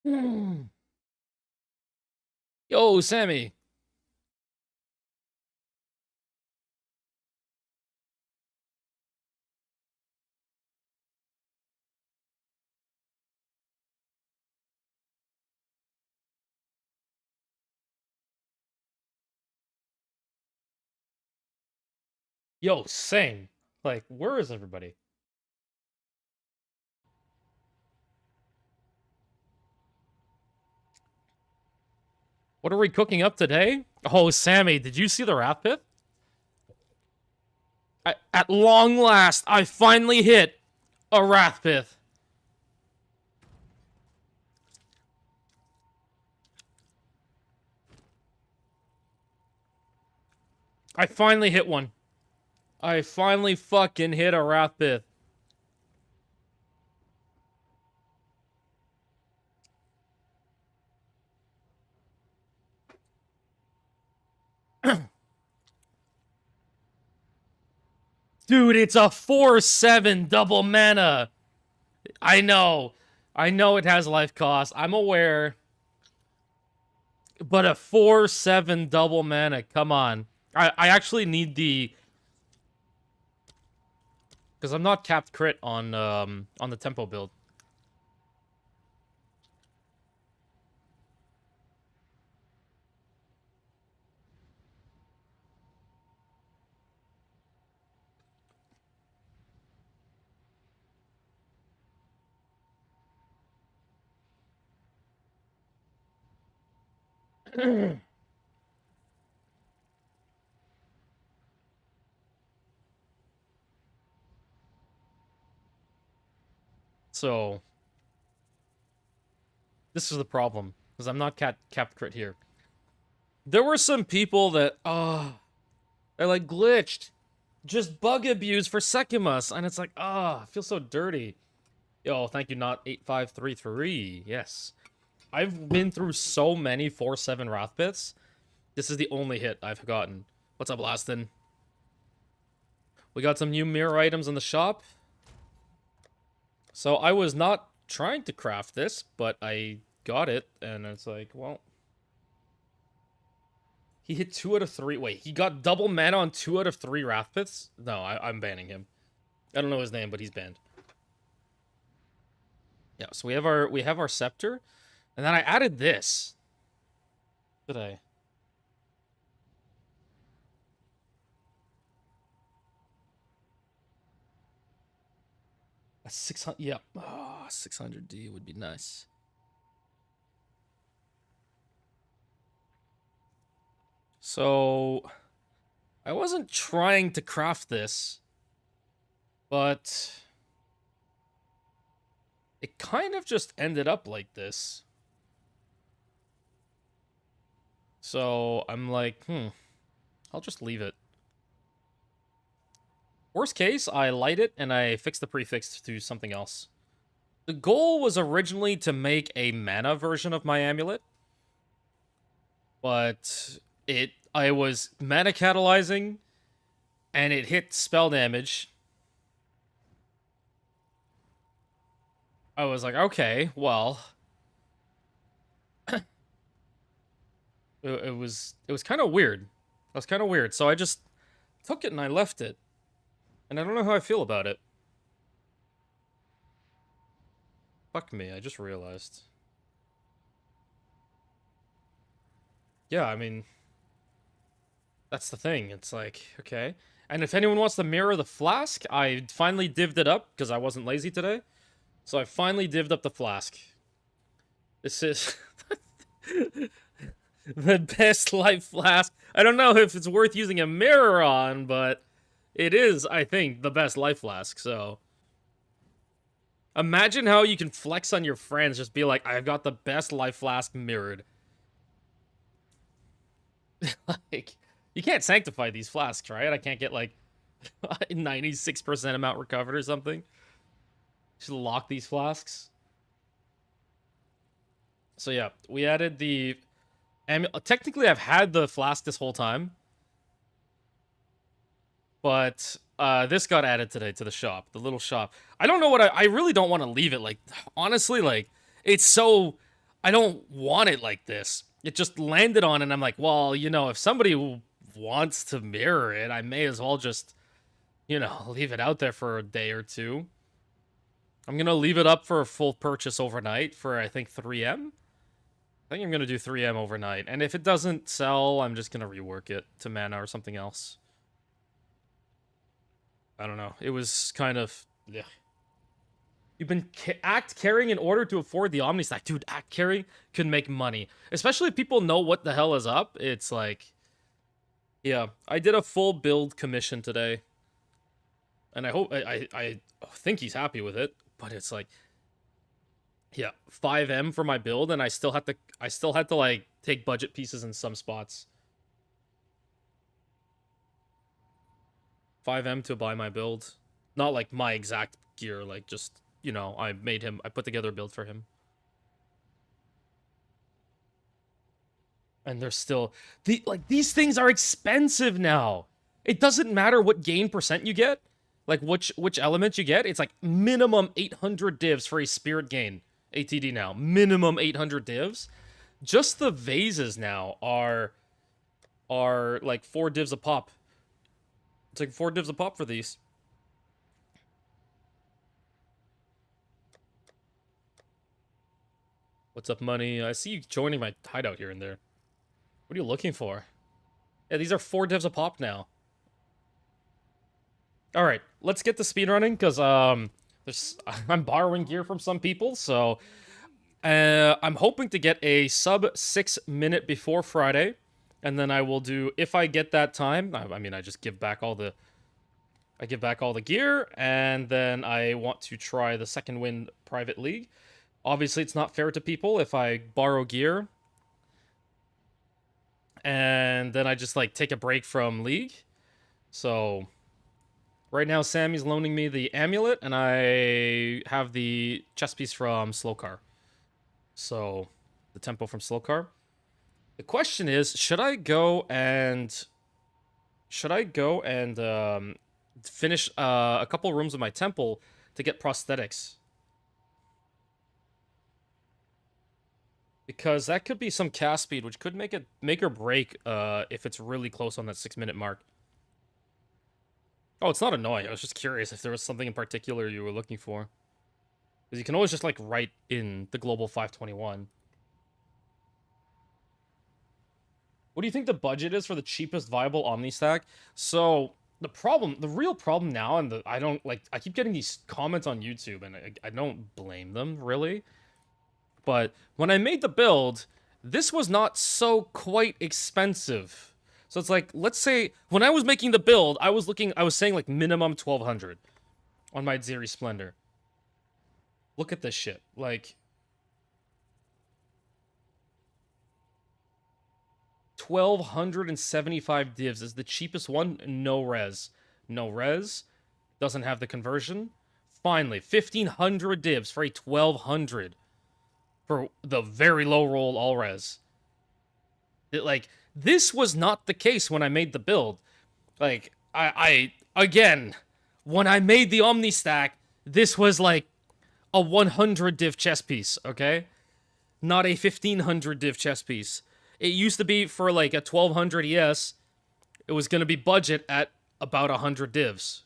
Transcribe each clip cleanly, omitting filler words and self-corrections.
Yo, Sammy. Yo, same. Like, where is everybody? What are we cooking up today? Oh, Sammy, did you see the Wrath Pit? At long last, I finally hit a Wrath Pit. I finally hit one. I finally fucking hit a Wrath Pit. Dude, it's a 4/7 double mana. I know. I know it has life cost. I'm aware. But a 4/7 double mana, come on. I actually need the, because I'm not capped crit on the tempo build. So this is the problem, because I'm not capped crit here. There were some people that they're like glitched, just bug abuse for SEKHEMAS, and it's like I feel so dirty. Yo, thank you, not 8533. Yes, I've been through so many 4/7 Wrath Pits. This is the only hit I've gotten. What's up, Lastin? We got some new mirror items in the shop. So I was not trying to craft this, but I got it, and it's like, well, he hit 2 out of 3. Wait, he got double mana on 2 out of 3 Wrath Pits? No, I'm banning him. I don't know his name, but he's banned. Yeah, so we have our scepter, and then I added this. Did I? A 600. Yep. Yeah. 600D would be nice. So I wasn't trying to craft this, but it kind of just ended up like this. So I'm like, I'll just leave it. Worst case, I light it and I fix the prefix to something else. The goal was originally to make a mana version of my amulet, but I was mana catalyzing and it hit spell damage. I was like, okay, well, it was kind of weird. It was kind of weird. So I just took it and I left it. And I don't know how I feel about it. Fuck me, I just realized. Yeah, I mean, that's the thing. It's like, okay. And if anyone wants to mirror the flask, I finally divvied it up because I wasn't lazy today. So I finally divvied up the flask. This is the best life flask. I don't know if it's worth using a mirror on, but it is, I think, the best life flask. So imagine how you can flex on your friends. Just be like, I've got the best life flask mirrored. Like, you can't sanctify these flasks, right? I can't get like 96% amount recovered or something. Just lock these flasks. So yeah, we added the technically I've had the flask this whole time, but this got added today to the shop, the little shop. I don't know what I really don't want to leave it. Like, honestly, like, it's so, I don't want it like this. It just landed on, and I'm like, well, you know, if somebody wants to mirror it, I may as well just, you know, leave it out there for a day or two. I'm gonna leave it up for a full purchase overnight for, I think, 3M. I think I'm gonna do 3M overnight, and if it doesn't sell, I'm just gonna rework it to mana or something else. I don't know. It was kind of... Ugh. You've been act carrying in order to afford the Omni stack. Dude, act carrying can make money. Especially if people know what the hell is up. It's like... Yeah, I did a full build commission today. And I hope... I think he's happy with it. But it's like... Yeah, 5M for my build, and I still had to like take budget pieces in some spots. 5M to buy my build. Not like my exact gear, like just, you know, I put together a build for him. And they're still these things are expensive now. It doesn't matter what gain percent you get, like which element you get. It's like minimum 800 divs for a spirit gain. ATD now. Minimum 800 divs. Just the vases now are like 4 divs a pop. It's like 4 divs a pop for these. What's up, money? I see you joining my hideout here and there. What are you looking for? Yeah, these are 4 divs a pop now. Alright, let's get the speedrunning, because I'm borrowing gear from some people, so I'm hoping to get a sub 6 minute before Friday, and then I will do, if I get that time, I mean, I just give back all the gear, and then I want to try the Second Wind private league. Obviously, it's not fair to people if I borrow gear, and then I just, like, take a break from league. So right now, Sammy's loaning me the amulet, and I have the chest piece from Slowcar. So, the tempo from Slowcar. The question is, should I go and finish a couple rooms of my temple to get prosthetics? Because that could be some cast speed, which could make or break if it's really close on that 6 minute mark. Oh, it's not annoying. I was just curious if there was something in particular you were looking for. Because you can always just, like, write in the global 521. What do you think the budget is for the cheapest viable Omni stack? So, the real problem now, and I keep getting these comments on YouTube, and I don't blame them, really. But when I made the build, this was not so quite expensive. So it's like, let's say, when I was making the build, I was saying like minimum 1200 on my Zeri Splendor. Look at this shit. Like, 1275 divs is the cheapest one. No res. No res. Doesn't have the conversion. Finally, 1500 divs for a 1200 for the very low roll all res. Like, this was not the case when I made the build. Like, again, when I made the Omni stack, this was like a 100 div chess piece, okay? Not a 1500 div chess piece. It used to be for like a 1200 ES, it was going to be budget at about 100 divs.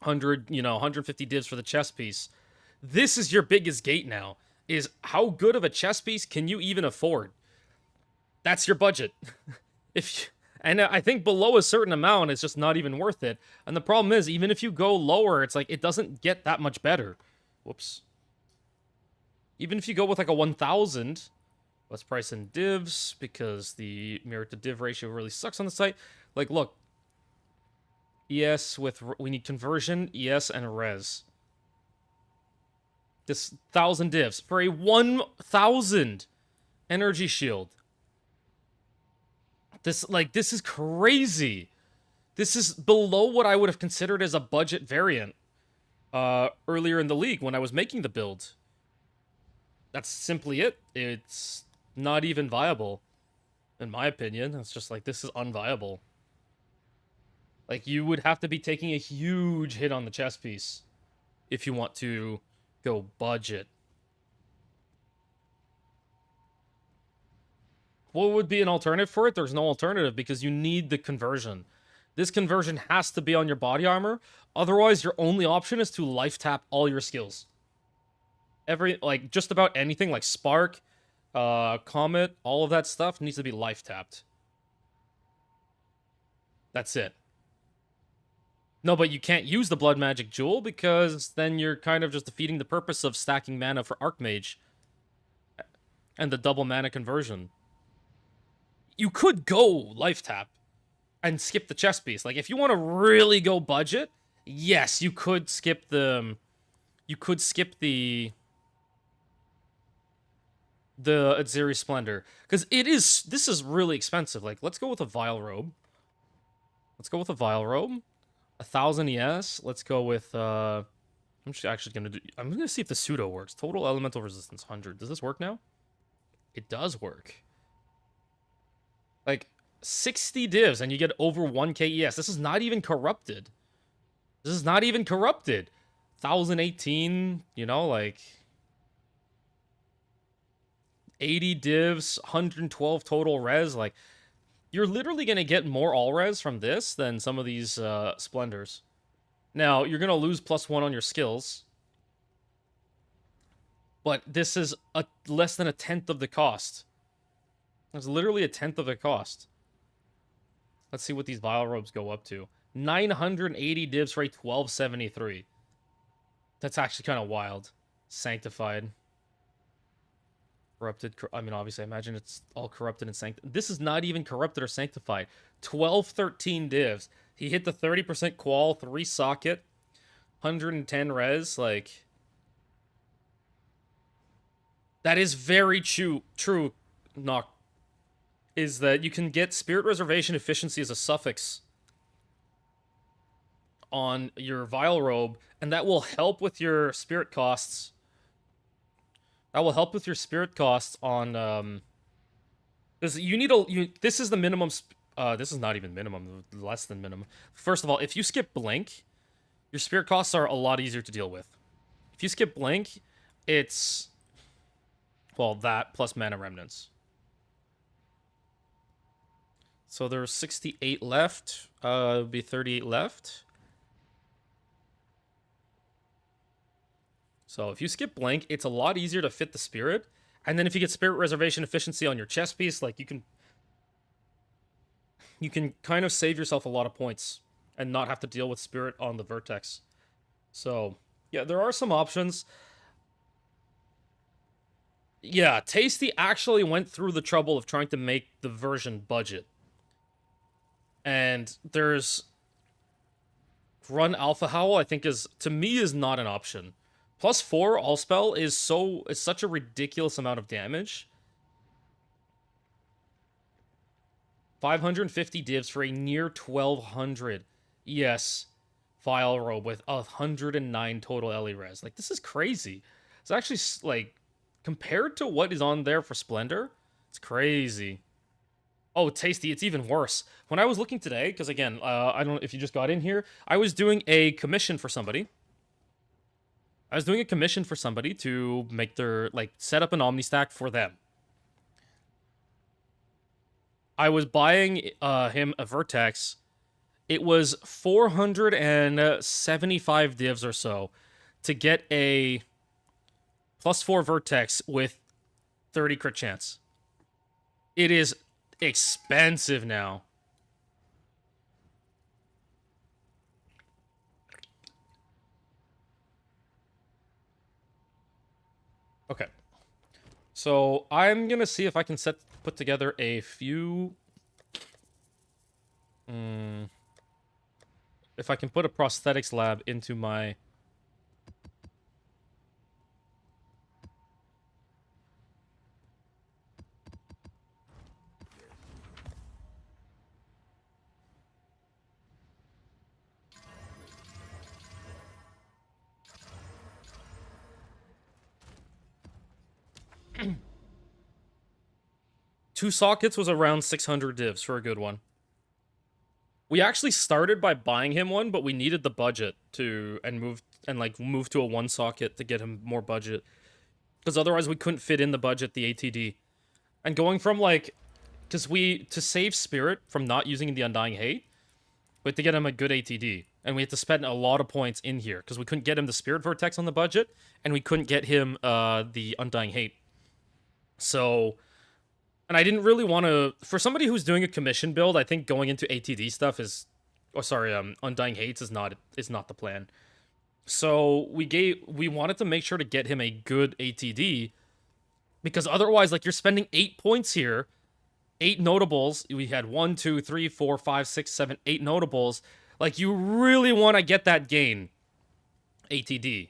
150 divs for the chess piece. This is your biggest gate now, is how good of a chess piece can you even afford? That's your budget. And I think below a certain amount, it's just not even worth it. And the problem is, even if you go lower, it's like, it doesn't get that much better. Whoops. Even if you go with like a 1000, let's price in divs, because the mirror to div ratio really sucks on the site. Like, look. ES we need conversion, ES, and res. This 1000 divs for a 1000 energy shield. This is crazy. This is below what I would have considered as a budget variant earlier in the league when I was making the build. That's simply it. It's not even viable, in my opinion. It's just like, this is unviable. Like, you would have to be taking a huge hit on the chess piece if you want to go budget. What would be an alternative for it? There's no alternative because you need the conversion. This conversion has to be on your body armor. Otherwise, your only option is to life tap all your skills. Like, just about anything, like Spark, Comet, all of that stuff needs to be life tapped. That's it. No, but you can't use the Blood Magic Jewel because then you're kind of just defeating the purpose of stacking mana for Archmage and the double mana conversion. You could go life tap and skip the chest piece. Like, if you want to really go budget, yes, you could skip the... You could skip the Aziri Splendor. Because this is really expensive. Like, let's go with a Vile Robe. Let's go with a Vile Robe. 1,000 ES. Let's go with, I'm just actually gonna do... I'm gonna see if the pseudo works. Total Elemental Resistance, 100. Does this work now? It does work. Like, 60 divs and you get over 1k ES. This is not even corrupted. This is not even corrupted. 1,018, you know, like... 80 divs, 112 total res, like... You're literally going to get more all-res from this than some of these Splendors. Now, you're going to lose +1 on your skills. But this is less than a tenth of the cost. It's literally a tenth of the cost. Let's see what these Vile Robes go up to. 980 divs for a 1273. That's actually kind of wild. Sanctified. Corrupted, I mean, obviously, I imagine it's all corrupted and sanctified. This is not even corrupted or sanctified. 1213 divs. He hit the 30% qual, 3 socket, 110 res, like... That is very true, Knock. Is that you can get Spirit Reservation Efficiency as a suffix on your Vile Robe, and that will help with your spirit costs. That will help with your spirit costs on, because you need this is the minimum, this is not even minimum, less than minimum. First of all, if you skip Blink, your spirit costs are a lot easier to deal with. If you skip Blink, it's, well, that plus Mana Remnants. So there's 68 left, it'll be 38 left. So if you skip Blink, it's a lot easier to fit the Spirit. And then if you get Spirit Reservation Efficiency on your chest piece, like, you can kind of save yourself a lot of points and not have to deal with Spirit on the Vertex. So, yeah, there are some options. Yeah, Tasty actually went through the trouble of trying to make the version budget. And there's... Run Alpha Howl, I think, to me, is not an option. +4 all spell is such a ridiculous amount of damage. 550 divs for a near 1200. Yes, Vile Robe with 109 total LE res. Like, this is crazy. It's actually, like, compared to what is on there for Splendor, it's crazy. Oh, Tasty, it's even worse. When I was looking today, because again, I don't know if you just got in here, I was doing a commission for somebody. I was doing a commission for somebody to make their, like, set up an Omni stack for them. I was buying him a Vertex. It was 475 divs or so to get a +4 Vertex with 30 crit chance. It is expensive now. Okay. So I'm gonna see if I can put together a few... if I can put a prosthetics lab into my... Two sockets was around 600 divs for a good one. We actually started by buying him one, but we needed the budget to move to a 1 socket to get him more budget, because otherwise we couldn't fit in the budget the ATD. And going from like Because to save Spirit from not using the Undying Hate, we had to get him a good ATD. And we had to spend a lot of points in here. Because we couldn't get him the Spirit Vortex on the budget. And we couldn't get him the Undying Hate. So... And I didn't really want to... For somebody who's doing a commission build, I think going into ATD stuff is... Oh, sorry, Undying Hates is not the plan. So we wanted to make sure to get him a good ATD. Because otherwise, like, you're spending 8 points here. 8 notables. We had 1, 2, 3, 4, 5, 6, 7, 8 notables. Like, you really want to get that gain ATD.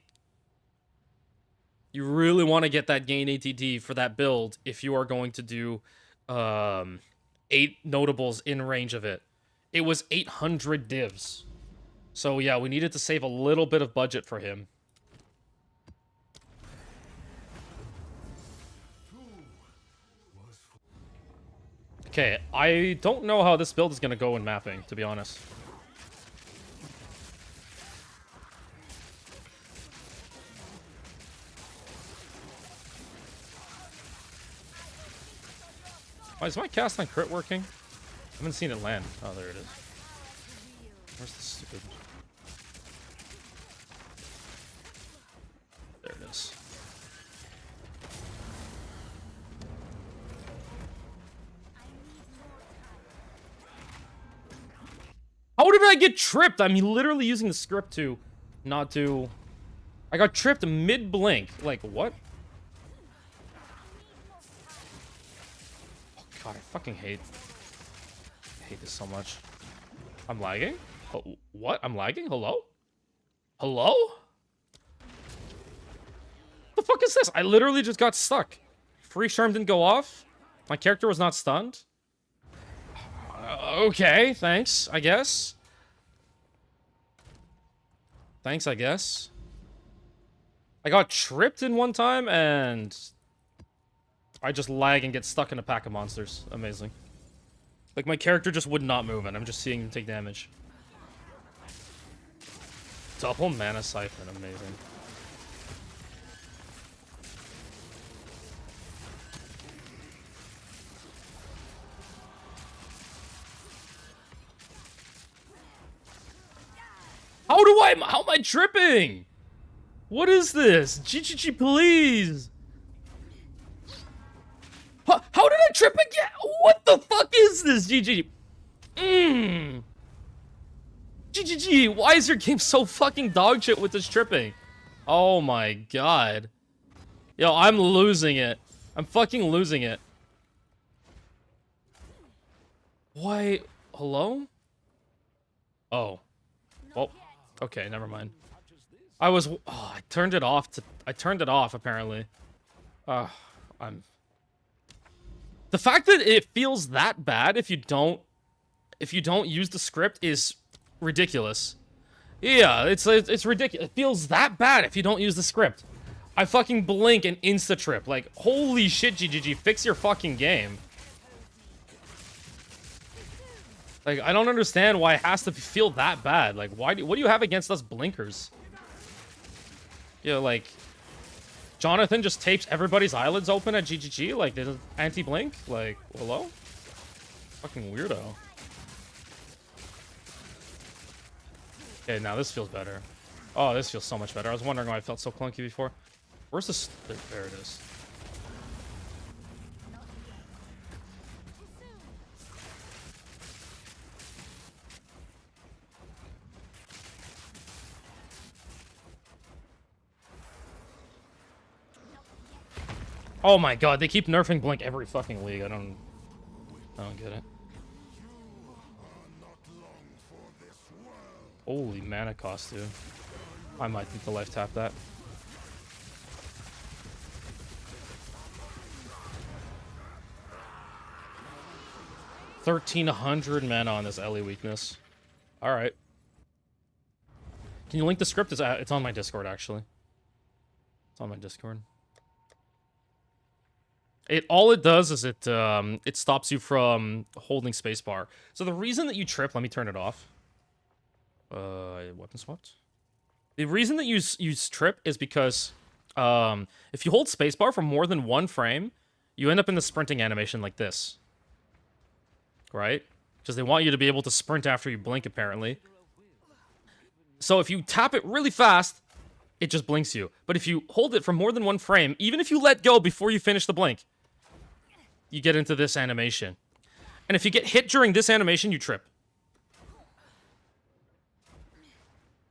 You really want to get that gain ATD for that build if you are going to do 8 notables in range of it. It was 800 divs. So yeah, we needed to save a little bit of budget for him. Okay, I don't know how this build is going to go in mapping, to be honest. Oh, is my cast on crit working? I haven't seen it land. Oh, there it is. Where's the stupid... There it is. How did I get tripped? I'm literally using the script to not do... I got tripped mid-blink. Like, what? Oh, God, I fucking hate this so much. I'm lagging? Oh, what? I'm lagging? Hello? Hello? The fuck is this? I literally just got stuck. Free Charm didn't go off. My character was not stunned. Okay, thanks, I guess. Thanks, I guess. I got tripped in one time, and... I just lag and get stuck in a pack of monsters. Amazing. Like, my character just would not move, and I'm just seeing him take damage. Double Mana Siphon, amazing. How am I tripping? What is this? GGG, please. How did I trip again? What the fuck is this, GG? GGG, why is your game so fucking dog shit with this tripping? Oh my god. Yo, I'm losing it. I'm fucking losing it. Why? Hello? Oh. Well, okay, never mind. I turned it off apparently. I'm... The fact that it feels that bad if you don't use the script is ridiculous. Yeah, it's ridiculous. It feels that bad if you don't use the script. I fucking blink and insta-trip. Like, holy shit, GGG, fix your fucking game. Like, I don't understand why it has to feel that bad. Like, what do you have against us blinkers? You know, like, Jonathan just tapes everybody's eyelids open at GGG? Like, did anti-blink? Like, hello? Fucking weirdo. Okay, now this feels better. Oh, this feels so much better. I was wondering why it felt so clunky before. Where's this? There it is. Oh my god, they keep nerfing Blink every fucking league. I don't get it. Holy mana cost, dude. I might need to life tap that. $1,300 mana on this Ellie weakness. Alright. Can you link the script? It's on my Discord, actually. It's on my Discord. All it does is it stops you from holding spacebar. So the reason that you trip, let me turn it off. Weapon swapped. The reason that you trip is because if you hold spacebar for more than 1 frame, you end up in the sprinting animation like this. right? Because they want you to be able to sprint after you blink, apparently. So if you tap it really fast, it just blinks you. But if you hold it for more than one frame, even if you let go before you finish the blink, you get into this animation. And if you get hit during this animation, you trip.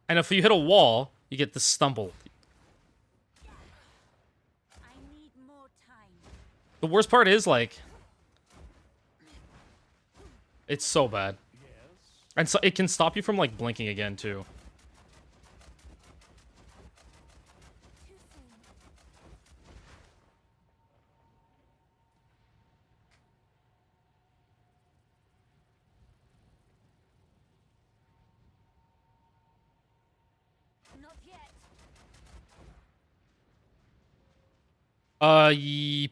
And if you hit a wall, you get the stumble. I need more time. The worst part is, like, it's so bad. And so it can stop you from, like, blinking again, too. Too soon. Not yet.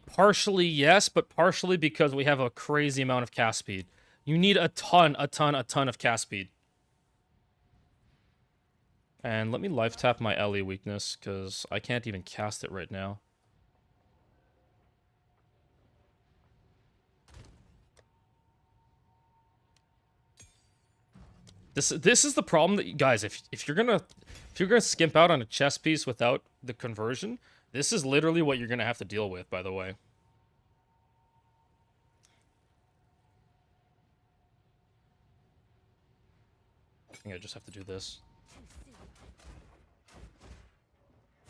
Partially yes, but partially because we have a crazy amount of cast speed. You need a ton of cast speed. And let me life tap my Ellie weakness, because I can't even cast it right now. This is the problem that you guys, if you're gonna skimp out on a chess piece without the conversion, this is literally what you're gonna have to deal with, by the way. I think I just have to do this. Too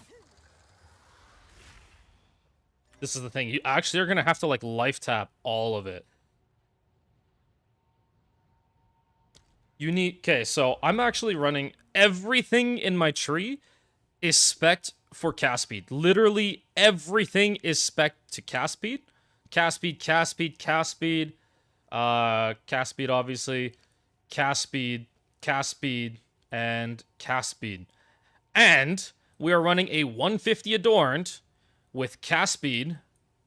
soon. This is the thing. You actually are gonna have to, like, life tap all of it. You need... Okay, so I'm actually running... Everything in my tree is spec'd for cast speed. Literally everything is spec'd to cast speed. Cast speed, cast speed, cast speed. Cast speed, obviously. Cast speed, and cast speed. And we are running a 150 adorned with cast speed.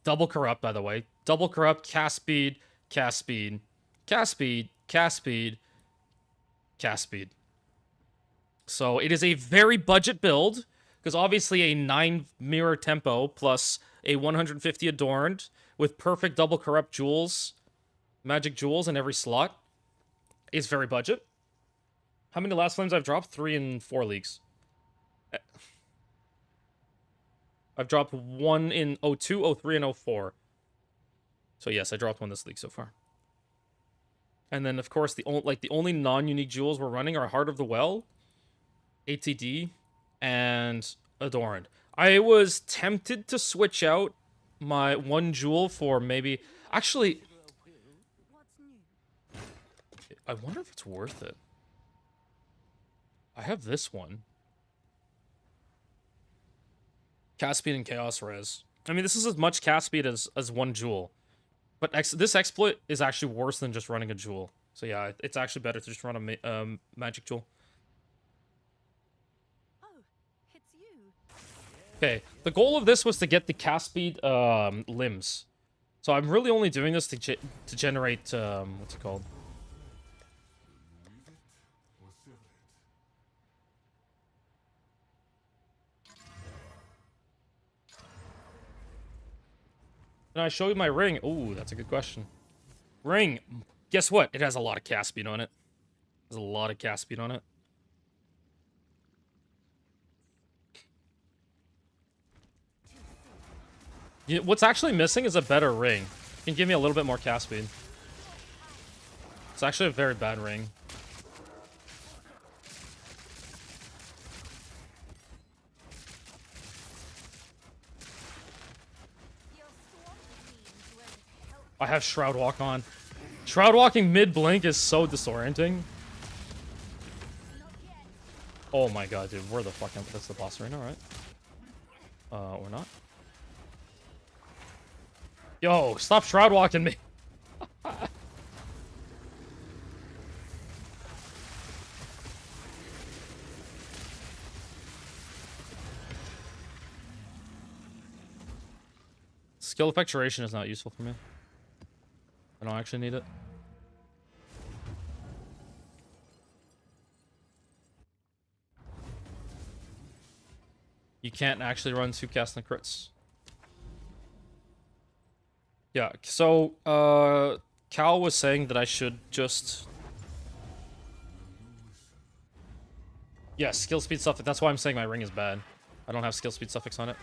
Double corrupt, by the way. Double corrupt, cast speed, cast speed, cast speed, cast speed, cast speed. So it is a very budget build, because obviously a 9 mirror tempo plus a 150 adorned with perfect double corrupt jewels, magic jewels in every slot is very budget. How many last flames I've dropped? 3 in 4 leagues. I've dropped 1 in 02, 03, and 04. So yes, I dropped 1 this league so far. And then, of course, the only non-unique jewels we're running are Heart of the Well, ATD, and Adorned. I was tempted to switch out my 1 jewel for maybe... Actually, What's new? I wonder if it's worth it. I have this one. Cast speed and Chaos Res. I mean, this is as much cast speed as 1 jewel. But this exploit is actually worse than just running a jewel. So yeah, it's actually better to just run a magic jewel. Oh, it's you. Okay, the goal of this was to get the cast speed limbs. So I'm really only doing this to generate, what's it called? Can I show you my ring? Ooh, that's a good question. Ring. Guess what? It has a lot of cast speed on it. There's a lot of cast speed on it. Yeah, what's actually missing is a better ring. It can give me a little bit more cast speed. It's actually a very bad ring. Your swamp dreams won't help. I have Shroud Walk on. Shroud Walking mid-blink is so disorienting. Not yet. Oh my god, dude. Where the fuck am I? That's the boss arena, right? Or not. Yo, stop Shroud Walking me. Skill effectuation is not useful for me. I don't actually need it. You can't actually run 2 cast and crits. Yeah, so, Cal was saying that I should just... Yeah, skill speed suffix. That's why I'm saying my ring is bad. I don't have skill speed suffix on it.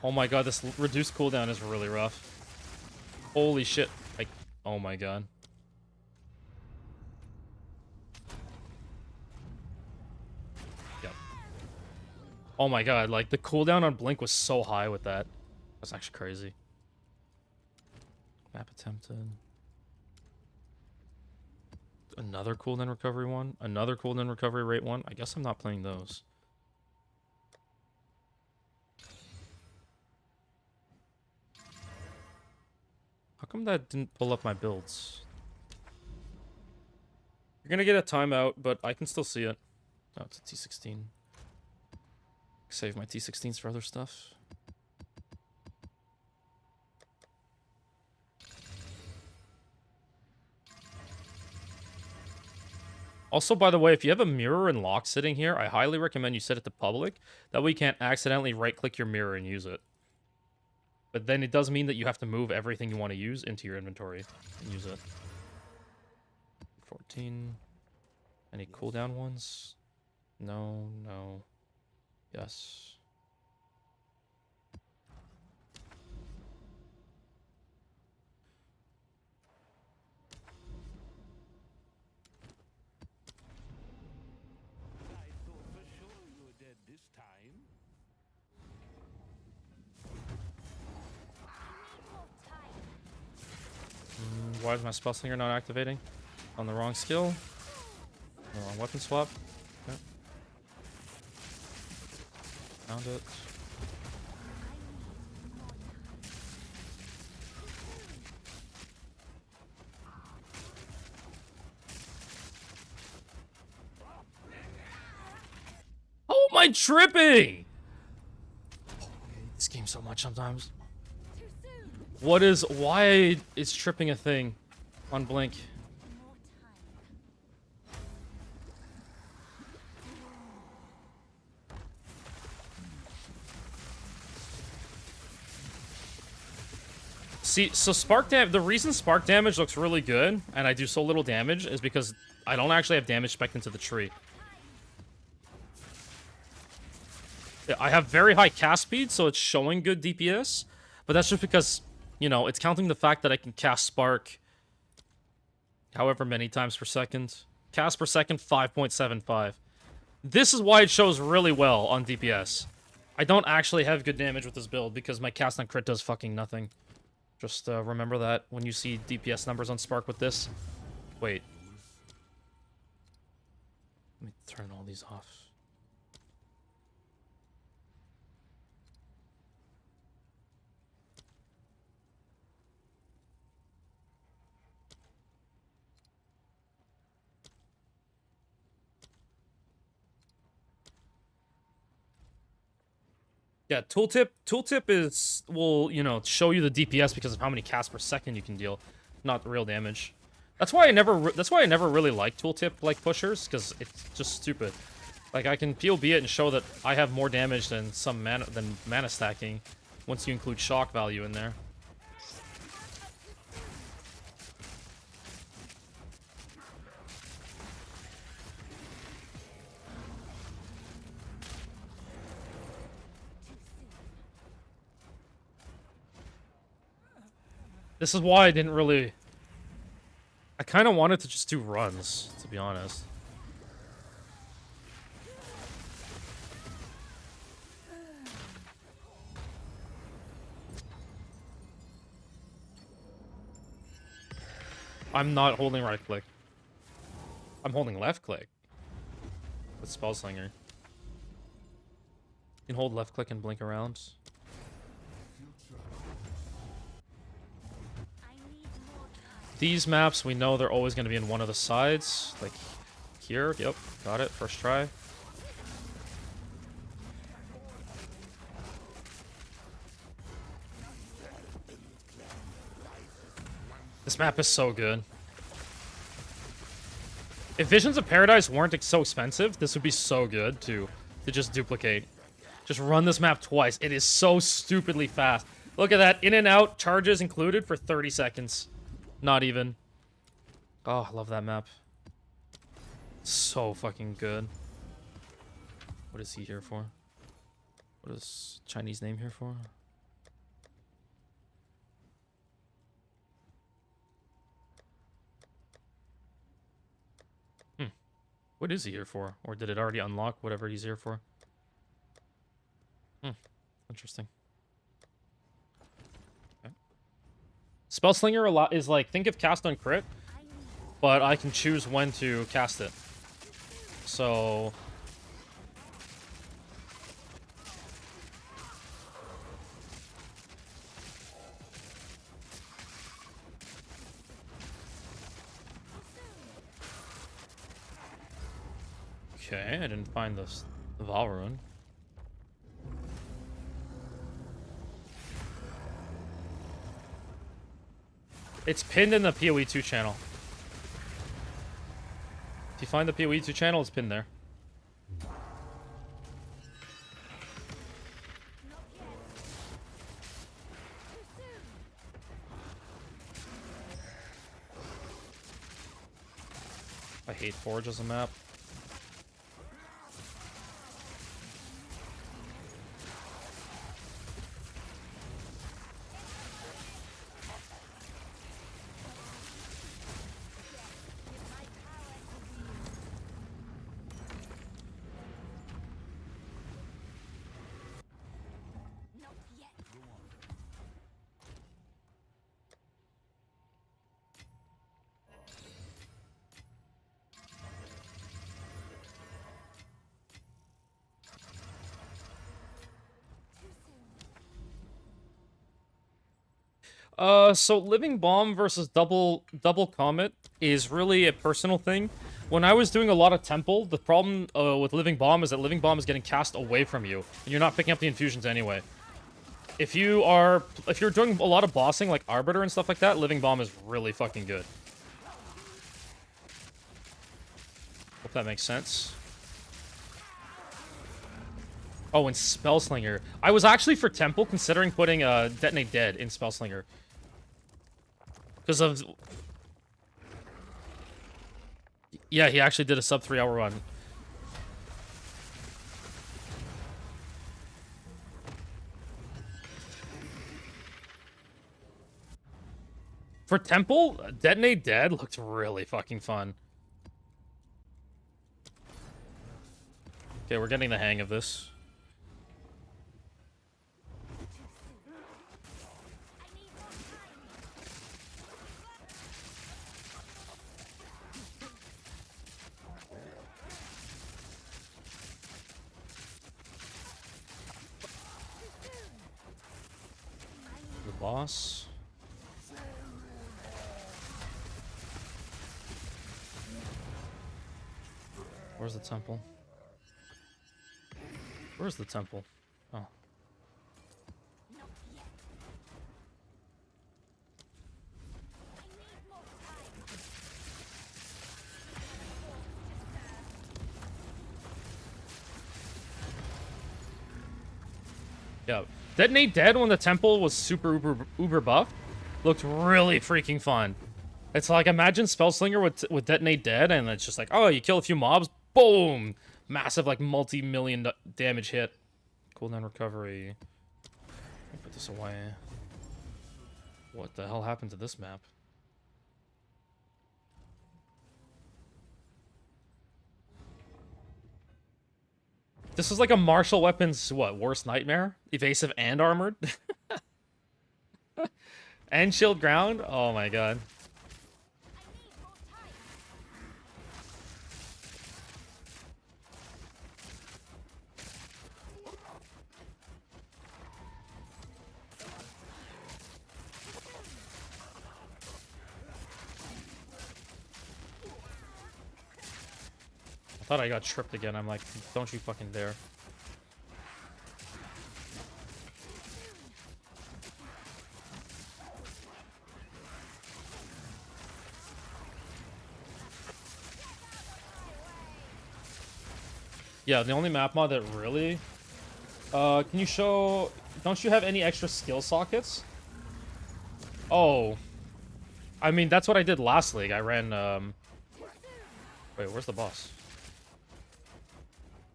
Oh my god, this reduced cooldown is really rough. Holy shit. Oh my god. Yep. Oh my god, like, the cooldown on Blink was so high with that. That's actually crazy. Map attempted. Another cooldown recovery one. Another cooldown recovery rate one. I guess I'm not playing those. How come that didn't pull up my builds? You're gonna get a timeout, but I can still see it. Oh, it's a T16. Save my T16s for other stuff. Also, by the way, if you have a mirror and lock sitting here, I highly recommend you set it to public. That way you can't accidentally right-click your mirror and use it. But then it does mean that you have to move everything you want to use into your inventory and use it. 14. Any cooldown ones? No, no. Yes. Why is my spell slinger not activating? On the wrong skill? The wrong weapon swap? Okay. Found it. Oh, am I tripping? I hate this game so much sometimes. Why is tripping a thing on Blink? See, so the reason spark damage looks really good, and I do so little damage, is because I don't actually have damage spec'd into the tree. I have very high cast speed, so it's showing good DPS, but that's just because, you know, it's counting the fact that I can cast Spark however many times per second. Cast per second, 5.75. This is why it shows really well on DPS. I don't actually have good damage with this build because my cast on crit does fucking nothing. Just remember that when you see DPS numbers on Spark with this. Wait. Let me turn all these off. Yeah, tooltip is, will, you know, show you the DPS because of how many casts per second you can deal, not real damage. That's why I never really liked tooltip like pushers, because it's just stupid. Like, I can POB it and show that I have more damage than mana stacking once you include shock value in there. This is why I didn't really... I kind of wanted to just do runs, to be honest. I'm not holding right click. I'm holding left click. With Spell Slinger. You can hold left click and blink around. These maps, we know they're always going to be in one of the sides. Like here. Yep, got it. First try. This map is so good. If Visions of Paradise weren't so expensive, this would be so good to just duplicate. Just run this map twice. It is so stupidly fast. Look at that. In and out, charges included for 30 seconds. Not even. Oh, I love that map. So fucking good. What is he here for? What is Chinese name here for? What is he here for? Or did it already unlock whatever he's here for? Interesting. Okay. Spellslinger a lot is like, think of cast on crit, but I can choose when to cast it. So... Okay, I didn't find the Valrune. It's pinned in the PoE2 channel. If you find the PoE2 channel, it's pinned there. I hate Forge as a map. So Living Bomb versus Double Comet is really a personal thing. When I was doing a lot of Temple, the problem with Living Bomb is that Living Bomb is getting cast away from you, and you're not picking up the infusions anyway. If you're doing a lot of bossing like Arbiter and stuff like that, Living Bomb is really fucking good. Hope that makes sense. Oh, and Spellslinger. I was actually for Temple considering putting Detonate Dead in Spellslinger. Because of... Yeah, he actually did a sub 3 hour run. For Temple, Detonate Dead looked really fucking fun. Okay, we're getting the hang of this. The boss. Where's the temple? Where's the temple? Oh. Yeah. Detonate Dead when the temple was super uber buffed looked really freaking fun. It's like, imagine Spellslinger with Detonate Dead, and it's just like, oh, you kill a few mobs, boom! Massive, like, multi-million damage hit. Cooldown recovery. Let me put this away. What the hell happened to this map? This is like a martial weapons, what, worst nightmare? Evasive and armored? And shield ground? Oh my god. I thought I got tripped again. I'm like, don't you fucking dare. Yeah, the only map mod that really... can you show... Don't you have any extra skill sockets? Oh. I mean, that's what I did last league. I ran, Wait, where's the boss?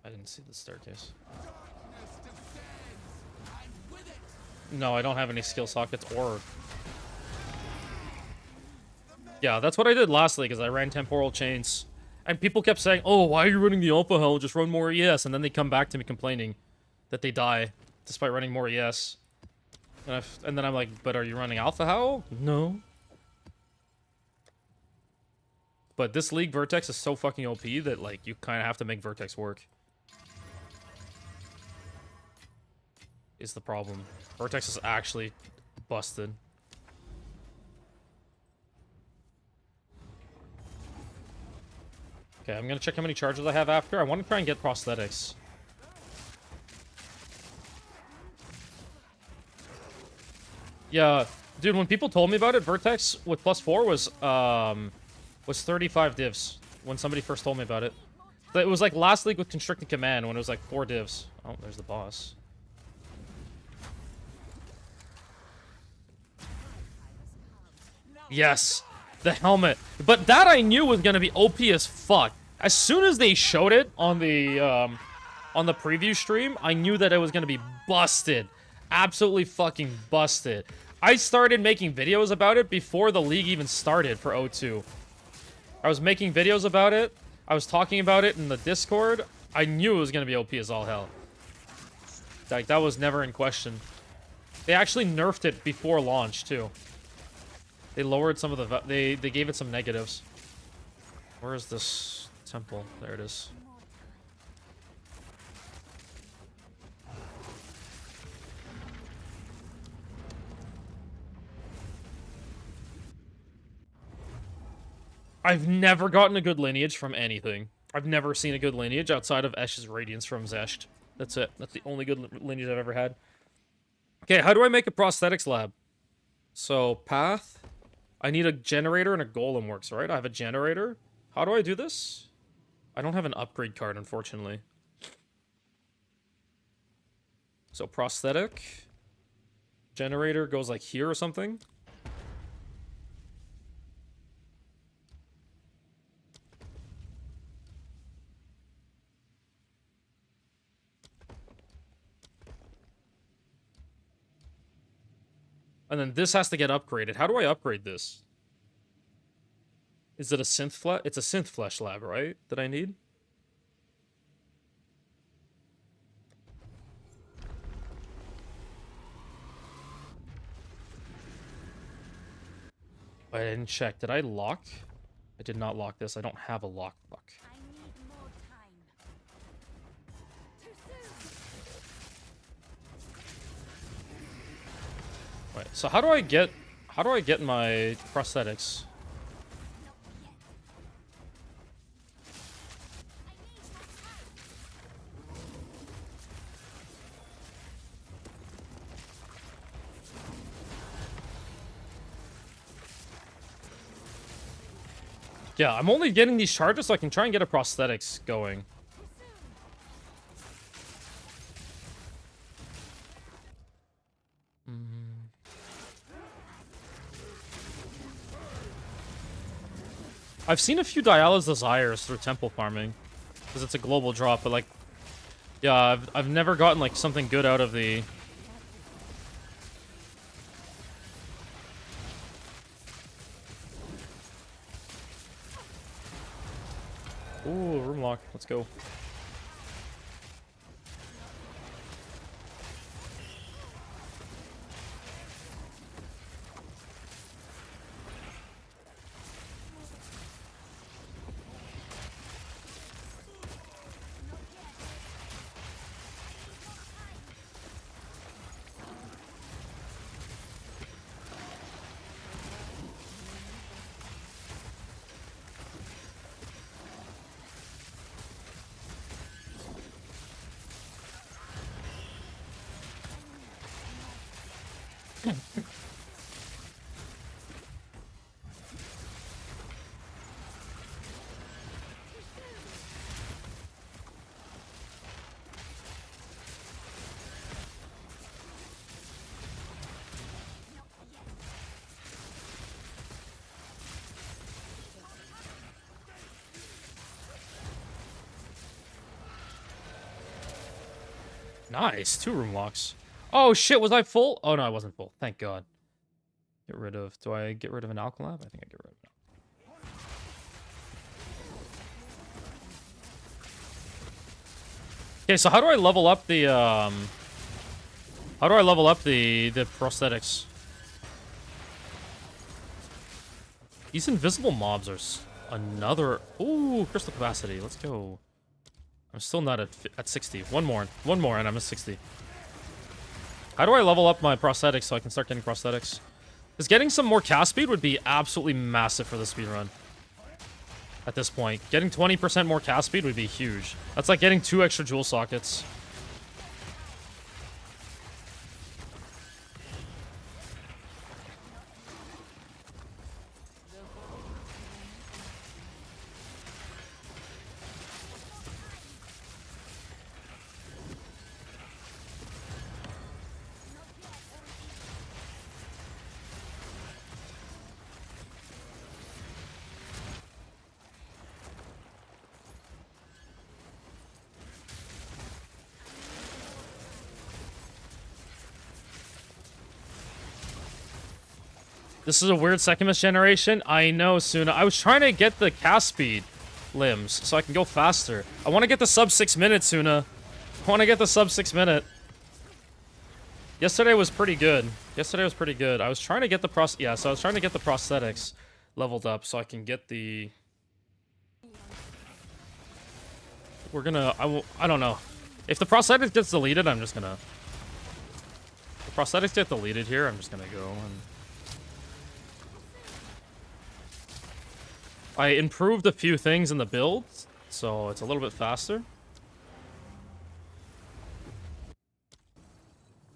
I didn't see the staircase. No, I don't have any skill sockets or... Yeah, that's what I did last league, is I ran temporal chains. And people kept saying, oh, why are you running the alpha hell? Just run more ES. And then they come back to me complaining that they die despite running more ES. And then I'm like, but are you running alpha hell? No. But this league, Vertex is so fucking OP that, like, you kind of have to make Vertex work. Is the problem. Vertex is actually busted. Okay, I'm gonna check how many charges I have after. I want to try and get prosthetics. Yeah, dude, when people told me about it, Vertex with +4 was 35 divs when somebody first told me about it. It was like last league with Constricted Command when it was like 4 divs. Oh, there's the boss. Yes, the helmet. But that I knew was gonna be OP as fuck. As soon as they showed it on the preview stream, I knew that it was gonna be busted. Absolutely fucking busted. I started making videos about it before the league even started for O2. I was making videos about it. I was talking about it in the Discord. I knew it was gonna be OP as all hell. Like, that was never in question. They actually nerfed it before launch, too. They lowered some of the... They gave it some negatives. Where is this temple? There it is. I've never gotten a good lineage from anything. I've never seen a good lineage outside of Esh's Radiance from Zesht. That's it. That's the only good lineage I've ever had. Okay, how do I make a prosthetics lab? So, path... I need a generator and a golem works, right? I have a generator. How do I do this? I don't have an upgrade card, unfortunately. So prosthetic. Generator goes like here or something. And then this has to get upgraded. How do I upgrade this? Is it a synth flesh? It's a synth flesh lab, right? That I need? I didn't check. Did I lock? I did not lock this. I don't have a lock. Fuck. I need more time. Too soon. Wait, so how do I get my prosthetics? Yeah, I'm only getting these charges so I can try and get a prosthetics going. I've seen a few Diala's Desires through temple farming, because it's a global drop, but like, yeah, I've never gotten like something good out of the... Ooh, room lock. Let's go. Nice, 2 room locks. Oh shit, was I full? Oh no, I wasn't full. Thank God. Get rid of, do I get rid of an alkalab? I think I get rid of it. Okay, so how do I level up the, how do I level up the prosthetics? These invisible mobs are another, ooh, crystal capacity, let's go. I'm still not at 60. One more, and I'm at 60. How do I level up my prosthetics so I can start getting prosthetics? Because getting some more cast speed would be absolutely massive for the speedrun. At this point, getting 20% more cast speed would be huge. That's like getting 2 extra jewel sockets. This is a weird SEKHEMAS generation. I know, Suna. I was trying to get the cast speed limbs so I can go faster. I want to get the sub 6 minutes, Suna. I want to get the sub 6 minute. Yesterday was pretty good. I was trying to get the so I was trying to get the prosthetics leveled up so I can get the... We're gonna... I don't know. If the prosthetics gets deleted, I'm just gonna... If the prosthetics get deleted here, I'm just gonna go and... I improved a few things in the build, so it's a little bit faster.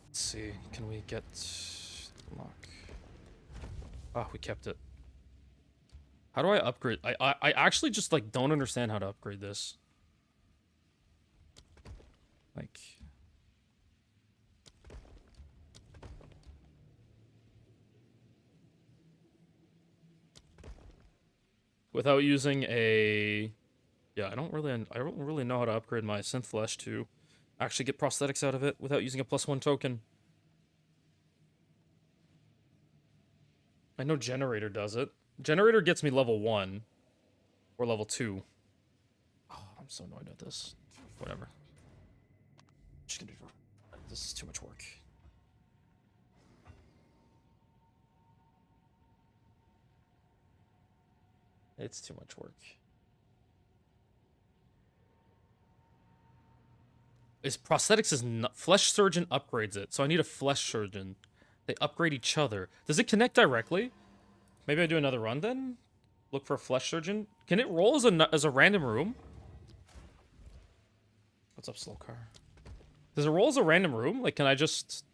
Let's see, can we get lock? Oh, we kept it. How do I upgrade? I actually just like don't understand how to upgrade this. Like, without using a, yeah, I don't really know how to upgrade my synth flesh to actually get prosthetics out of it without using a +1 token. I know generator does it. Generator gets me level 1 or level 2. Oh, I'm so annoyed at this. Whatever. Just gonna do, this is too much work. It's too much work. Prosthetics is not, Flesh Surgeon upgrades it, so I need a Flesh Surgeon. They upgrade each other. Does it connect directly? Maybe I do another run then? Look for a Flesh Surgeon? Can it roll as a random room? What's up, slow car? Does it roll as a random room? Like, can I just...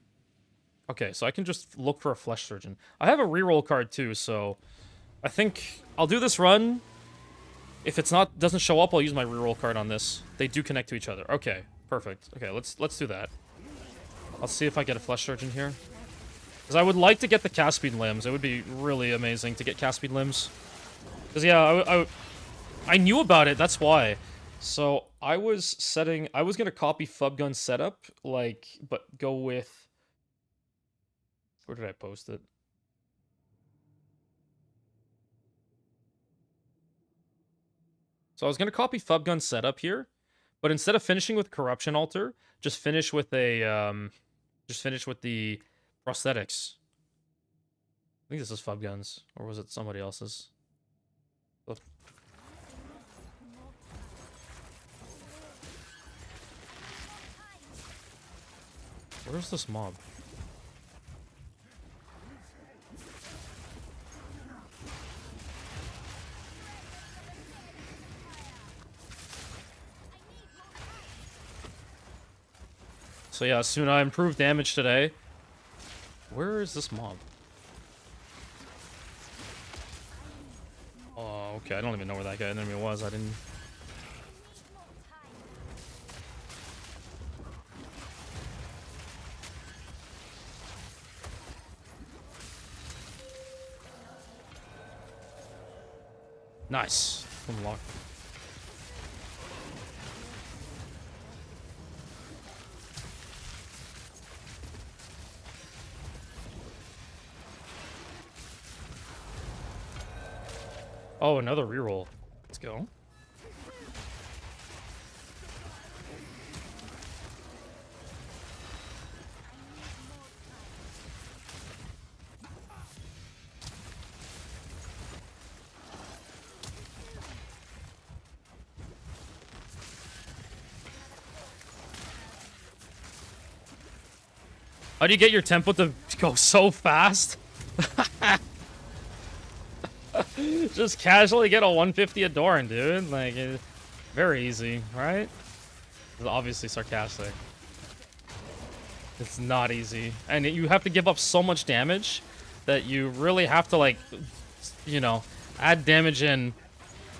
Okay, so I can just look for a Flesh Surgeon. I have a reroll card too, so... I think I'll do this run. If it's not doesn't show up, I'll use my reroll card on this. They do connect to each other. Okay, perfect. Okay, let's do that. I'll see if I get a Flesh Surgeon here. Because I would like to get the cast speed limbs. It would be really amazing to get cast speed limbs. Because yeah, I knew about it. That's why. So I was gonna copy Fubgun's setup, like, but go with. Where did I post it? So I was going to copy Fubgun's setup here, but instead of finishing with Corruption Altar, just finish with a, just finish with the prosthetics. I think this is Fubgun's, or was it somebody else's? Oh. Where's this mob? So yeah, soon I improved damage today. Where is this mob? Oh, okay, I don't even know where that guy enemy was. I didn't... Nice. Unlock. Oh, another reroll. Let's go. How do you get your tempo to go so fast? Just casually get a 150 Adorn, dude. Like, very easy, right? It's obviously sarcastic. It's not easy. And you have to give up so much damage that you really have to, like, you know, add damage in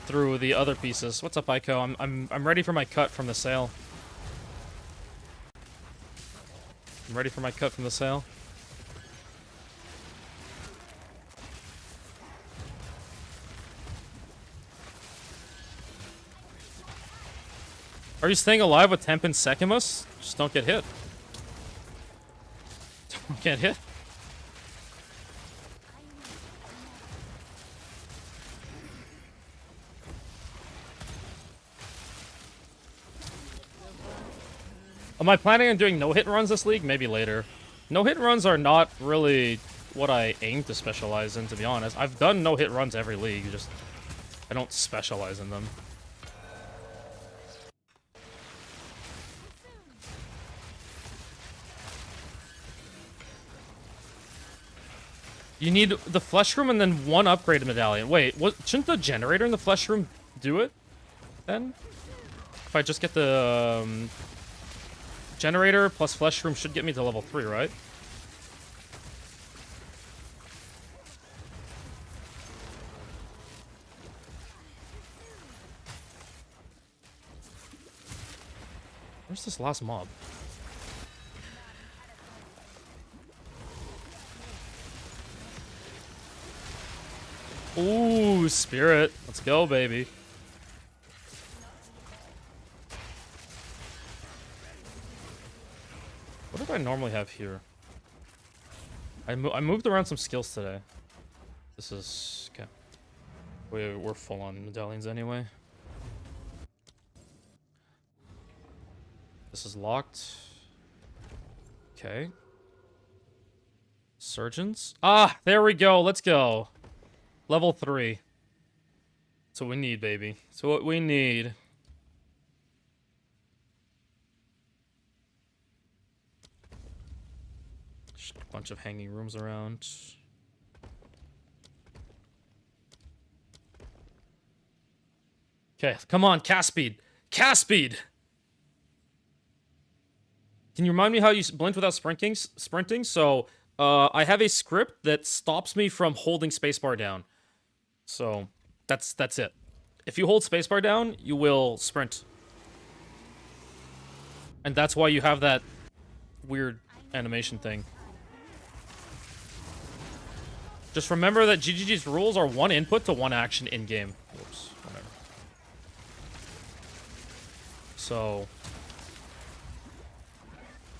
through the other pieces. What's up, Ico? I'm ready for my cut from the sale. I'm ready for my cut from the sale. Are you staying alive with Temp and SEKHEMAS? Just don't get hit. Don't get hit. Am I planning on doing no-hit runs this league? Maybe later. No-hit runs are not really what I aim to specialize in, to be honest. I've done no-hit runs every league, just I don't specialize in them. You need the flesh room and then one upgraded medallion. Wait, what? Shouldn't the generator in the flesh room do it then? If I just get the generator plus flesh room should get me to level 3, right? Where's this last mob? Ooh, spirit. Let's go, baby. What did I normally have here? I moved around some skills today. This is... okay. We're full on medallions anyway. This is locked. Okay. Surgeons? Ah, there we go. Let's go. Level 3. That's what we need, baby. That's what we need. Just a bunch of hanging rooms around. Okay, come on, cast speed. Cast speed! Can you remind me how you blink without sprinting? So, I have a script that stops me from holding spacebar down. So, that's it. If you hold spacebar down, you will sprint. And that's why you have that weird animation thing. Just remember that GGG's rules are one input to one action in-game. Whoops, whatever. So...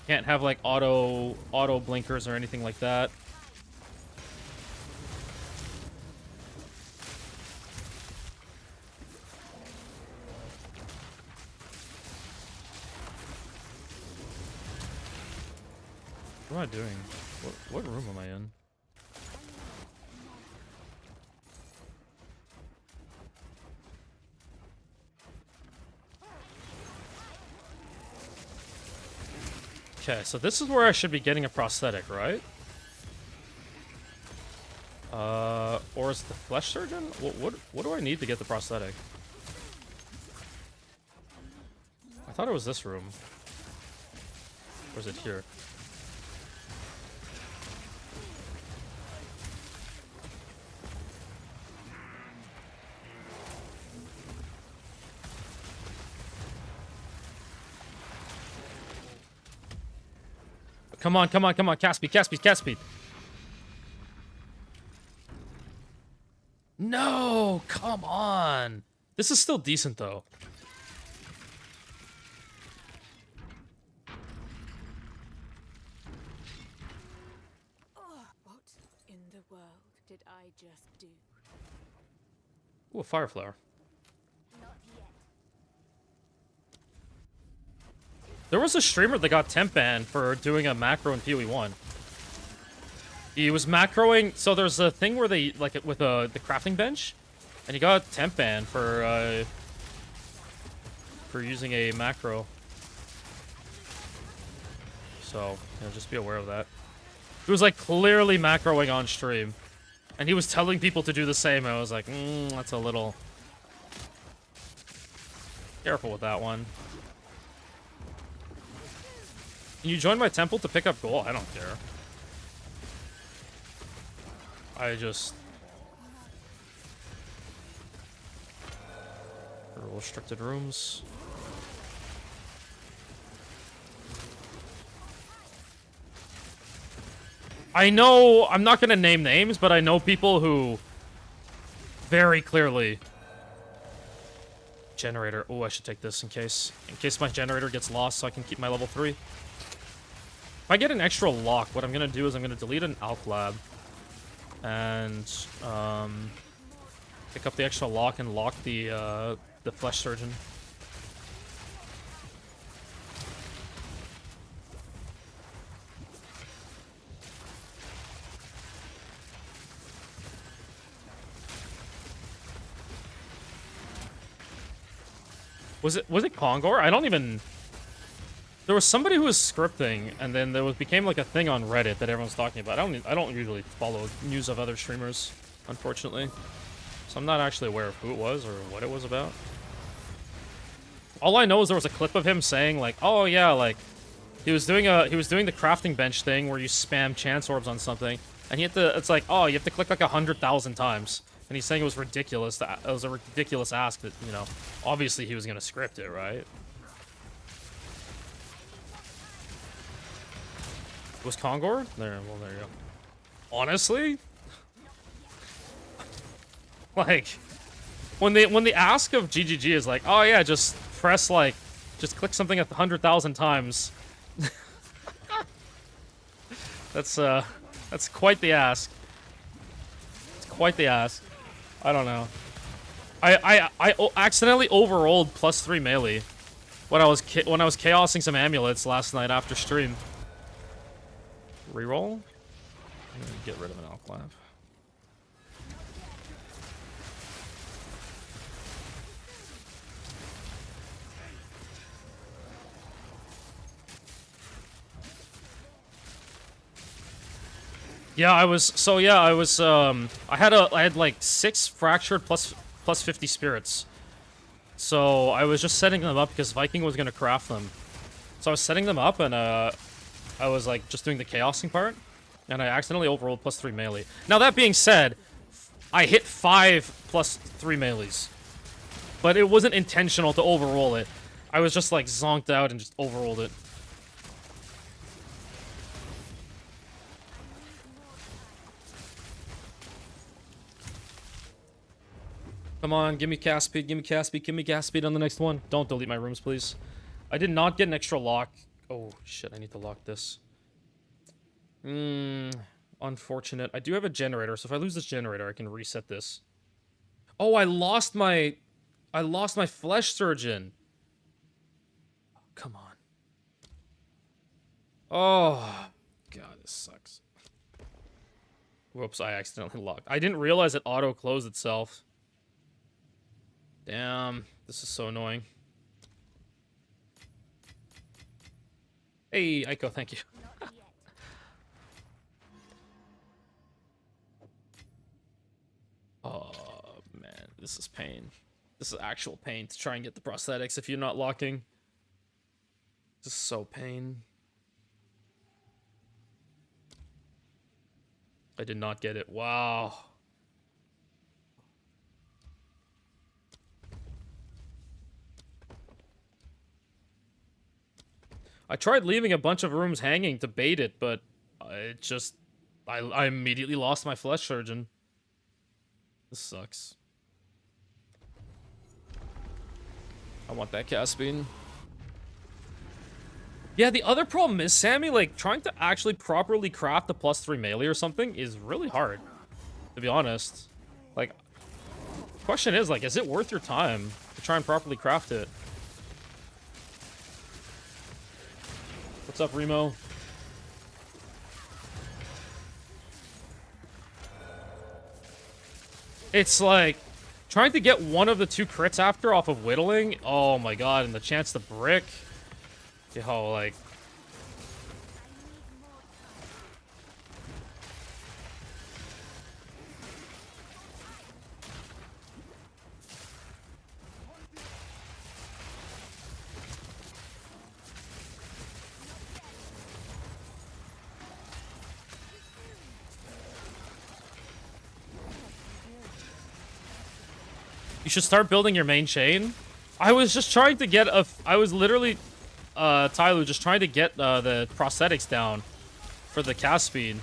can't have, like, auto blinkers or anything like that. What am I doing? What room am I in? Okay, so this is where I should be getting a prosthetic, right? Or is it the flesh surgeon? What do I need to get the prosthetic? I thought it was this room. Or is it here? Come on, come on, come on. Cast speed, cast speed, cast speed. No, come on. This is still decent, though. What in the world did I just do? Ooh, a fire flower. Not yet. There was a streamer that got temp banned for doing a macro in PoE1. He was macroing, so there's a thing where they, like, with the crafting bench, and he got temp banned for using a macro. So, you know, just be aware of that. He was, like, clearly macroing on stream, and he was telling people to do the same, and I was like, that's a little... Careful with that one. Can you join my temple to pick up gold? I don't care. I just... Restricted rooms. I know... I'm not gonna name names, but I know people who... Very clearly... Generator. Oh, I should take this in case my generator gets lost so I can keep my level 3. If I get an extra lock, what I'm gonna do is I'm gonna delete an alch lab. And, pick up the extra lock and lock the flesh surgeon. Was it Kongor? I don't even... There was somebody who was scripting, and then became like a thing on Reddit that everyone's talking about. I don't usually follow news of other streamers, unfortunately. So I'm not actually aware of who it was or what it was about. All I know is there was a clip of him saying like, "Oh yeah, like he was doing the crafting bench thing where you spam chance orbs on something, and it's like, oh, you have to click like 100,000 times." And he's saying it was ridiculous. It was a ridiculous ask that, you know, obviously he was gonna script it, right? Was Kongor? There, well, there you go. Honestly? Like, when the ask of GGG is like, oh yeah, just press like, just click something 100,000 times. That's quite the ask. It's quite the ask. I don't know. I accidentally overrolled +3 melee when I was chaosing some amulets last night after stream. Reroll. I'm gonna get rid of an alch lab. Yeah, I had like 6 fractured plus 50 spirits. So I was just setting them up because Viking was gonna craft them. So I was setting them up, and I was like just doing the chaosing part, and I accidentally overrolled +3 melee. Now that being said, I hit 5 +3 melees, but it wasn't intentional to overroll it. I was just like zonked out and just overrolled it. Come on, give me cast speed, give me cast speed, give me cast speed on the next one. Don't delete my rooms, please. I did not get an extra lock. Oh, shit, I need to lock this. Unfortunate. I do have a generator, so if I lose this generator, I can reset this. Oh, I lost my flesh surgeon. Come on. Oh, God, this sucks. Whoops, I accidentally locked. I didn't realize it auto-closed itself. Damn, this is so annoying. Hey, Aiko, thank you. Oh, man, this is pain. This is actual pain to try and get the prosthetics if you're not locking. This is so pain. I did not get it. Wow. I tried leaving a bunch of rooms hanging to bait it, but it just... I immediately lost my flesh surgeon. This sucks. I want that Caspian. Yeah, the other problem is, Sammy, like, trying to actually properly craft a +3 melee or something is really hard, to be honest. Like, Question is, like, is it worth your time to try and properly craft it? What's up, Remo? It's like trying to get one of the 2 crits after off of whittling. Oh my god, and the chance to brick. Yo, like. You should start building your main chain. I was just trying to get a. I was literally, Tyler, just trying to get the prosthetics down for the cast speed.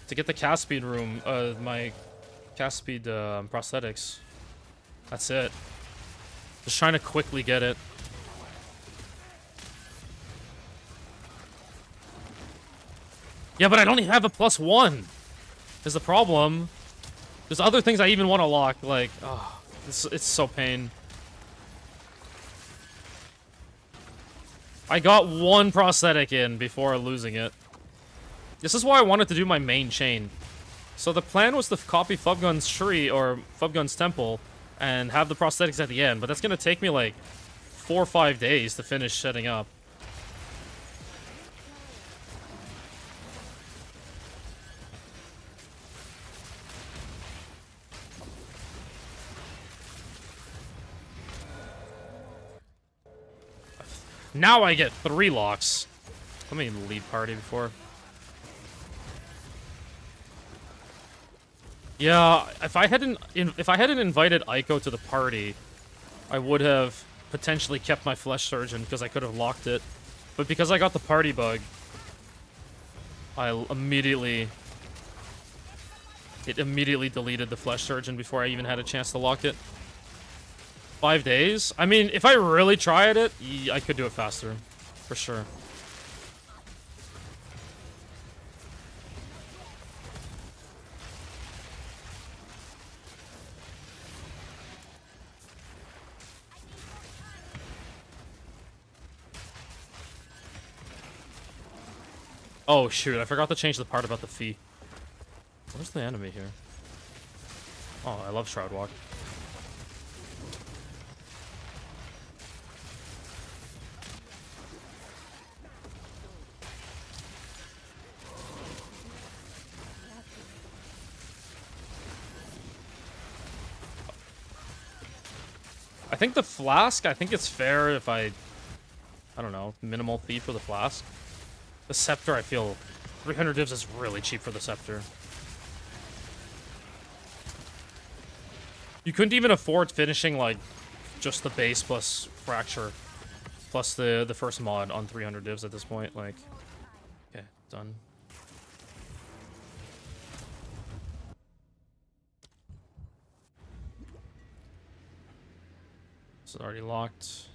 To get the cast speed room, my cast speed prosthetics. That's it. Just trying to quickly get it. Yeah, but I don't even have a +1. Is the problem. There's other things I even want to lock, like, oh, it's so pain. I got 1 prosthetic in before losing it. This is why I wanted to do my main chain. So the plan was to copy Fubgun's tree, or Fubgun's temple, and have the prosthetics at the end, but that's gonna take me like 4 or 5 days to finish setting up. Now I get 3 locks. Let me leave party before. Yeah, if I hadn't invited Aiko to the party, I would have potentially kept my Flesh Surgeon because I could have locked it. But because I got the party bug, it immediately deleted the Flesh Surgeon before I even had a chance to lock it. 5 days? I mean, if I really tried it, I could do it faster. For sure. Oh, shoot. I forgot to change the part about the fee. Where's the enemy here? Oh, I love Shroud Walk. I think the flask, I think it's fair if I don't know, minimal fee for the flask. The scepter, I feel 300 divs is really cheap for the scepter. You couldn't even afford finishing like just the base plus fracture plus the first mod on 300 divs at this point. Like, okay, done. It's already locked.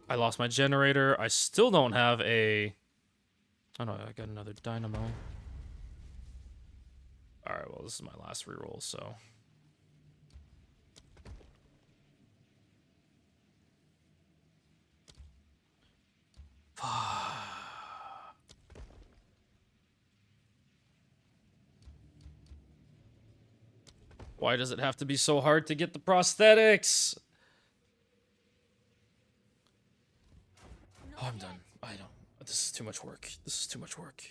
I lost my generator. I still don't have a... Oh no, I got another dynamo. Alright, well, this is my last reroll, so... Why does it have to be so hard to get the prosthetics? Oh, I'm done. I don't... This is too much work. This is too much work.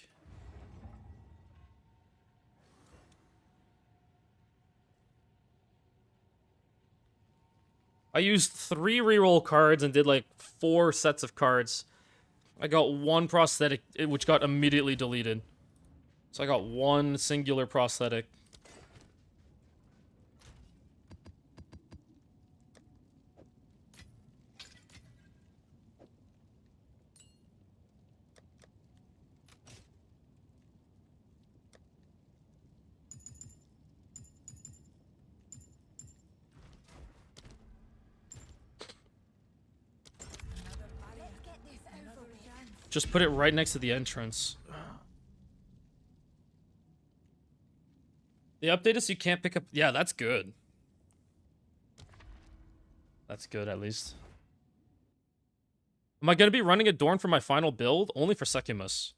I used 3 reroll cards and did like 4 sets of cards. I got 1 prosthetic, which got immediately deleted. So I got 1 singular prosthetic. Just put it right next to the entrance. The update is you can't pick up... Yeah, that's good. That's good, at least. Am I going to be running Adorn for my final build? Only for SEKHEMAS.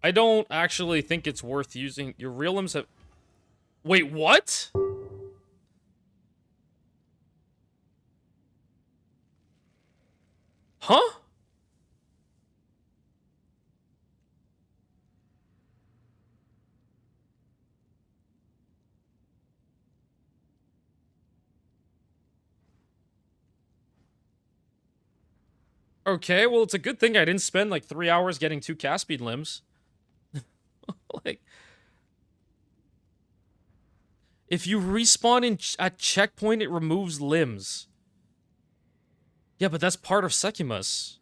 I don't actually think it's worth using... Your real limbs have... Wait, what? Huh? Okay, well, it's a good thing I didn't spend, like, 3 hours getting 2 cast speed limbs. Like... If you respawn at checkpoint, it removes limbs. Yeah, but that's part of SEKHEMAS.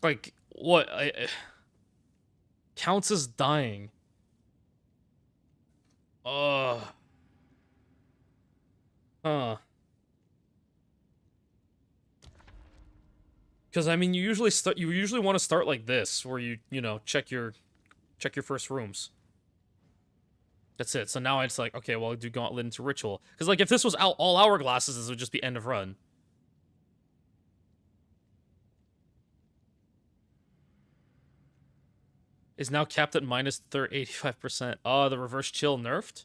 Like, what? Counts as dying. Ugh. Huh. Because I mean, you usually want to start like this, where you know check your first rooms. That's it. So now it's like, okay, well, I'll do Gauntlet into Ritual. Because like, if this was all hourglasses, this would just be end of run. Is now capped at minus 85%. Oh, the reverse chill nerfed?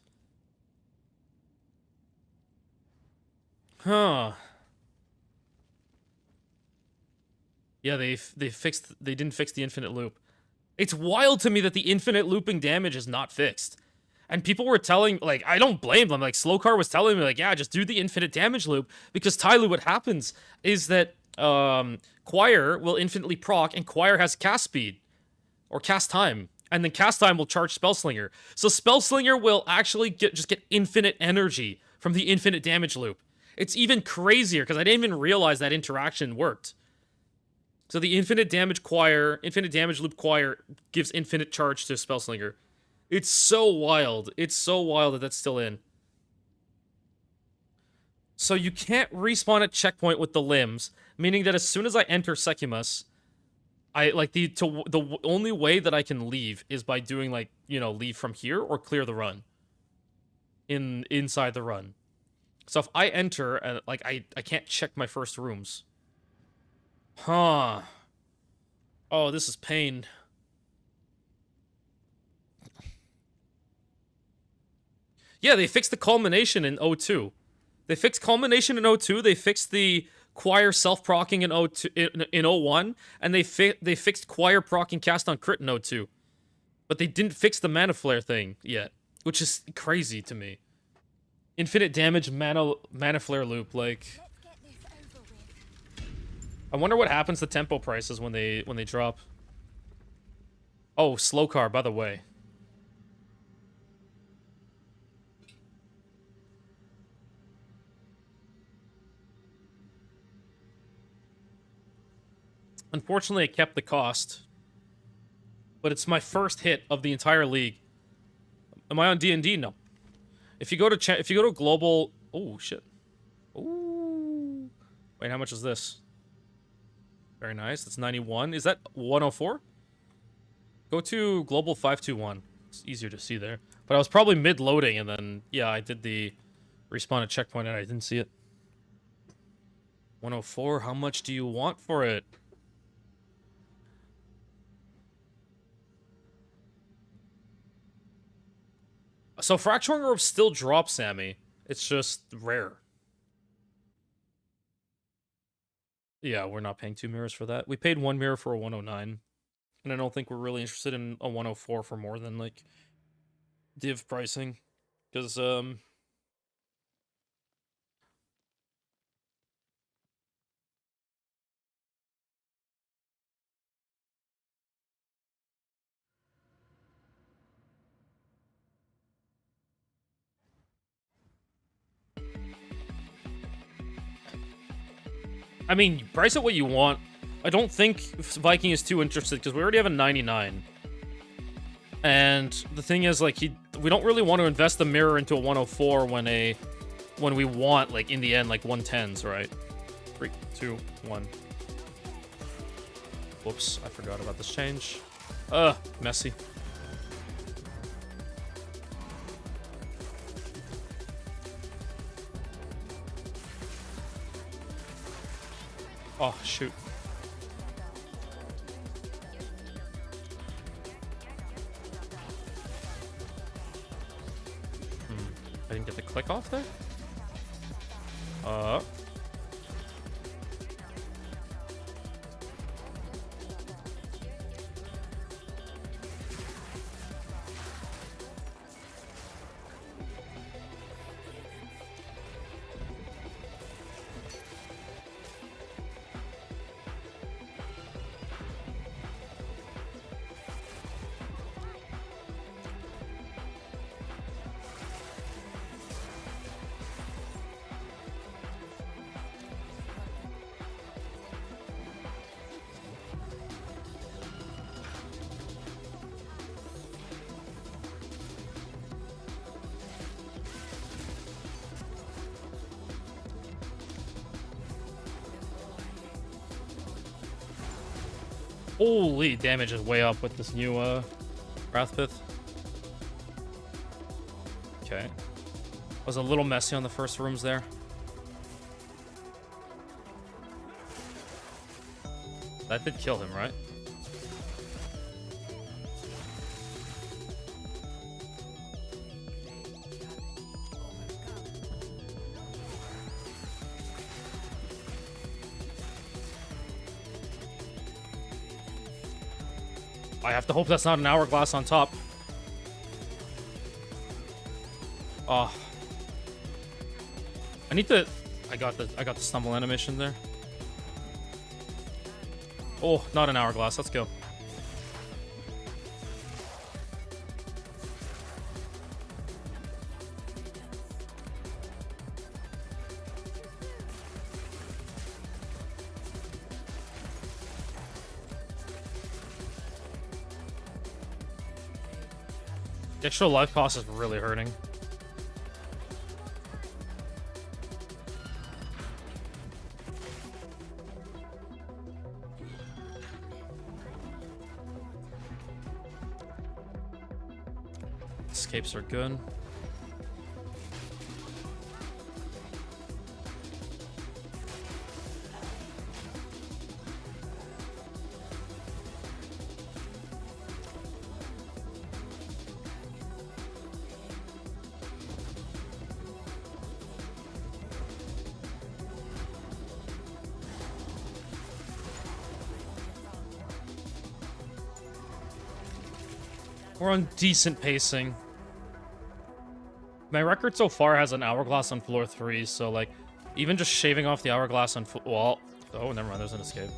Huh. Yeah, they didn't fix the infinite loop. It's wild to me that the infinite looping damage is not fixed. And people were telling, like, I don't blame them. Like, Slowcar was telling me, like, yeah, just do the infinite damage loop. Because Tyloo, what happens is that Choir will infinitely proc, and Choir has cast speed. Or cast time. And then cast time will charge Spellslinger. So Spellslinger will actually just get infinite energy from the infinite damage loop. It's even crazier, because I didn't even realize that interaction worked. So the infinite damage loop Choir gives infinite charge to Spellslinger. It's so wild. It's so wild that that's still in. So you can't respawn at checkpoint with the limbs, meaning that as soon as I enter SEKHEMAS, the only way that I can leave is by doing, like, you know, leave from here or clear the run. Inside the run. So if I enter, like, I can't check my first rooms. Huh. Oh, this is pain. Yeah, they fixed the culmination in 02. They fixed culmination in 02. They fixed the Choir self-procking in 01. And they fixed Choir procking cast on crit in 02. But they didn't fix the mana flare thing yet, which is crazy to me. Infinite damage mana flare loop, like... I wonder what happens to tempo prices when they drop. Oh, Slowcar, by the way. Unfortunately, it kept the cost. But it's my first hit of the entire league. Am I on D&D? No. If you go to global... Oh, shit. Ooh. Wait, how much is this? Very nice. That's 91. Is that 104? Go to global 521. It's easier to see there. But I was probably mid-loading, and then, yeah, I did the respawn at checkpoint, and I didn't see it. 104. How much do you want for it? So Fracturing Orb still drops, Sammy. It's just rare. Yeah, we're not paying 2 mirrors for that. We paid 1 mirror for a 109. And I don't think we're really interested in a 104 for more than, like, div pricing. Because, I mean, price it what you want. I don't think Viking is too interested, because we already have a 99. And the thing is, like, we don't really want to invest the mirror into a 104 when we want, like, in the end, like, 110s, right? 3, 2, 1. Whoops, I forgot about this change. Messy. Oh, shoot. I didn't get the click off there? Holy, damage is way up with this new Wrathpith. Okay. Was a little messy on the first rooms there. That did kill him, right? I have to hope that's not an hourglass on top. Oh. I need to... I got the stumble animation there. Oh, not an hourglass. Let's go. The extra life cost is really hurting. Escapes are good. We're on decent pacing. My record so far has an hourglass on floor 3, so like, even just shaving off the hourglass on well, oh, never mind, there's an escape.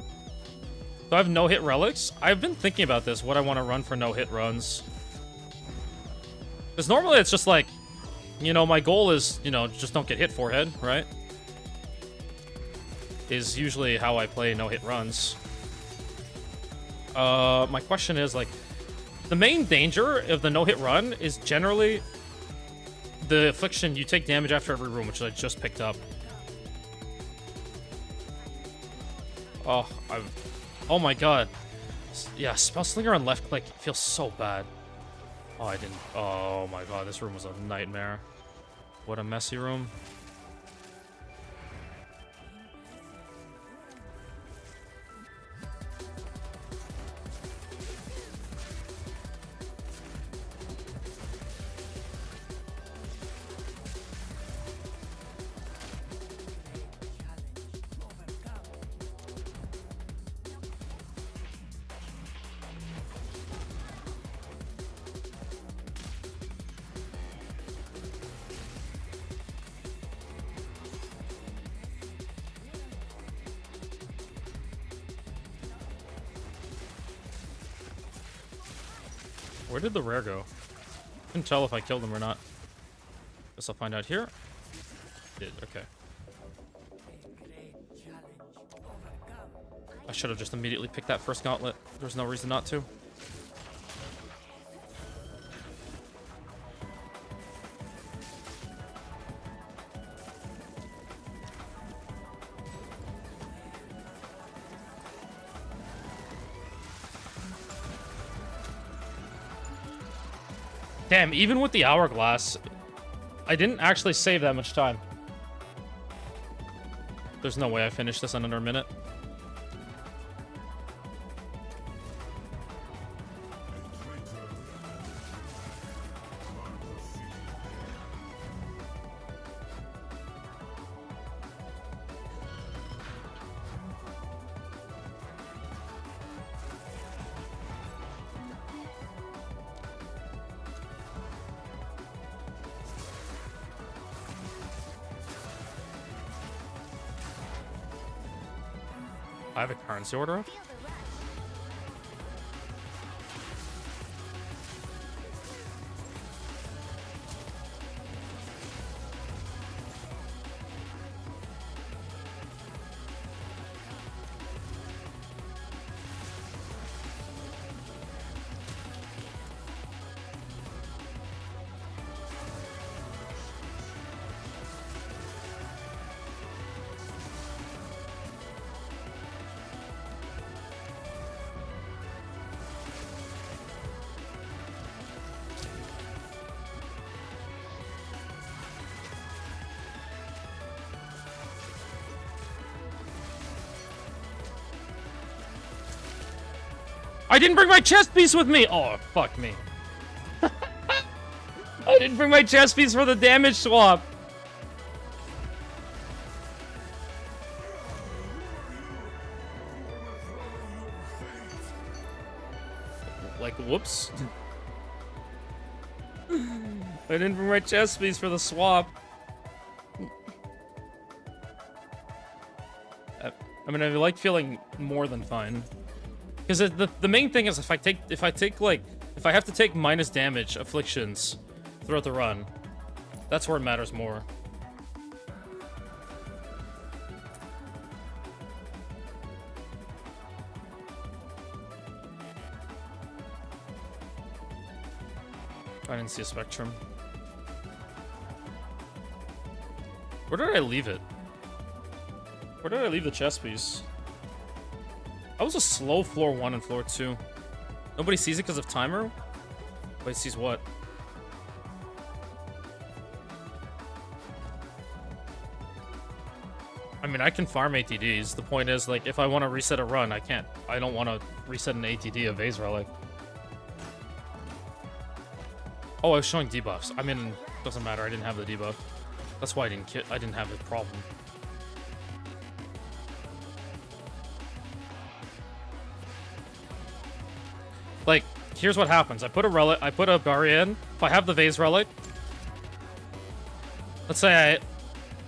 So I have no-hit relics. I've been thinking about this, what I want to run for no-hit runs. Because normally it's just like, you know, my goal is, you know, just don't get hit forehead, right? Is usually how I play no-hit runs. My question is, like, the main danger of the no-hit run is generally the affliction. You take damage after every room, which I just picked up. Oh, oh my god. Yeah, Spell Slinger on left click feels so bad. Oh, I didn't... Oh my god, this room was a nightmare. What a messy room. Where did the rare go? Couldn't tell if I killed him or not. Guess I'll find out here. Did, okay. I should have just immediately picked that first gauntlet. There's no reason not to. Damn, even with the hourglass, I didn't actually save that much time. There's no way I finished this in under a minute. I have a currency order up? Feel the rush. I didn't bring my chest piece with me! Oh, fuck me. I didn't bring my chest piece for the damage swap. Like, whoops. I didn't bring my chest piece for the swap. I mean, I like feeling more than fine. Because the main thing is if I have to take minus damage afflictions throughout the run, that's where it matters more. I didn't see a spectrum. Where did I leave it? Where did I leave the chess piece? That was a slow floor 1 and floor 2. Nobody sees it because of timer? Wait, sees what? I mean, I can farm ATDs. The point is, like, if I want to reset a run, I can't. I don't want to reset an ATD of Vase Relic. Oh, I was showing debuffs. I mean, doesn't matter. I didn't have the debuff. That's why I didn't have the problem. Like, here's what happens. I put a relic, I put a barrier in. If I have the Vase Relic, let's say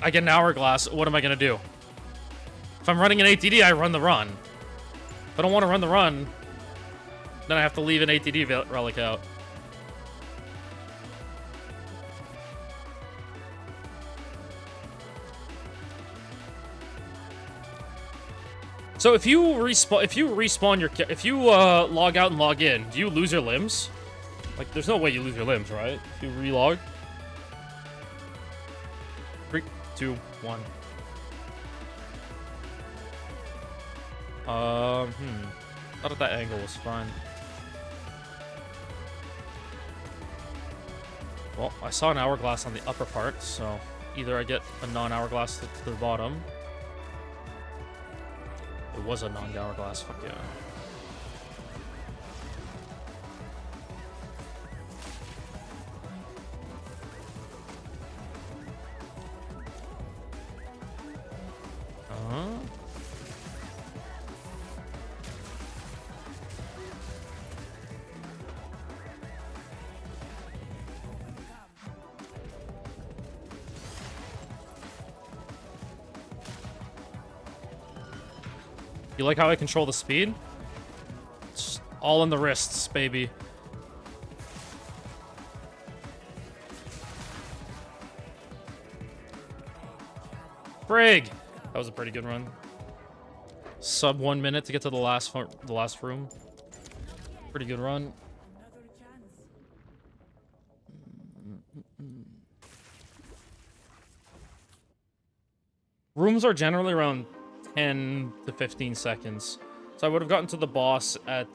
I get an hourglass, what am I gonna do? If I'm running an ATD, I run the run. If I don't want to run the run, then I have to leave an ATD relic out. So if you log out and log in, do you lose your limbs? Like, there's no way you lose your limbs, right? If you relog. 3, 2, 1. Thought that angle was fine. Well, I saw an hourglass on the upper part, so either I get a non-hourglass to the bottom. It was a non-hourglass, fuck yeah. You like how I control the speed? It's all in the wrists, baby. Frig! That was a pretty good run. Sub 1 minute to get to the last room. Pretty good run. Rooms are generally around 10 to 15 seconds. So I would have gotten to the boss at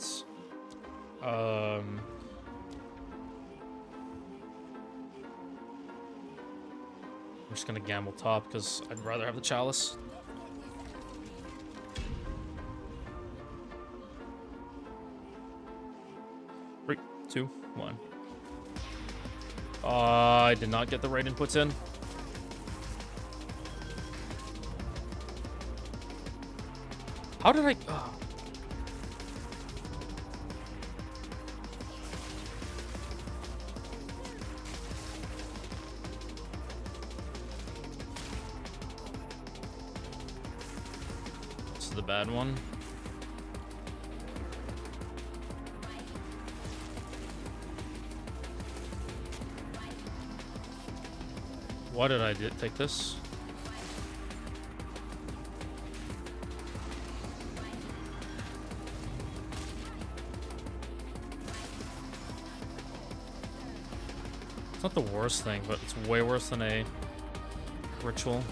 I'm just gonna gamble top because I'd rather have the chalice. Three, two, one. I did not get the right inputs in. How did I... This is the bad one. Why did I take this? It's not the worst thing, but it's way worse than a ritual.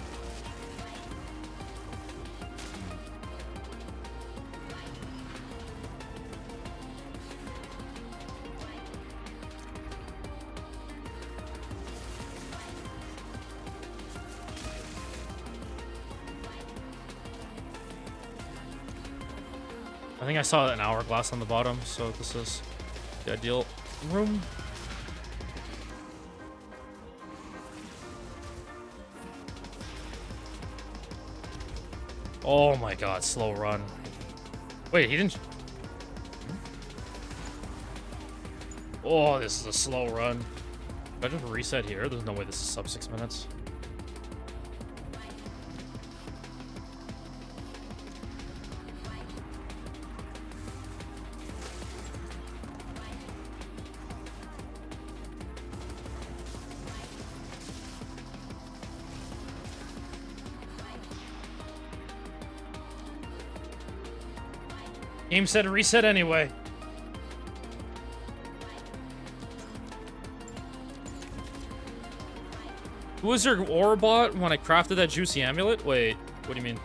I think I saw an hourglass on the bottom, so this is the ideal room. Oh my god, slow run. Wait, he didn't... Oh, this is a slow run. Did I just reset here? There's no way this is sub 6 minutes. Game said reset anyway. Who was your ore bot when I crafted that juicy amulet? Wait, what do you mean?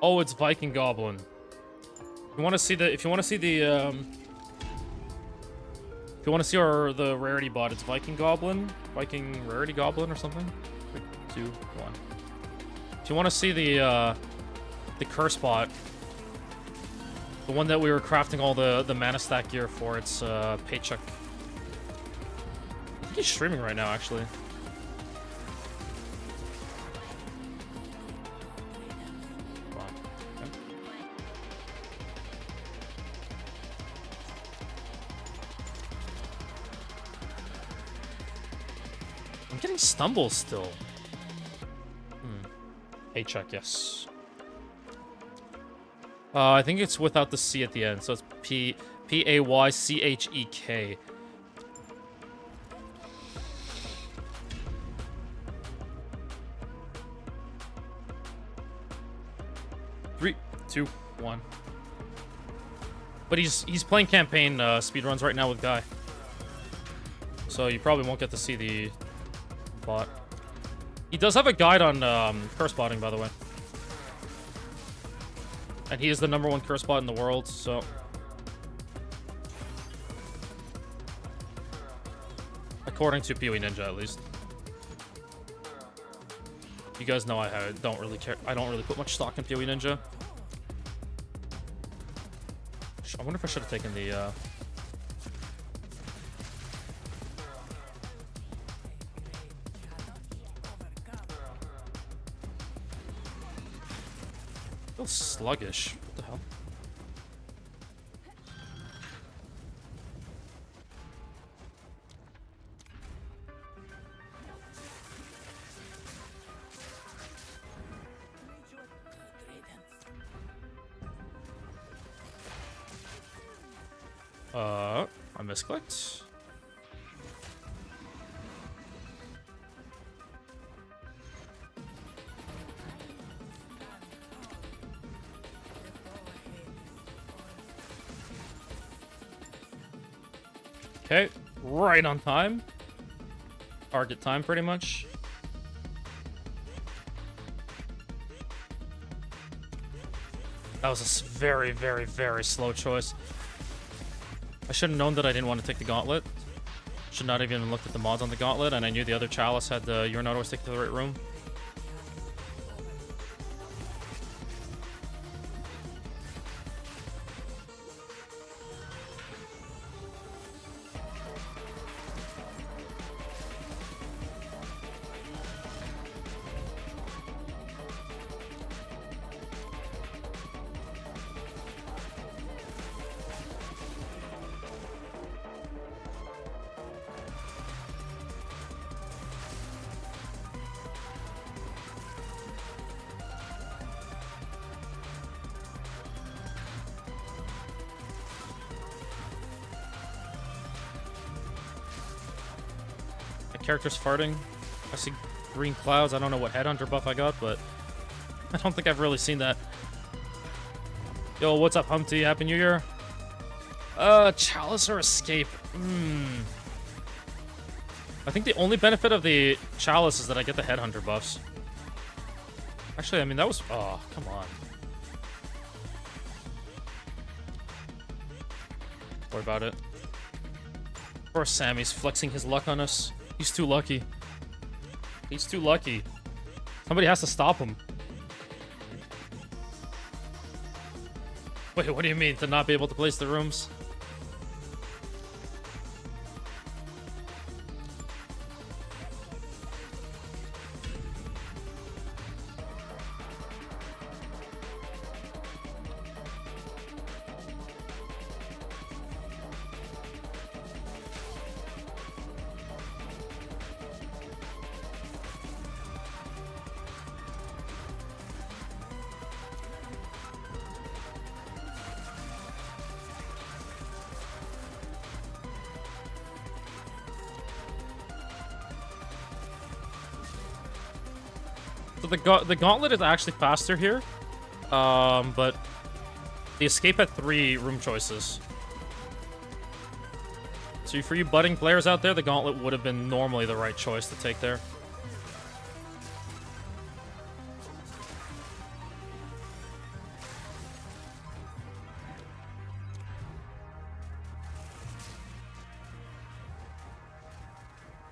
Oh, it's Viking Goblin. If you want to see the, if you want to see the the rarity bot, it's Viking Goblin, Viking Rarity Goblin or something. 3, 2, 1. If you want to see the curse bot, the one that we were crafting all the mana stack gear for, it's Paycheck. I think he's streaming right now, actually. Stumble still. Paycheck, yes. I think it's without the C at the end, so it's Paychek. 3, 2, 1. But he's playing campaign speedruns right now with Guy, so you probably won't get to see the bot. He does have a guide on curse botting, by the way. And he is the #1 curse bot in the world, so... According to PoE Ninja, at least. You guys know I don't really care. I don't really put much stock in PoE Ninja. I wonder if I should have taken the... sluggish. What the hell? I misclicked. Okay, right on time. Target time, pretty much. That was a very, very, very slow choice. I should have known that I didn't want to take the gauntlet. Should not have even looked at the mods on the gauntlet, and I knew the other chalice had the "you're not always taken to the right room." Character's farting. I see green clouds. I don't know what headhunter buff I got, but I don't think I've really seen that. Yo, what's up, Humpty? Happy New Year. Chalice or escape? I think the only benefit of the chalice is that I get the headhunter buffs. Actually, I mean, that was... Oh, come on. Don't worry about it. Poor Sammy's flexing his luck on us. He's too lucky. He's too lucky. Somebody has to stop him. Wait, what do you mean? To not be able to place the rooms? So the gauntlet is actually faster here, but the escape had 3 room choices. So for you budding players out there, the gauntlet would have been normally the right choice to take there.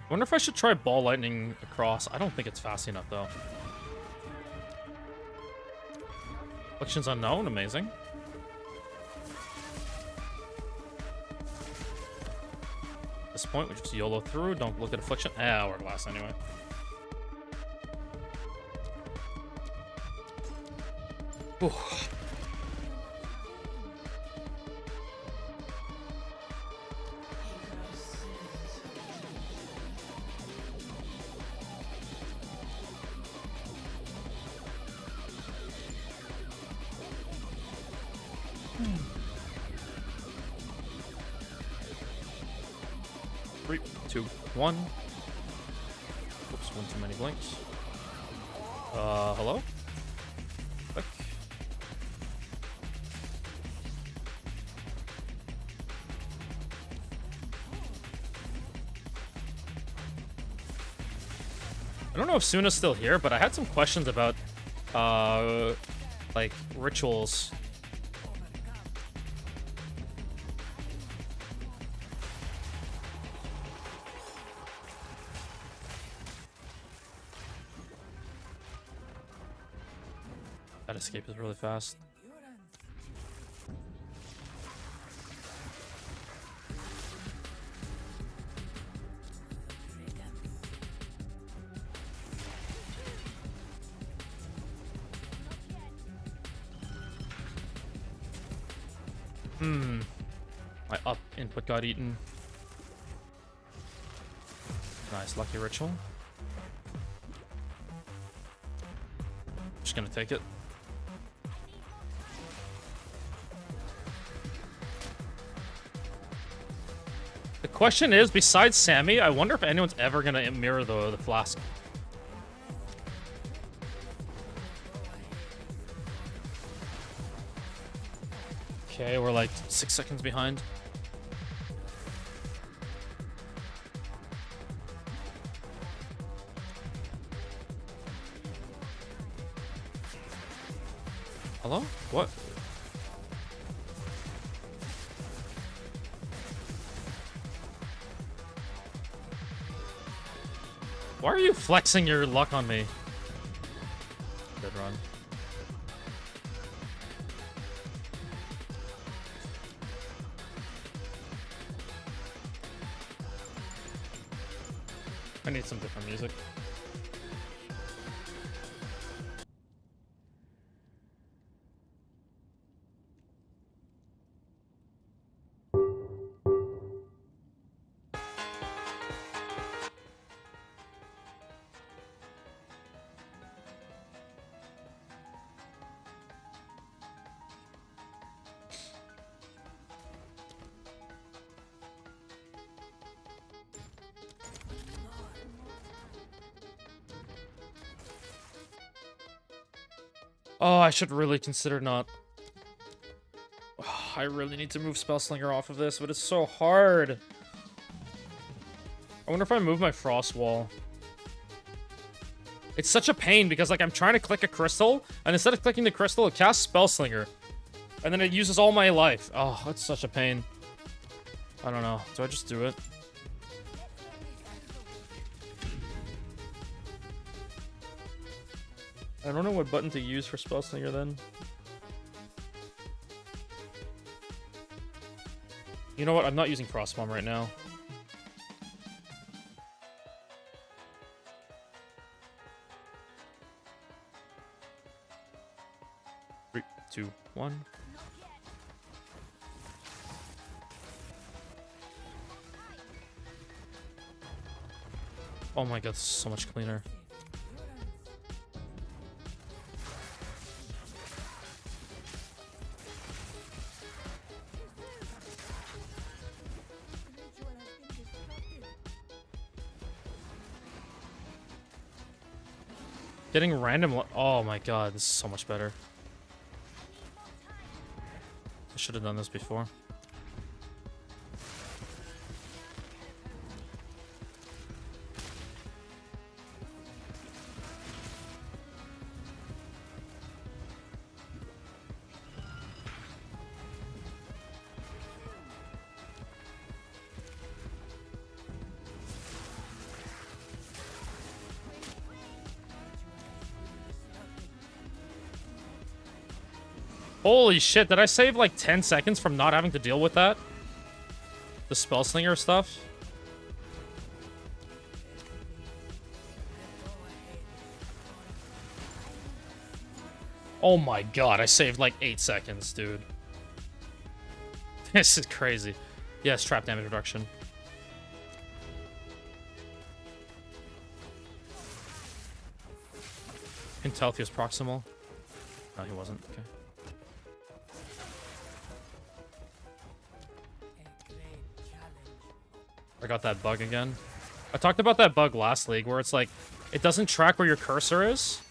I wonder if I should try ball lightning across. I don't think it's fast enough though. Affliction's unknown, amazing. At this point, we just YOLO through. Don't look at affliction. Ah, hourglass anyway. Ooh. Three, two, one. Oops, one too many blinks. Hello? Click. I don't know if Suna's still here, but I had some questions about, like, rituals. That escape is really fast. My up input got eaten. Nice, lucky ritual. Just gonna take it. The question is, besides Sammy, I wonder if anyone's ever gonna mirror the flask. Okay, we're like 6 seconds behind. Hello? What? Why are you flexing your luck on me? Good run. I need some different music. Oh, I should really consider not... I really need to move Spellslinger off of this, but it's so hard. I wonder if I move my Frost Wall. It's such a pain because, like, I'm trying to click a crystal, and instead of clicking the crystal, it casts Spellslinger. And then it uses all my life. Oh, that's such a pain. I don't know. Do I just do it? I don't know what button to use for Spellslinger then. You know what? I'm not using Frostbomb right now. Three, two, one. Oh my god, this is so much cleaner. Getting random... Oh my god, this is so much better. I should have done this before. Holy shit, did I save like 10 seconds from not having to deal with that? The Spellslinger stuff? Oh my god, I saved like 8 seconds, dude. This is crazy. Yes, trap damage reduction. Can tell if he was proximal. No, he wasn't. Okay. I got that bug again. I talked about that bug last league where it's like, it doesn't track where your cursor is.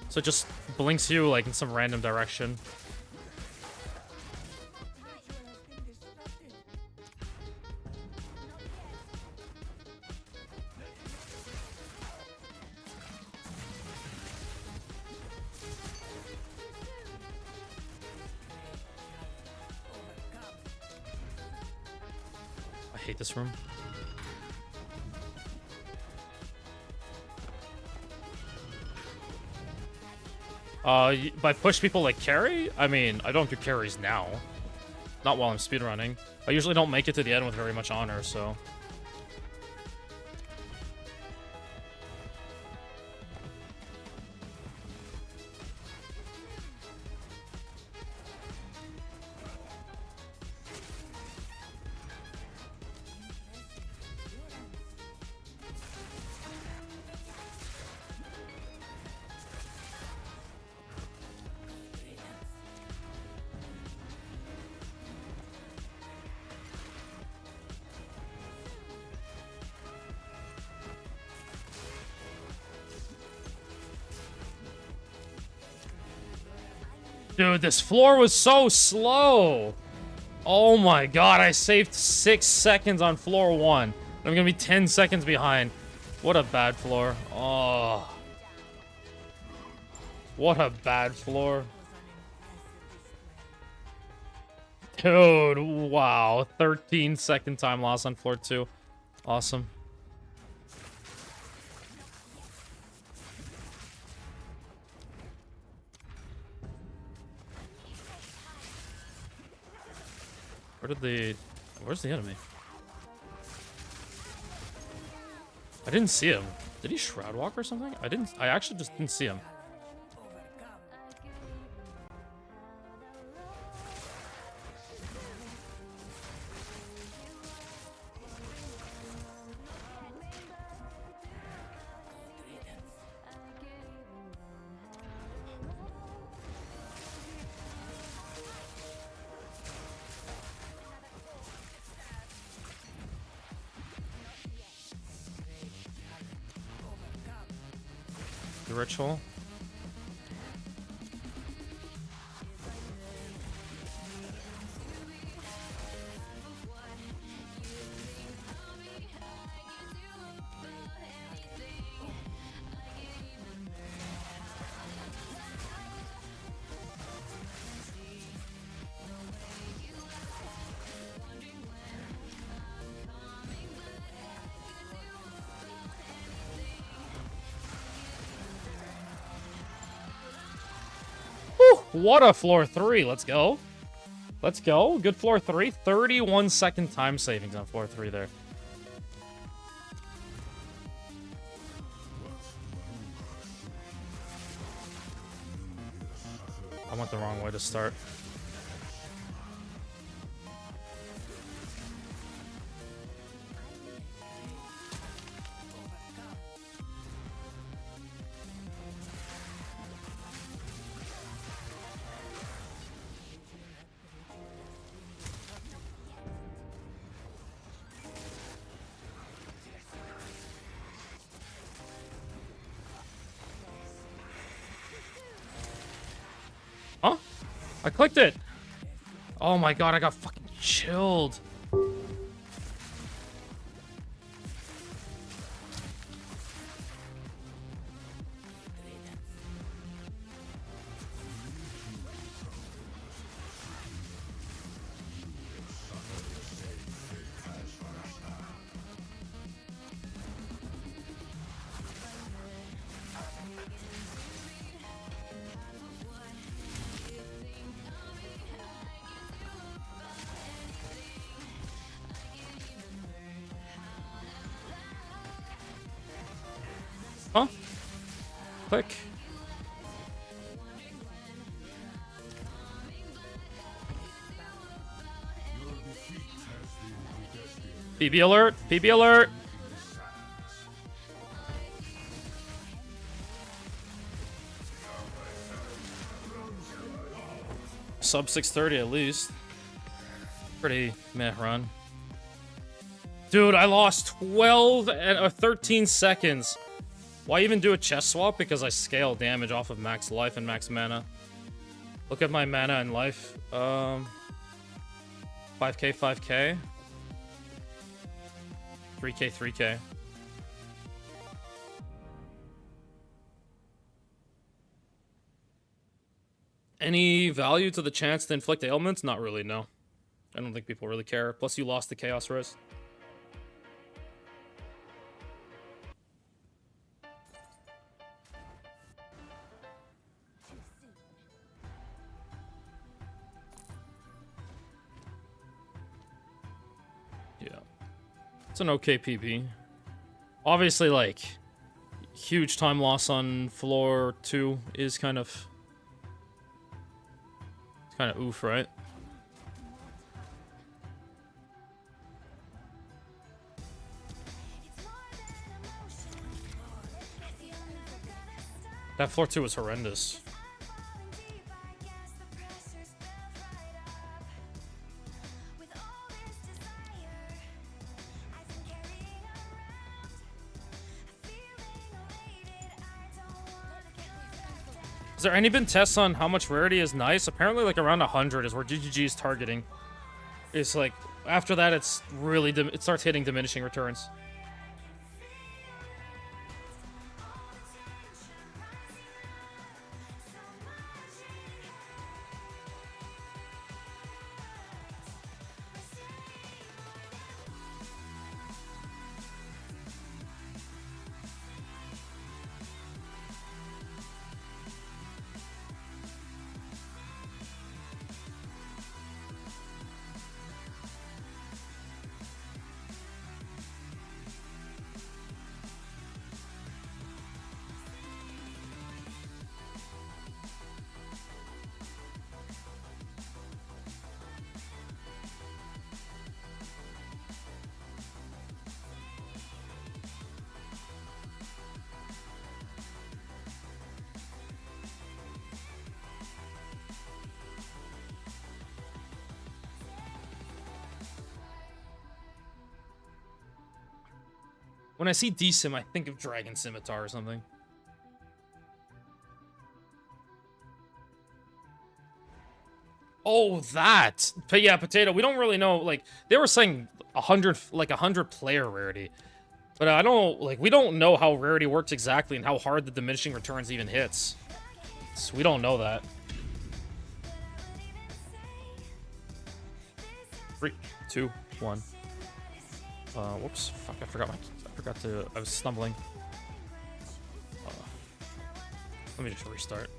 So it just blinks you like in some random direction. I hate this room. By push people like carry? I mean, I don't do carries now. Not while I'm speedrunning. I usually don't make it to the end with very much honor, so... Dude, this floor was so slow. Oh my god, I saved 6 seconds on floor 1. I'm gonna be 10 seconds behind. What a bad floor. Oh. What a bad floor. Dude, wow. 13-second time loss on floor 2. Awesome. Where's the enemy? I didn't see him. Did he shroud walk or something? I actually just didn't see him. The ritual. What a floor 3. Let's go. Let's go. Good floor 3. 31-second time savings on floor 3 there. I went the wrong way to start. Huh? I clicked it. Oh my god, I got fucking chilled. Huh? Click. PB alert! PB alert! Sub 630 at least. Pretty meh run. Dude, I lost 12 or 13 seconds. Why even do a chest swap? Because I scale damage off of max life and max mana. Look at my mana and life. 5k, 5k. 3k, 3k. Any value to the chance to inflict ailments? Not really, no. I don't think people really care. Plus, you lost the Chaos Res. Yeah. It's an okay PB. Obviously, like, huge time loss on floor 2 is kind of oof, right? That floor 2 was horrendous. Has there any been tests on how much rarity is nice? Apparently, like, around 100 is where GGG is targeting. It's like, after that, it's really, it starts hitting diminishing returns. When I see D-Sim, I think of Dragon Scimitar or something. Oh, that! But yeah, Potato, we don't really know, like, they were saying 100, like, 100 player rarity. But I don't, like, we don't know how rarity works exactly and how hard the diminishing returns even hits. So we don't know that. 3, 2, 1. Whoops. Fuck, I forgot to, I was stumbling. Let me just restart.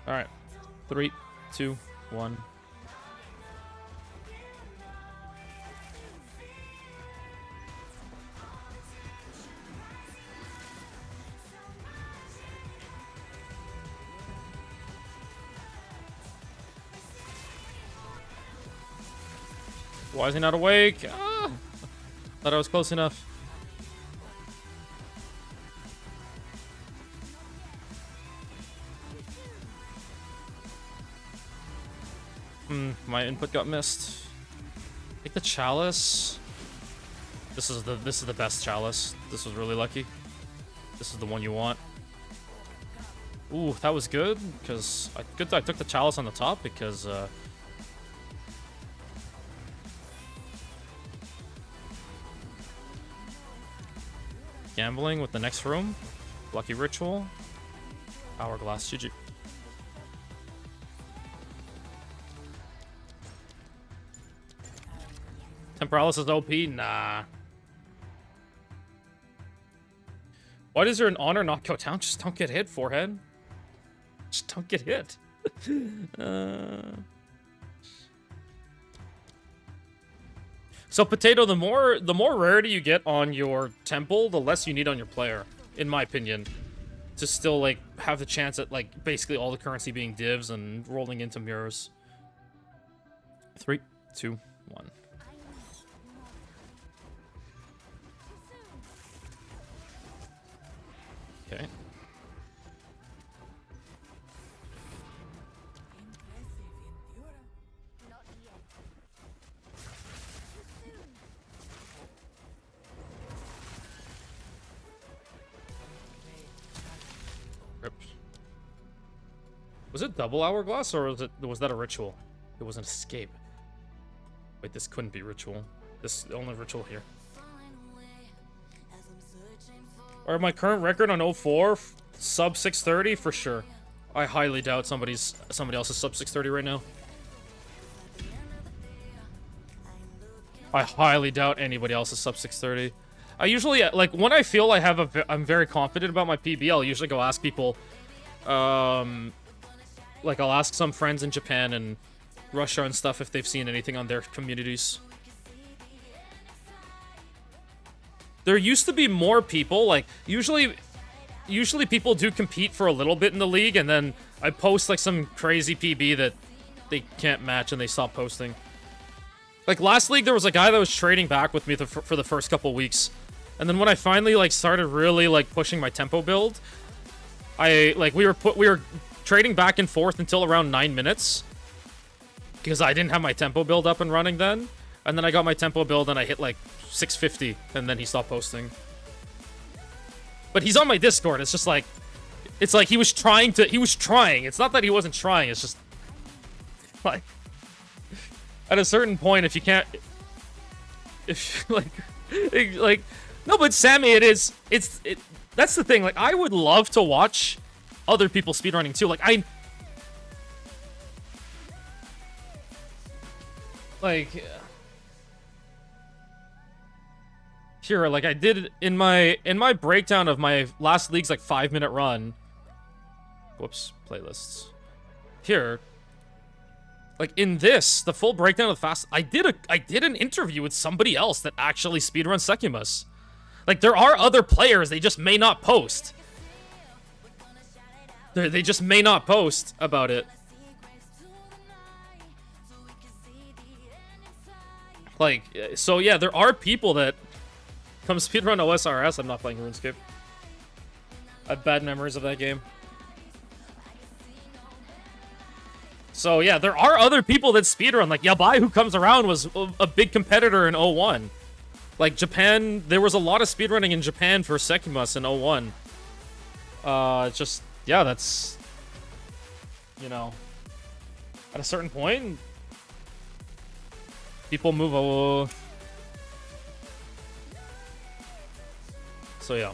Alright. 3, 2, 1. Why is he not awake? Ah! Thought I was close enough. My input got missed. Take the chalice. This is the best chalice. This was really lucky. This is the one you want. Ooh, that was good because I took the chalice on the top because gambling with the next room. Lucky ritual. Hourglass. GG. Temporalis is OP? Nah. Why does your honor not go down? Just don't get hit, forehead. Just don't get hit. So, Potato, the more rarity you get on your temple, the less you need on your player, in my opinion. To still, like, have the chance at, like, basically all the currency being divs and rolling into mirrors. 3, 2, 1. Okay. Rip. Was it double hourglass or was that a ritual? It was an escape. Wait, this couldn't be ritual. This is the only ritual here. Or my current record on 04, sub 630 for sure. I highly doubt somebody else's sub 630 right now. I highly doubt anybody else's sub 630. I usually, like, when I feel I'm very confident about my PB, I'll usually go ask people, like, I'll ask some friends in Japan and Russia and stuff if they've seen anything on their communities. There used to be more people, like, usually people do compete for a little bit in the league, and then I post, like, some crazy PB that they can't match and they stop posting. Like, last league, there was a guy that was trading back with me for the first couple weeks. And then when I finally, like, started really, like, pushing my tempo build, we were trading back and forth until around 9 minutes. Because I didn't have my tempo build up and running then. And then I got my tempo build and I hit, like, 650, and then he stopped posting. But he's on my Discord. It's just like, it's like he was trying. It's not that he wasn't trying. It's just like, at a certain point, if you can't, like, no, but Sammy, that's the thing. Like, I would love to watch other people speedrunning too. Here, like I did in my breakdown of my last league's like 5-minute run. Whoops, playlists. Here, like in this, the full breakdown of the fast, I did an interview with somebody else that actually speedruns SEKHEMAS. Like, there are other players, they just may not post. They just may not post about it. Like, so yeah, there are people that come speedrun OSRS. I'm not playing RuneScape. I have bad memories of that game. So yeah, there are other people that speedrun. Like Yabai, who comes around, was a big competitor in 01. Like Japan, there was a lot of speedrunning in Japan for SEKHEMAS in 01. Just, yeah, that's, you know, at a certain point, people move over. So yeah.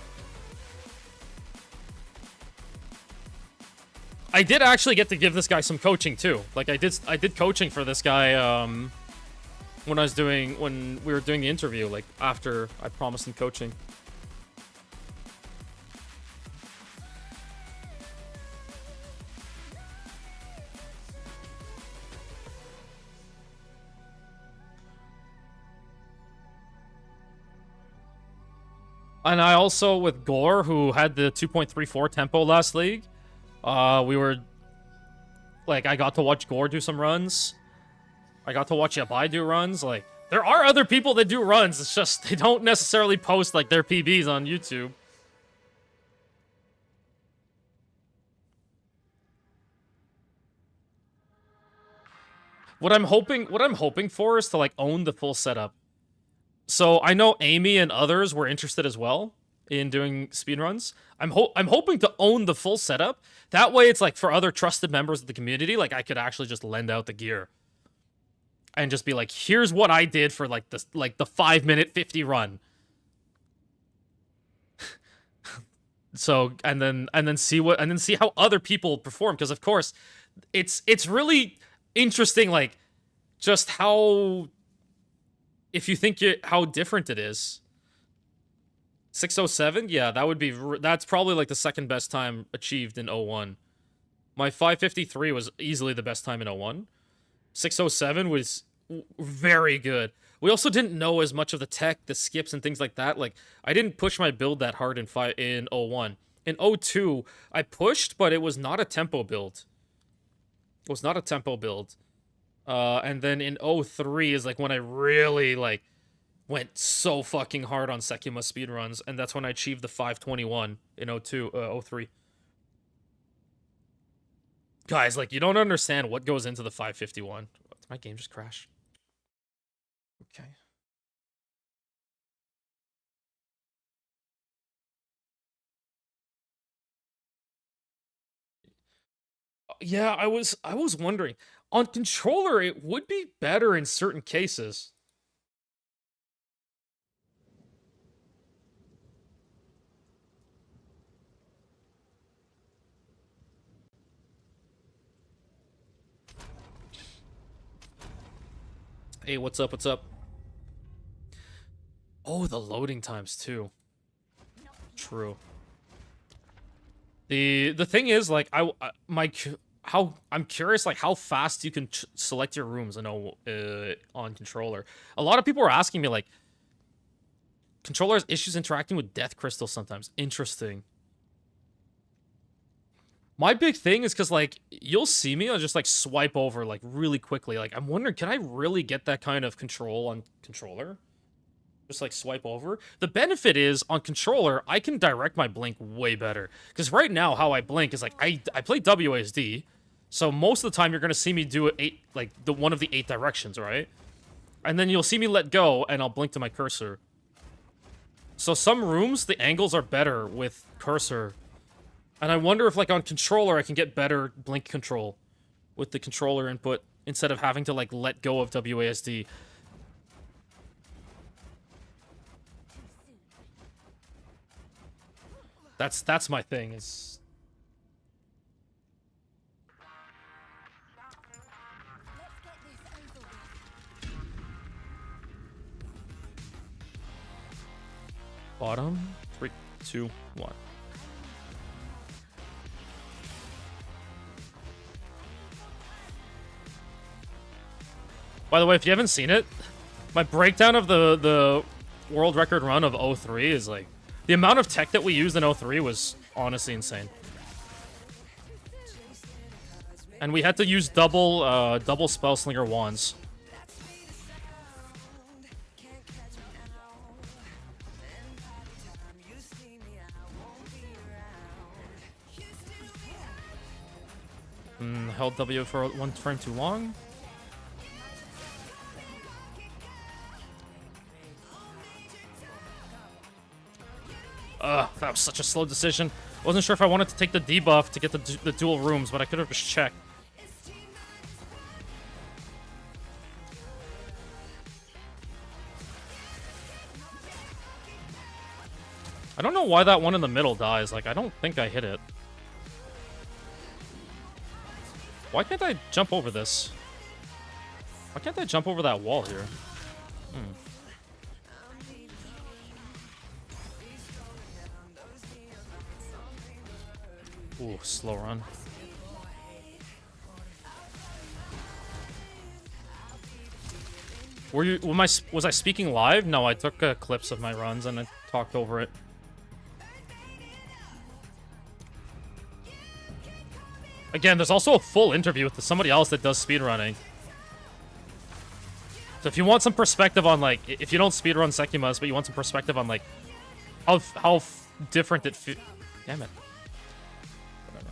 I did actually get to give this guy some coaching too. Like I did coaching for this guy when we were doing the interview, like after I promised him coaching. And I also, with Gore, who had the 2.34 tempo last league, we were, like, I got to watch Gore do some runs. I got to watch Yabai do runs. Like, there are other people that do runs. It's just, they don't necessarily post, like, their PBs on YouTube. What I'm hoping for is to, like, own the full setup. So I know Amy and others were interested as well in doing speedruns. I'm hoping to own the full setup. That way it's like for other trusted members of the community, like I could actually just lend out the gear. And just be like, here's what I did for like the 5-minute 50 run. So and then see how other people perform, because of course it's really interesting, like just how, if you think how different it is. 607, yeah, that's probably like the second best time achieved in 01. My 553 was easily the best time in 01. 607 was very good. We also didn't know as much of the tech, the skips, and things like that. Like, I didn't push my build that hard in 01. In 02, I pushed, but it was not a tempo build. It was not a tempo build. And then in 03 is like when I really like went so fucking hard on SEKHEMAS speedruns, and that's when I achieved the 521 in 03. Guys, like, you don't understand what goes into the 551. Did my game just crash? Okay. Yeah, I was wondering. On controller, it would be better in certain cases. Hey, what's up? What's up? Oh, the loading times too. True. The thing is, like, I'm curious, like, how fast you can select your rooms, on controller. A lot of people are asking me, like, controller has issues interacting with death crystals sometimes. Interesting. My big thing is because, like, you'll see me, I'll just, like, swipe over, like, really quickly. Like, I'm wondering, can I really get that kind of control on controller? Just, like, swipe over. The benefit is, on controller, I can direct my blink way better. Because right now, how I blink is, like, I play WASD, so most of the time you're going to see me do it one of the 8 directions, right? And then you'll see me let go, and I'll blink to my cursor. So some rooms, the angles are better with cursor. And I wonder if, like, on controller, I can get better blink control with the controller input instead of having to, like, let go of WASD. That's my thing, is... Bottom, 3, 2, 1. By the way, if you haven't seen it, my breakdown of the world record run of 03 is like, the amount of tech that we used in 03 was honestly insane. And we had to use double Spellslinger wands. Held W for 1 frame too long. Ugh, that was such a slow decision. Wasn't sure if I wanted to take the debuff to get the dual rooms, but I could have just checked. I don't know why that one in the middle dies. Like, I don't think I hit it. Why can't I jump over this? Why can't I jump over that wall here? Ooh, slow run. Was I speaking live? No, I took clips of my runs and I talked over it. Again, there's also a full interview with somebody else that does speedrunning. So if you want some perspective on, like, if you don't speedrun SEKHEMAS, but you want some perspective on, like, how different it feels. Damn it. Whatever.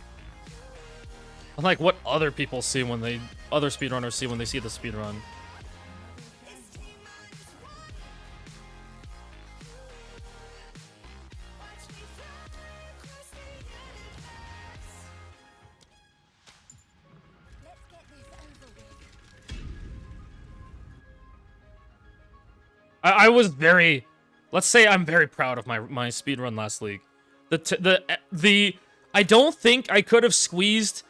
On, like, what other people see when they, other speedrunners see when they see the speedrun. I was very, let's say I'm very proud of my speedrun last league. I don't think I could have squeezed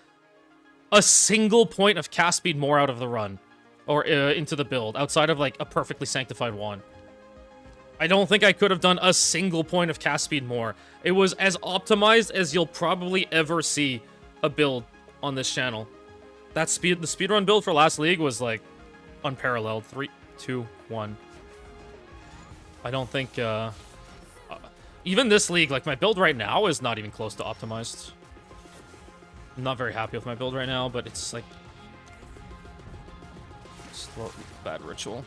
a single point of cast speed more out of the run or into the build outside of like a perfectly sanctified one. I don't think I could have done a single point of cast speed more. It was as optimized as you'll probably ever see a build on this channel. The speedrun build for last league was like unparalleled. 3, 2, 1. I don't think, even this league, like, my build right now is not even close to optimized. I'm not very happy with my build right now, but it's, like, slow, bad ritual.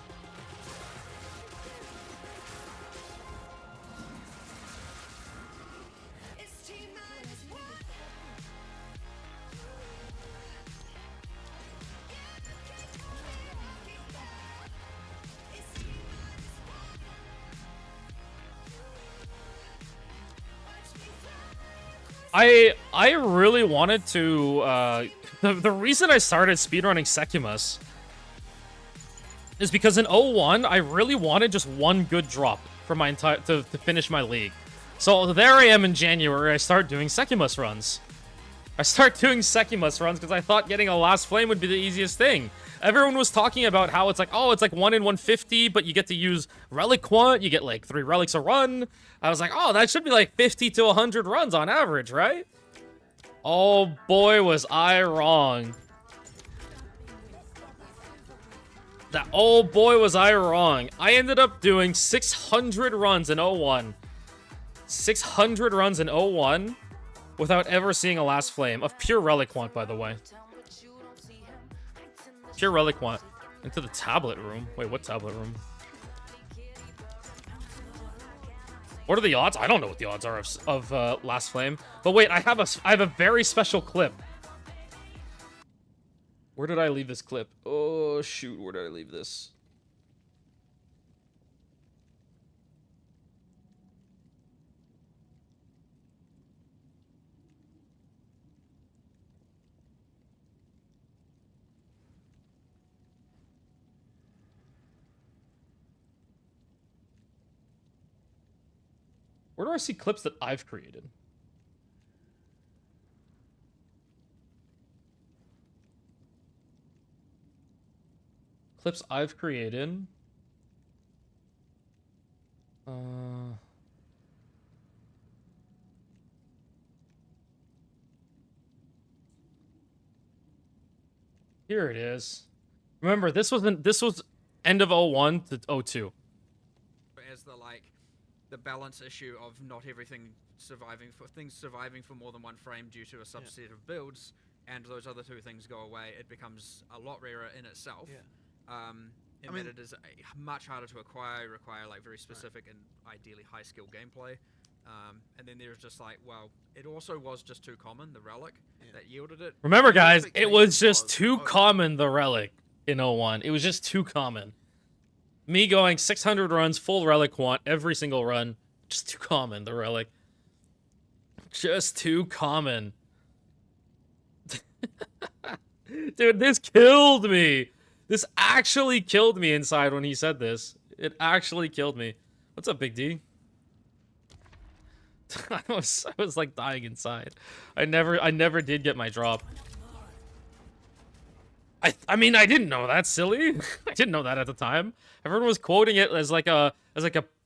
I really wanted to, the reason I started speedrunning SEKHEMAS is because in 01, I really wanted just one good drop for my entire, to finish my league. So there I am in January, I start doing SEKHEMAS runs. I start doing SEKHEMAS runs because I thought getting a last flame would be the easiest thing. Everyone was talking about how it's like, oh, it's like 1 in 150, but you get to use relic quant, you get like 3 relics a run. I was like, oh, that should be like 50 to 100 runs on average, right? Oh boy, was I wrong. Oh boy, was I wrong. I ended up doing 600 runs in 01. 600 runs in 01 without ever seeing a last flame of pure relic quant, by the way. Pure relic quant. Into the tablet room. Wait, what tablet room? What are the odds? I don't know what the odds are of last flame. But wait, I have a very special clip. Where did I leave this clip? Oh shoot, where did I leave this? Where do I see clips that I've created? Clips I've created. Here it is. Remember, this was end of 01 to 02. As the balance issue of not everything surviving for more than 1 frame due to a subset of builds, and those other 2 things go away, it becomes a lot rarer in itself. I mean, it is much harder to acquire, require like very specific and ideally high skill gameplay. And then there's just like, well, it also was just too common, the relic, that yielded it. Remember, The guys, it expectation was just too oh, common, the relic in 01. It was just too common. Me going 600 runs, full relic quant, every single run. Just too common, the relic. Just too common. Dude, this killed me. This actually killed me inside when he said this. It actually killed me. What's up, Big D? I was like dying inside. I never did get my drop. I mean, I didn't know that, silly. I didn't know that at the time. Everyone was quoting it as like a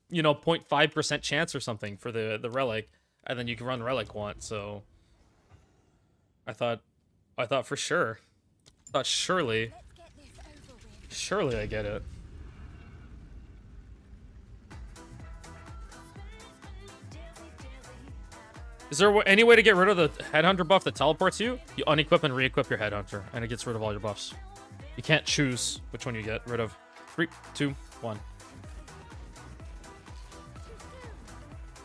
you know 0.5% chance or something for the relic, and then you can run relic quant. So I thought for sure. I thought surely I get it. Is there any way to get rid of the headhunter buff that teleports you? You unequip and re-equip your headhunter, and it gets rid of all your buffs. You can't choose which one you get rid of. 3, 2, 1.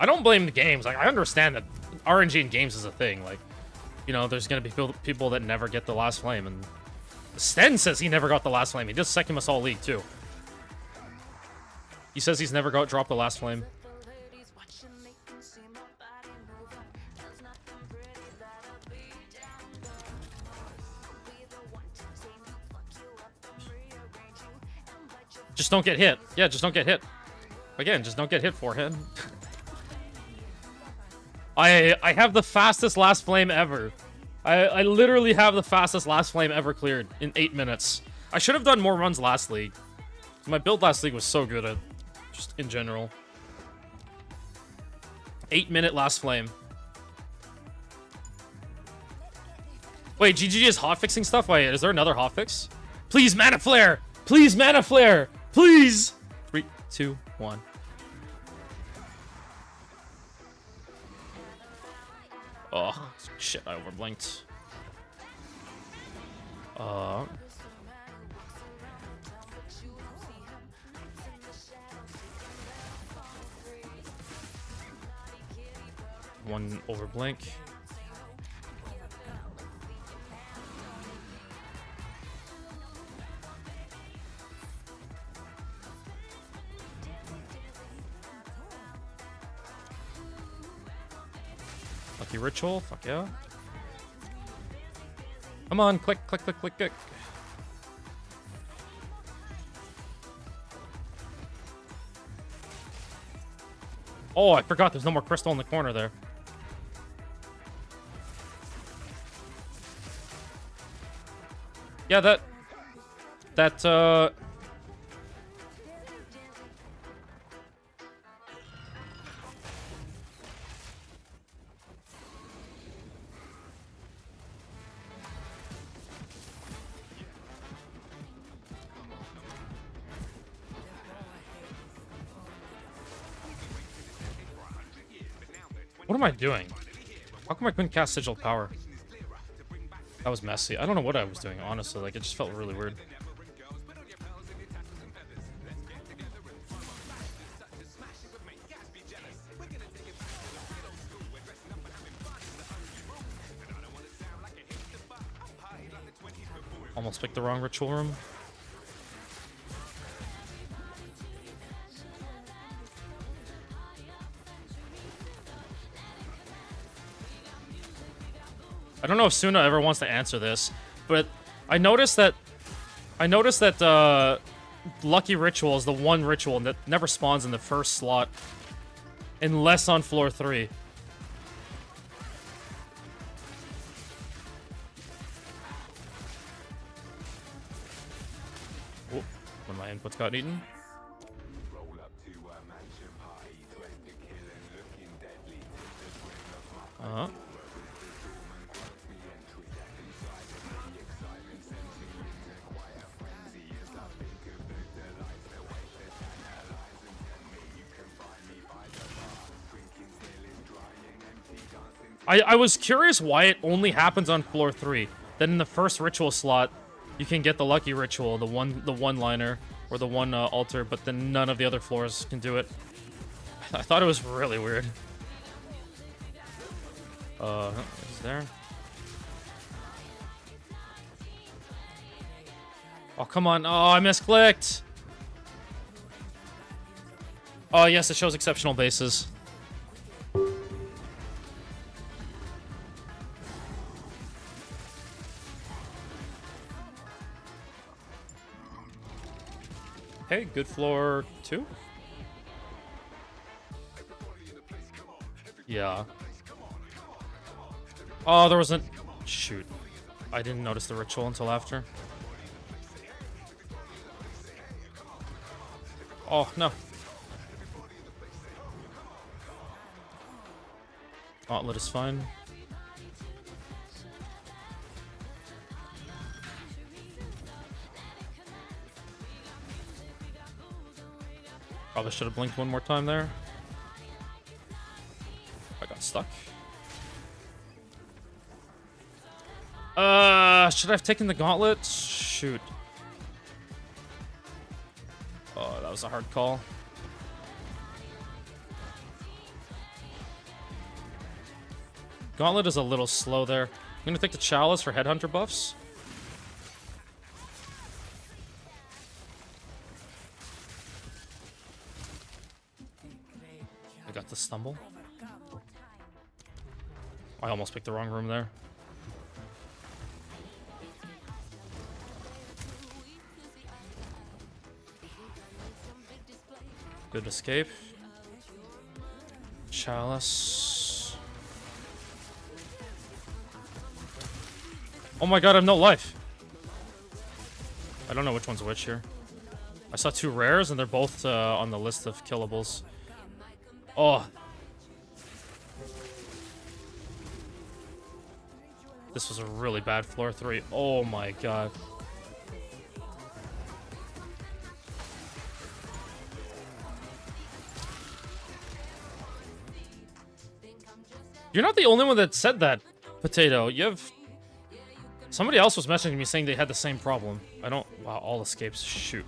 I don't blame the games. Like, I understand that RNG in games is a thing. Like, you know, there's gonna be people that never get the last flame, and Sten says he never got the last flame. He does SEKHEMAS all league too. He says he's never dropped the last flame. Just don't get hit. Yeah, just don't get hit. Again, just don't get hit, forehead. I have the fastest last flame ever. I literally have the fastest last flame ever cleared in 8 minutes. I should have done more runs last league. My build last league was so good at just in general. 8-minute last flame. Wait, GG is hotfixing stuff? Wait, is there another hotfix? Please, mana flare! Please, mana flare! Please! 3, 2, 1. Oh, shit, I overblinked. One overblink. Lucky ritual, fuck yeah. Come on, click, click, click, click, click. Oh, I forgot there's no more crystal in the corner there. Yeah, what am I doing? How come I couldn't cast Sigil Power? That was messy. I don't know what I was doing, honestly. Like, it just felt really weird. Almost picked the wrong ritual room. I don't know if Suna ever wants to answer this, but I noticed that Lucky Ritual is the one ritual that never spawns in the first slot, unless on floor 3. Oh, when my inputs got eaten. Uh-huh. I was curious why it only happens on floor 3. Then in the first ritual slot, you can get the lucky ritual, the one-liner, or the one altar, but then none of the other floors can do it. I thought it was really weird. Is there? Oh, come on. Oh, I misclicked. Oh, yes, it shows exceptional bases. Okay, good floor 2. Yeah. Oh, there wasn't... Shoot. I didn't notice the ritual until after. Oh, no. Gauntlet is fine. Probably should have blinked one more time there. I got stuck. Should I have taken the gauntlet? Shoot. Oh, that was a hard call. Gauntlet is a little slow there. I'm gonna take the Chalice for Headhunter buffs. I got the Stumble. I almost picked the wrong room there. Good escape. Chalice. Oh my god, I have no life. I don't know which one's which here. I saw 2 rares and they're both on the list of killables. Oh. This was a really bad floor 3. Oh my god. You're not the only one that said that, Potato. You have... Somebody else was messaging me saying they had the same problem. I don't... Wow, all escapes. Shoot.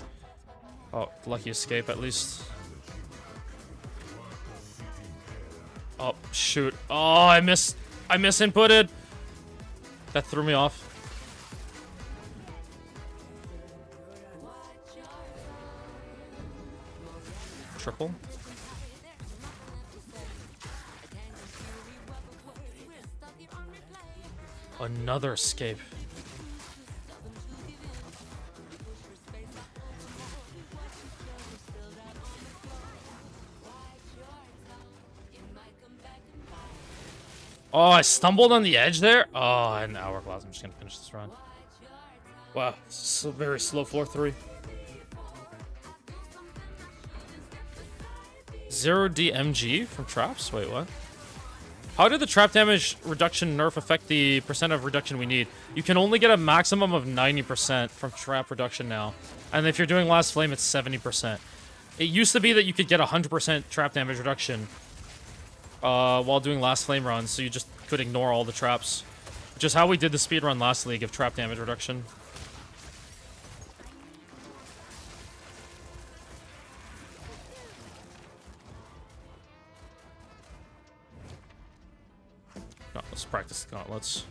Oh, lucky escape at least. Oh, shoot. Oh, I misinputted. That threw me off. Triple. Another escape. Oh, I stumbled on the edge there. Oh, an hourglass. I'm just gonna finish this run. Wow, so very slow floor 3. 0 DMG from traps? Wait, what? How did the trap damage reduction nerf affect the percent of reduction we need? You can only get a maximum of 90% from trap reduction now. And if you're doing Last Flame, it's 70%. It used to be that you could get 100% trap damage reduction while doing Last Flame runs, so you just could ignore all the traps. Which is how we did the speedrun last league of trap damage reduction. No, let's practice the gauntlets.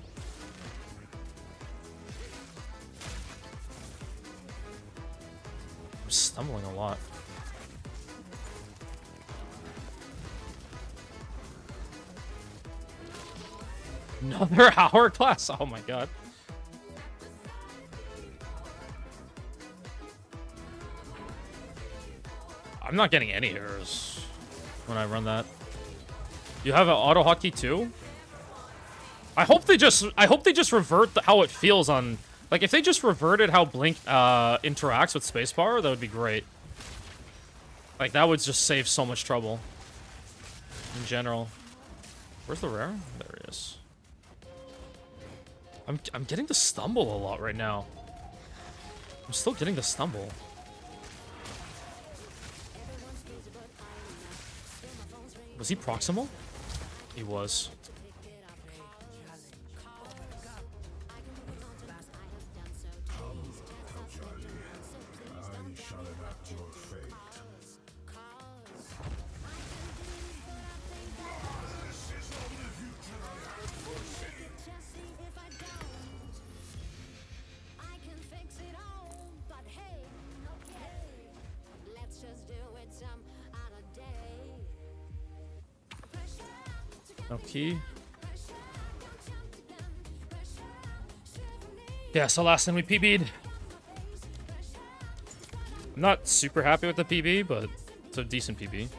I'm stumbling a lot. Another hourglass? Oh my god. I'm not getting any errors when I run that. You have an auto hotkey too? I hope they just revert how it feels on, like, if they just reverted how Blink interacts with spacebar, that would be great. Like, that would just save so much trouble in general. Where's the rare? There he is. I'm getting the stumble a lot right now. I'm still getting the stumble. Was he proximal? He was. No key. Yeah, so last time we PB'd. I'm not super happy with the PB, but it's a decent PB.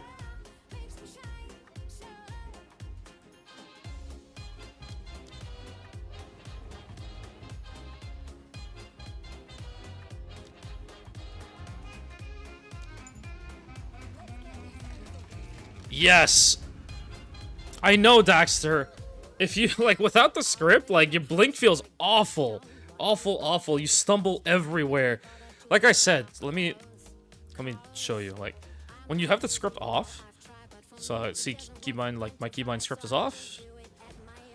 Yes! I know, Daxter. If you, like, without the script, like, your blink feels awful. Awful, awful. You stumble everywhere. Like I said, let me show you. Like, when you have the script off, so see, keybind, like, my keybind script is off.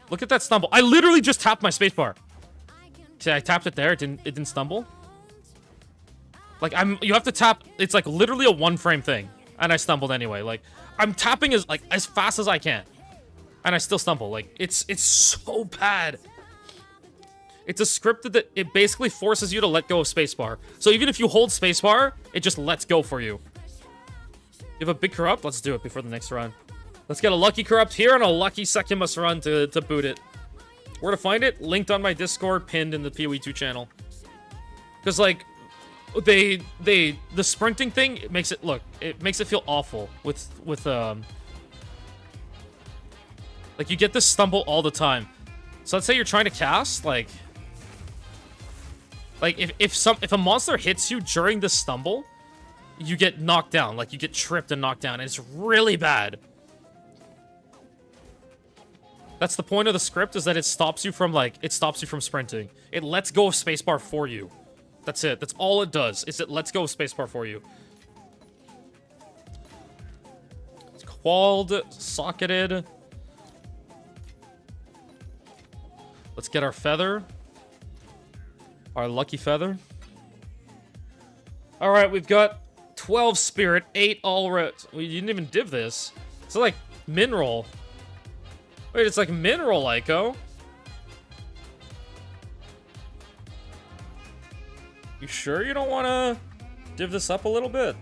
Look at that stumble. I literally just tapped my spacebar. See, I tapped it there. It didn't stumble. Like, you have to tap. It's like literally a 1-frame thing, and I stumbled anyway. Like, I'm tapping as fast as I can, and I still stumble. Like, it's so bad. It's a script that it basically forces you to let go of spacebar. So even if you hold spacebar, it just lets go for you. You have a big corrupt? Let's do it before the next run. Let's get a lucky corrupt here and a lucky SEKHEMAS run to boot it. Where to find it? Linked on my Discord, pinned in the PoE2 channel. Because, like, the sprinting thing, it makes it feel awful with like, you get this stumble all the time. So let's say you're trying to cast, like if a monster hits you during the stumble, you get knocked down. Like, you get tripped and knocked down, and it's really bad. That's the point of the script, is that it stops you from sprinting. It lets go of spacebar for you. That's it. That's all it does, is it lets go of spacebar for you. It's qualled, socketed. Let's get our feather. Our lucky feather. Alright, we've got 12 spirit, 8 all red. We didn't even div this. It's like mineral. Wait, it's like mineral, Ico. You sure you don't want to div this up a little bit?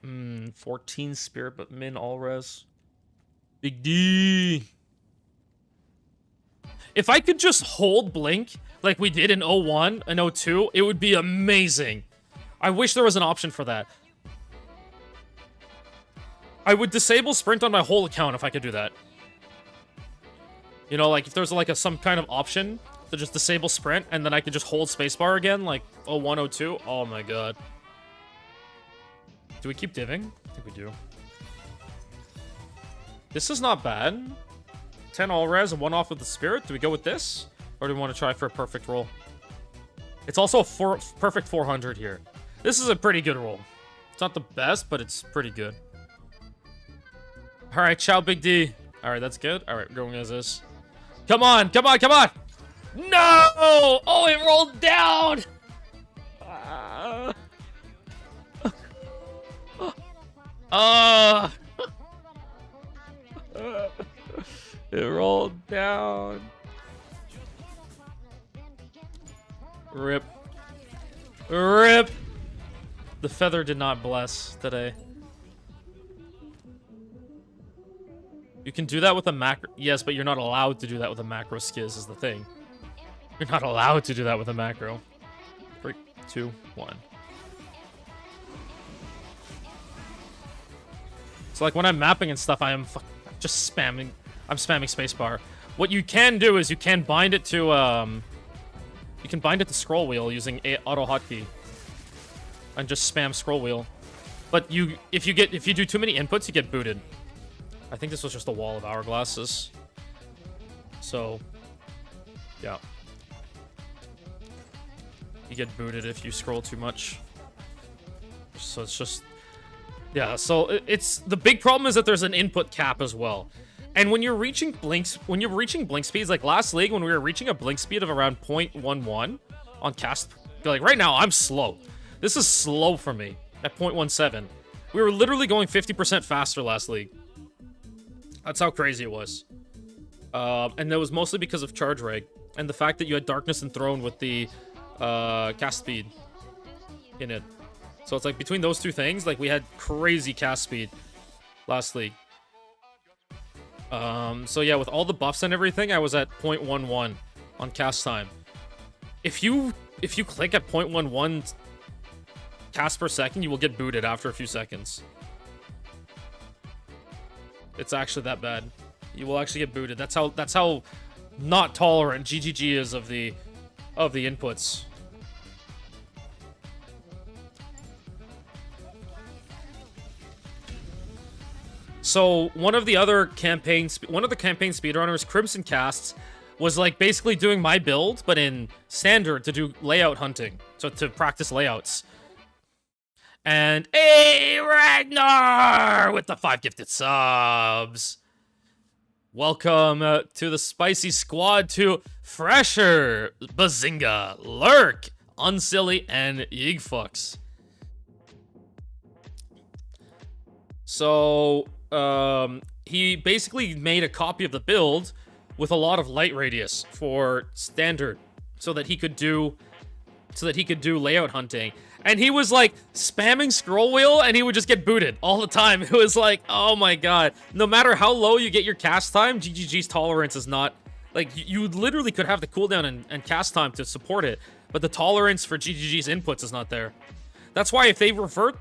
Hmm, 14 spirit, but min all res. Big D. If I could just hold blink like we did in 01 and 02, it would be amazing. I wish there was an option for that. I would disable sprint on my whole account if I could do that. You know, like, if there's like some kind of option to just disable sprint and then I could just hold spacebar again, like 01, 02. Oh my god. Do we keep diving? I think we do. This is not bad. 10 all res and 1 off with the spirit. Do we go with this? Or do we want to try for a perfect roll? It's also a perfect 400 here. This is a pretty good roll. It's not the best, but it's pretty good. Alright, ciao, Big D. Alright, that's good. Alright, we're going as this. Come on, come on, come on! No! Oh, it rolled down! It rolled down. Rip. Rip! The feather did not bless today. You can do that with a macro. Yes, but you're not allowed to do that with a macro skiz is the thing. You're not allowed to do that with a macro. 3, 2, 1. So, like, when I'm mapping and stuff, I'm just spamming. I'm spamming spacebar. What you can do is you can bind it to scroll wheel using auto hotkey, and just spam scroll wheel. But if you do too many inputs, you get booted. I think this was just a wall of hourglasses. So, yeah. You get booted if you scroll too much. So it's just... Yeah, so it's... The big problem is that there's an input cap as well. And when you're reaching blink speeds, like last league, when we were reaching a blink speed of around 0.11 on cast... Like, right now, I'm slow. This is slow for me at 0.17. We were literally going 50% faster last league. That's how crazy it was. And that was mostly because of charge reg. and the fact that you had Darkness Enthroned with the cast speed in it. So it's like between those two things, like we had crazy cast speed last league. So yeah, with all the buffs and everything, I was at 0.11 on cast time. If you click at 0.11 cast per second, you will get booted after a few seconds. It's actually that bad. You will actually get booted. That's how not tolerant GGG is of the inputs. So one of the campaign speedrunners, Crimson Casts, was like basically doing my build, but in standard to do layout hunting, so to practice layouts. And hey, Ragnar with the 5 gifted subs. Welcome to the spicy squad to Fresher, Bazinga, Lurk, Unsilly, and Yigfucks. So he basically made a copy of the build with a lot of light radius for standard, so that he could do layout hunting. And he was like spamming scroll wheel, and he would just get booted all the time. It was like, oh my god. No matter how low you get your cast time, GGG's tolerance is not like, you literally could have the cooldown and cast time to support it, but the tolerance for GGG's inputs is not there. That's why if they revert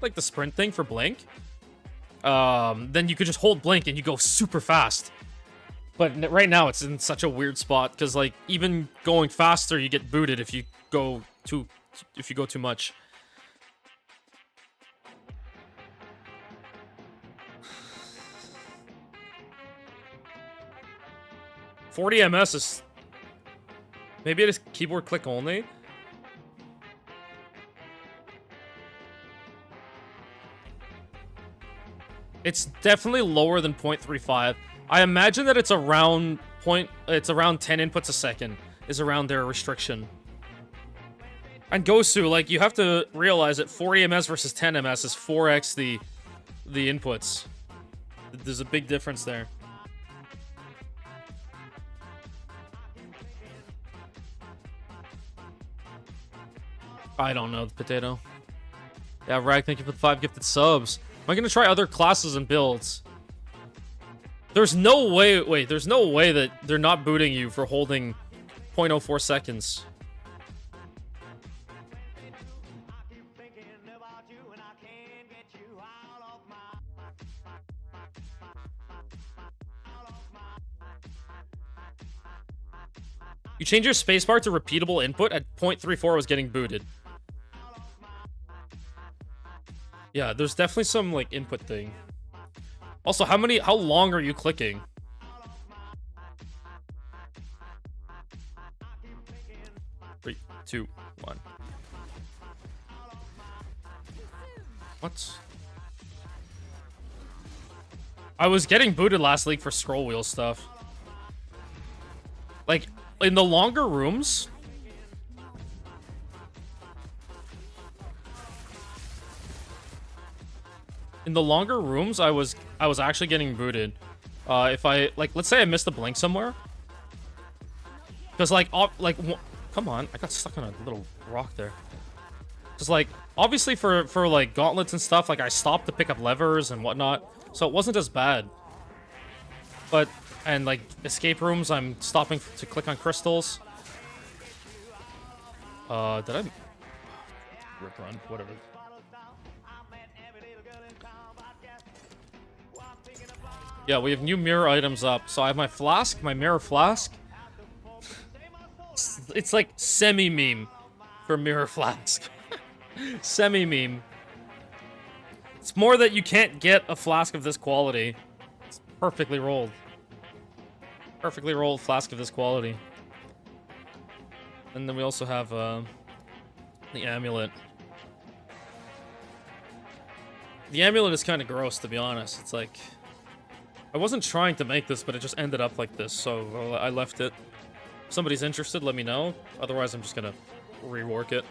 like the sprint thing for Blink, then you could just hold Blink and you go super fast. But right now it's in such a weird spot, because like even going faster, you get booted if you go too much. .40 MS is maybe it is keyboard click only. It's definitely lower than 0.35. I imagine that it's around 10 inputs a second is around their restriction. And Gosu, like, you have to realize that 40 ms versus 10 ms is 4x the inputs. There's a big difference there. I don't know, the potato. Yeah, Rag, thank you for the 5 gifted subs. Am I gonna try other classes and builds? There's no way, wait, there's no way that they're not booting you for holding 0.04 seconds. You change your spacebar to repeatable input at 0.34, I was getting booted. Yeah, there's definitely some, like, input thing. Also, how long are you clicking? Three, two, one. What? I was getting booted last league for scroll wheel stuff. Like, in the longer rooms... In the longer rooms, I was actually getting booted. If I, like, let's say I missed a blink somewhere. Because, like, come on, I got stuck on a little rock there. Because, like, obviously for, like, gauntlets and stuff, like, I stopped to pick up levers and whatnot. So it wasn't as bad. But, and, like, escape rooms, I'm stopping to click on crystals. Did I... Rip run, whatever. Yeah, we have new mirror items up. So I have my flask, my mirror flask. It's like semi-meme for mirror flask. Semi-meme. It's more that you can't get a flask of this quality. It's perfectly rolled. Perfectly rolled flask of this quality. And then we also have the amulet. The amulet is kind of gross, to be honest. It's like... I wasn't trying to make this, but it just ended up like this, so I left it. If somebody's interested, let me know. Otherwise, I'm just gonna rework it.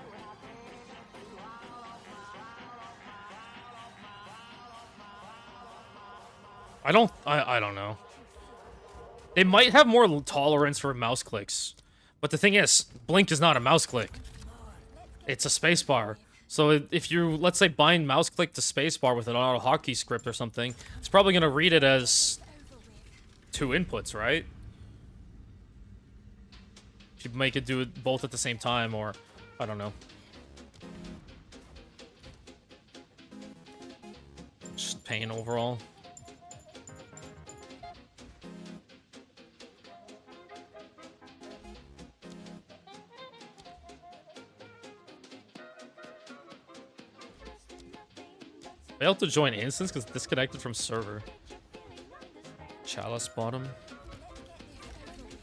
I don't know. They might have more tolerance for mouse clicks. But the thing is, blink is not a mouse click. It's a spacebar. So if you, let's say, bind mouse click to spacebar with an auto hotkey script or something, it's probably going to read it as 2 inputs, right? If you make it do it both at the same time, or I don't know. Just pain overall. Failed to join instance because disconnected from server. Chalice bottom.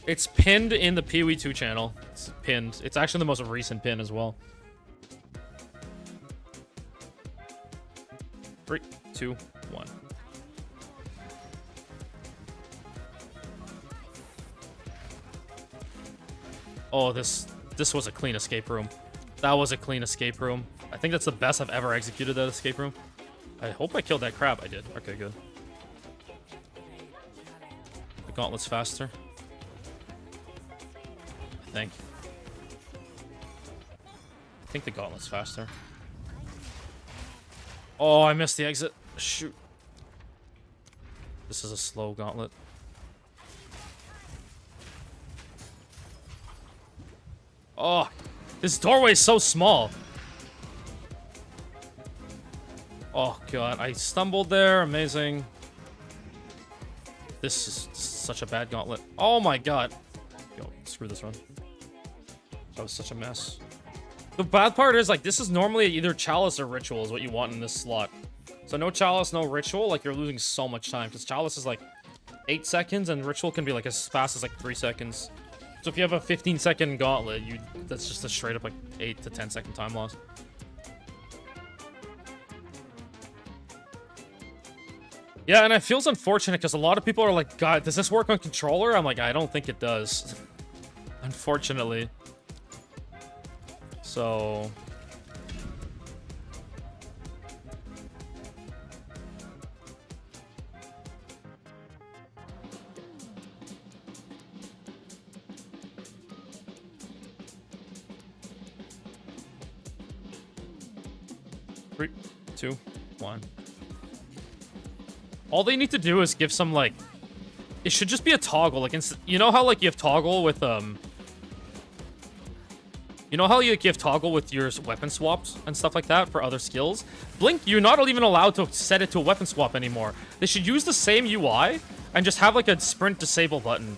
It's pinned in the Pee-wee 2 channel. It's pinned. It's actually the most recent pin as well. 3, 2, 1. Oh, this was a clean escape room. That was a clean escape room. I think that's the best I've ever executed that escape room. I hope I killed that crab. I did. Okay, good. The gauntlet's faster. I think the gauntlet's faster. Oh, I missed the exit. Shoot. This is a slow gauntlet. Oh, this doorway is so small. Oh god, I stumbled there. Amazing. This is such a bad gauntlet. Oh my god. Yo, screw this run. That was such a mess. The bad part is, like, this is normally either Chalice or Ritual is what you want in this slot. So no Chalice, no Ritual, like, you're losing so much time. Because Chalice is, like, 8 seconds, and Ritual can be, like, as fast as, like, 3 seconds. So if you have a 15-second gauntlet, that's just a straight-up, like, 8 to 10-second time loss. Yeah, and it feels unfortunate because a lot of people are like, God, does this work on controller? I'm like, I don't think it does. Unfortunately. So... Three, 2, 1. All they need to do is give some, like... It should just be a toggle. Like, you know how, like, you have toggle with, You know how you have toggle with your weapon swaps and stuff like that for other skills? Blink, you're not even allowed to set it to a weapon swap anymore. They should use the same UI and just have, like, a sprint disable button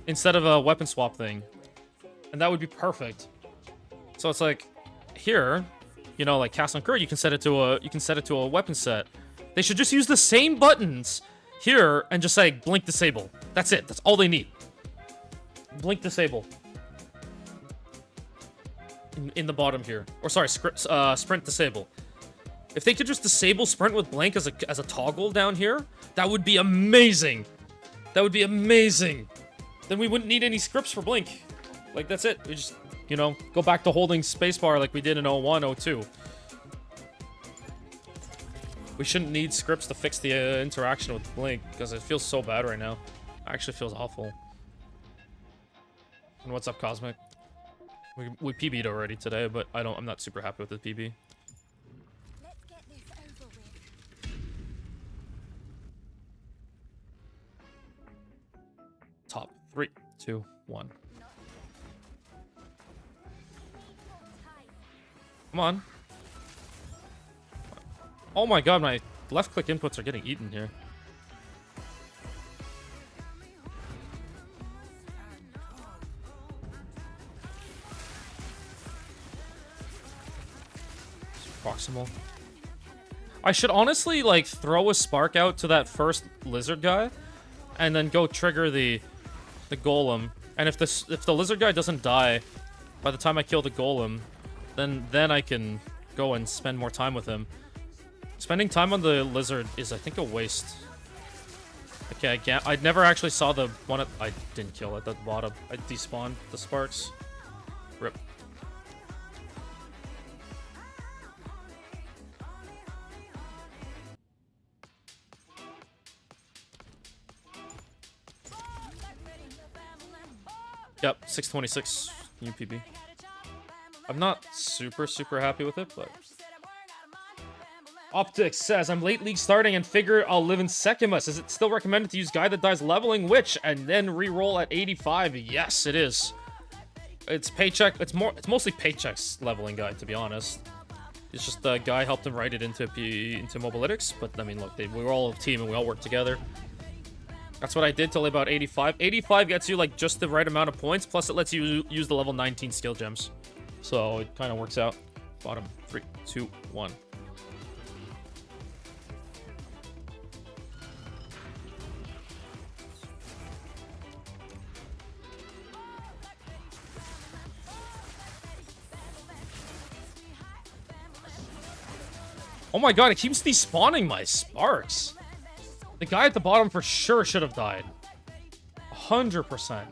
instead of a weapon swap thing. And that would be perfect. So it's like, here, you know, like Cast on Current, you can set it to a weapon set. They should just use the same buttons here and just say blink disable. That's it. That's all they need. Blink disable. In the bottom here. Or sorry, sprint disable. If they could just disable sprint with blink as a toggle down here, that would be amazing. That would be amazing. Then we wouldn't need any scripts for blink. Like, that's it. We just, you know, go back to holding spacebar like we did in 01, 02. We shouldn't need scripts to fix the interaction with blink, because it feels so bad right now. It actually feels awful. And what's up, Cosmic? We PB'd already today, but I'm not super happy with the PB. Let's get this over with. Top 3, 2, 1. Come on. Oh my god, my left click inputs are getting eaten here. Proximal. I should honestly, like, throw a spark out to that first lizard guy and then go trigger the golem. And if the lizard guy doesn't die by the time I kill the golem, then I can go and spend more time with him. Spending time on the lizard is, I think, a waste. Okay, I never actually saw the one I didn't kill at the bottom. I despawned the sparks. Rip. Yep, 626 UPB. I'm not super happy with it, but... Optics says, I'm late league starting and figure I'll live in SEKHEMAS. Is it still recommended to use Guy That Dies leveling Witch and then re-roll at 85? Yes, it is. It's paycheck. It's mostly paychecks leveling guide, to be honest. It's just the guy helped him write it into Mobalytics, but I mean, look, we were all a team and we all worked together. That's what I did till about 85. 85 gets you like just the right amount of points, plus it lets you use the level 19 skill gems. So it kind of works out. Bottom 3, 2, 1. Oh my god, it keeps despawning my sparks. The guy at the bottom for sure should have died. 100%.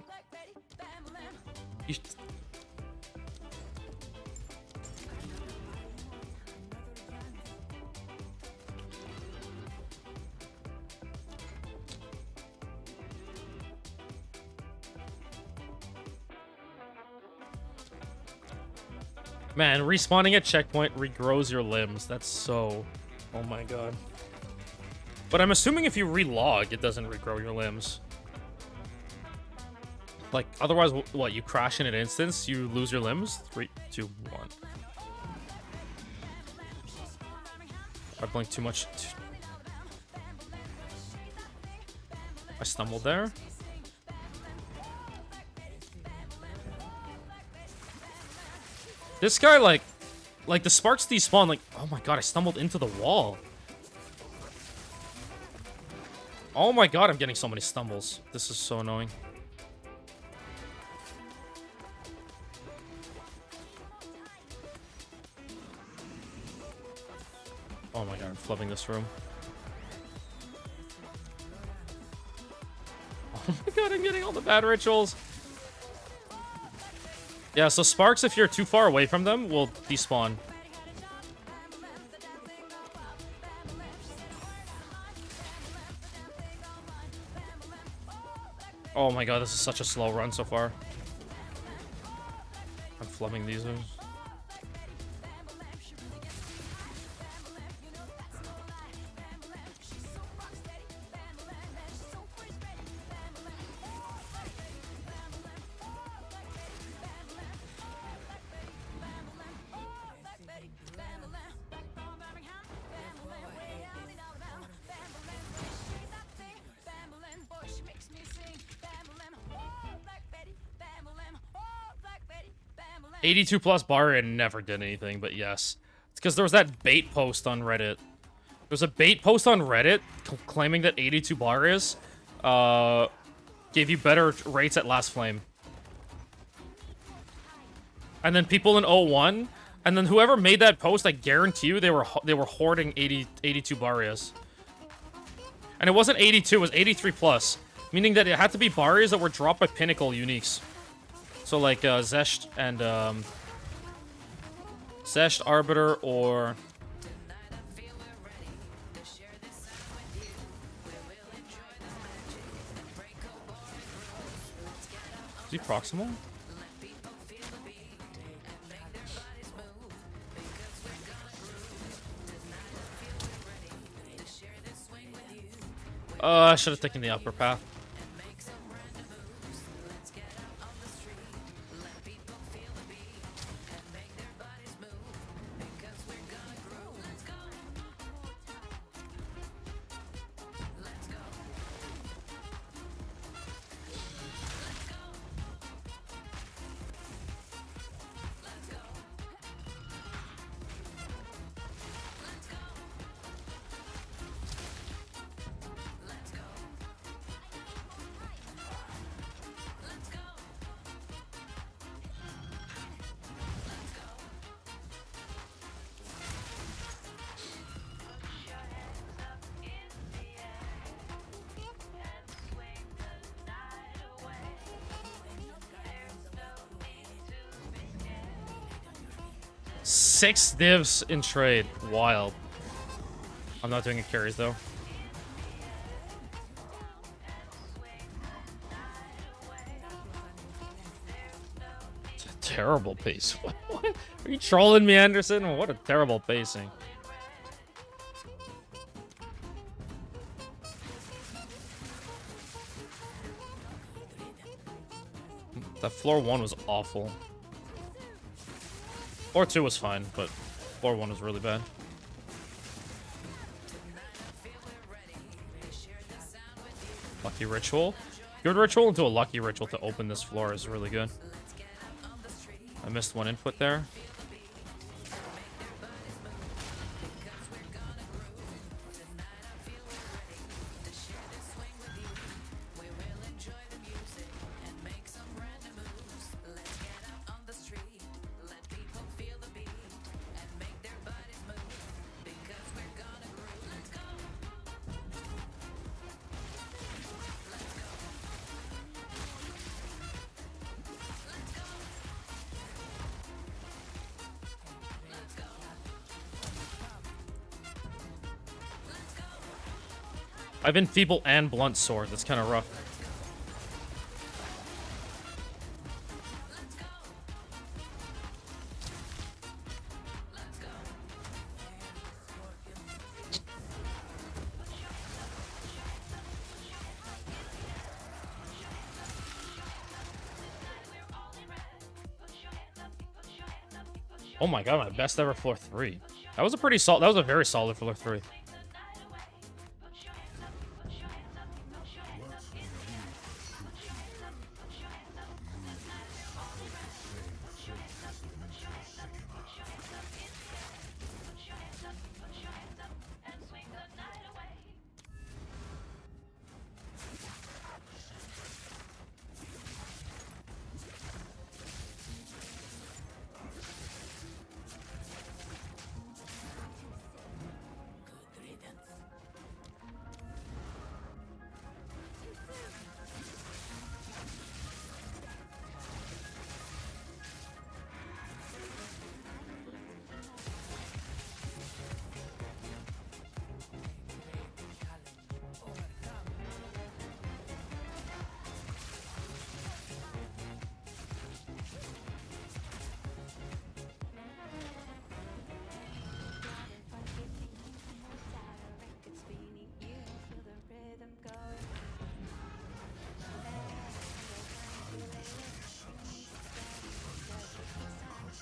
Man, respawning at checkpoint regrows your limbs. That's so... Oh my god. But I'm assuming if you relog, it doesn't regrow your limbs. Like, otherwise, what, you crash in an instance, you lose your limbs? 3, 2, 1. I blinked too much. I stumbled there. This guy, like the sparks despawn, like, oh my god, I stumbled into the wall. Oh my god, I'm getting so many stumbles. This is so annoying. Oh my god, I'm flubbing this room. Oh my god, I'm getting all the bad rituals. Yeah, so sparks, if you're too far away from them, will despawn. Oh my god, this is such a slow run so far. I'm flubbing these ones. '82 plus bar and never did anything, but yes. It's because there was that bait post on Reddit. There's a bait post on Reddit claiming that 82 bar is gave you better rates at last flame. And then people in 01, and then whoever made that post, I guarantee you they were hoarding 82 Barias. And it wasn't 82, it was 83 plus, meaning that it had to be Barias that were dropped by Pinnacle uniques. So like Zesht and Zesht, Arbiter, or is he proximal? I should have taken the upper path. Six divs in trade. Wild. I'm not doing it carries though. terrible pace. What? Are you trolling me, Anderson? What a terrible pacing. That floor 1 was awful. Floor 2 was fine, but floor 1 was really bad. Lucky ritual. Good ritual into a lucky ritual to open this floor is really good. I missed one input there. I've been feeble and blunt sword. That's kind of rough. Oh my god, my best ever floor 3. That was a pretty solid. That was a very solid floor 3.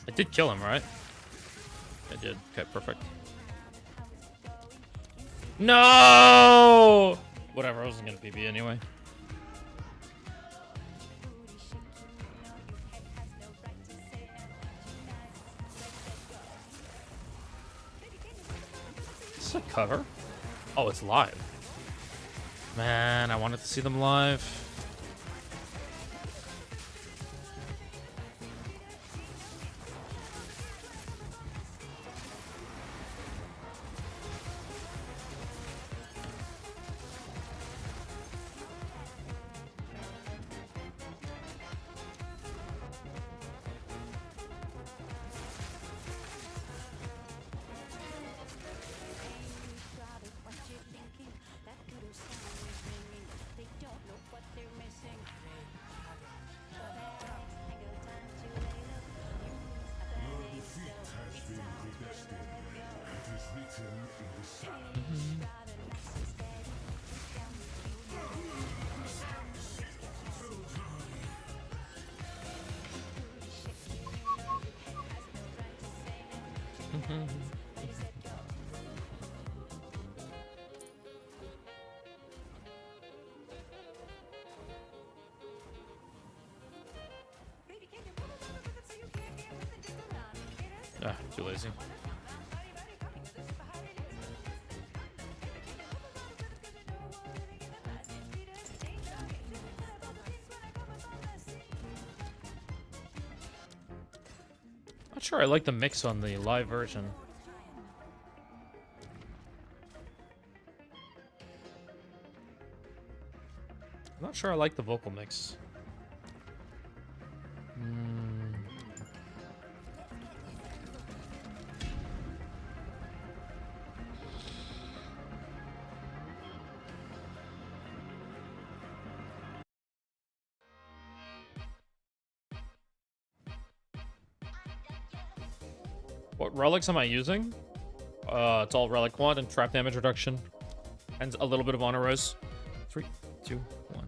I did kill him, right? I did. Okay, perfect. No! Whatever, I wasn't gonna PB anyway. Is this a cover? Oh, it's live. Man, I wanted to see them live. Ah, too lazy. Not sure I like the mix on the live version. I'm not sure I like the vocal mix. What relics am I using? It's all relic wand and trap damage reduction, and a little bit of honor res. 3, 2, 1.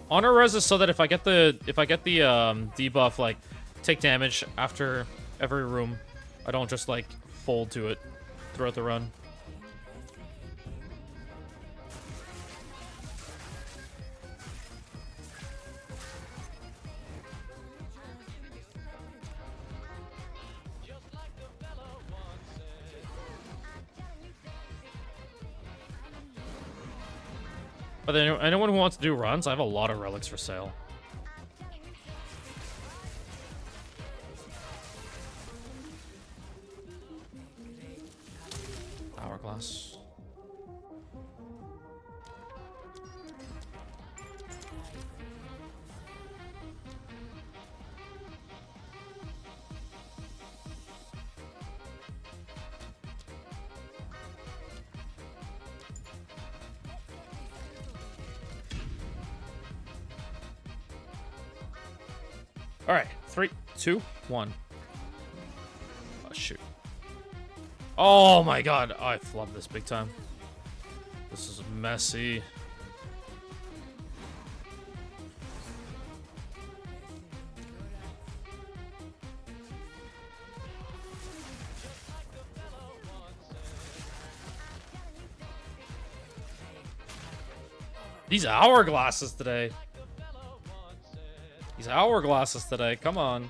Honor res is so that if I get the debuff, like take damage after every room, I don't just like fold to it throughout the run. But then anyone who wants to do runs, I have a lot of relics for sale. Hourglass. All right, 3, 2, 1. Oh shoot! Oh my god, I flubbed this big time. This is messy. These hourglasses today. These hourglasses today, come on.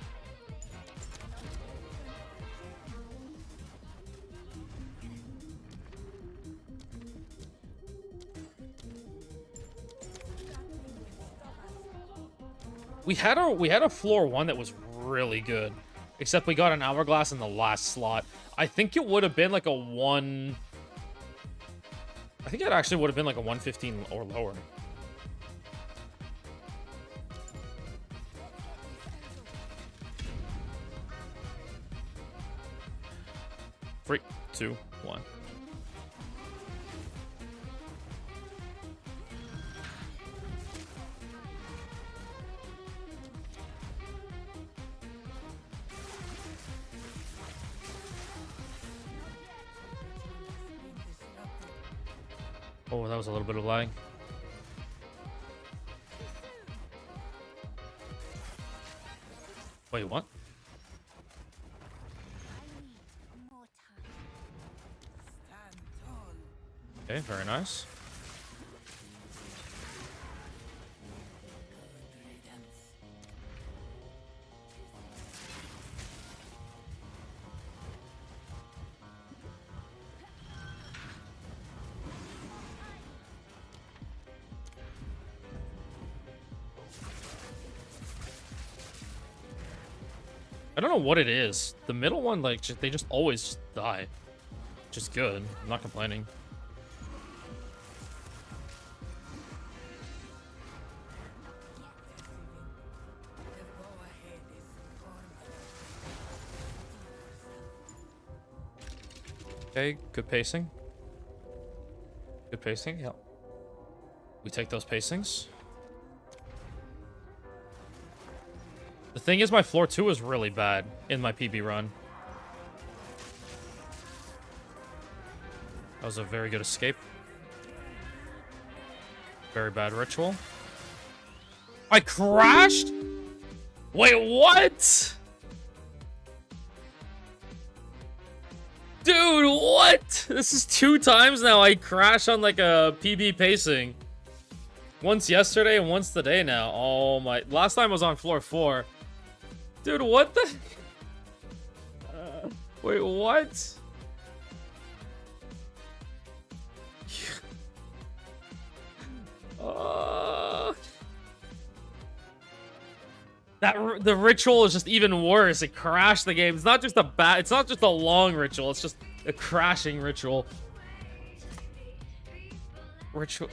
We had a floor 1 that was really good, except we got an hourglass in the last slot. I think it would have been like a 1. I think it actually would have been like a 115 or lower. Three, 2, 1. Oh, that was a little bit of lag. Wait, what? Okay, very nice. I don't know what it is. The middle one, like, they just always die. Just good. I'm not complaining. Okay, good pacing. Good pacing, yeah. We take those pacings. The thing is, my floor 2 is really bad in my PB run. That was a very good escape. Very bad ritual. I crashed? Wait, what? Dude, what? This is 2 times now I crash on like a PB pacing. Once yesterday and once today now. Oh my. Last time I was on floor 4. Dude, what the? Wait, what? The ritual is just even worse. It crashed the game. It's not just a long ritual. It's just a crashing ritual.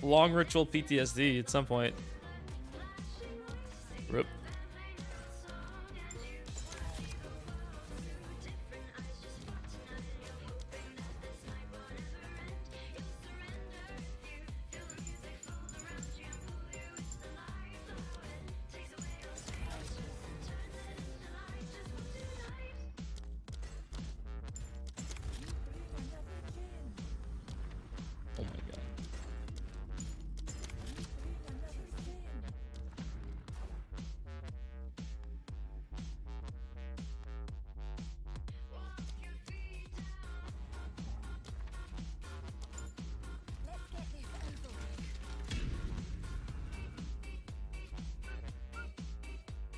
Long ritual PTSD at some point. Rip.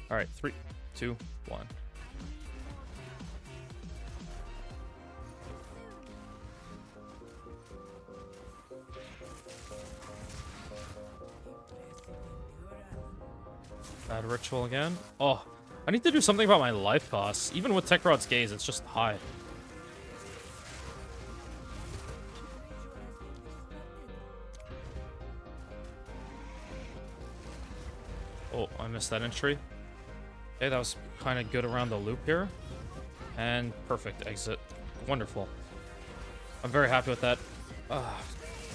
All right, 3, 2, 1. Bad ritual again. Oh, I need to do something about my life costs. Even with Tekrod's Gaze, it's just high. Oh, I missed that entry. Okay, that was kind of good around the loop here. And perfect exit. Wonderful. I'm very happy with that.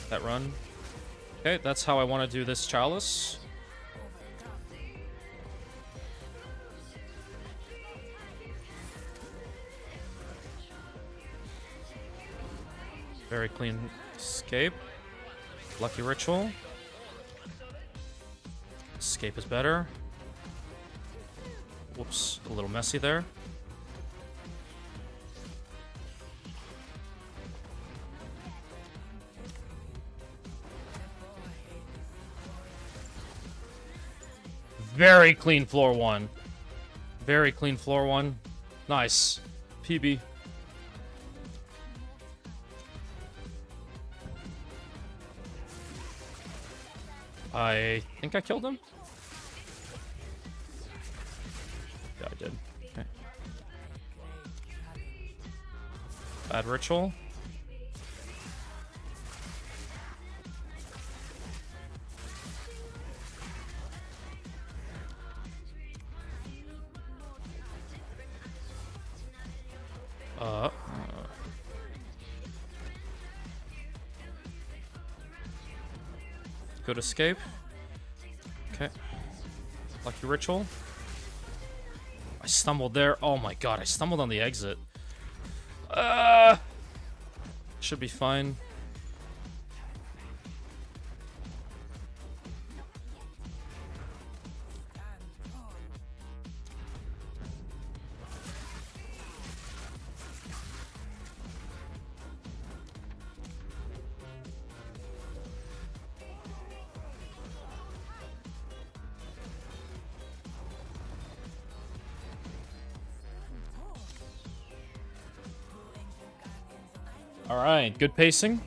That run. Okay, that's how I want to do this chalice. Very clean escape. Lucky ritual. Escape is better. Whoops, a little messy there. Very clean floor one. Very clean floor one. Nice. PB. I think I killed him. Yeah, I did. Okay. Bad ritual. Good escape. Okay. Lucky ritual. I stumbled there. Oh my god, I stumbled on the exit. Should be fine. Alright, good pacing.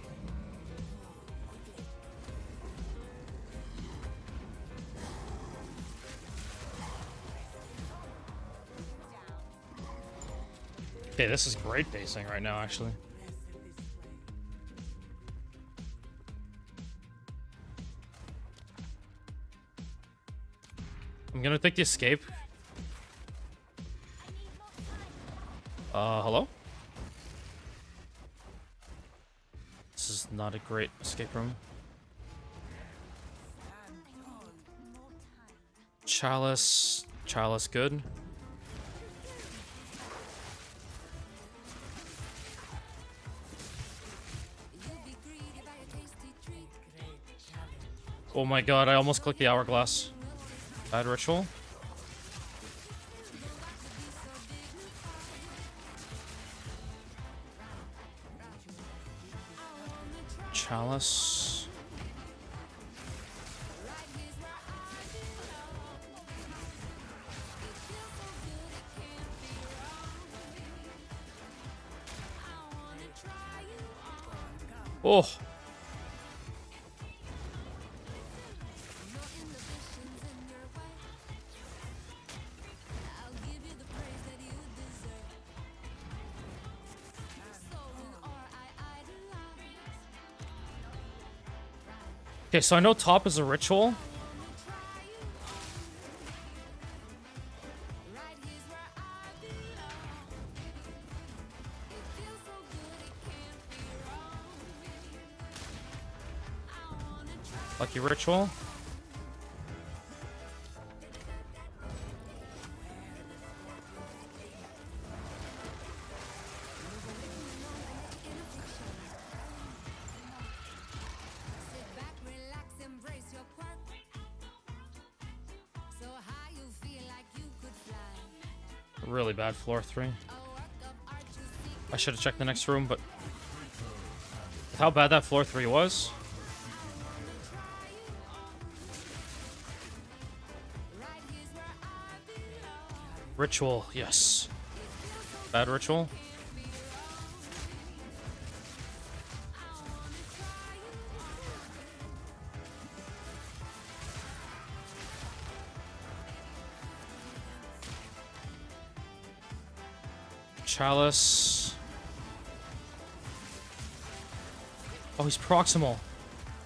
Okay, this is great pacing right now, actually. I'm gonna take the escape. Hello? This is not a great escape room. Chalice. Chalice good. Oh my god, I almost clicked the hourglass. Bad ritual. Chalice. Oh. Okay, so I know top is a ritual. Lucky ritual. Really bad floor 3. I should have checked the next room, but with how bad that floor 3 was. Ritual, yes. Bad ritual. Chalice. Oh, he's proximal.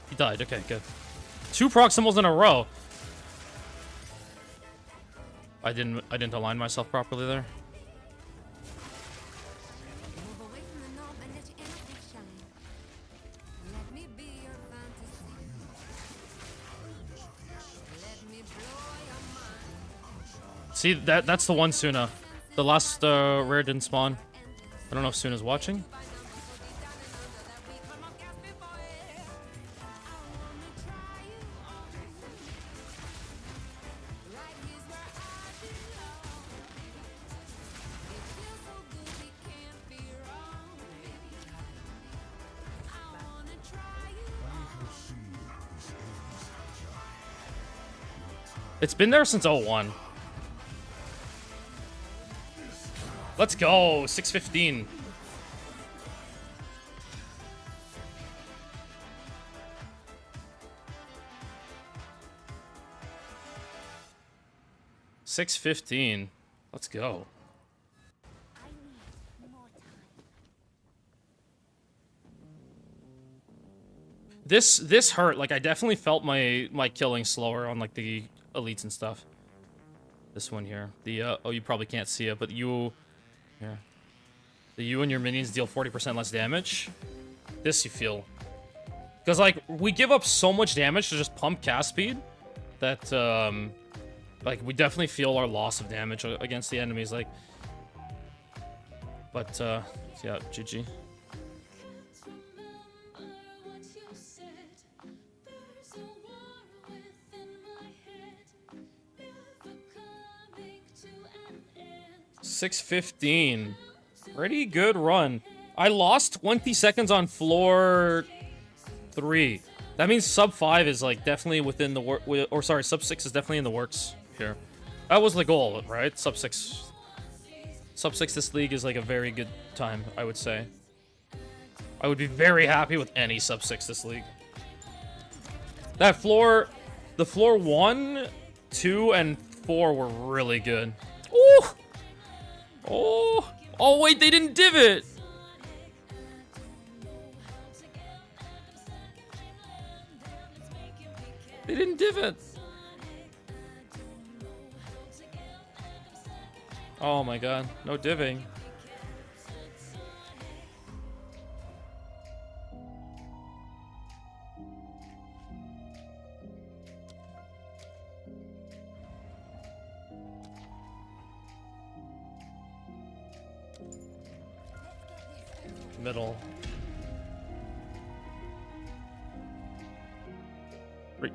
He died. Okay, good. 2 proximals in a row. I didn't align myself properly there. Move away from the norm and let your inner peak shine. Let me be your fantasy. Let me blow your mind. See, that's the one Suna. The last rare didn't spawn. I don't know if Suna's watching. It's been there since 01. Let's go, 615. $6.15. Let's go. I need more time. This hurt. Like, I definitely felt my killing slower on like the elites and stuff. This one here. The oh, you probably can't see it, but you here. The you and your minions deal 40% less damage. This you feel. Because like we give up so much damage to just pump cast speed that like we definitely feel our loss of damage against the enemies, like. But yeah, GG. $6.15. Pretty good run. I lost 20 seconds on floor 3. That means sub 5 is like definitely within the work, or sorry, sub 6 is definitely in the works here. That was the goal, right? Sub 6 this league is like a very good time, I would say. I would be very happy with any sub 6 this league. That floor, the floor 1, 2, and 4 were really good. Ooh! Oh! Oh wait, they didn't div it! They didn't div it! Oh my god, no divving. Middle. 3.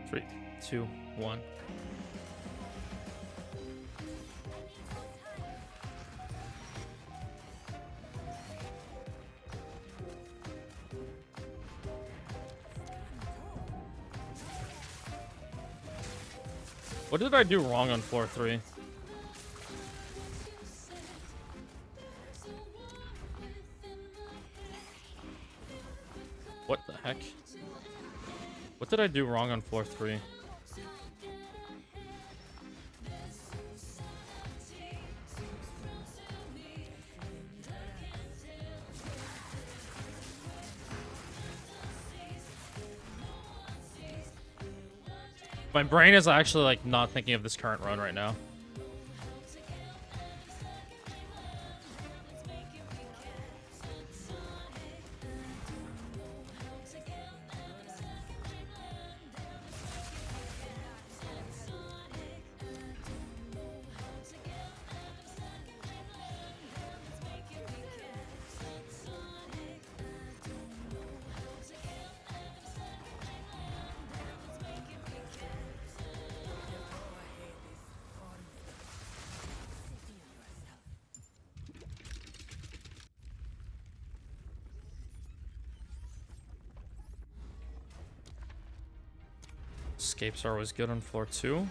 Three, 2, 1. What did I do wrong on floor 3? What the heck? What did I do wrong on floor 3? My brain is actually like not thinking of this current run right now. Escapes are always good on floor 2.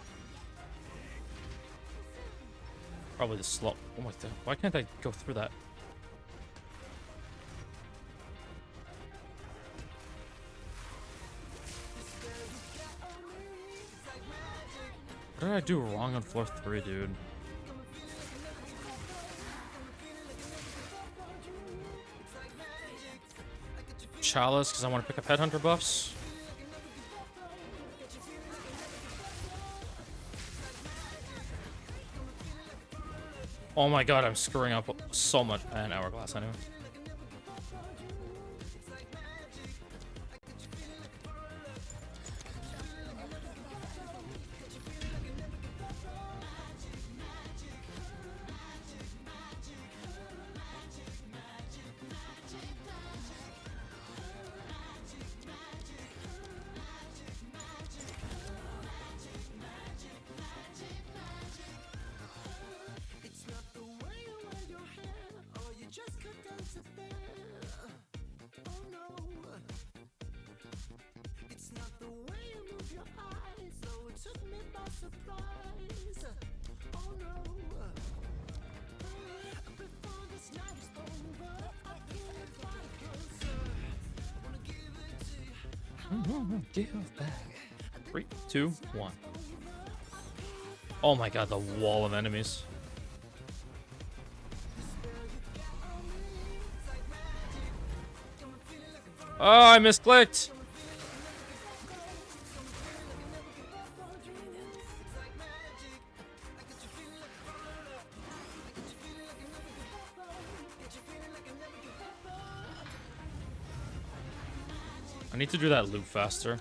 Probably the slow. Oh my god. Why can't I go through that? What did I do wrong on floor 3, dude? Chalice, because I want to pick up headhunter buffs. Oh my god, I'm screwing up so much. And hourglass, anyway. Give back. 3, 2, 1. Oh my god, the wall of enemies. Oh, I misclicked. I need to do that loop faster.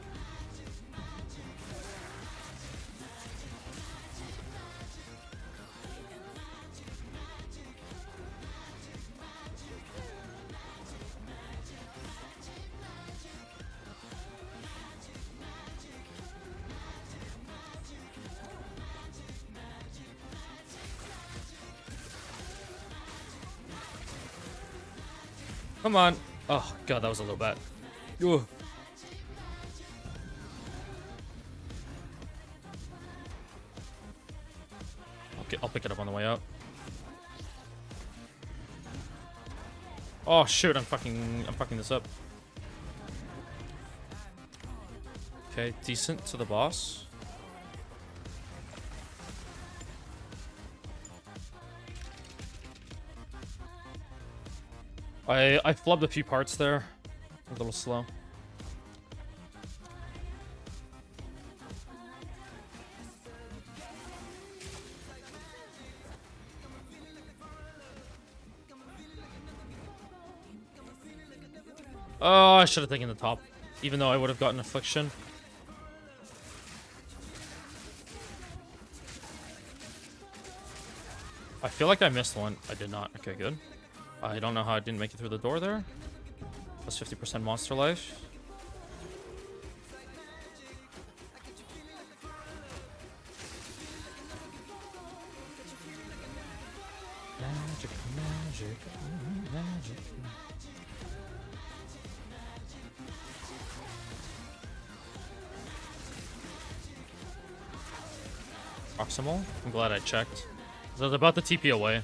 Come on. Oh god, that was a little bad. Ugh. Okay, I'll pick it up on the way out. Oh shoot, I'm fucking this up. Okay, decent to the boss. I flubbed a few parts there. A little slow. Oh, I should have taken the top, even though I would have gotten affliction. I feel like I missed one. I did not. Okay, good. I don't know how I didn't make it through the door there. Plus 50% monster life. Magic, magic, magic. Proximal? I'm glad I checked. I was about to TP away.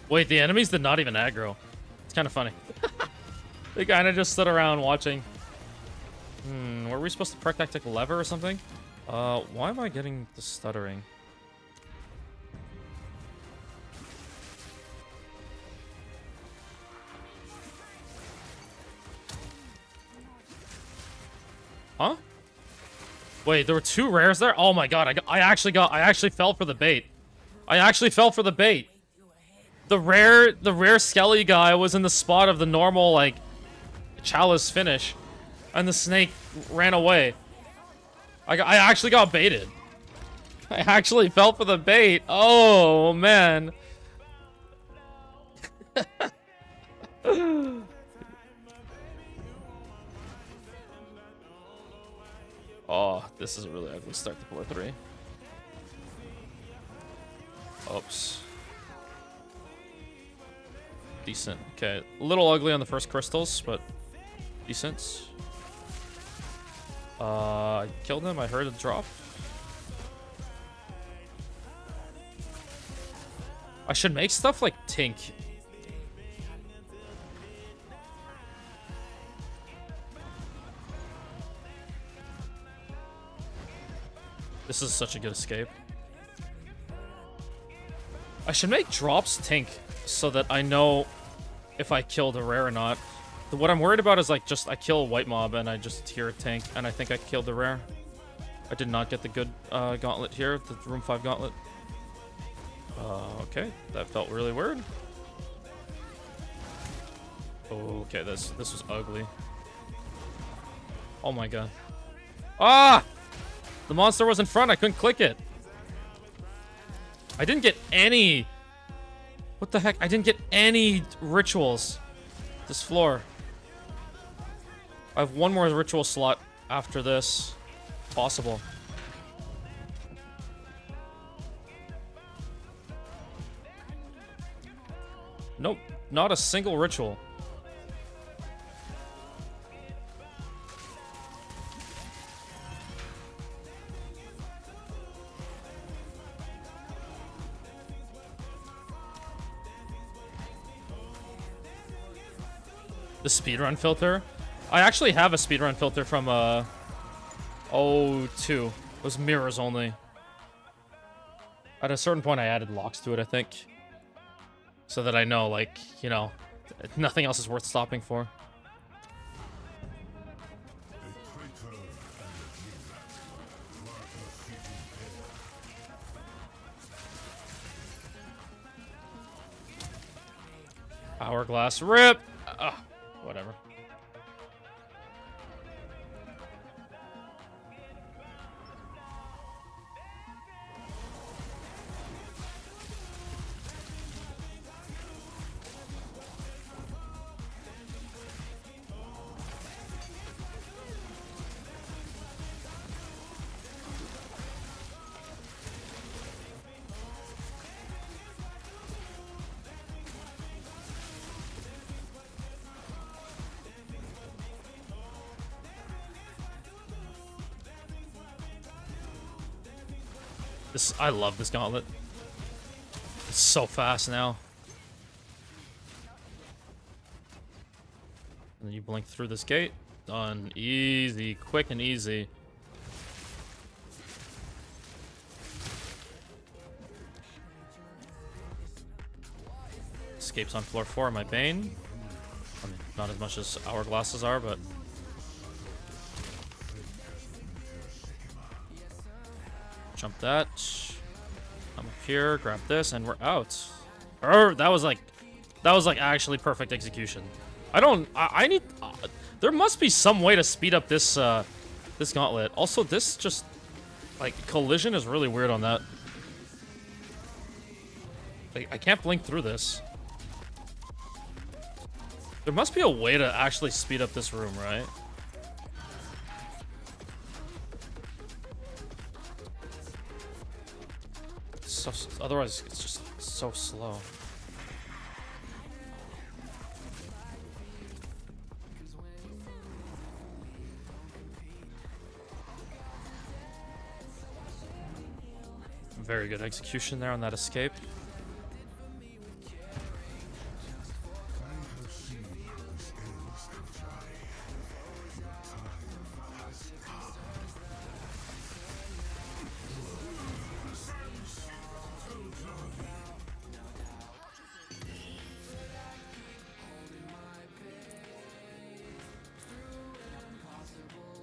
Wait, the enemies did not even aggro. It's kind of funny. They kind of just stood around watching. Were we supposed to practic lever or something? Why am I getting the stuttering? Huh? Wait, there were 2 rares there? Oh my god, I actually fell for the bait. I actually fell for the bait. The rare Skelly guy was in the spot of the normal, like, Chalice finish. And the snake ran away. I actually got baited. I actually fell for the bait. Oh, man. Oh, this is a really ugly start to floor 3. Oops. Decent. Okay, a little ugly on the first crystals, but decent. I killed him. I heard a drop. I should make stuff like Tink. This is such a good escape. I should make drops Tink so that I know if I killed a rare or not. What I'm worried about is like just I kill a white mob and I just hear a tank and I think I killed the rare. I did not get the good gauntlet here, the room 5 gauntlet. Okay, that felt really weird. Okay, this was ugly. Oh my god. Ah! The monster was in front, I couldn't click it. I didn't get any... What the heck? I didn't get any rituals this floor. I have one more ritual slot after this. Possible. Nope, not a single ritual. The speedrun filter? I actually have a speedrun filter from '02. It was mirrors only. At a certain point I added locks to it, I think. So that I know, like, you know, nothing else is worth stopping for. Hourglass rip! Whatever. I love this gauntlet. It's so fast now. And then you blink through this gate. Done. Easy. Quick and easy. Escapes on floor 4, my bane. I mean, not as much as hourglasses are, but... Jump that. I'm up here, grab this, and we're out. That was like actually perfect execution. I need, there must be some way to speed up this, this gauntlet. Also, this just, like, collision is really weird on that. Like, I can't blink through this. There must be a way to actually speed up this room, right? So, otherwise, it's just so slow. Very good execution there on that escape.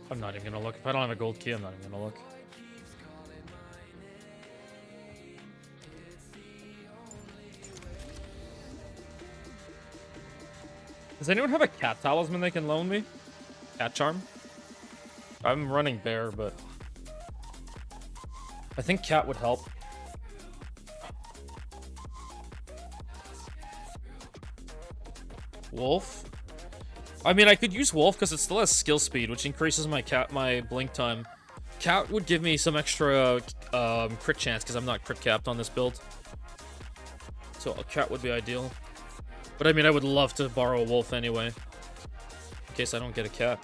I'm not even gonna look. If I don't have a gold key, I'm not even gonna look. Does anyone have a cat talisman they can loan me? Cat charm? I'm running bear, but I think cat would help. Wolf? I mean, I could use Wolf because it still has skill speed, which increases my blink time. Cat would give me some extra crit chance because I'm not crit capped on this build. So a cat would be ideal. But I mean, I would love to borrow a wolf anyway. In case I don't get a cat.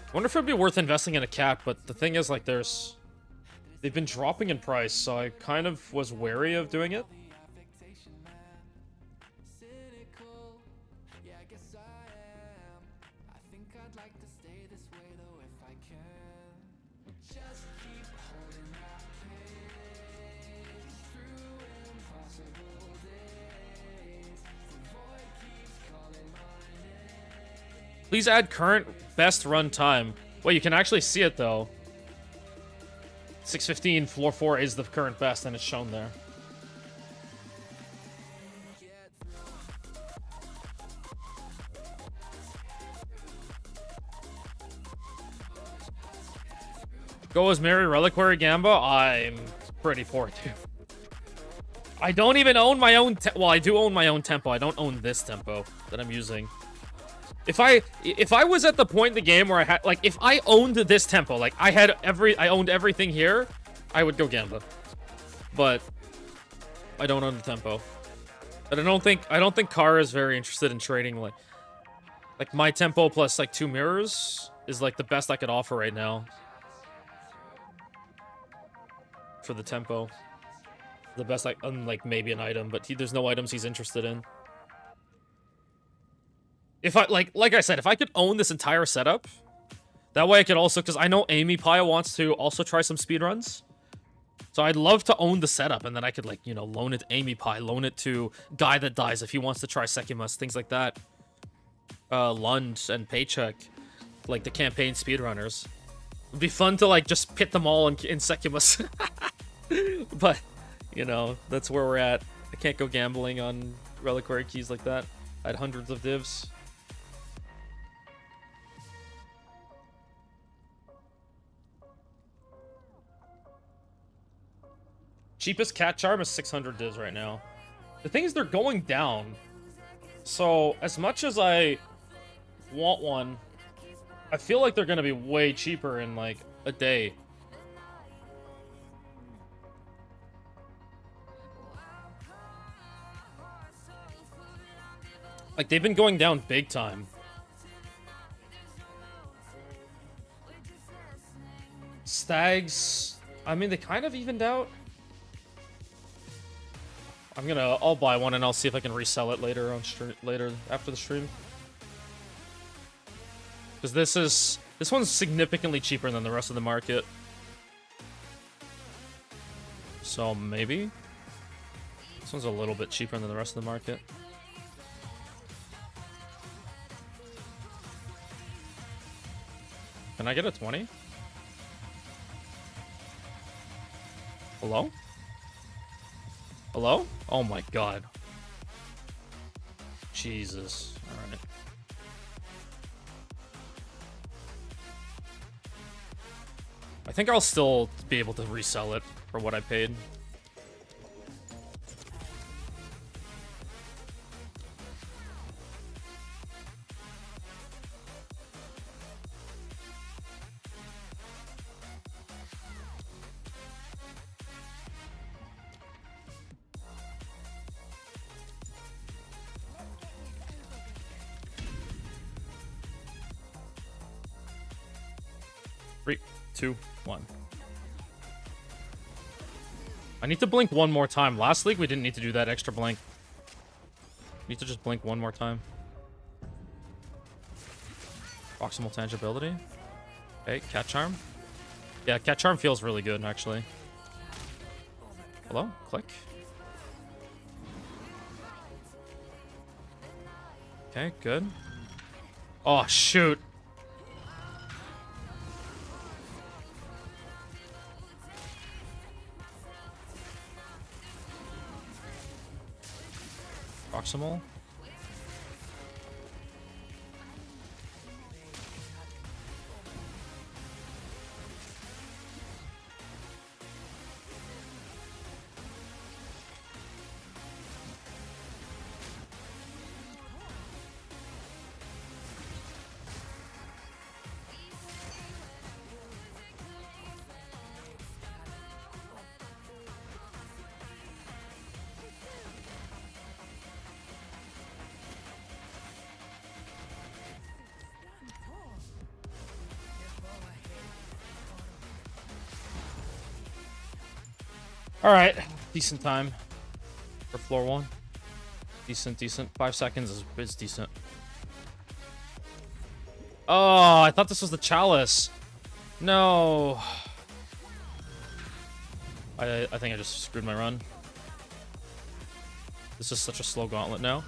I wonder if it'd be worth investing in a cat, but the thing is, like, they've been dropping in price, so I kind of was wary of doing it. Please add current best run time. Wait, you can actually see it though. 6:15 floor 4 is the current best, and it's shown there. Go as Mary Reliquary Gamba? I'm pretty poor too. I don't even own my own well, I do own my own tempo. I don't own this tempo that I'm using. If I was at the point in the game where I had, like, if I owned this tempo, like I owned everything here, I would go Gamba. But I don't own the tempo. And I don't think Kara is very interested in trading like my tempo plus like 2 mirrors is like the best I could offer right now. For the tempo. The best, like, unlike maybe an item, but there's no items he's interested in. If I, like I said, if I could own this entire setup, that way I could also, because I know Amy Pie wants to also try some speedruns. So I'd love to own the setup, and then I could, like, you know, loan it to Amy Pie, loan it to Guy That Dies if he wants to try SEKHEMAS, things like that. Lund and Paycheck, like the campaign speedrunners. It'd be fun to, like, just pit them all in SEKHEMAS. But, you know, that's where we're at. I can't go gambling on reliquary keys like that. I had hundreds of divs. Cheapest cat charm is 600 divs right now. The thing is, they're going down. So, as much as I want one, I feel like they're gonna be way cheaper in, like, a day. Like, they've been going down big time. Stags, I mean, they kind of evened out. I'll buy one and I'll see if I can resell it later on later after the stream. Because this one's significantly cheaper than the rest of the market. So maybe this one's a little bit cheaper than the rest of the market. Can I get a 20? Hello? Hello? Oh my god. Jesus. Alright. I think I'll still be able to resell it for what I paid. Three, 2, 1. I need to blink one more time. Last league, we didn't need to do that extra blink. Need to just blink one more time. Proximal tangibility. Okay, cat charm. Yeah, cat charm feels really good, actually. Hello? Click. Okay, good. Oh, shoot. Proximal. Alright, decent time for floor 1. Decent. 5 seconds is decent. Oh, I thought this was the chalice. No. I think I just screwed my run. This is such a slow gauntlet now.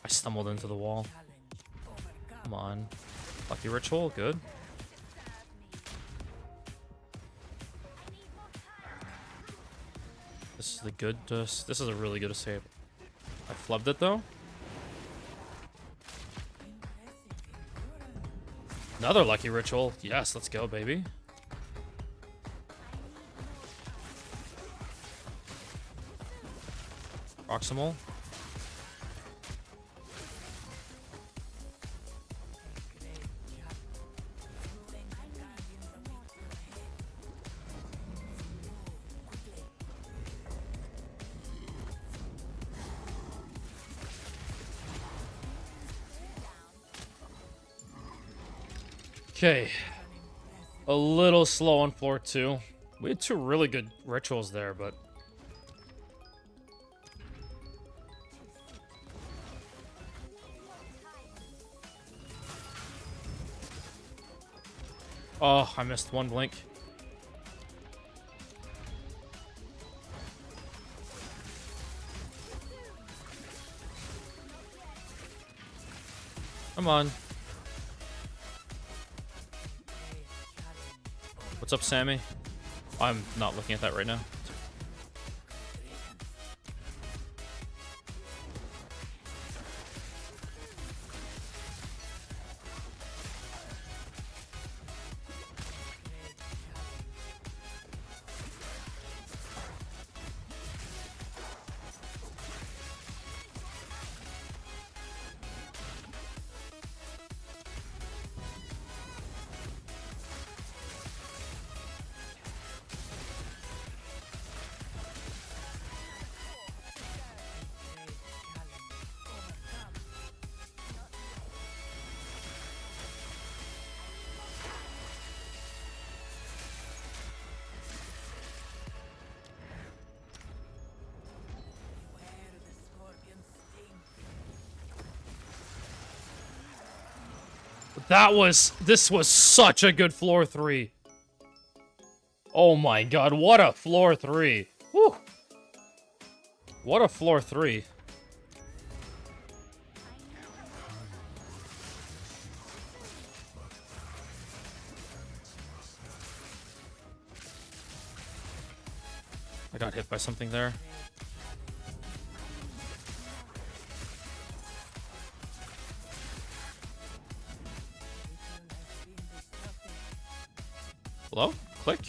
I stumbled into the wall. Come on. Lucky ritual, good. This is the good, this is a really good escape. I flubbed it though. Another lucky ritual. Yes, let's go, baby. Proximal. Okay, a little slow on floor 2. We had 2 really good rituals there, but... Oh, I missed one blink. Come on. What's up, Sammy? I'm not looking at that right now. This was such a good floor 3. Oh my god, what a floor 3. Woo. What a floor 3. I got hit by something there. Hello? Click.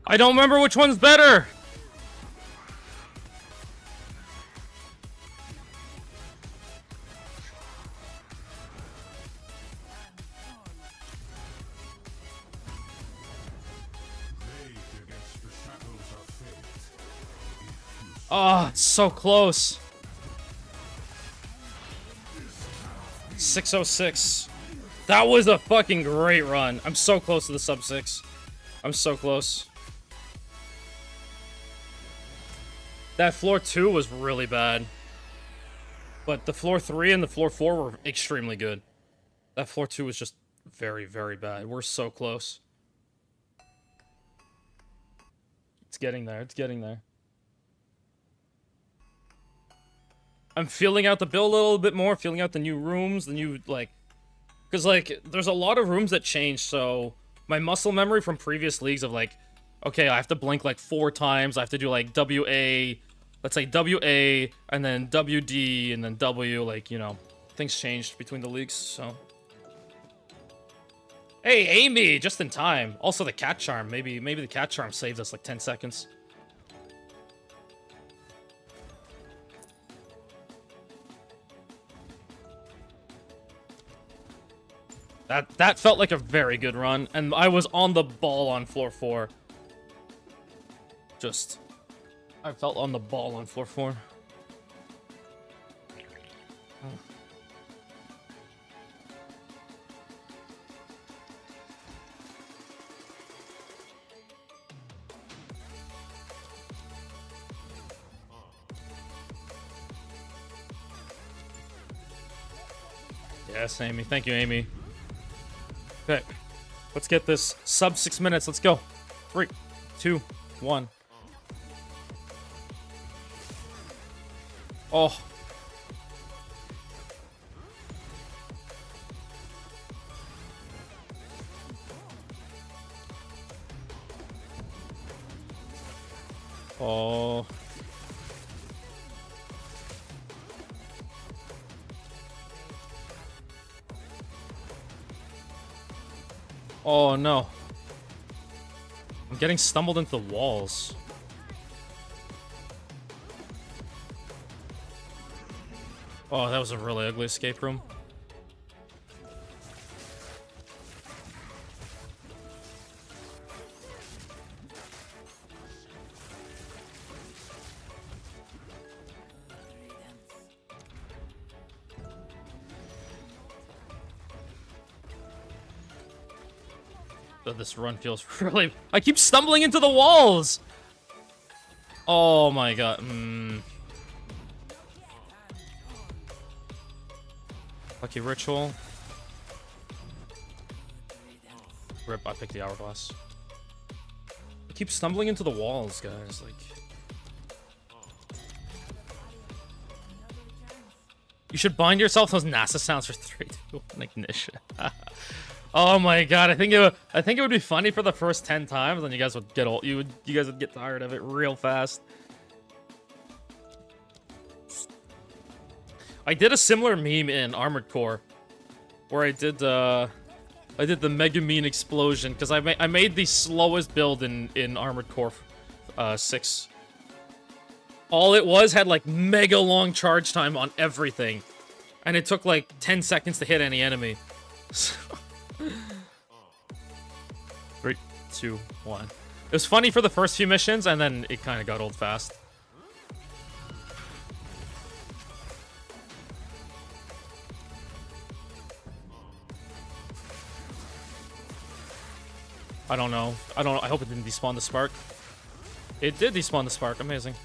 I don't remember which one's better. Oh, it's so close. 606. That was a fucking great run. I'm so close to the sub 6. I'm so close. That floor 2 was really bad. But the floor 3 and the floor 4 were extremely good. That floor 2 was just very, very bad. We're so close. It's getting there. It's getting there. I'm feeling out the build a little bit more, feeling out the new rooms, the new, like... Because, like, there's a lot of rooms that change, so... My muscle memory from previous leagues of, like... Okay, I have to blink, like, 4 times, I have to do, like, WA... Let's say WA, and then WD, and then W, like, you know... Things changed between the leagues, so... Hey, Amy! Just in time. Also, the cat charm. Maybe the cat charm saved us, like, 10 seconds. That felt like a very good run, and I was on the ball on floor 4. I felt on the ball on floor 4. Yes, Amy. Thank you, Amy. Okay. Let's get this sub 6 minutes. Let's go. 3, 2, 1. Oh. Oh. Oh no. I'm getting stumbled into the walls. Oh, that was a really ugly escape room. Oh, this run feels really... I keep stumbling into the walls! Oh my god. Lucky ritual. Rip, I picked the hourglass. I keep stumbling into the walls, guys. Like... You should bind yourself those NASA sounds for 3, 2, 1 ignition. Oh my god, I think it would be funny for the first 10 times, and you guys would get old. You guys would get tired of it real fast. I did a similar meme in Armored Core, where I did the Mega Mean explosion because I made the slowest build in Armored Core 6. All it was had like mega long charge time on everything, and it took like 10 seconds to hit any enemy. 3, 2, 1. It was funny for the first few missions, and then it kind of got old fast. I don't know. I hope it didn't despawn the spark. It did despawn the spark. Amazing.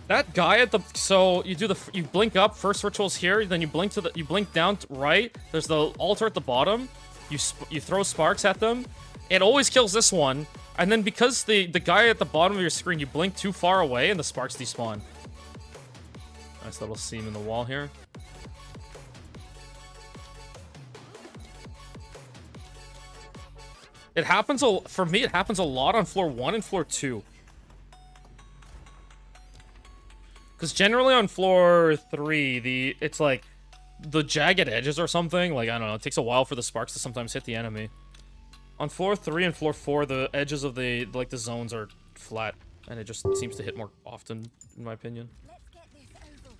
That guy at the... So, you blink up, first ritual's here, then you blink down right, there's the altar at the bottom, you throw sparks at them, it always kills this one, and then because the guy at the bottom of your screen, you blink too far away, and the sparks despawn. Nice little seam in the wall here. It happens, for me, it happens a lot on floor 1 and floor 2. Because generally on floor 3, it's like the jagged edges or something. Like, I don't know, it takes a while for the sparks to sometimes hit the enemy. On floor 3 and floor 4, the edges of the zones are flat. And it just seems to hit more often, in my opinion. Let's get this over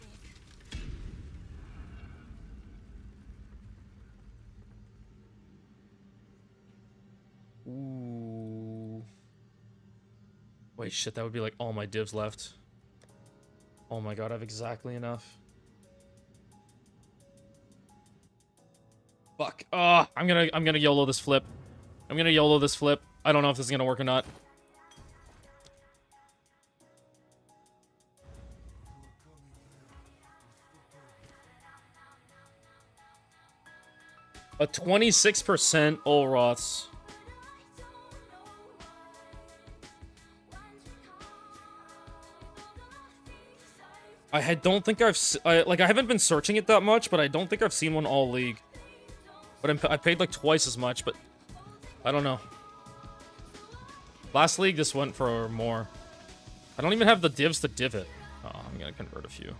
with. Ooh. Wait, shit, that would be like all my divs left. Oh my god, I have exactly enough. Fuck. Oh, I'm gonna YOLO this flip. I'm gonna YOLO this flip. I don't know if this is gonna work or not. A 26% Olroths. Don't think I haven't been searching it that much, but I don't think I've seen one all league. But I paid like twice as much, but I don't know. Last league, this went for more. I don't even have the divs to div it. Oh, I'm gonna convert a few.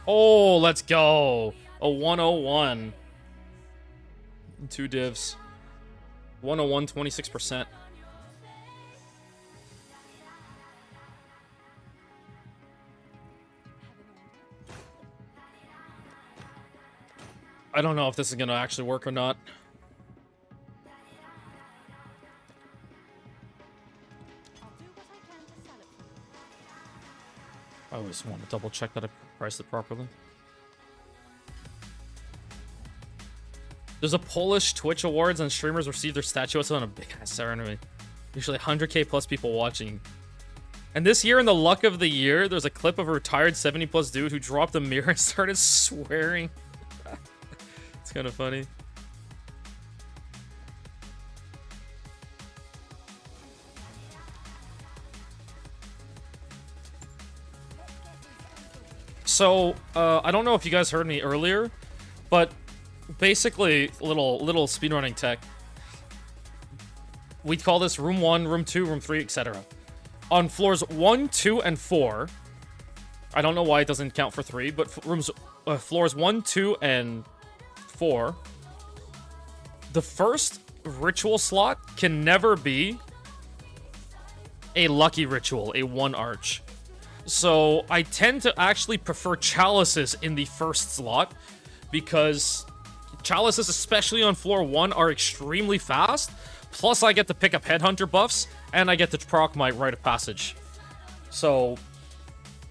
Oh, let's go. A 101. 2 divs. 101, 26%. I don't know if this is gonna actually work or not. I always want to double check that I priced it properly. There's a Polish Twitch Awards and streamers receive their statuettes on a big ass ceremony. Usually 100k plus people watching. And this year in the luck of the year, there's a clip of a retired 70 plus dude who dropped a mirror and started swearing. It's kind of funny. So, I don't know if you guys heard me earlier, but basically, little speedrunning tech. We'd call this room 1, room 2, room 3, etc. On floors 1, 2, and 4, I don't know why it doesn't count for 3, but floors 1, 2, and 4, the first ritual slot can never be a lucky ritual, a 1 arch. So I tend to actually prefer chalices in the first slot because chalices, especially on floor 1, are extremely fast. Plus I get to pick up headhunter buffs and I get to proc my rite of passage. So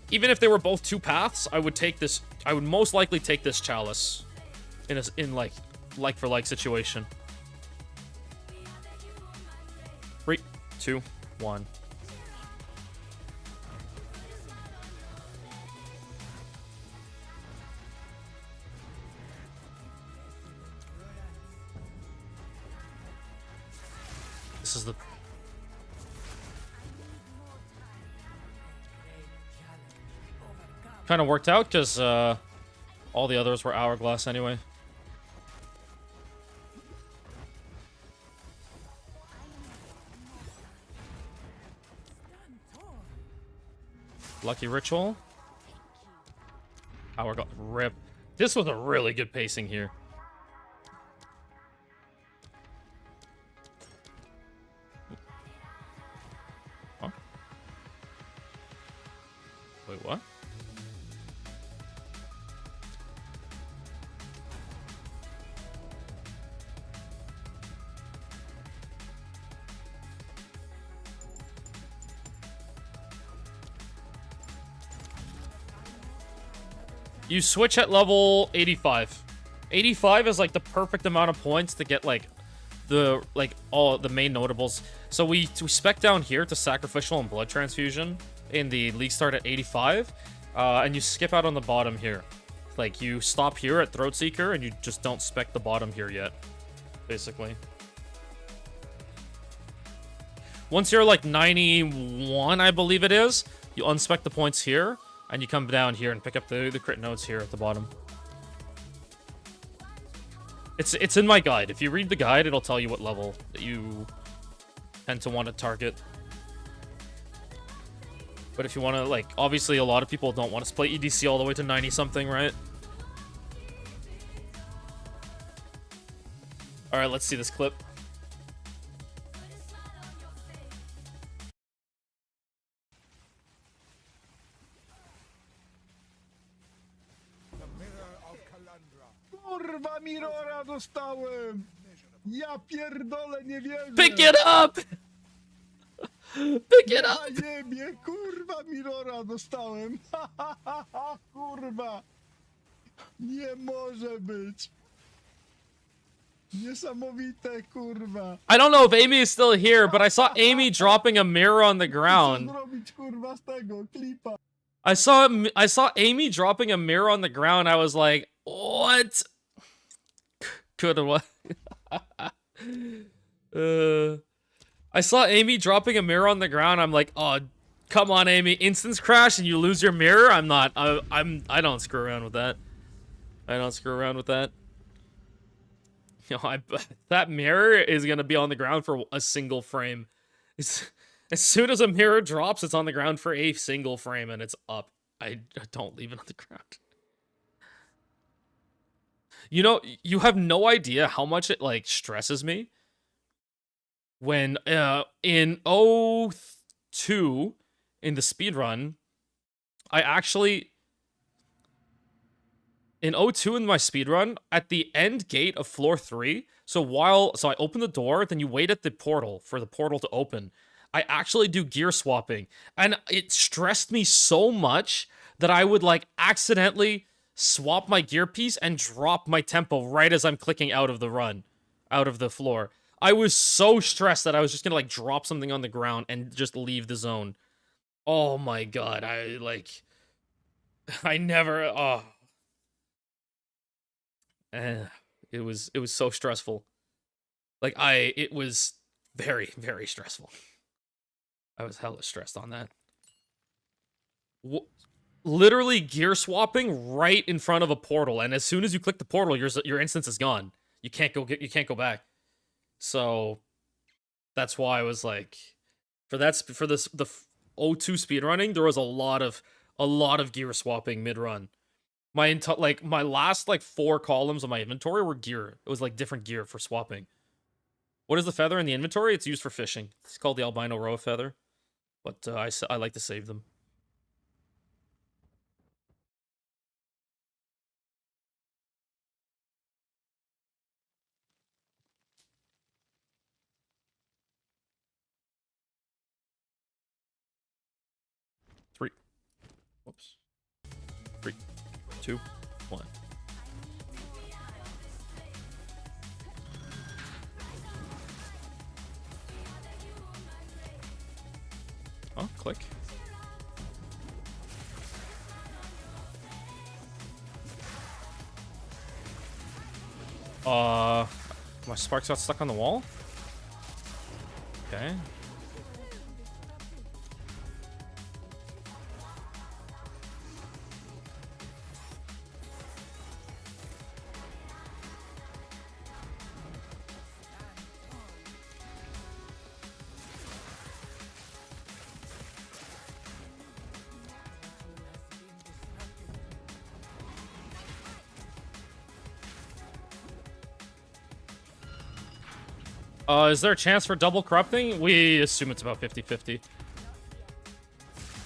even if they were both 2 paths, I would take this. I would most likely take this chalice in like for like situation. 3, 2, 1. This is the... Kind of worked out, because all the others were hourglass anyway. Lucky ritual. Hourglass. Rip. This was a really good pacing here. Wait, what? You switch at level 85. 85 is like the perfect amount of points to get like all the main notables. So we spec down here to sacrificial and blood transfusion in the league start at 85, and you skip out on the bottom here. Like you stop here at Throat Seeker and you just don't spec the bottom here yet, basically. Once you're like 91, I believe it is, you unspec the points here and you come down here and pick up the crit nodes here at the bottom. It's in my guide. If you read the guide, it'll tell you what level that you tend to want to target. But if you want to, like, obviously a lot of people don't want to split EDC all the way to 90-something, right? Alright, let's see this clip. Kurwa, Mirora dostałem! Ja pierdolę, nie wierzę! Pick it up! Pick it up! Na niebie, kurwa, Mirora dostałem! Kurwa! Nie może być! Niesamowite, kurwa. I don't know if Amy is still here, but I saw Amy dropping a mirror on the Co ground. zrobić, kurwa, z tego klipa? I saw Amy dropping a mirror on the ground. I was like, what? Could have what? I saw Amy dropping a mirror on the ground. I'm like, oh, come on, Amy. Instance crash and you lose your mirror? I'm not. I don't screw around with that. I don't screw around with that. You know, that mirror is gonna be on the ground for a single frame. As soon as a mirror drops, it's on the ground for a single frame, and it's up. I don't leave it on the ground. You know, you have no idea how much it, like, stresses me. When, in 02, in the speedrun, I actually... In 02 in my speedrun, at the end gate of floor 3, so I open the door, then you wait at the portal for the portal to open. I actually do gear swapping, and it stressed me so much that I would, like, accidentally swap my gear piece and drop my tempo right as I'm clicking out of the run, out of the floor. I was so stressed that I was just gonna, like, drop something on the ground and just leave the zone. Oh my god, I never, oh. It was so stressful. Like, it was very, very stressful. I was hella stressed on that. Literally gear swapping right in front of a portal, and as soon as you click the portal, your instance is gone. You can't go back. So that's why I was like, for the 02 speedrunning, there was a lot of gear swapping mid-run. My last, like, 4 columns of my inventory were gear. It was, like, different gear for swapping. What is the feather in the inventory? It's used for fishing. It's called the albino roa feather. But I like to save them. Whoops. 3, 2, 1. Oh, click. My sparks got stuck on the wall? Okay. Is there a chance for double corrupting? We assume it's about 50-50.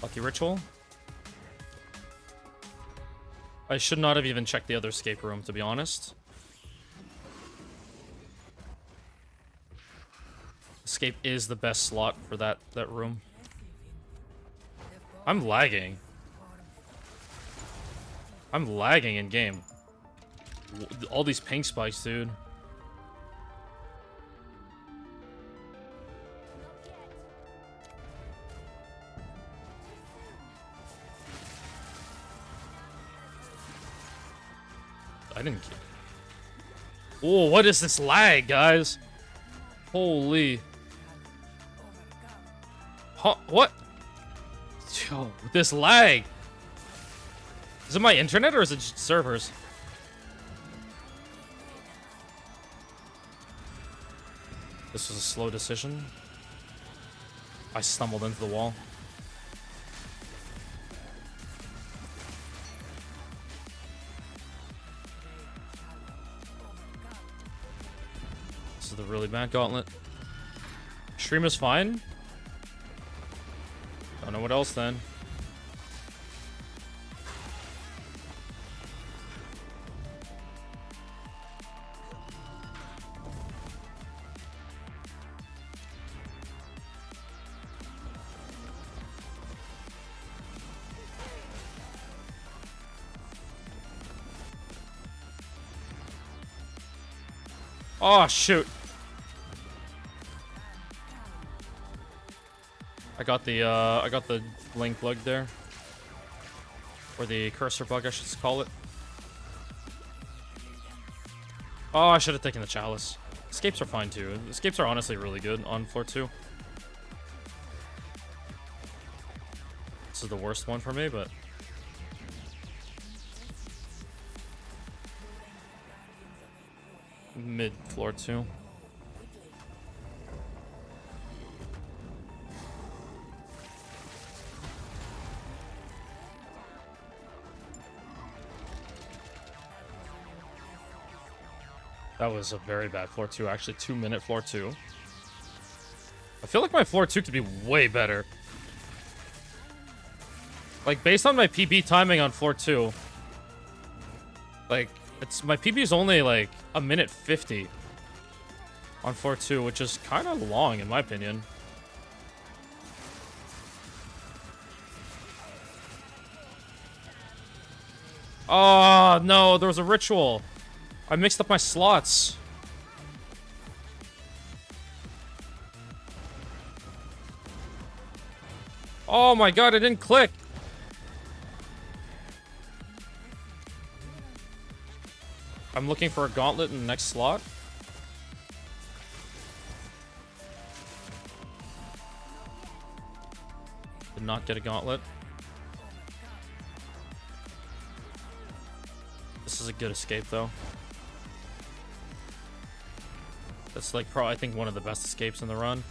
Lucky ritual. I should not have even checked the other escape room, to be honest. Escape is the best slot for that room. I'm lagging. I'm lagging in game. All these ping spikes, dude. I didn't get... Oh, what is this lag, guys? Holy... Huh, what? Yo, this lag! Is it my internet or is it just servers? This was a slow decision. I stumbled into the wall. This is the really bad gauntlet. Stream is fine. Don't know what else then. Oh, shoot. I got the link bug there. Or the cursor bug, I should call it. Oh, I should have taken the chalice. Escapes are fine too. Escapes are honestly really good on floor 2. This is the worst one for me, but... Mid floor 2. That was a very bad floor 2, actually. 2-minute floor 2. I feel like my floor 2 could be way better. Like, based on my PB timing on floor 2, like, my PB is only, like, 1:50 on floor 2, which is kind of long, in my opinion. Oh, no, there was a ritual. I mixed up my slots. Oh my god, it didn't click. I'm looking for a gauntlet in the next slot. Did not get a gauntlet. This is a good escape, though. That's like I think one of the best escapes in the run.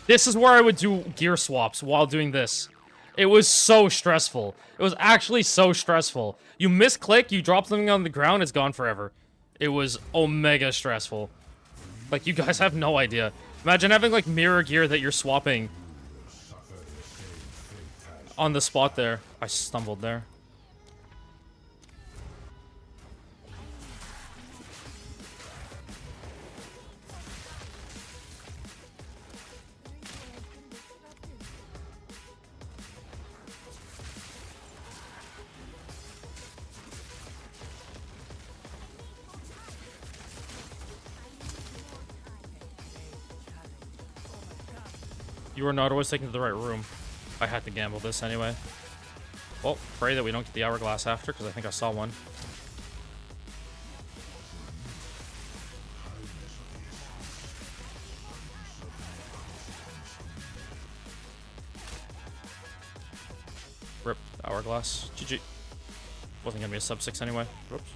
This is where I would do gear swaps while doing this. It was so stressful. It was actually so stressful. You misclick, you drop something on the ground, it's gone forever. It was omega stressful. Like, you guys have no idea. Imagine having, like, mirror gear that you're swapping on the spot there. I stumbled there. You are not always taken to the right room. I had to gamble this anyway. Well, pray that we don't get the hourglass after, because I think I saw one. Rip, hourglass. GG. Wasn't gonna be a sub 6 anyway. Whoops.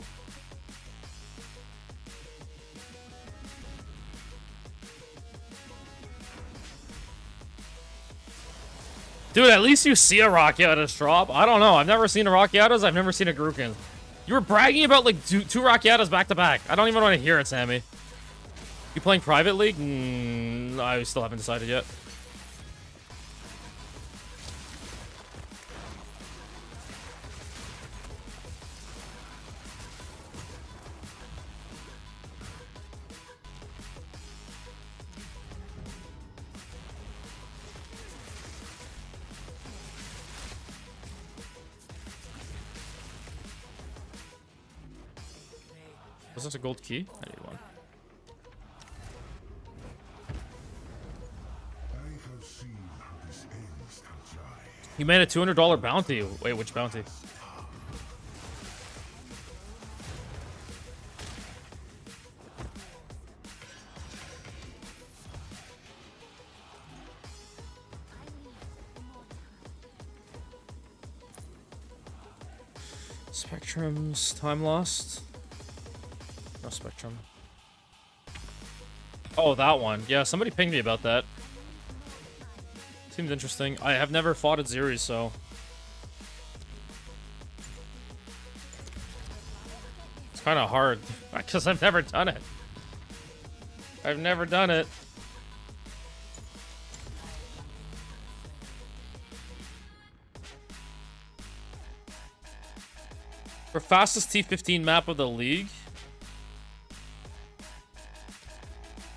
Dude, at least you see a Rockiatas drop. I don't know. I've never seen a Rockiatas. I've never seen a Grukin. You were bragging about, like, two Rockiatas back-to-back. I don't even want to hear it, Sammy. You playing Private League? I still haven't decided yet. Was this a gold key? I need one. You made a $200 bounty. Wait, which bounty? Spectrum's time lost. No Spectrum. Oh, that one. Yeah, somebody pinged me about that. Seems interesting. I have never fought at Zeri, so... It's kind of hard, because I've never done it. I've never done it. For fastest T15 map of the league,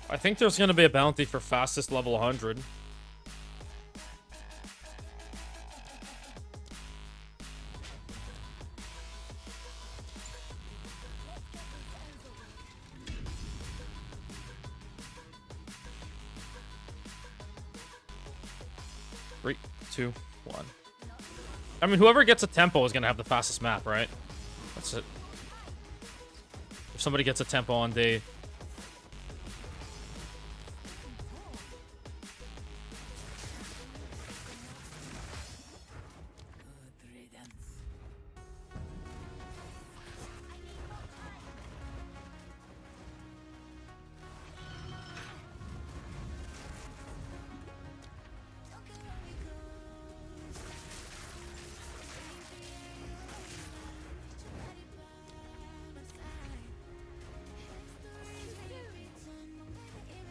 I think there's going to be a bounty for fastest level 100. Three, two, one. I mean, whoever gets a tempo is going to have the fastest map, right? That's it. If somebody gets a tempo on day...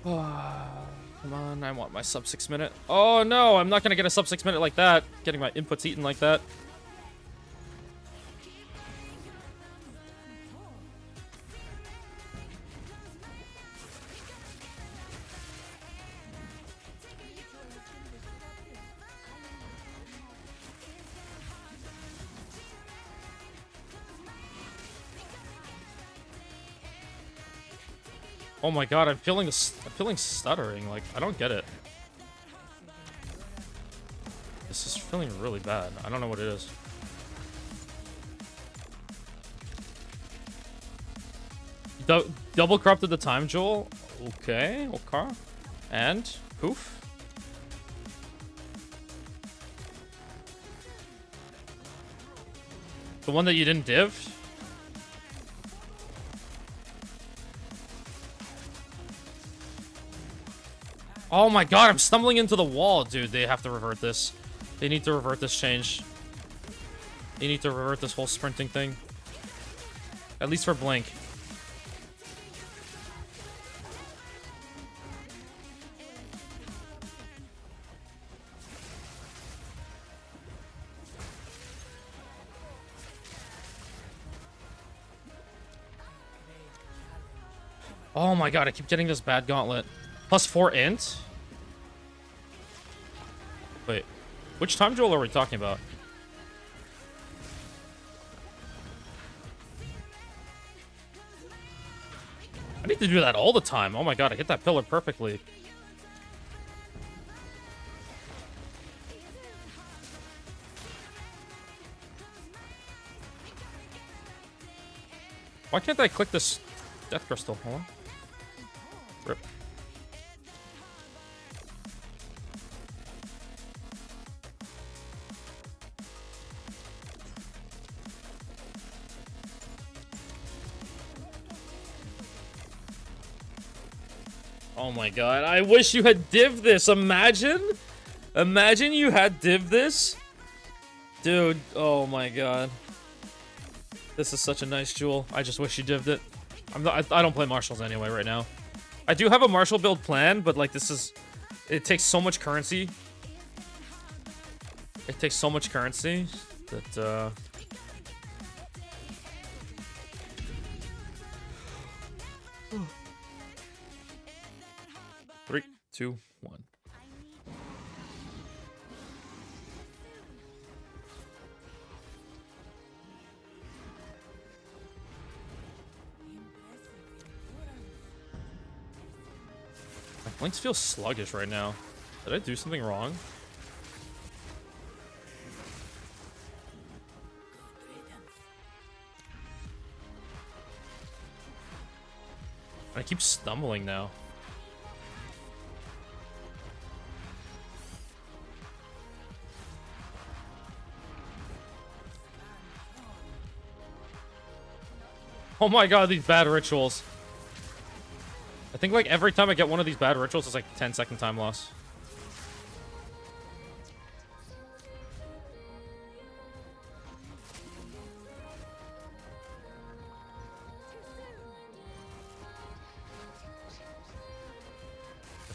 Come on, I want my sub 6 minute. Oh no, I'm not gonna get a sub 6 minute like that. Getting my inputs eaten like that. Oh my god, I'm feeling stuttering. Like, I don't get it. This is feeling really bad. I don't know what it is. Double corrupted the time, Joel. Okay, okay. And poof. The one that you didn't div? Oh my god, I'm stumbling into the wall, dude. They have to revert this. They need to revert this change. They need to revert this whole sprinting thing. At least for Blink. Oh my god, I keep getting this bad gauntlet. +4 int? Wait, which time duel are we talking about? I need to do that all the time. Oh my god, I hit that pillar perfectly. Why can't I click this death crystal? Hold on. Rip. Oh my god, I wish you had div this. Imagine you had div this. Dude, oh my god. This is such a nice jewel. I just wish you dived it. I don't play marshals anyway right now. I do have a marshal build plan, but like this is... It takes so much currency. It takes so much currency that 3, 2, 1. My flanks feel sluggish right now. Did I do something wrong? I keep stumbling now. Oh my god, these bad rituals. I think like every time I get one of these bad rituals, it's like 10-second time loss.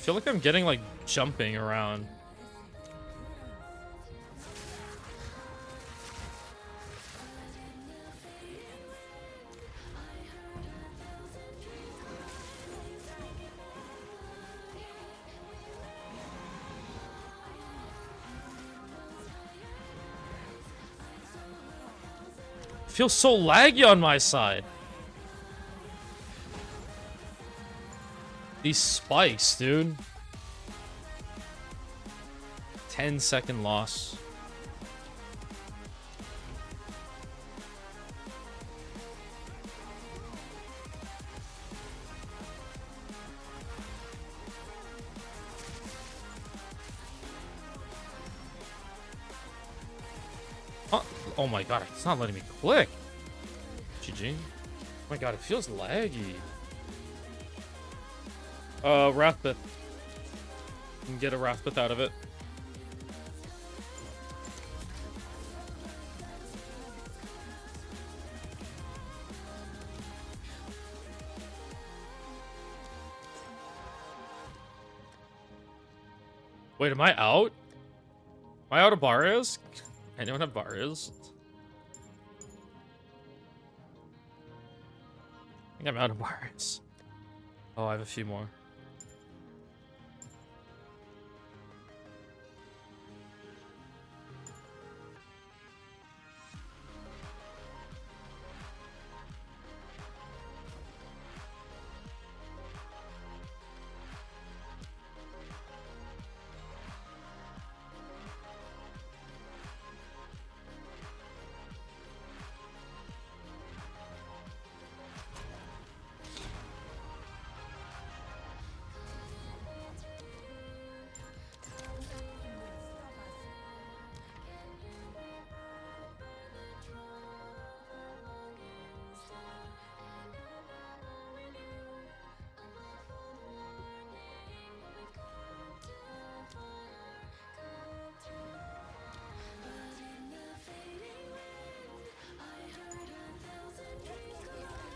feel like I'm getting, like, jumping around. Feels so laggy on my side. These spikes, dude. 10-second loss. Oh my god, it's not letting me click. GG. Oh my god, it feels laggy. Wrathbith. You can get a Wrathbith out of it. Wait, am I out? Am I out of Barrios? Anyone have Barrios? I think I'm out of Barrios. Oh, I have a few more.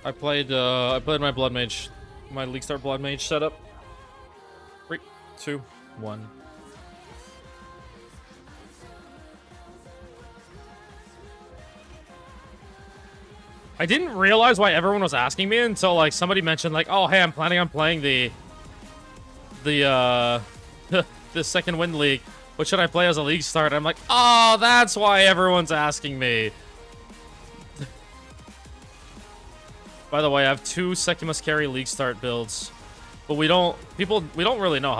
I played my Blood Mage, my League Star Blood Mage setup. 3, 2, 1. I didn't realize why everyone was asking me until like somebody mentioned like, oh hey, I'm planning on playing the the second Wind League. What should I play as a League start? I'm like, oh, that's why everyone's asking me. By the way, I have 2 SEKHEMAS carry League start builds, but we don't really know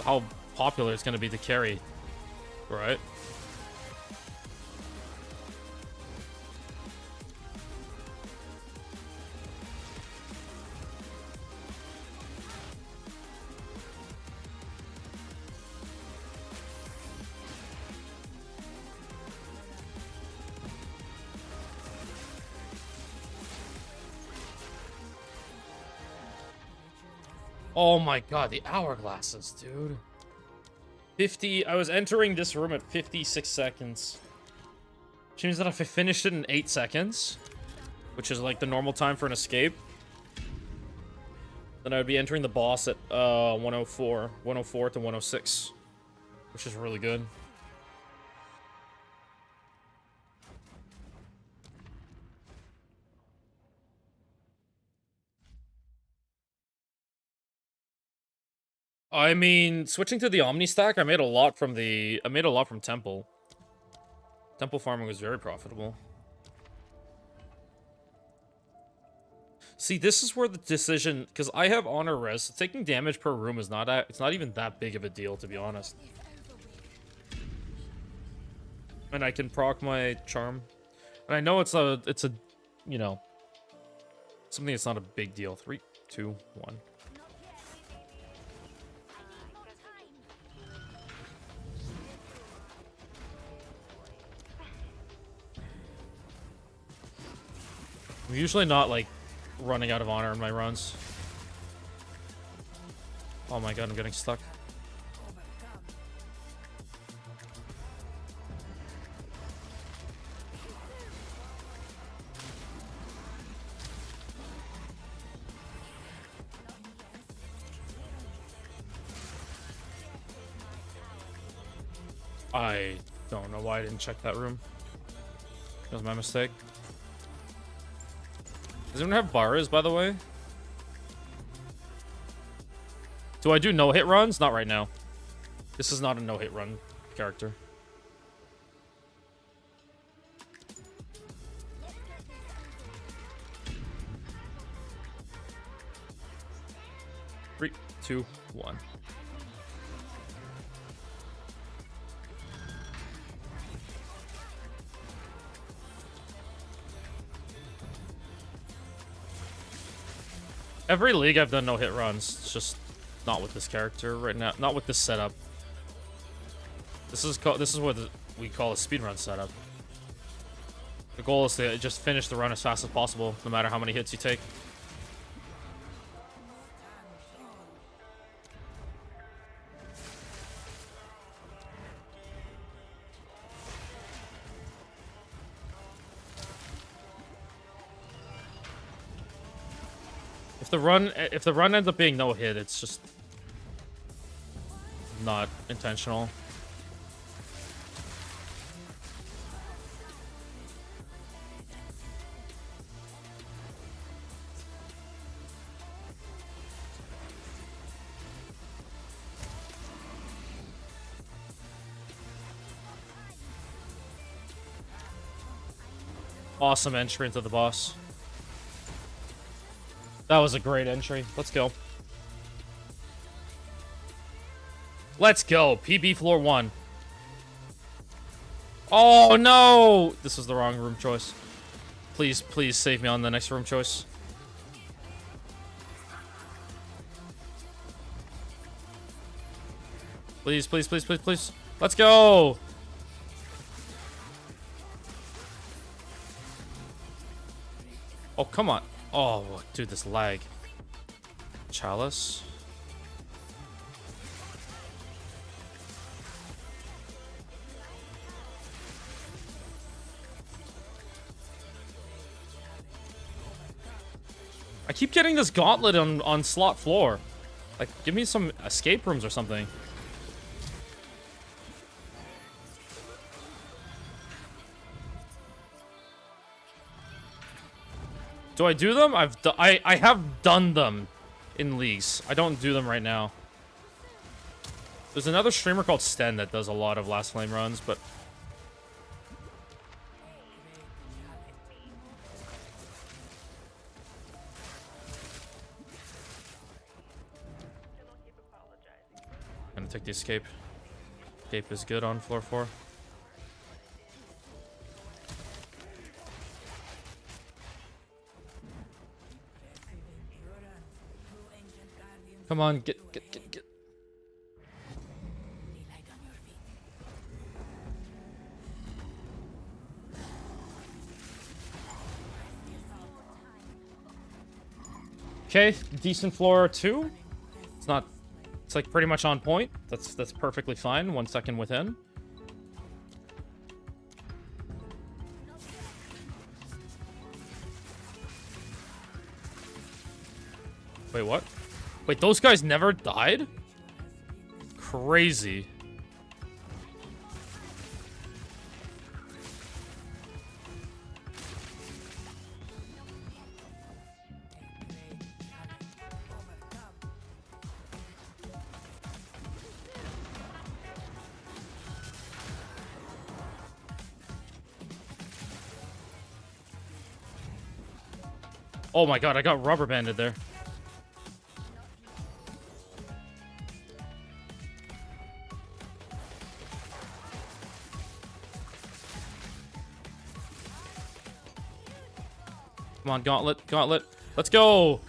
how popular it's gonna be to carry, right? Oh my god, the hourglasses, dude. 50, I was entering this room at 56 seconds. Which means that if I finished it in 8 seconds, which is like the normal time for an escape, then I would be entering the boss at 104 to 106, which is really good. I mean, switching to the Omni stack, I made a lot from Temple. Temple farming was very profitable. See, this is where the decision, because I have honor res, so taking damage per room is it's not even that big of a deal, to be honest. And I can proc my charm. And I know it's a, you know, something that's not a big deal. 3, 2, 1. I'm usually not, like, running out of honor in my runs. Oh my god, I'm getting stuck. I don't know why I didn't check that room. That was my mistake. Does anyone have bars, by the way? Do I do no-hit runs? Not right now. This is not a no-hit run character. Three, two, one. Every league I've done no-hit runs. It's just not with this character right now. Not with this setup. This is what we call a speedrun setup. The goal is to just finish the run as fast as possible, no matter how many hits you take. If the run ends up being no hit, it's just not intentional. Awesome entry into the boss. That was a great entry. Let's go. Let's go. PB floor 1. Oh, no! This was the wrong room choice. Please, please save me on the next room choice. Please, please, please, please, please. Let's go! Oh, come on. Oh, dude, this lag. Chalice. I keep getting this gauntlet on slot floor. Like, give me some escape rooms or something. Do I do them? I have done them in leagues. I don't do them right now. There's another streamer called Sten that does a lot of Last Flame runs, but I'm gonna take the escape. Escape is good on floor 4. Come on, get. Okay, decent floor 2. It's not. It's like pretty much on point. That's perfectly fine. 1 second within. Wait, what? Wait, those guys never died? Crazy. Oh my god, I got rubber banded there. Come on, gauntlet, gauntlet. Let's go!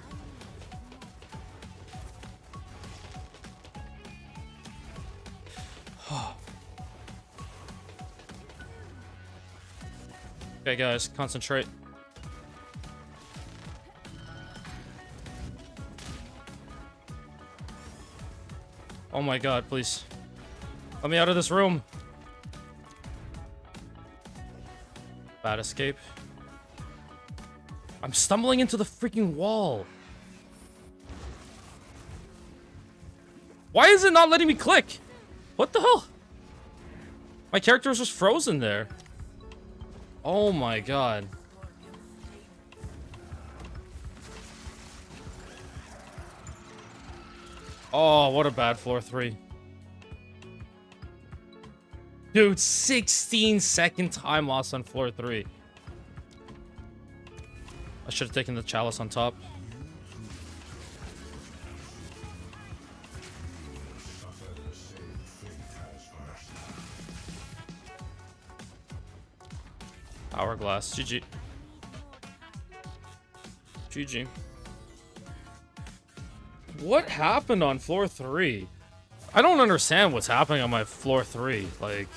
Okay, guys, concentrate. Oh my god, please. Let me out of this room. Bad escape. I'm stumbling into the freaking wall. Why is it not letting me click? What the hell? My character was just frozen there. Oh my god. Oh, what a bad floor 3. Dude, 16-second time loss on floor 3. I should have taken the chalice on top. Hourglass. GG. GG. What happened on floor 3? I don't understand what's happening on my floor 3. Like...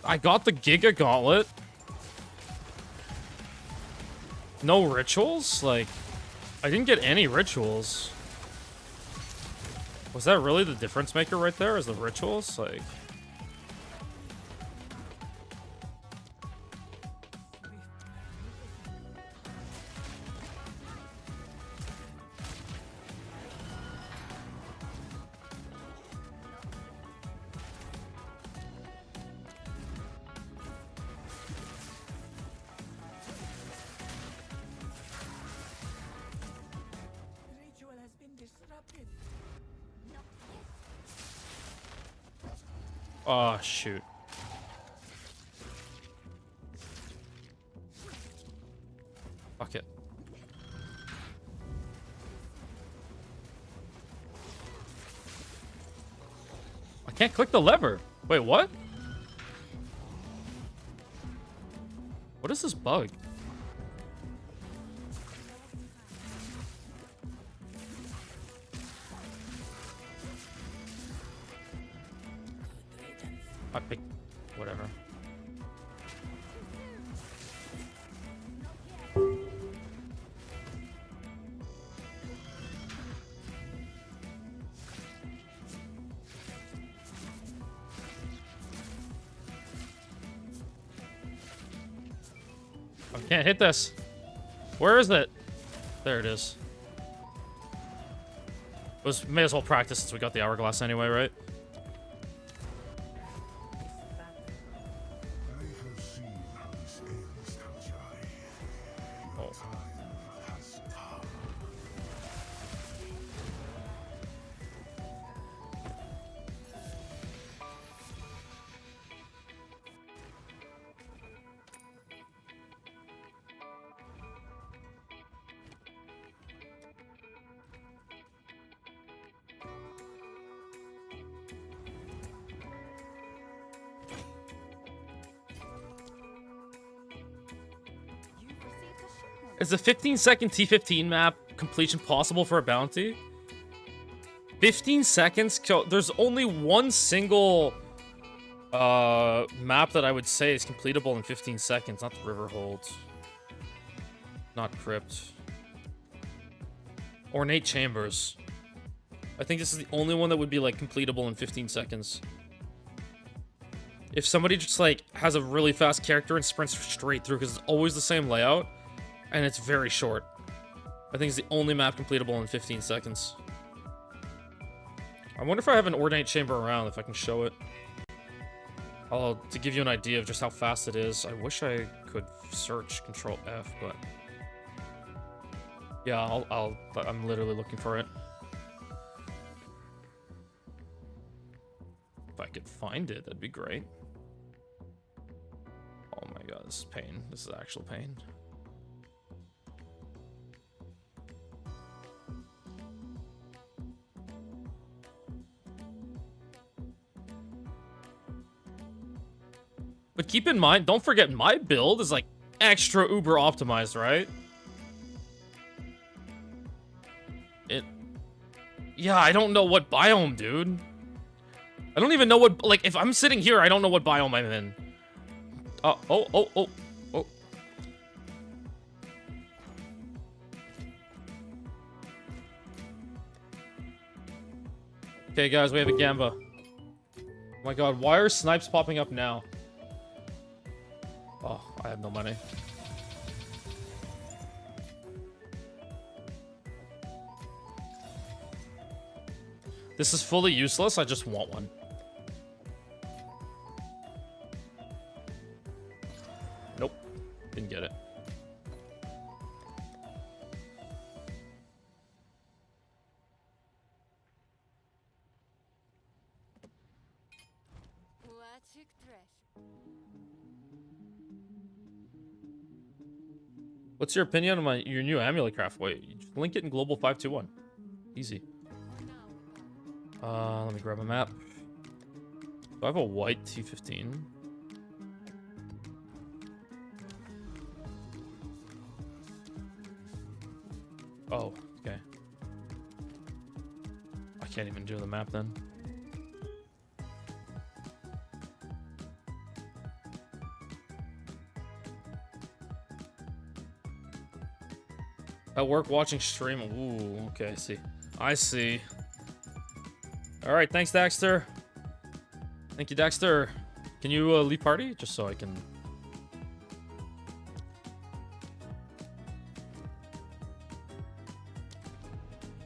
I got the Giga Gauntlet. No rituals? Like, I didn't get any rituals. Was that really the difference maker right there? Is the rituals? Like... Oh, shoot. Fuck it. I can't click the lever. Wait, what? What is this bug? I picked whatever. I can't hit this. Where is it? There it is. May as well practice since we got the hourglass anyway, right? Is the 15-second T15 map completion possible for a bounty? 15 seconds? There's only one single map that I would say is completable in 15 seconds, not the River Hold. Not Crypt. Ornate Chambers. I think this is the only one that would be, like, completable in 15 seconds. If somebody just, like, has a really fast character and sprints straight through, because it's always the same layout, and it's very short. I think it's the only map completable in 15 seconds. I wonder if I have an Ornate Chamber around, if I can show it. To give you an idea of just how fast it is. I wish I could search Control F, but... yeah, I'm literally looking for it. If I could find it, that'd be great. Oh my god, this is pain. This is actual pain. But keep in mind, don't forget, my build is like extra uber optimized, right? Yeah, I don't know what biome, dude. I don't even know what, like, if I'm sitting here, I don't know what biome I'm in. Oh. Okay, guys, we have a Gamba. Oh my god, why are snipes popping up now? Oh, I have no money. This is fully useless. I just want one. Nope. Didn't get it. What's your opinion on your new amulet craft? Wait, you just link it in Global 521. Easy. Let me grab a map. Do I have a white T15? Oh, okay. I can't even do the map then. At work watching stream. Ooh, okay, I see. I see. Alright, thanks, Daxter. Thank you, Daxter. Can you leave party? Just so I can...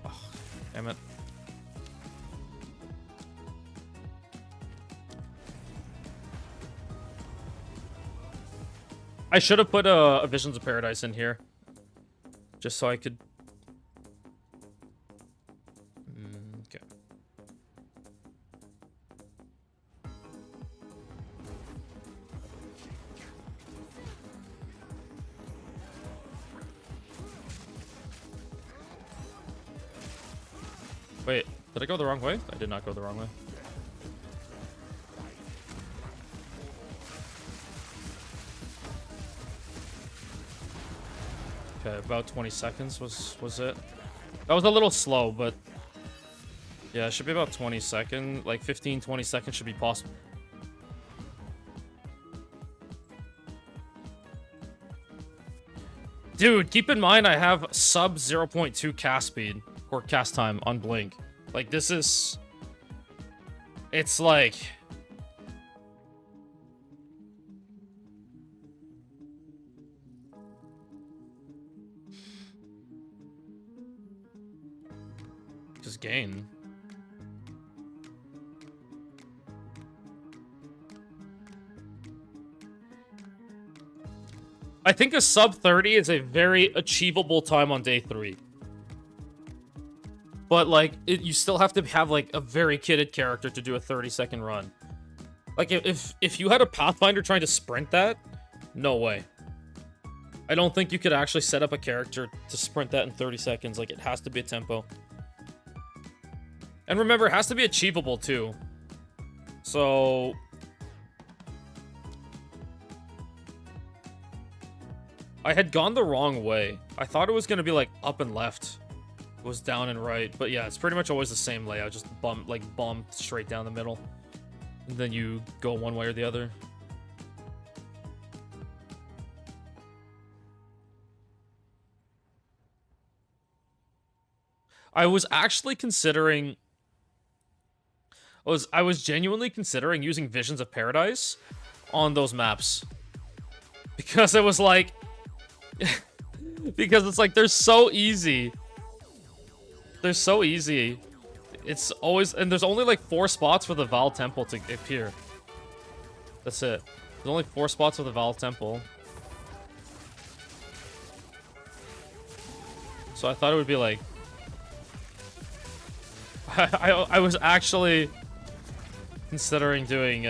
Oh, damn it. I should have put a Visions of Paradise in here. Just so I could... Okay. Wait, did I go the wrong way? I did not go the wrong way. Okay, about 20 seconds was it. That was a little slow, but yeah, it should be about 20 seconds. Like 15, 20 seconds should be possible. Dude, keep in mind I have sub 0.2 cast speed or cast time on Blink. Like this is... It's like... Just gain. I think a sub 30 is a very achievable time on day 3. But, like, you still have to have, like, a very kitted character to do a 30-second run. Like, if you had a Pathfinder trying to sprint that, no way. I don't think you could actually set up a character to sprint that in 30 seconds. Like, it has to be a tempo. And remember, it has to be achievable, too. So... I had gone the wrong way. I thought it was going to be, like, up and left. It was down and right. But yeah, it's pretty much always the same layout. Just bomb straight down the middle. And then you go one way or the other. I was actually considering... I was genuinely considering using Visions of Paradise on those maps. Because it was like... because it's like, they're so easy. They're so easy. It's always... And there's only like 4 spots for the Val Temple to appear. That's it. There's only 4 spots for the Val Temple. So I thought it would be like... I was actually considering doing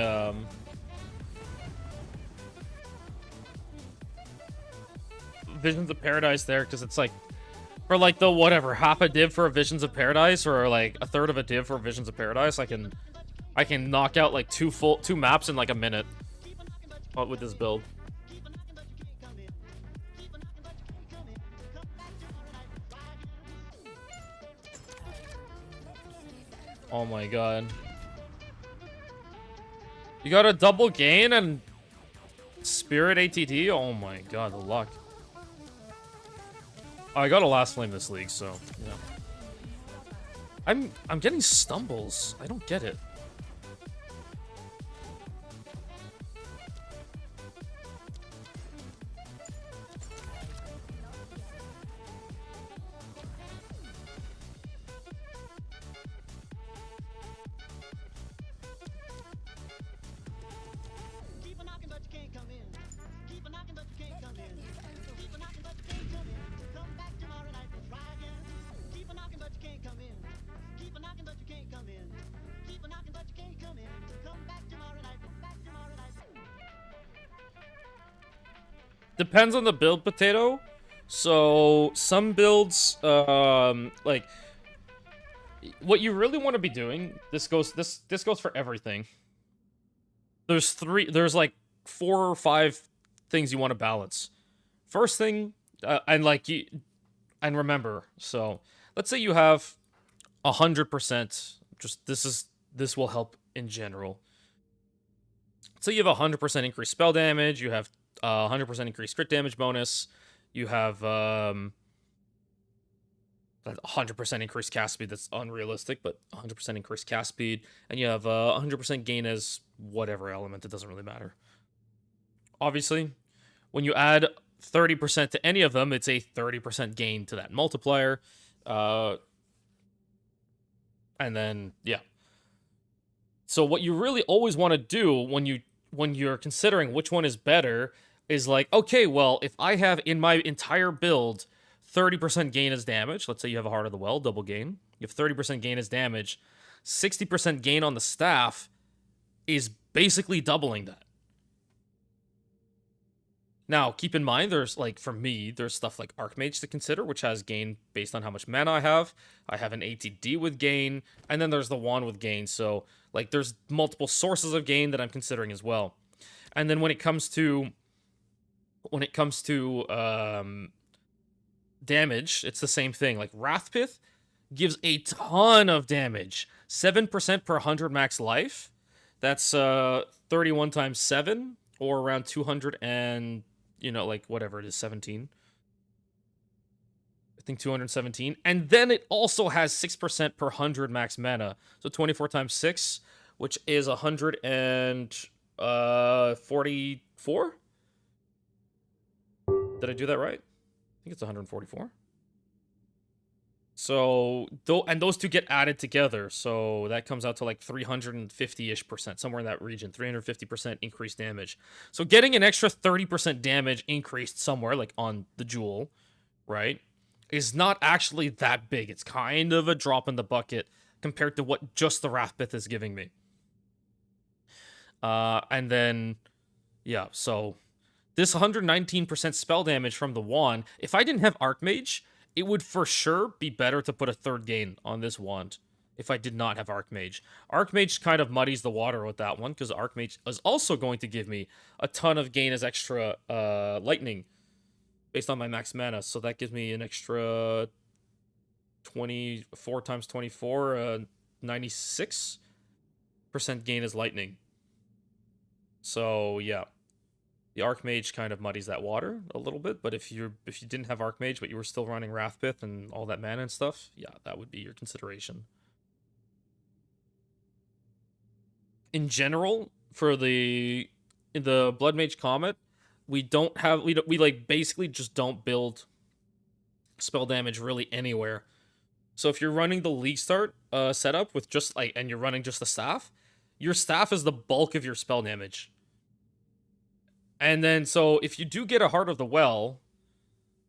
Visions of Paradise there, because it's like for like the whatever half a div for a Visions of Paradise or like a third of a div for Visions of Paradise, I can knock out like 2 maps in like a minute with this build. Oh my god. You got a double gain and Spirit ATT? Oh my god, the luck. Oh, I got a last flame this league, so, yeah. I'm getting stumbles. I don't get it. depends on the build, Potato. So some builds, like what you really want to be doing. This goes for everything. There's like 4 or 5 things you want to balance. First thing, and remember. So let's say you have 100%. This will help in general. So you have 100% increased spell damage. You have 100% increased crit damage bonus. You have 100% increased cast speed. That's unrealistic, but 100% increased cast speed. And you have 100% gain as whatever element. It doesn't really matter. Obviously, when you add 30% to any of them, it's a 30% gain to that multiplier. And then, yeah. So what you really always want to do when you're considering which one is better is like, okay, well, if I have in my entire build 30% gain as damage, let's say you have a Heart of the Well, double gain, you have 30% gain as damage, 60% gain on the staff is basically doubling that. Now, keep in mind, there's, like, for me, there's stuff like Archmage to consider, which has gain based on how much mana I have. I have an ATD with gain, and then there's the wand with gain, so, like, there's multiple sources of gain that I'm considering as well. And then when it comes to damage, it's the same thing. Like, Wrathpith gives a ton of damage. 7% per 100 max life. That's 31 times 7, or around 200 and, like, whatever it is, 17. I think 217. And then it also has 6% per 100 max mana. So 24 times 6, which is 144? Did I do that right? I think it's 144. So, and those two get added together, so that comes out to like 350-ish%, somewhere in that region, 350% increased damage. So getting an extra 30% damage increased somewhere, like on the Jewel, right, is not actually that big. It's kind of a drop in the bucket compared to what just the Wrathpith is giving me. And then, yeah, so this 119% spell damage from the wand, if I didn't have Archmage, it would for sure be better to put a third gain on this wand if I did not have Archmage. Archmage kind of muddies the water with that one, because Archmage is also going to give me a ton of gain as extra lightning based on my max mana, so that gives me an extra 24 times 24, 96% gain as lightning. So, yeah. The Archmage kind of muddies that water a little bit, but if you didn't have Archmage, but you were still running Wrathpith and all that mana and stuff, yeah, that would be your consideration. In general, in the Blood Mage Comet, we like basically just don't build spell damage really anywhere. So if you're running the League Start setup with just like, and you're running just the staff, your staff is the bulk of your spell damage. And then, so, if you do get a Heart of the Well,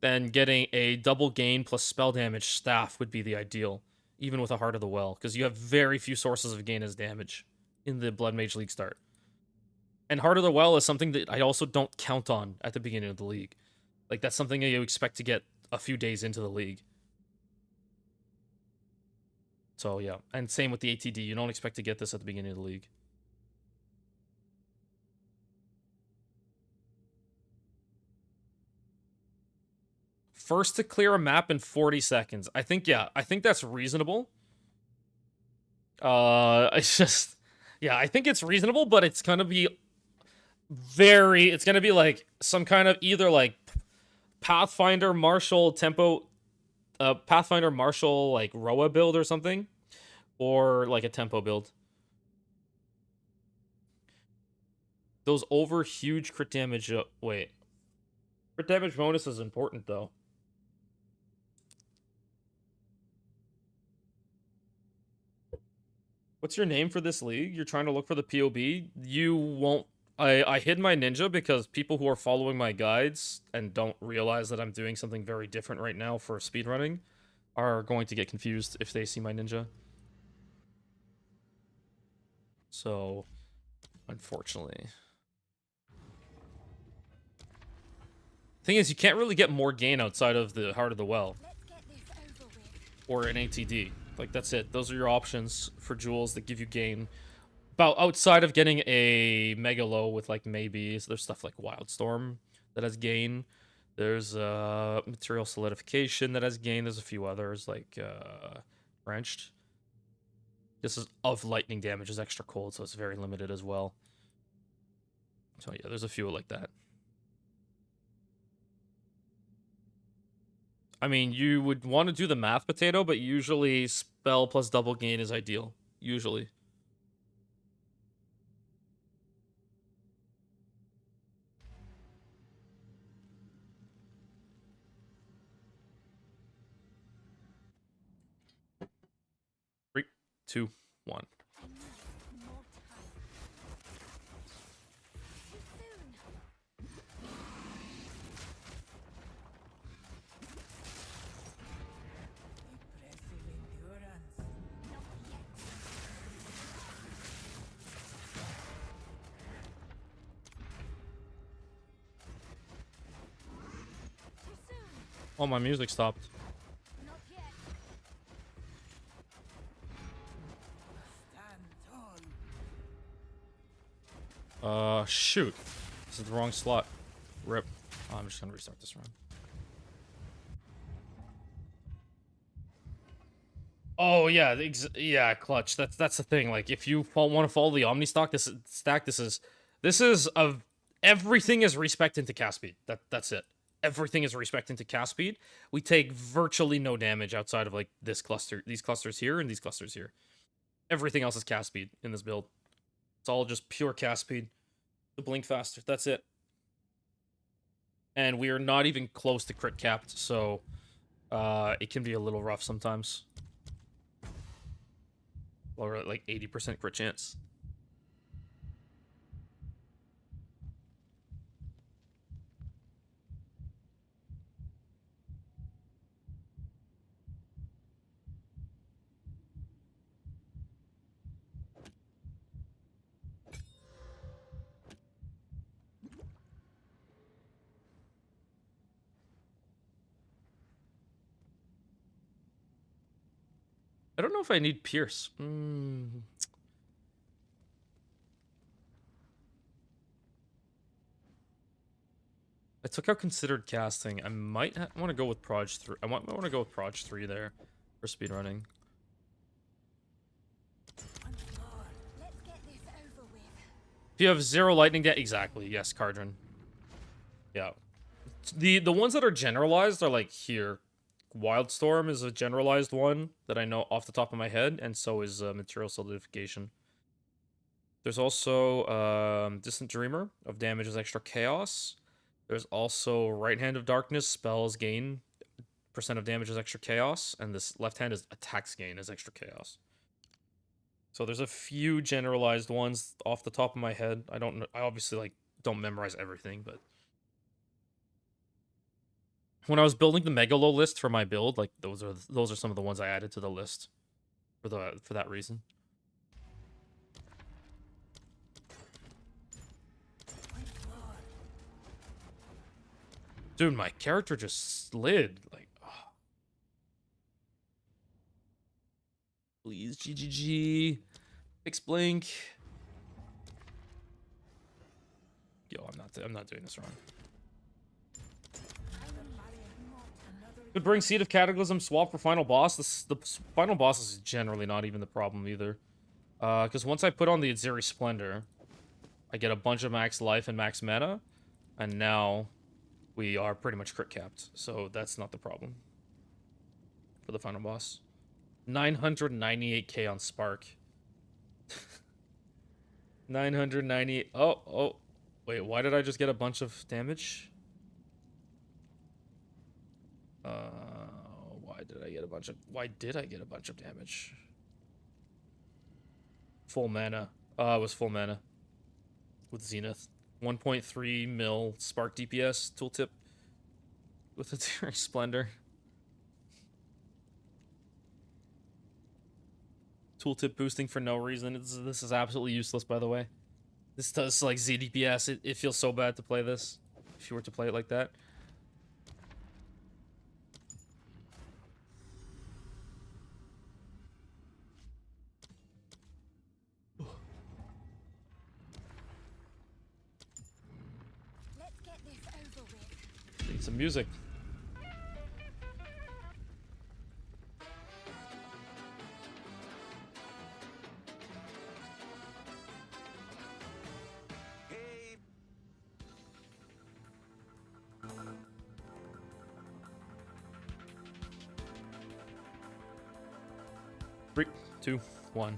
then getting a double gain plus spell damage staff would be the ideal, even with a Heart of the Well, because you have very few sources of gain as damage in the Blood Mage League Start. And Heart of the Well is something that I also don't count on at the beginning of the league. Like, that's something that you expect to get a few days into the league. So, yeah. And same with the ATD. You don't expect to get this at the beginning of the league. First to clear a map in 40 seconds. I think that's reasonable. It's just, yeah, I think it's reasonable, but it's gonna be it's gonna be like some kind of either like Pathfinder Martial tempo, Pathfinder Martial like Roa build or something, or like a tempo build. Those over huge crit damage, wait. Crit damage bonus is important though. What's your name for this league? You're trying to look for the POB? You won't... I hid my ninja because people who are following my guides and don't realize that I'm doing something very different right now for speedrunning are going to get confused if they see my ninja. So, unfortunately... Thing is, you can't really get more gain outside of the Heart of the Well. Let's get this over with. Or an ATD. Like, that's it. Those are your options for jewels that give you gain. About outside of getting a Mega Low with, like, maybe... So there's stuff like Wildstorm that has gain. There's Material Solidification that has gain. There's a few others, like Wrenched. This is of lightning damage, is extra cold, so it's very limited as well. So yeah, there's a few like that. I mean, you would want to do the math potato, but usually spell plus double gain is ideal. Usually. Three, two, one. I need more time. Too soon. Not yet. Too soon. Oh, my music stopped. Not yet. Shoot. This is the wrong slot. Rip. Oh, I'm just gonna restart this run. Oh yeah, yeah, clutch. That's the thing. Like, if you want to follow the Omni stock, this is everything is respect into cast speed. That's it. Everything is respect into cast speed. We take virtually no damage outside of like this cluster, these clusters here, and these clusters here. Everything else is cast speed in this build. It's all just pure cast speed. To blink faster. That's it. And we are not even close to crit capped, so it can be a little rough sometimes. Or like 80% crit chance. I don't know if I need Pierce. I took out considered casting. I might want to go with Proj 3. I want to go with Proj 3 there for speedrunning. Let's get this over with. If you have 0 lightning damage, exactly. Yes, Cardron. Yeah. The ones that are generalized are like here. Wildstorm is a generalized one that I know off the top of my head, and so is Material Solidification. There's also Distant Dreamer of damage is extra chaos. There's also Right Hand of Darkness, spells gain % of damage is extra chaos, and this left hand is attacks gain is extra chaos. So there's a few generalized ones off the top of my head. I obviously like don't memorize everything, but when I was building the Megalo list for my build, like those are some of the ones I added to the list for that reason. Dude, my character just slid. Like, oh. Please, GGG. Fix blink. Yo, I'm not doing this wrong. Could bring Seed of Cataclysm, swap for final boss. The final boss is generally not even the problem either. Because once I put on the Azeri Splendor, I get a bunch of max life and max mana, and now we are pretty much crit capped. So that's not the problem for the final boss. 998k on Spark. 998. Oh. Wait, why did I just get a bunch of damage? Why did I get a bunch of damage? Full mana. It was full mana. With Zenith. 1.3 mil Spark DPS tooltip. With a Splendor. Tooltip boosting for no reason. This is absolutely useless, by the way. This does, like, ZDPS. It feels so bad to play this. If you were to play it like that. Some music. Three, two, one.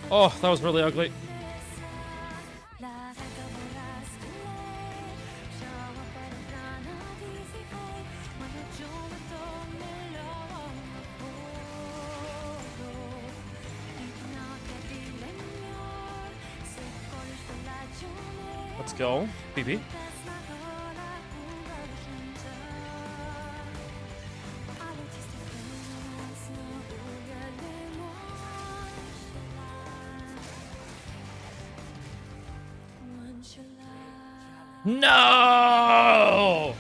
Oh, that was really ugly. Let's go, BB. No!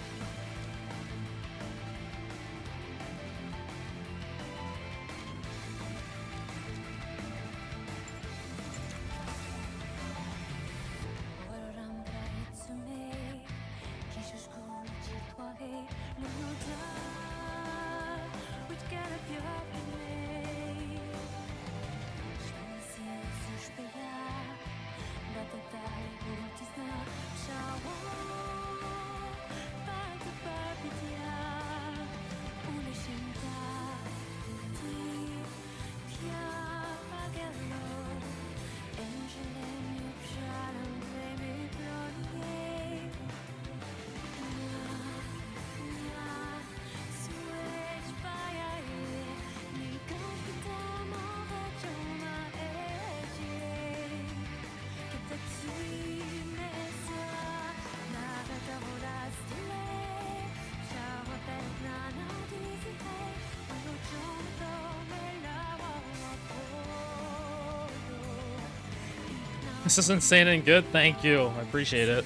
This is insane and good. Thank you. I appreciate it.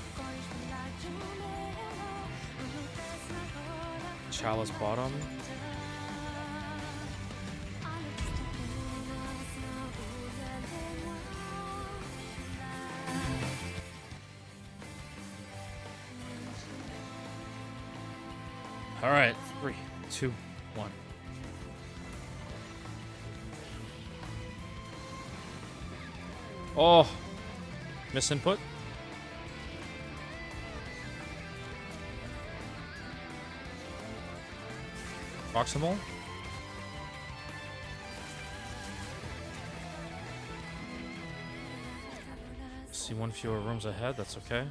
Chalice bottom. All right, 3, 2, 1. Oh, misinput. Proximal. See one fewer rooms ahead. That's okay.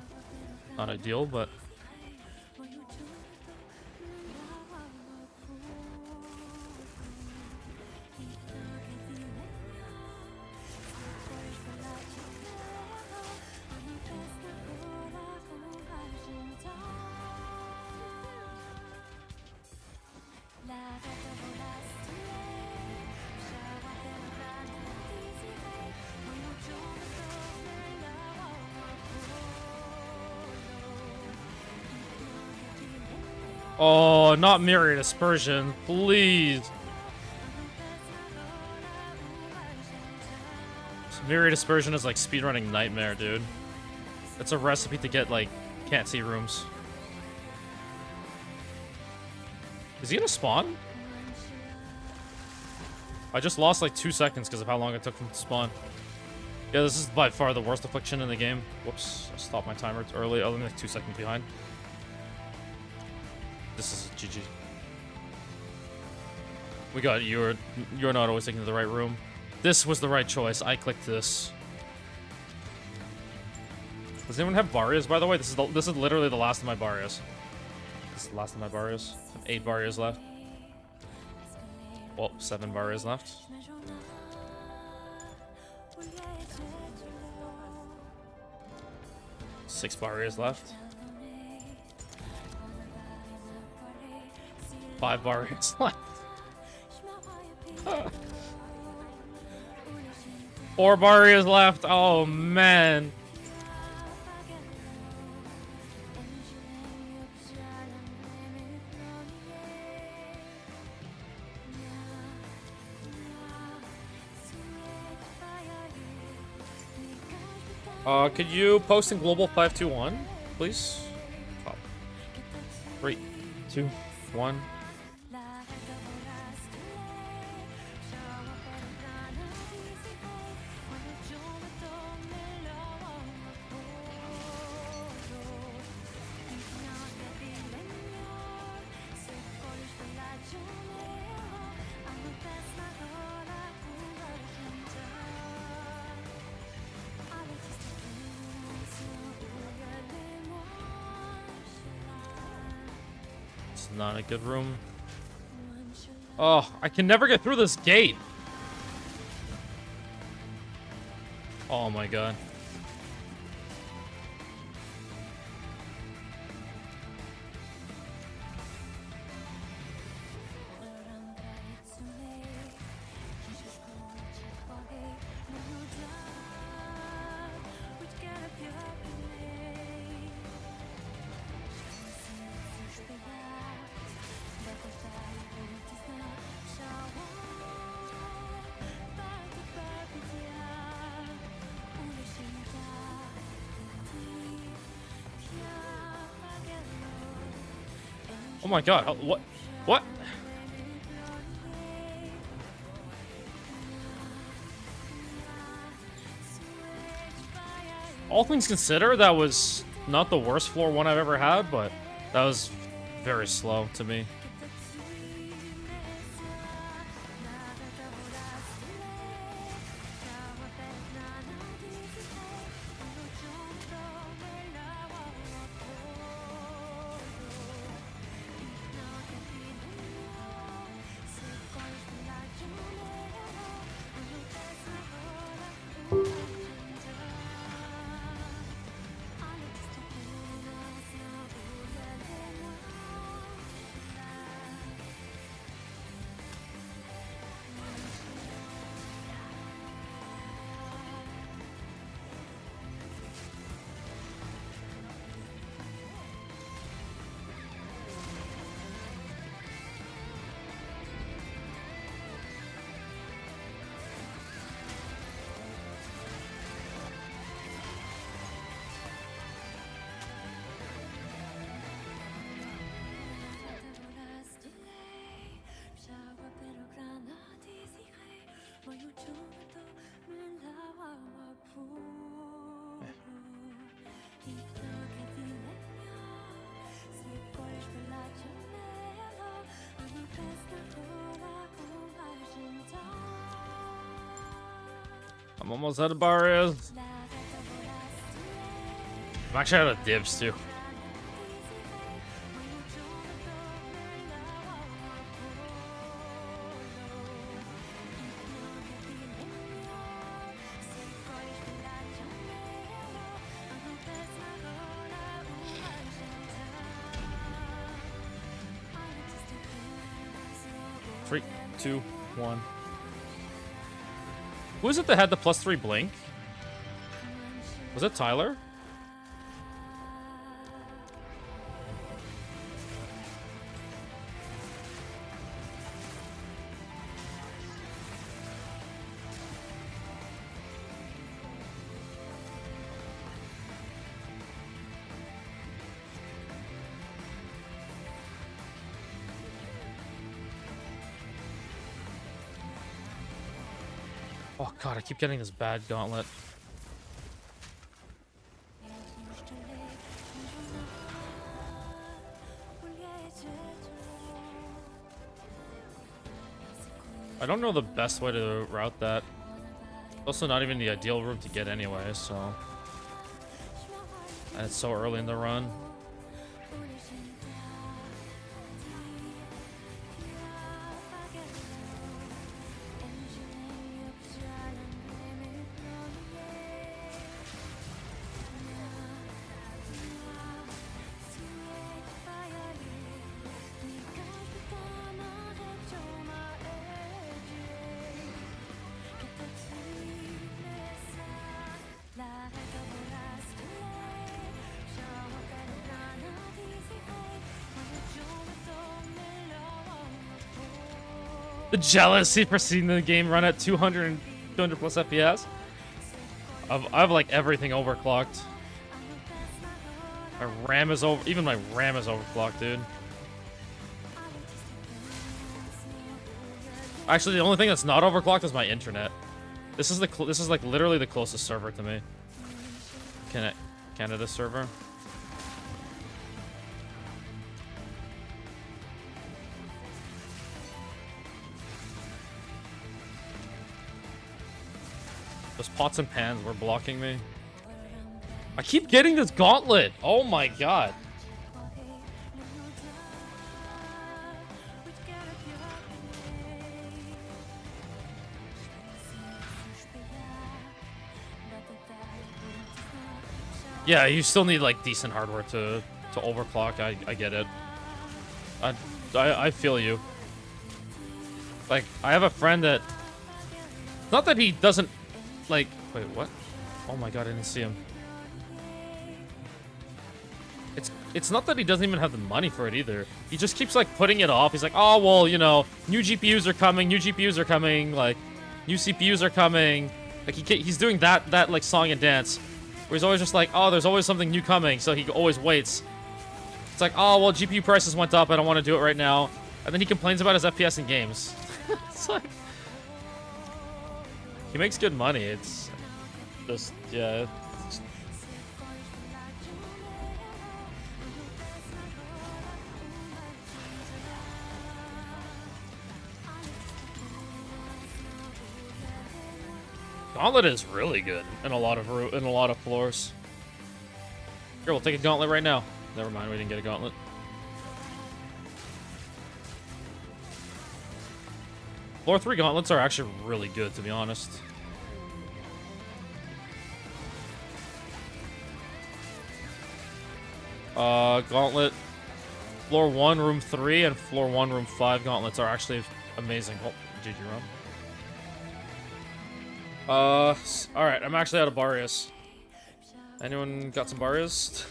Not ideal, but. Oh, not mirror dispersion, please. Mirror dispersion is like speedrunning nightmare, dude. It's a recipe to get like can't see rooms. Is he gonna spawn? I just lost like 2 seconds because of how long it took him to spawn. Yeah, this is by far the worst affliction in the game. Whoops, I stopped my timer early. I'm like 2 seconds behind. This is GG. We got you're not always thinking of the right room. This was the right choice. I clicked this. Does anyone have barriers, by the way? This is literally the last of my barriers. This is the last of my barriers. I have 8 barriers left. Well, 7 barriers left. Six barriers left. 5 barriers left. 4 barriers left. Oh man. Could you post in Global 521, please? Oh. 3, 2, 1. It's not a good room. Oh, I can never get through this gate. Oh my god. Oh my god, what? What? All things considered, that was not the worst floor one I've ever had, but that was very slow to me. I'm almost out of barriers. I'm actually out of divs too. Three, 2, 1. Who is it that had the +3 blink? Was it Tyler? Oh god, I keep getting this bad gauntlet. I don't know the best way to route that. Also not even the ideal route to get anyway, so... And it's so early in the run. The jealousy for seeing the game run at 200 plus FPS. I have like everything overclocked. My RAM is over. Even my RAM is overclocked, dude. Actually, the only thing that's not overclocked is my internet. This is like literally the closest server to me. Canada server. Those pots and pans were blocking me. I keep getting this gauntlet. Oh my god. Yeah, you still need like decent hardware to overclock. I get it. I feel you. Like, I have a friend that, not that he doesn't like, wait, what? Oh my god, I didn't see him. It's not that he doesn't even have the money for it either. He just keeps like putting it off. He's like, oh well, you know, new GPUs are coming, like new CPUs are coming. Like he's doing that like song and dance, where he's always just like, oh, there's always something new coming, so he always waits. It's like, oh well, GPU prices went up, I don't want to do it right now, and then he complains about his FPS in games. It's like, he makes good money. It's just, yeah. Gauntlet is really good in a lot of floors. Here, we'll take a gauntlet right now. Never mind, we didn't get a gauntlet. Floor 3 gauntlets are actually really good, to be honest. Gauntlet. Floor 1, room 3, and floor 1, room 5 gauntlets are actually amazing. Oh, GG run. Alright, I'm actually out of Barrios. Anyone got some Barrios?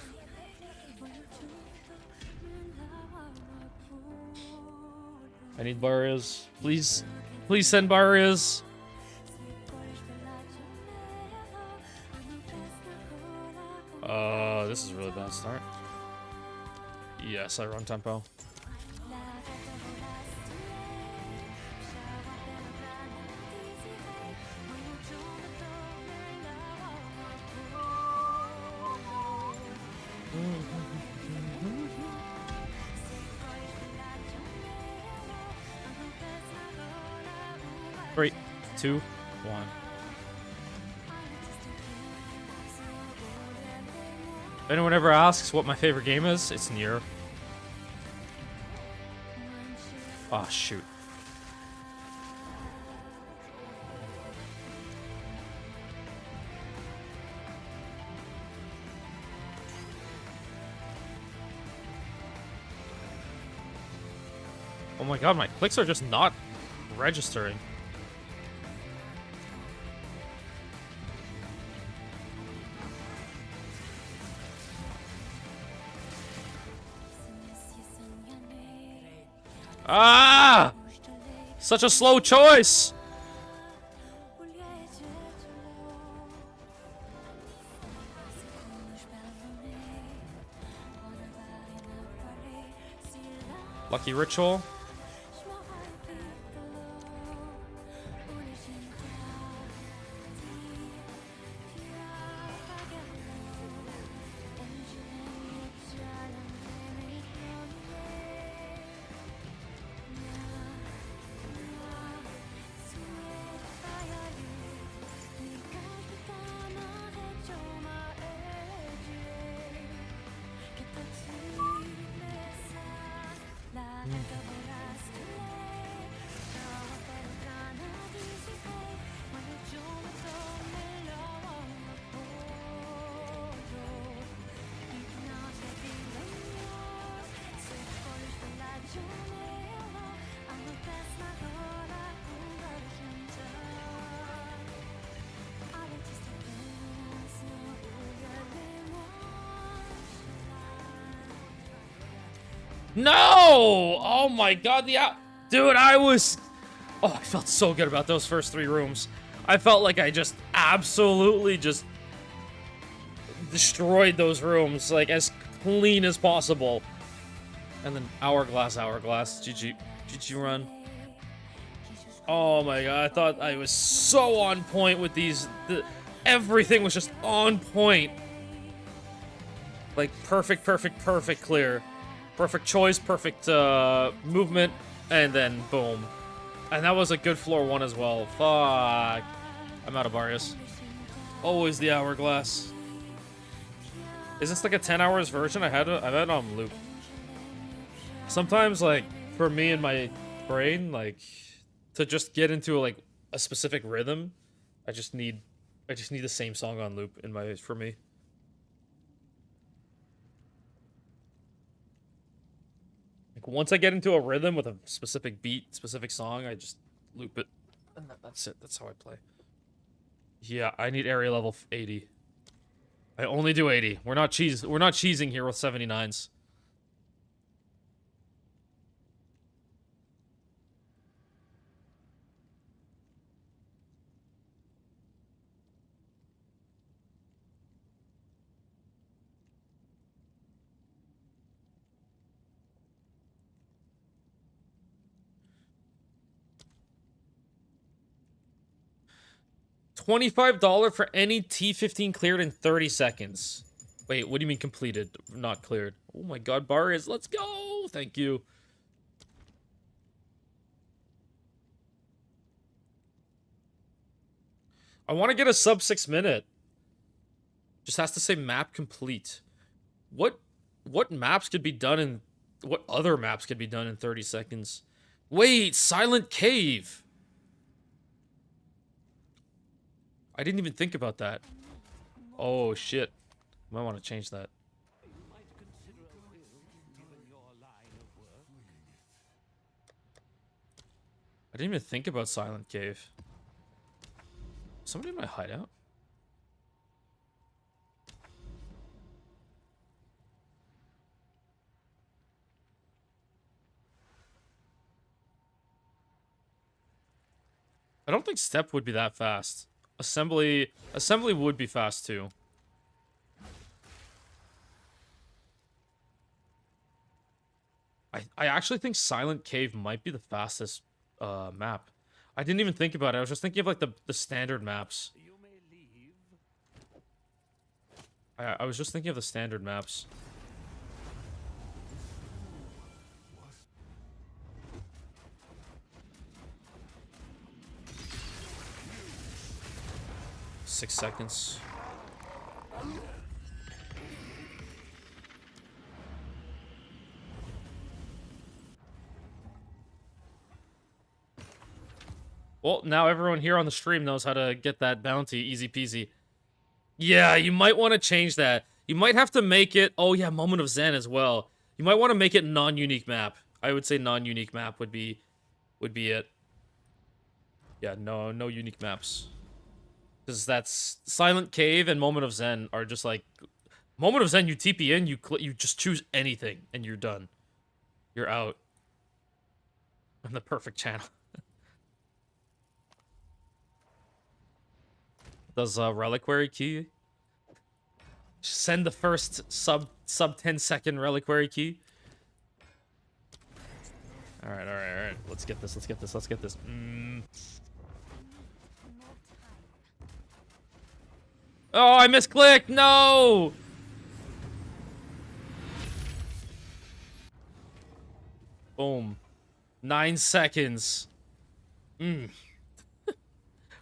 I need Barrios. Please. Please send Barrios. This is a really bad start. Yes, I run tempo. Three, two, one. If anyone ever asks what my favorite game is, it's Nier. Ah, oh, shoot. Oh my god, my clicks are just not registering. Ah! Such a slow choice! Lucky ritual. No! Oh my god, dude, oh, I felt so good about those first 3 rooms. I felt like I just absolutely just destroyed those rooms, like, as clean as possible. And then hourglass, GG run. Oh my god, I thought I was so on point with these. Everything was just on point. Like, perfect clear. Perfect choice, perfect movement, and then boom. And that was a good floor 1 as well. Fuck. I'm out of Barrios. Always the hourglass. Is this like a 10 hours version? I've had it on loop. Sometimes, like, for me in my brain, like, to just get into like a specific rhythm, I just need the same song on loop for me. Like, once I get into a rhythm with a specific beat, specific song, I just loop it. And that's it. That's how I play. Yeah, I need area level 80. I only do 80. We're not cheesing here with 79s. $25 for any T15 cleared in 30 seconds. Wait, what do you mean completed? Not cleared. Oh my god, Barrios, let's go! Thank you. I want to get a sub 6 minute. Just has to say map complete. What maps could be done in... What other maps could be done in 30 seconds? Wait, Silent Cave! I didn't even think about that. Oh, shit. Might want to change that. I didn't even think about Silent Cave. Somebody in my hideout? I don't think step would be that fast. Assembly would be fast too. I actually think Silent Cave might be the fastest map. I didn't even think about it. I was just thinking of like the standard maps. I was just thinking of the standard maps. Six seconds. Well, now everyone here on the stream knows how to get that bounty easy peasy. Yeah, you might want to change that. You might have to make it... Oh yeah, Moment of Zen as well. You might want to make it non-unique map. I would say non-unique map would be it. Yeah, no unique maps. Because that's Silent Cave and Moment of Zen are just like... Moment of Zen, you TP in, you just choose anything, and you're done. You're out. I'm the perfect channel. Does Reliquary key send the first sub 10 second Reliquary key? All right. Let's get this. Oh, I misclicked. No. Boom. 9 seconds.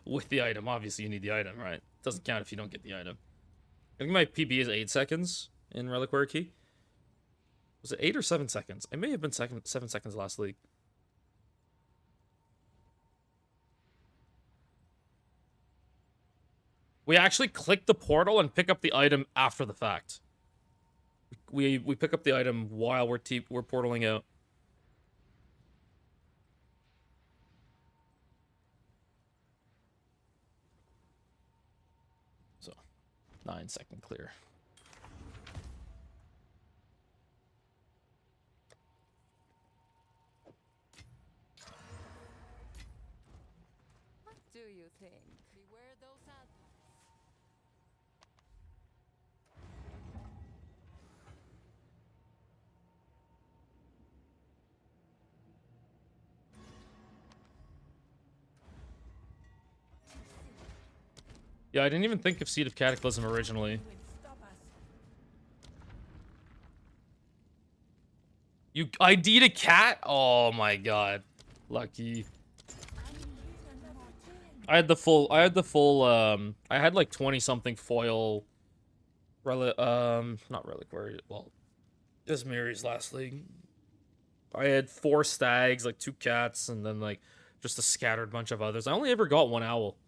With the item. Obviously, you need the item, right? Doesn't count if you don't get the item. I think my PB is 8 seconds in Reliquary Key. Was it 8 or 7 seconds? It may have been 7 seconds last league. We actually click the portal and pick up the item after the fact. We pick up the item while we're portaling out. So, 9-second clear. What do you think? Beware those outlaws. Yeah, I didn't even think of Seed of Cataclysm originally. You ID'd a cat? Oh my god. Lucky. I had like 20 something foil not reliquary, well, just Miri's last league. I had 4 stags, like 2 cats, and then like just a scattered bunch of others. I only ever got 1 owl.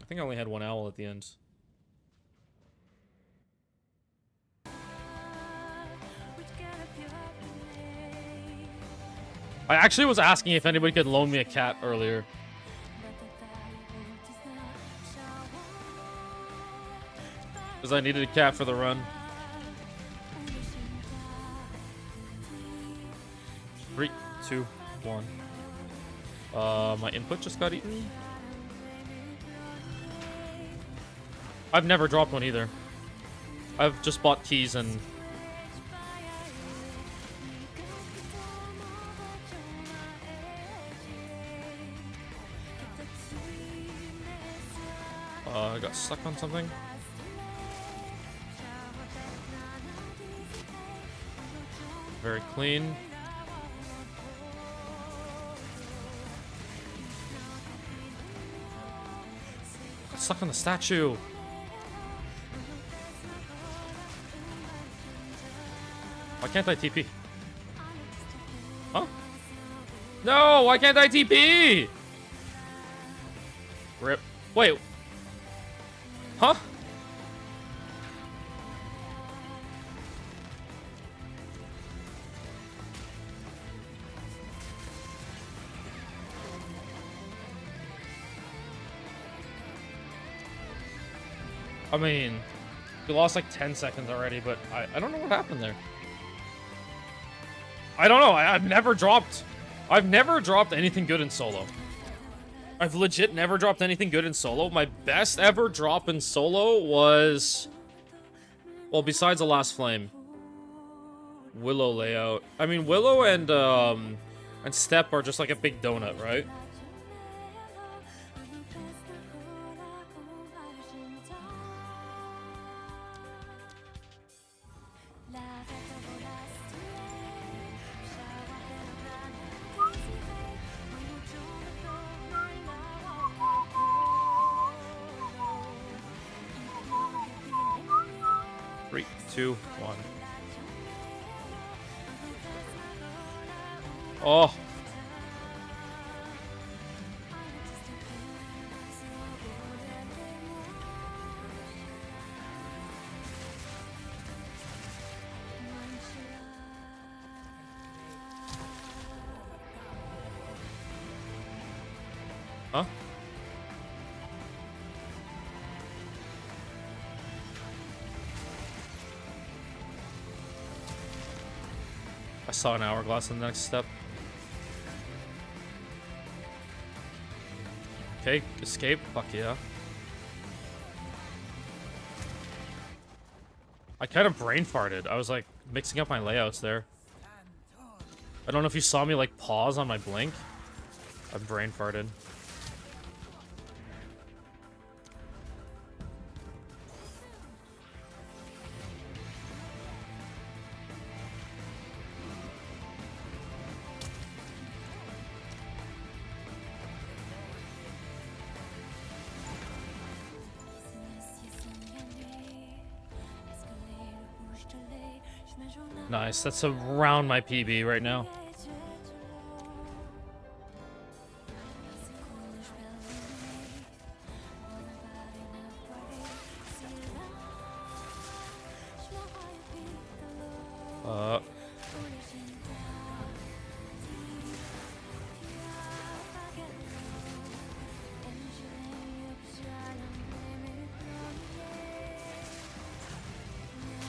I think I only had 1 owl at the end. I actually was asking if anybody could loan me a cat earlier. Because I needed a cat for the run. 3, 2, 1. My input just got eaten. I've never dropped one either. I've just bought keys and... I got stuck on something. Very clean. Got stuck on the statue. Why can't I TP? Huh? No, why can't I TP? Rip. Wait. Huh? I mean, we lost like 10 seconds already, but I don't know what happened there. I don't know. I've never dropped anything good in solo. I've legit never dropped anything good in solo. My best ever drop in solo was, well, besides the last flame, Willow layout. I mean, Willow and Step are just like a big donut, right? Three, 2, 1. Oh. Huh? I saw an hourglass in the next step. Okay, escape. Fuck yeah. I kind of brain farted. I was like mixing up my layouts there. I don't know if you saw me like pause on my blink. I brain farted. Nice. That's around my PB right now.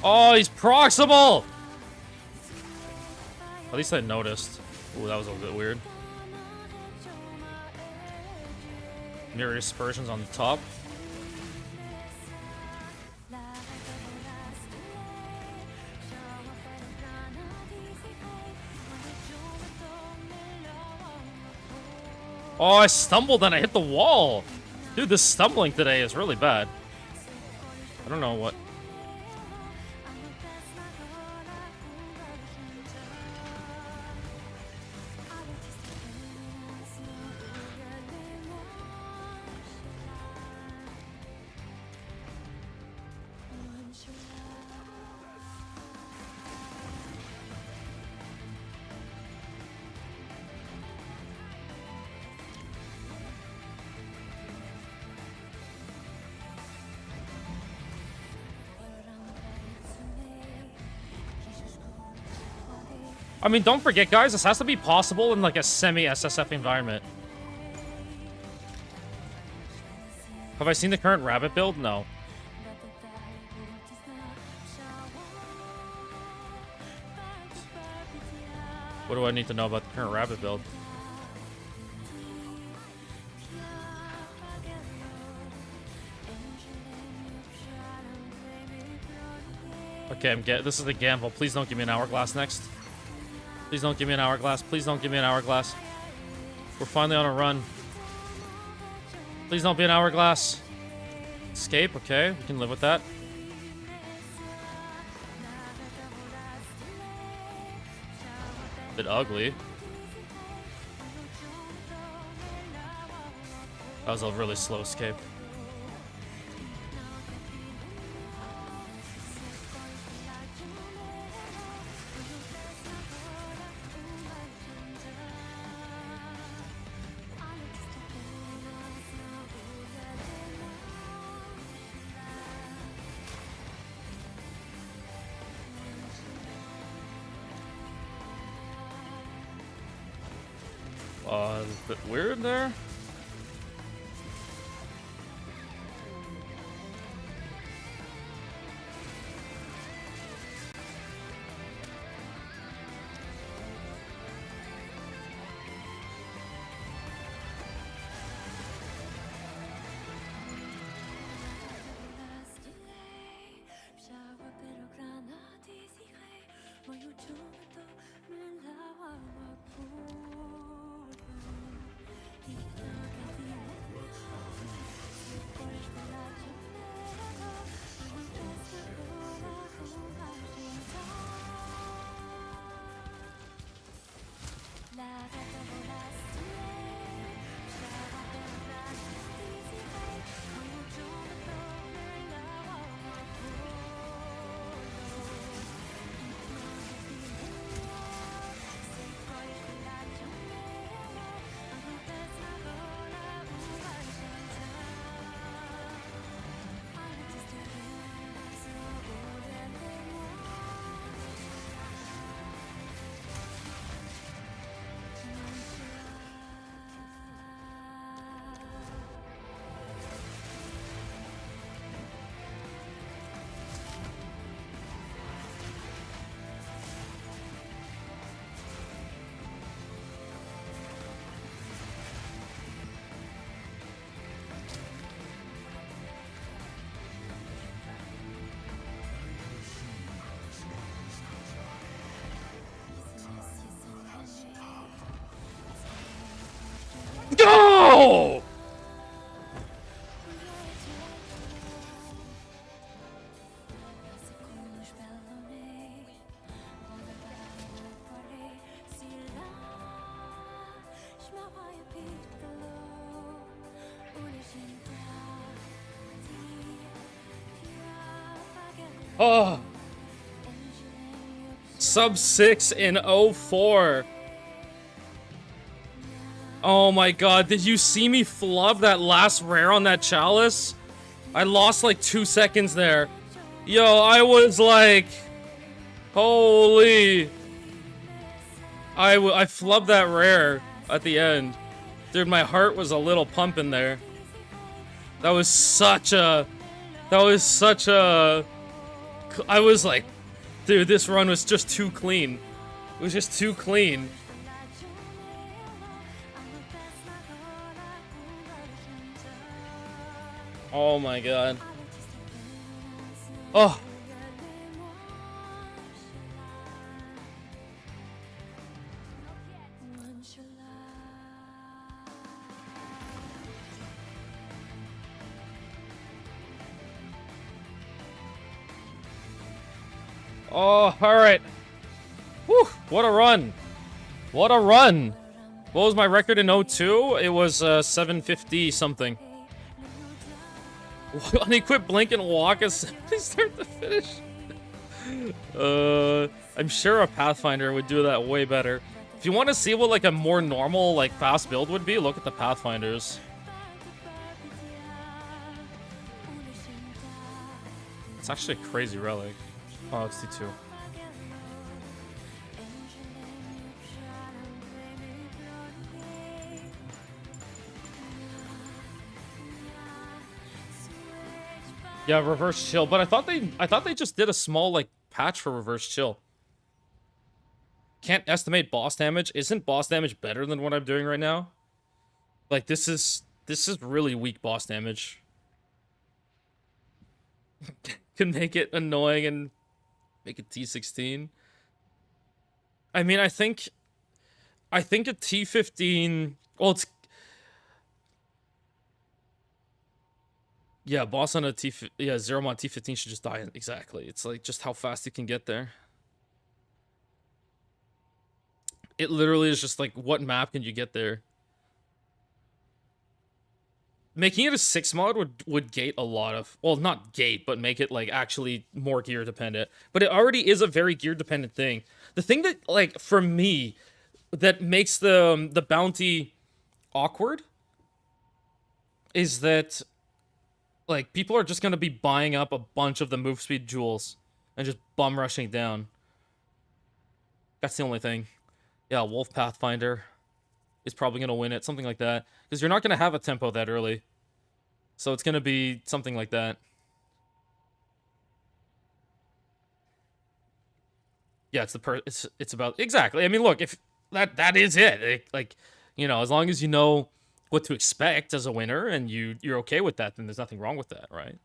Oh, he's proximal! At least I noticed. Ooh, that was a bit weird. Mirror dispersions on the top. Oh, I stumbled and I hit the wall. Dude, this stumbling today is really bad. I don't know what. I mean, don't forget, guys, this has to be possible in, like, a semi-SSF environment. Have I seen the current rabbit build? No. What do I need to know about the current rabbit build? Okay, this is a gamble. Please don't give me an hourglass next. Please don't give me an hourglass. Please don't give me an hourglass. We're finally on a run. Please don't be an hourglass. Escape, okay. We can live with that. Bit ugly. That was a really slow escape. A bit weird there. Go! Oh. Sub 6 in 04. Oh my god, did you see me flub that last rare on that chalice? I lost like 2 seconds there. Yo, I was like... Holy... I flubbed that rare at the end. Dude, my heart was a little pumping there. That was such a... I was like... Dude, this run was just too clean. It was just too clean. Oh my god. Oh. Oh, alright. Whew, what a run. What a run. What was my record in 02? It was 750 something. Unequip blink and walk assembly start to finish. I'm sure a Pathfinder would do that way better. If you want to see what like a more normal, like fast build would be, look at the Pathfinders. It's actually a crazy relic. Oh, it's T2. Yeah, reverse chill, but I thought they just did a small like patch for reverse chill. Can't estimate boss damage. Isn't boss damage better than what I'm doing right now? Like this is really weak boss damage. Can make it annoying and make it T16. I mean, I think a T15. Well, it's yeah, boss on a Zero Mod T15 should just die. Exactly. It's like just how fast you can get there. It literally is just like, what map can you get there? Making it a 6 mod would gate a lot of... Well, not gate, but make it, like, actually more gear dependent. But it already is a very gear dependent thing. The thing that, like, for me, that makes the bounty awkward is that... Like, people are just going to be buying up a bunch of the move speed jewels and just bum rushing down. That's the only thing. Yeah, Wolf Pathfinder is probably going to win it, something like that. Because you're not going to have a tempo that early. So it's going to be something like that. Yeah, it's about... Exactly. I mean, look, if that is it. Like, you know, as long as you know what to expect as a winner, and you're okay with that, then there's nothing wrong with that, right?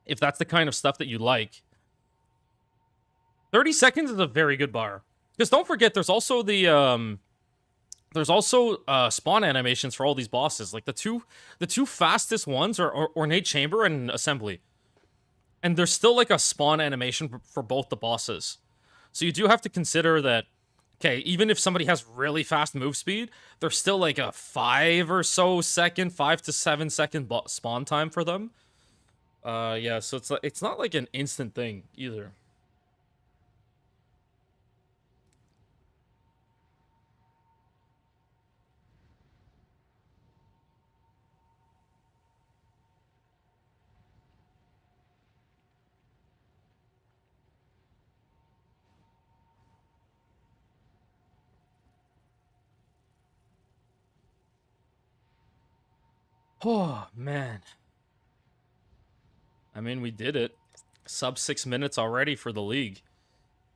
If that's the kind of stuff that you like. 30 seconds is a very good bar. Because don't forget, there's also the spawn animations for all these bosses. Like the two fastest ones are Ornate Chamber and Assembly. And there's still like a spawn animation for both the bosses. So you do have to consider that, okay, even if somebody has really fast move speed, there's still like a 5 to 7 second spawn time for them. Yeah, so it's not like an instant thing either. Oh, man. I mean, we did it. Sub 6 minutes already for the league.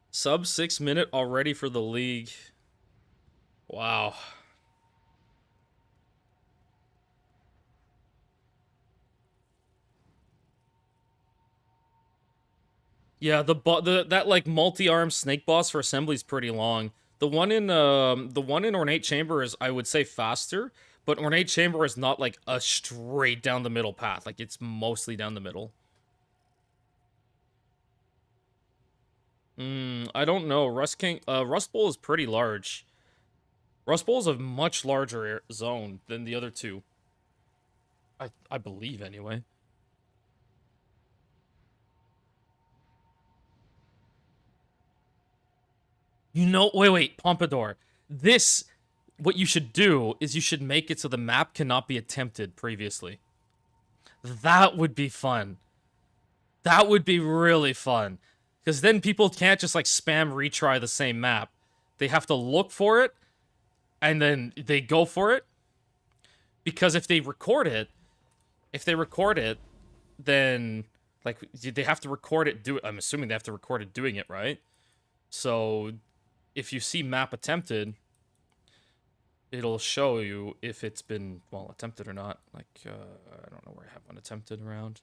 Sub 6 minute already for the league. Wow. Yeah, that like multi-arm snake boss for assembly is pretty long. The one in Ornate Chamber is, I would say, faster, but Ornate Chamber is not like a straight down the middle path. Like it's mostly down the middle. I don't know. Rust Bowl is pretty large. Rust Bowl is a much larger zone than the other two. I believe, anyway. You know, wait, Pompadour. This, what you should do is you should make it so the map cannot be attempted previously. That would be fun. That would be really fun. Because then people can't just, like, spam retry the same map. They have to look for it, and then they go for it. Because if they record it, then, like, they have to record it, I'm assuming they have to record it doing it, right? So, if you see map attempted, it'll show you if it's been, well, attempted or not. Like, I don't know where I have one attempted around.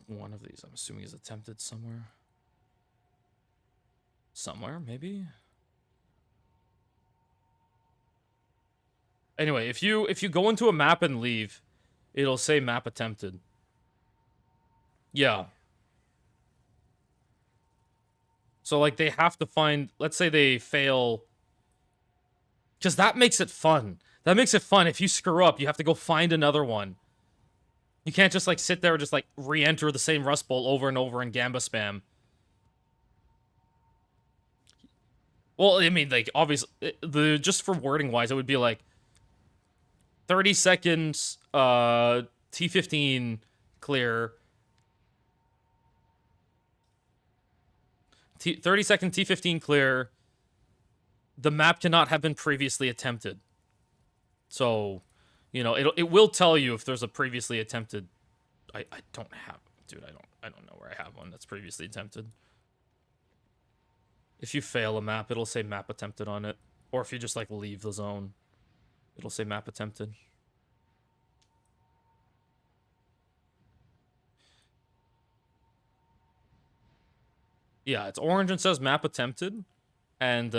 One of these, I'm assuming, is attempted somewhere. Somewhere, maybe? Anyway, if you go into a map and leave, it'll say map attempted. Yeah. So, like, they have to find... Let's say they fail... Because that makes it fun. That makes it fun. If you screw up, you have to go find another one. You can't just, like, sit there and just, like, re-enter the same Rust Bowl over and over in Gamba spam. Well, I mean, like, obviously... Just for wording-wise, it would be, like... 30 seconds, T15 clear... 30-second T15 clear. The map cannot have been previously attempted. So, you know, it will tell you if there's a previously attempted. I don't have, dude. I don't know where I have one that's previously attempted. If you fail a map, it'll say map attempted on it, or if you just, like, leave the zone, it'll say map attempted. Yeah, it's orange and says map attempted. And,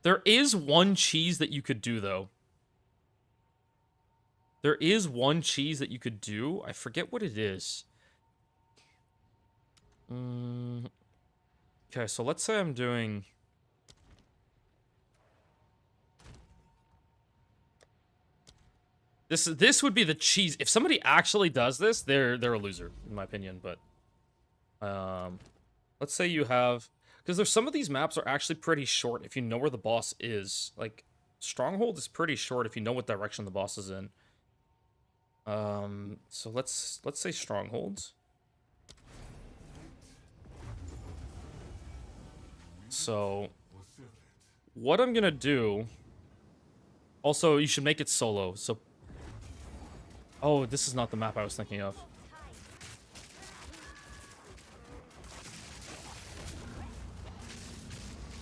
there is one cheese that you could do, though. There is one cheese that you could do. I forget what it is. Okay, so let's say I'm doing... This would be the cheese. If somebody actually does this, they're a loser, in my opinion. But let's say you have, because there's some of these maps are actually pretty short if you know where the boss is. Like, Stronghold is pretty short if you know what direction the boss is in. So let's say Strongholds. So what I'm gonna do. Also, you should make it solo. So. Oh, this is not the map I was thinking of.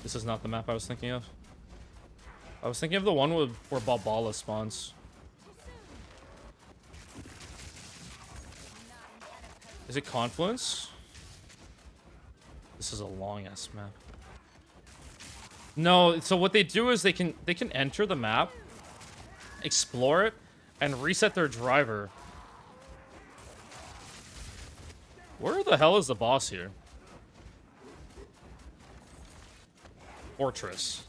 This is not the map I was thinking of. I was thinking of the one where Balbala spawns. Is it Confluence? This is a long-ass map. No, so what they do is they can enter the map, explore it, and reset their driver. Where the hell is the boss here? Fortress.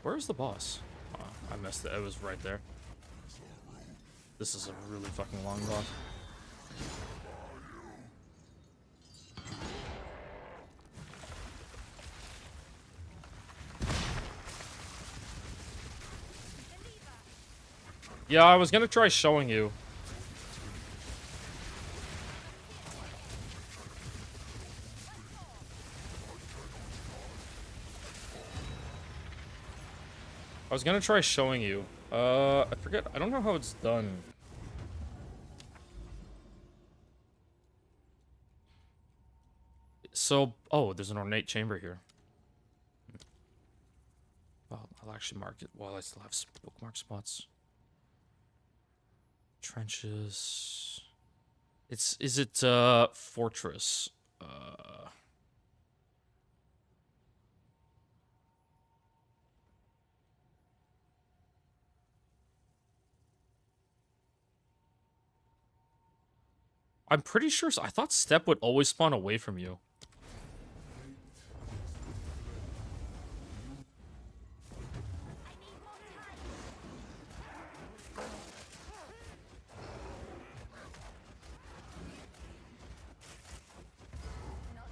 Where's the boss? Oh, I missed it. It was right there. This is a really fucking long boss. Yeah, I was gonna try showing you. I was gonna try showing you. I forget. I don't know how it's done. So, oh, there's an ornate chamber here. Well, I'll actually mark it while I still have bookmark spots. Trenches. Is it fortress? I'm pretty sure. I thought step would always spawn away from you. Not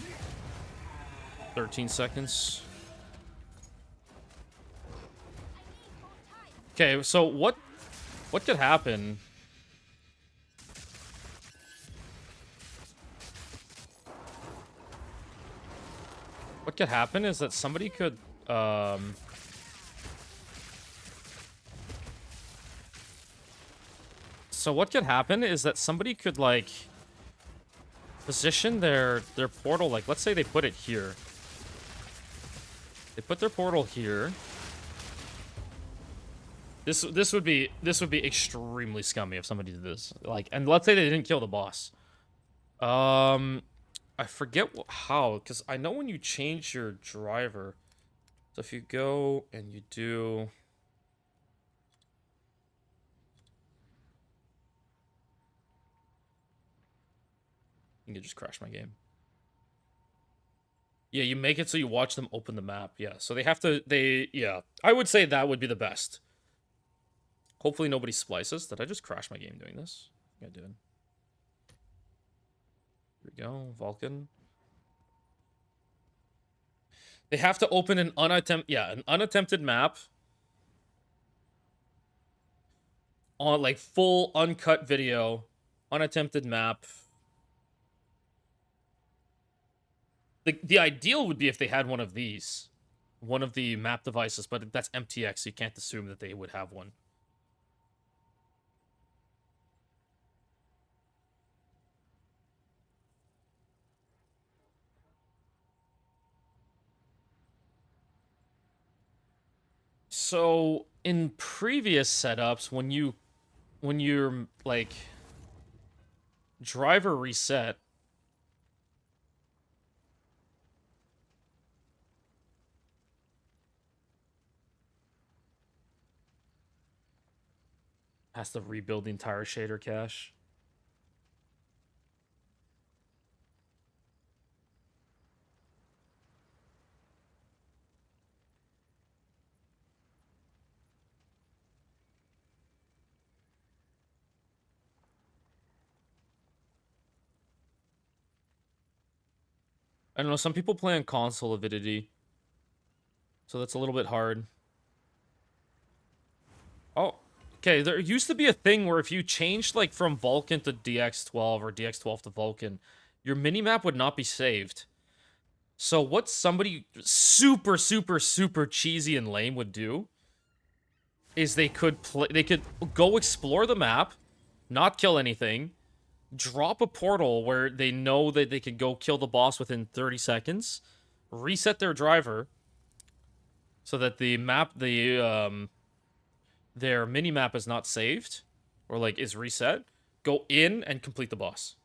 here. 13 seconds. Okay, so what could happen? What could happen is that somebody could so what could happen is that somebody could like position their portal, like let's say they put it here. They put their portal here. This would be extremely scummy if somebody did this. Like, and let's say they didn't kill the boss. I forget how, because I know when you change your driver. So if you go and you do. You can just crash my game. Yeah, you make it so you watch them open the map. Yeah, so they have to. Yeah, I would say that would be the best. Hopefully nobody splices. Did I just crash my game doing this? I think I did. Here we go, Vulcan. They have to open an unattempted map on like full uncut video, unattempted map. The ideal would be if they had one of these, one of the map devices, but that's MTX, so you can't assume that they would have one. So in previous setups, when you're like driver reset, has to rebuild the entire shader cache. I don't know, some people play on console avidity, so that's a little bit hard. Oh, okay, there used to be a thing where if you changed, like, from Vulcan to DX12 or DX12 to Vulcan, your minimap would not be saved. So what somebody super, super, super cheesy and lame would do is they could go explore the map, not kill anything, drop a portal where they know that they can go kill the boss within 30 seconds, reset their driver so that the map, their mini-map is not saved, or, like, is reset, go in and complete the boss.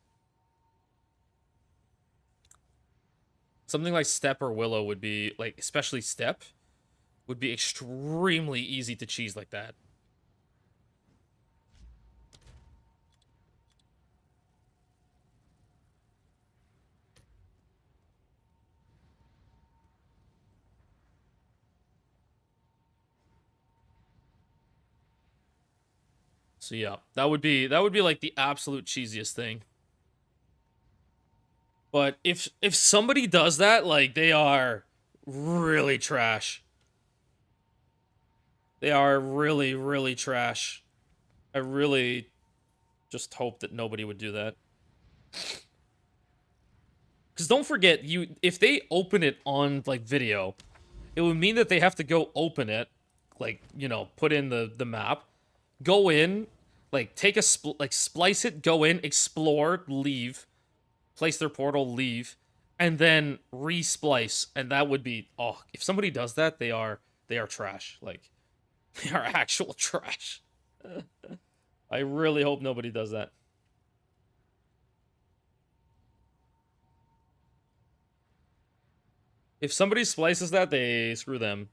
Something like Step or Willow would be, like, especially Step, would be extremely easy to cheese like that. So yeah, that would be like the absolute cheesiest thing. But if somebody does that, like, they are really trash. They are really, really trash. I really just hope that nobody would do that. Because don't forget, if they open it on, like, video, it would mean that they have to go open it, like, you know, put in the map, go in, like, take a splice it, go in, explore, leave, place their portal, leave, and then re-splice, and that would be, oh, if somebody does that, they are trash. Like, they are actual trash. I really hope nobody does that. If somebody splices that, they screw them.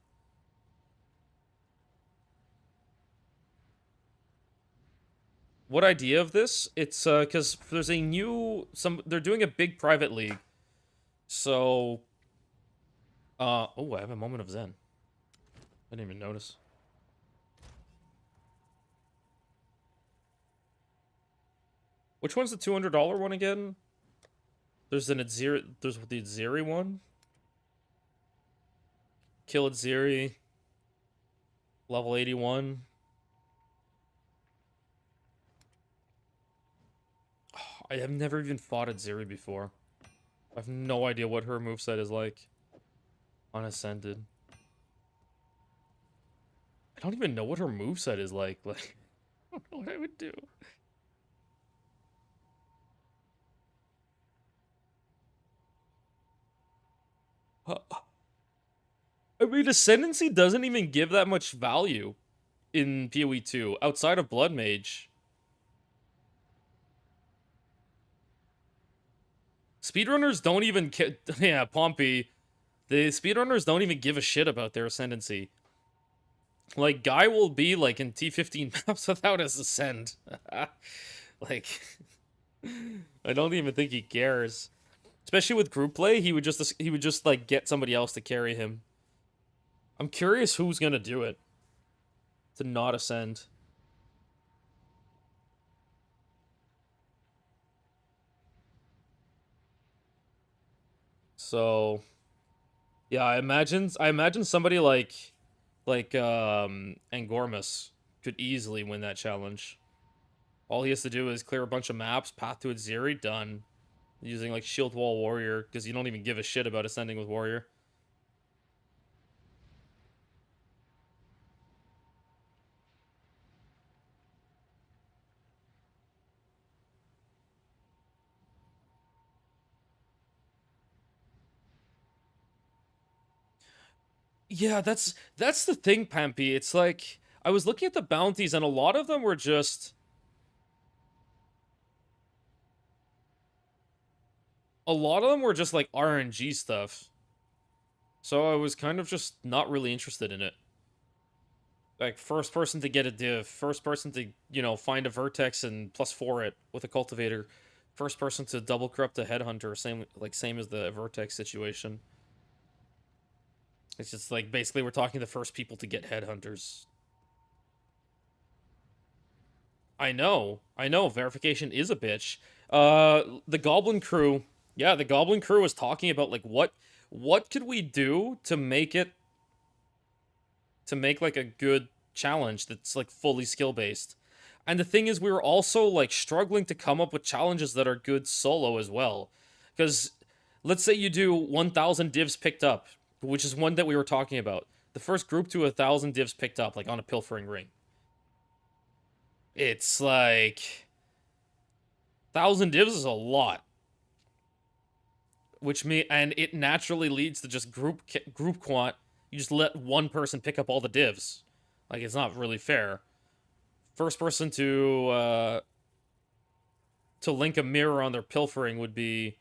what idea of this? It's because there's a new they're doing a big private league. So oh, I have a moment of zen. I didn't even notice. Which one's the $200 one again? There's an Aziri, there's the Aziri one. Kill Aziri. Level 81. I have never even fought Aziri before. I have no idea what her moveset is like. On Ascended. I don't even know what her moveset is like. Like, I don't know what I would do. I mean, Ascendancy doesn't even give that much value in PoE 2 outside of Blood Mage. Speedrunners don't even yeah, Pompey. The speedrunners don't even give a shit about their Ascendancy. Like, Guy will be, like, in T15 maps without his Ascend. Like, I don't even think he cares. Especially with group play, he would just like get somebody else to carry him. I'm curious who's gonna do it to not ascend. So, yeah, I imagine somebody like Angormus could easily win that challenge. All he has to do is clear a bunch of maps, path to Aziri, done. Using like Shield Wall Warrior, because you don't even give a shit about ascending with Warrior. Yeah, that's the thing, Pampy. It's like I was looking at the bounties and a lot of them were just like RNG stuff. So I was kind of just not really interested in it. Like first person to get a div, first person to, you know, find a vertex and +4 it with a cultivator, first person to double corrupt a headhunter, same as the vertex situation. It's just like basically we're talking the first people to get headhunters. I know, verification is a bitch. The Goblin crew, yeah, the Goblin crew was talking about like what could we do to make like a good challenge that's like fully skill based. And the thing is, we were also like struggling to come up with challenges that are good solo as well. Because let's say you do 1,000 divs picked up, which is one that we were talking about. The first group to 1,000 divs picked up, like on a pilfering ring. It's like 1,000 divs is a lot. And it naturally leads to just group quant. You just let one person pick up all the divs. Like, it's not really fair. First person to link a mirror on their pilfering would be...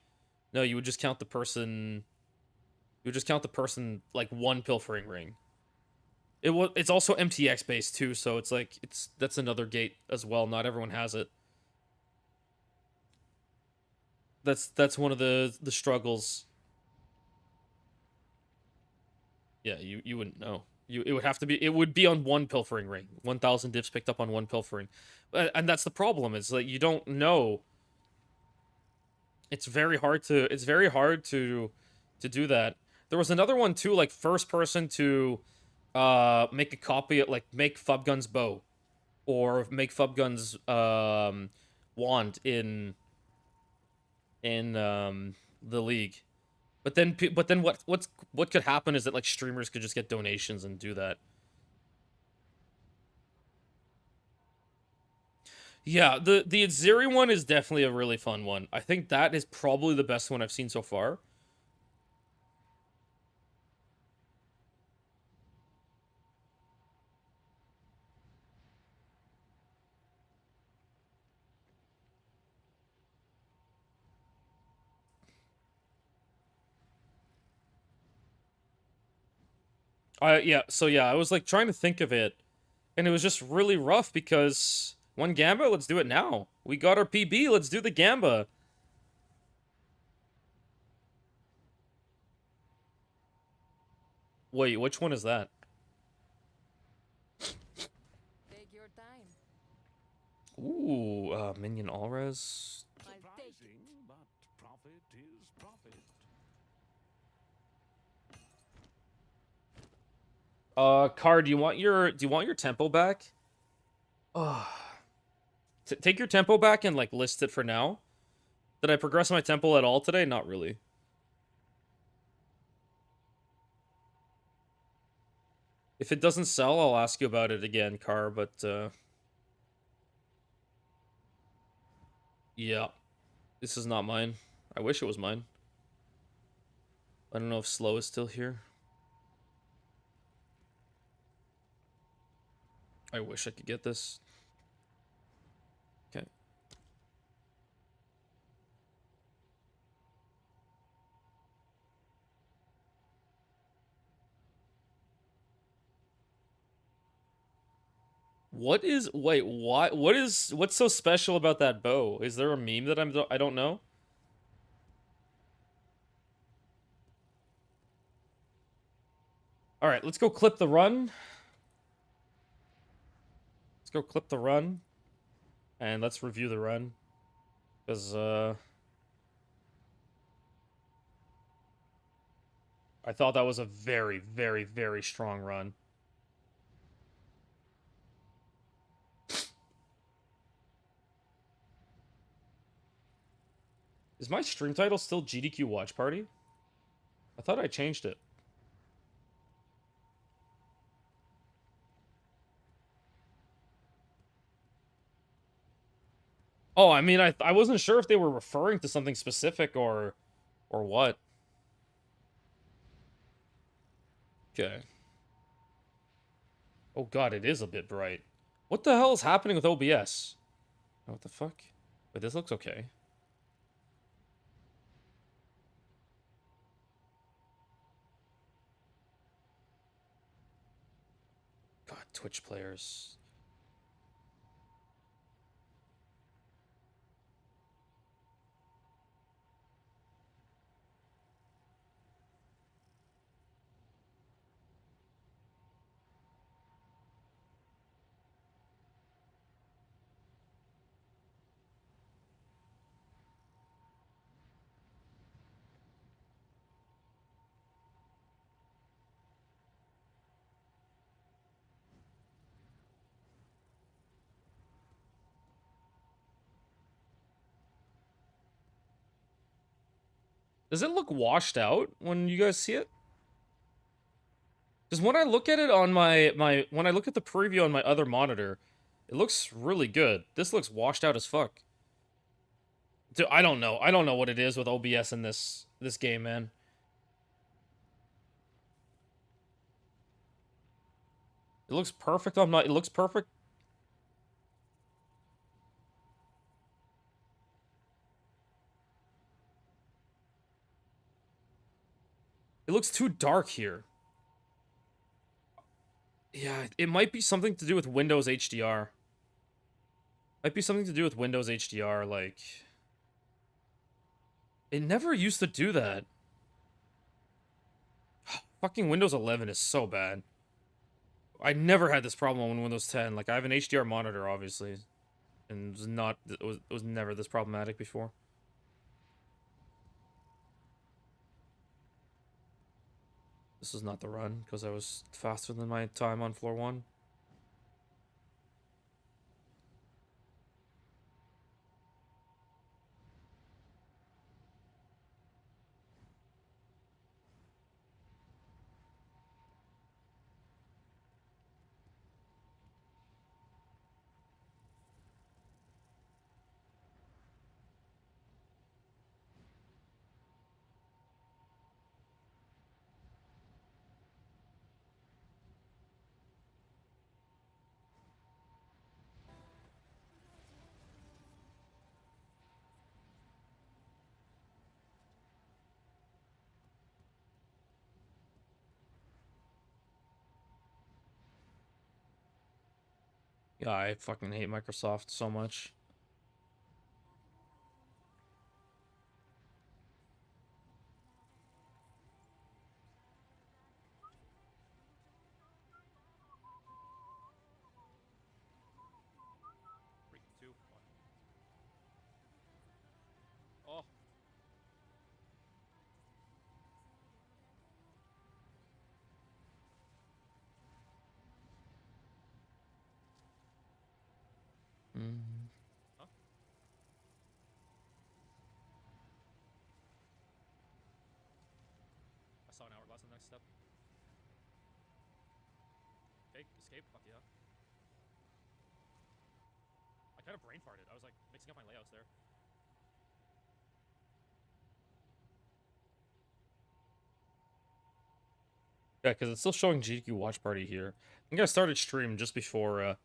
No, you would just count the person... You would just count the person, like, one pilfering ring. It's also MTX based, too, so it's like... That's another gate as well. Not everyone has it. That's one of the struggles. Yeah, you wouldn't know. It would be on one pilfering ring. 1,000 divs picked up on one pilfering. And that's the problem. It's like you don't know. It's very hard to do that. There was another one too, like first person to make a copy of, like, make Fubgun's bow or make Fubgun's wand in the league. But then what could happen is that like streamers could just get donations and do that. Yeah, the Aziri one is definitely a really fun one. I think that is probably the best one I've seen so far. Yeah, I was like trying to think of it, and it was just really rough because One Gamba? Let's do it now. We got our PB. Let's do the Gamba. Wait, which one is that? Take your time. Ooh, Minion Alres. I'll take it. Surprising, but profit is profit. Car, do you want your tempo back? Take your tempo back and like list it for now. Did I progress my tempo at all today? Not really. If it doesn't sell, I'll ask you about it again, Car, but yeah. This is not mine. I wish it was mine. I don't know if Slow is still here. I wish I could get this. Okay. Wait, what's so special about that bow? Is there a meme that I don't know? All right, let's go clip the run. Let's go clip the run. And let's review the run. Because, I thought that was a very, very, very strong run. Is my stream title still GDQ Watch Party? I thought I changed it. Oh, I mean, I wasn't sure if they were referring to something specific or what. Okay. Oh god, it is a bit bright. What the hell is happening with OBS? Oh, what the fuck? Wait, this looks okay. God, Twitch players. Does it look washed out when you guys see it? Because when I look at it on when I look at the preview on my other monitor, it looks really good. This looks washed out as fuck. Dude, I don't know. I don't know what it is with OBS in this game, man. It looks perfect on my. It looks perfect. It looks too dark here. Yeah, it might be something to do with Windows HDR. Might be something to do with Windows HDR, like... It never used to do that. Fucking Windows 11 is so bad. I never had this problem on Windows 10. Like, I have an HDR monitor, obviously. And it was never this problematic before. This is not the run, because I was faster than my time on floor 1. Yeah, I fucking hate Microsoft so much. Three, two, one. Oh. Mm. Huh? I saw an hourglass in the next step. Okay, escape. Fuck yeah. I kind of brain farted. I was like mixing up my layouts there. Yeah, because it's still showing GQ Watch Party here. I think I started stream just before.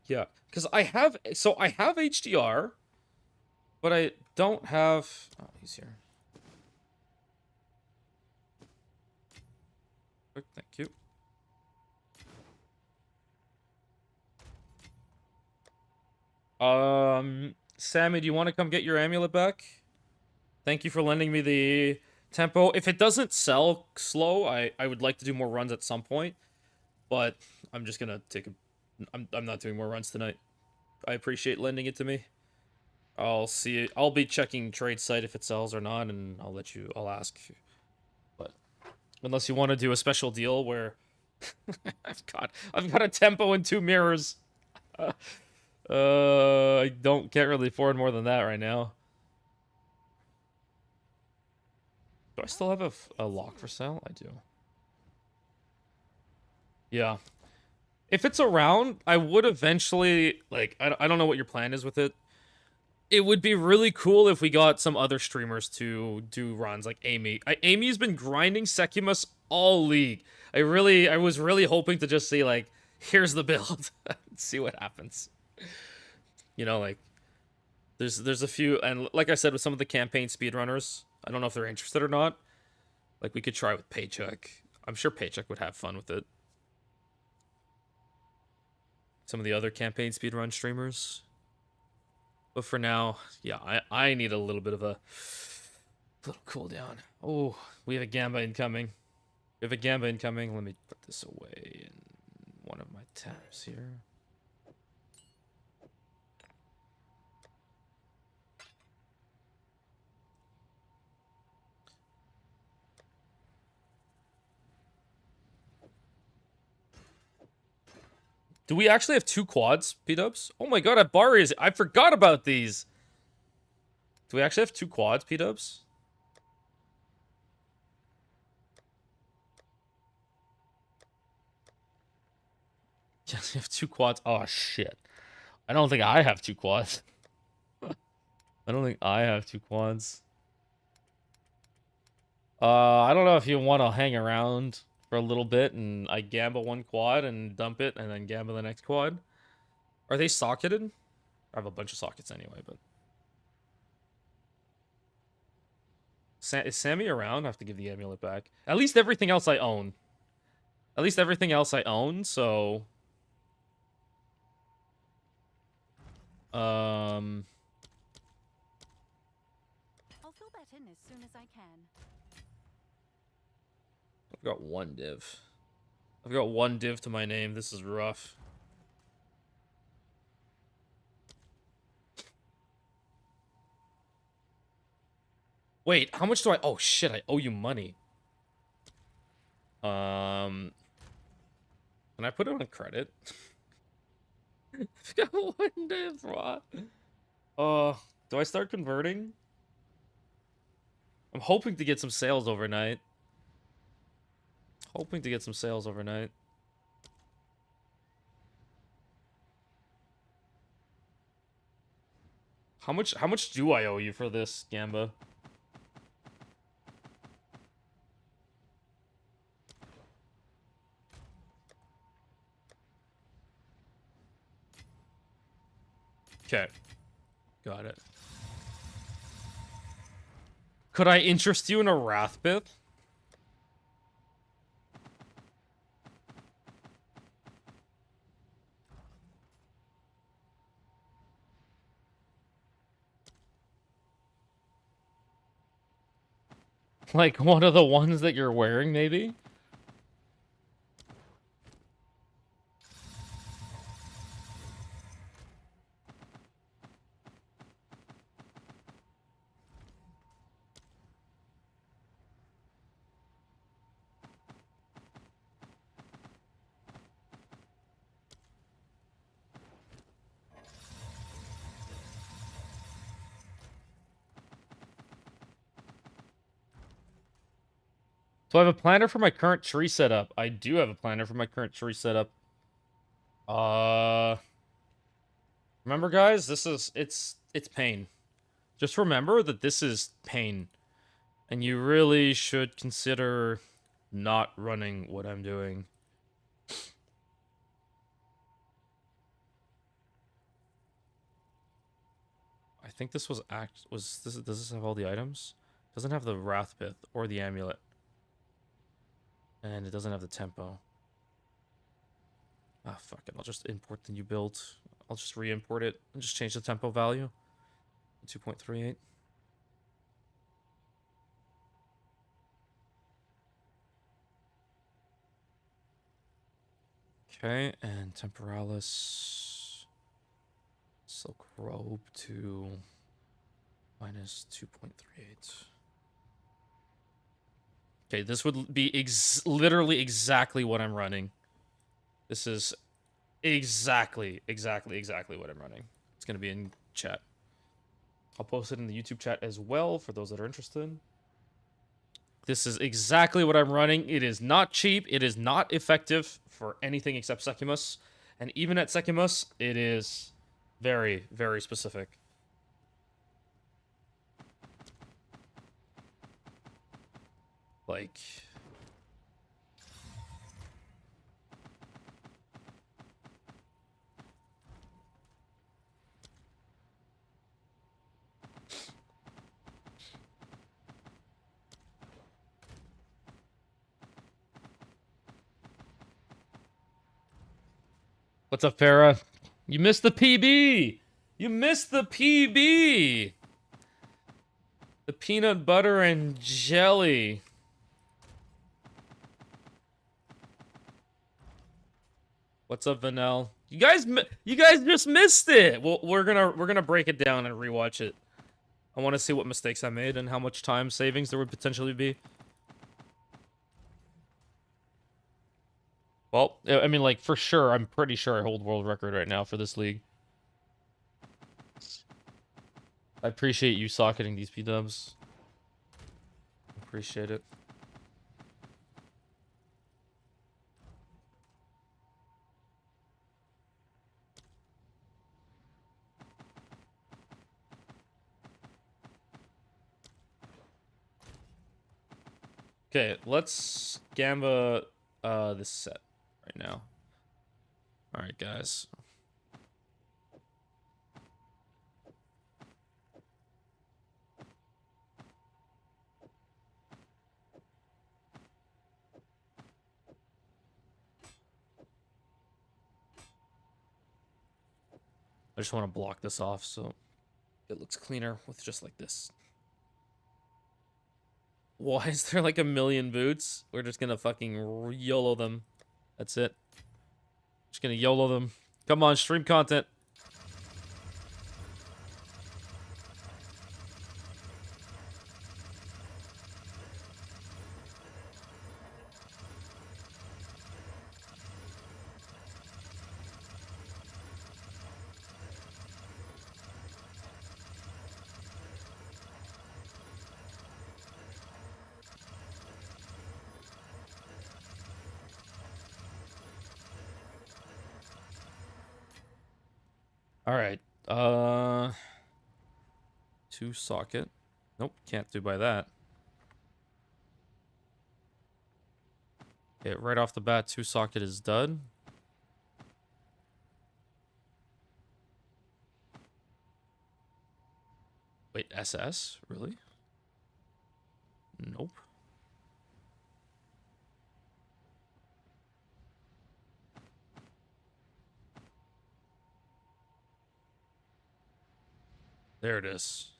Yeah, because I have HDR, but I don't have. Oh, he's here. Quick, thank you. Sammy, do you want to come get your amulet back? Thank you for lending me the tempo. If it doesn't sell slow, I would like to do more runs at some point, but I'm just gonna take a. I'm not doing more runs tonight. I appreciate lending it to me. I'll see it. I'll be checking trade site if it sells or not, and I'll ask. But unless you want to do a special deal where I've got a tempo and 2 mirrors. I can't really afford more than that right now. Do I still have a lock for sale? I do. Yeah. If it's around, I would eventually, like, I don't know what your plan is with it. It would be really cool if we got some other streamers to do runs, like Amy. Amy's been grinding SEKHEMAS all league. I was really hoping to just see, like, here's the build. See what happens. You know, like, there's a few, and like I said, with some of the campaign speedrunners, I don't know if they're interested or not. Like, we could try with Paycheck. I'm sure Paycheck would have fun with it. Some of the other campaign speedrun streamers. But for now, yeah, I need a little bit of a little cooldown. Oh, we have a Gamba incoming. We have a Gamba incoming. Let me put this away in one of my tabs here. Do we actually have 2 quads, P-dubs? Oh my god, I forgot about these. Do we actually have 2 quads, P-dubs? Yes, we have 2 quads. Oh shit. I don't think I have 2 quads. I don't think I have 2 quads. I don't know if you want to hang around for a little bit and I gamble 1 quad and dump it and then gamble the next quad. Are they socketed? I have a bunch of sockets anyway, but... Is Sammy around? I have to give the amulet back. At least everything else I own. At least everything else I own, so... I'll fill that in as soon as I can. I've got 1 div. I've got 1 div to my name. This is rough. Wait, how much do I... Oh, shit, I owe you money. Can I put it on credit? I've got 1 div, what? Do I start converting? I'm hoping to get some sales overnight. Hoping to get some sales overnight. How much do I owe you for this, Gamba? Okay. Got it. Could I interest you in a Wrathbit? Like one of the ones that you're wearing, maybe? So I have a planner for my current tree setup. I do have a planner for my current tree setup. Remember, guys, this is it's pain. Just remember that this is pain, and you really should consider not running what I'm doing. I think this was does this have all the items? Doesn't have the Wrathbith or the amulet. And it doesn't have the tempo. Ah, fuck it. I'll just import the new build. I'll just re-import it and just change the tempo value. 2.38. Okay, and Temporalis Silk Robe to minus 2.38. Okay, this would be literally exactly what I'm running. This is exactly what I'm running. It's going to be in chat. I'll post it in the YouTube chat as well for those that are interested. This is exactly what I'm running. It is not cheap. It is not effective for anything except SEKHEMAS. And even at SEKHEMAS, it is very, very specific. Like... What's up, Farah? You missed the PB! You missed the PB! The peanut butter and jelly. What's up, Vanel? You guys just missed it. Well, we're gonna break it down and rewatch it. I want to see what mistakes I made and how much time savings there would potentially be. Well, I mean, like, for sure, I'm pretty sure I hold world record right now for this league. I appreciate you socketing these P-dubs. Appreciate it. Okay, let's Gamba this set right now. Alright, guys. I just want to block this off so it looks cleaner with just like this. Why is there like a million boots? We're just gonna fucking YOLO them. That's it. Just gonna YOLO them. Come on, stream content. All right. 2 socket. Nope, can't do by that. Okay, right off the bat, 2 socket is done. Wait, SS? Really? Nope. There it is.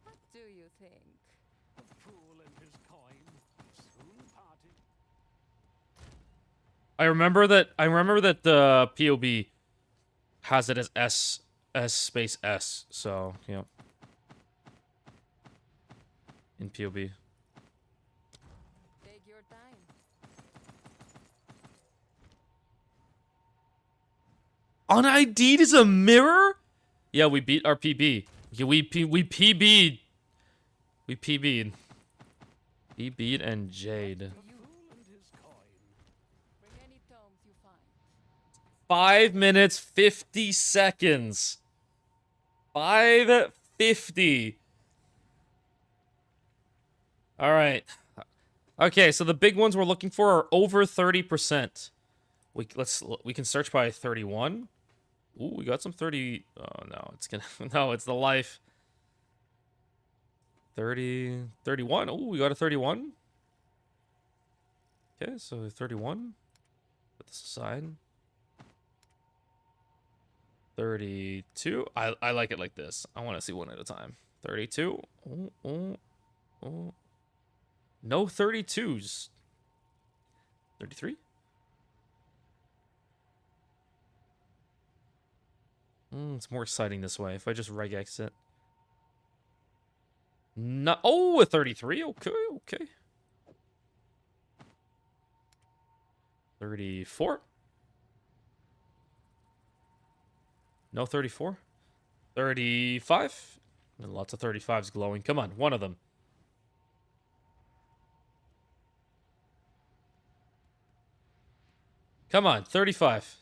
What do you think? The fool and his coin soon parted. I remember that the POB has it as S space S, so yeah. In POB. Take your time. UnID'd is a mirror? Yeah, we beat our PB. Yeah, we PB'd. We PB'd. PB'd and Jade. The fool and his coin. Bring any tomes you find. 5 minutes 50 seconds. 5:50. All right. Okay, so the big ones we're looking for are over 30%. We can search by 31. Ooh, we got some 30. Oh no, it's gonna no, it's the life. 30, 31. Ooh, we got a 31. Okay, so 31. Put this aside. 32. I like it like this. I want to see one at a time. 32. Oh. No 32s. 33. It's more exciting this way. If I just regex it. No. Oh, a 33. Okay. 34. No 34. 35. And lots of 35s glowing. Come on, one of them. Come on, 35.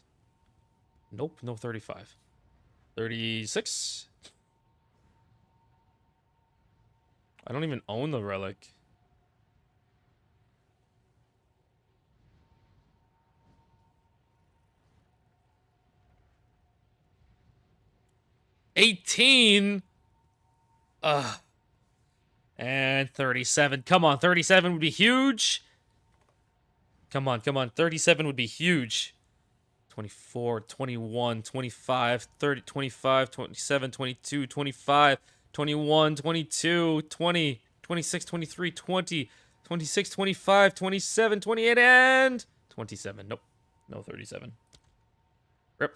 Nope, no 35. 36. I don't even own the relic. $18. And 37. Come on, 37 would be huge. Come on. 37 would be huge. 24, 21, 25, 30, 25, 27, 22, 25, 21, 22, 20, 26, 23, 20, 26, 25, 27, 28, and 27. Nope. No 37. Rip.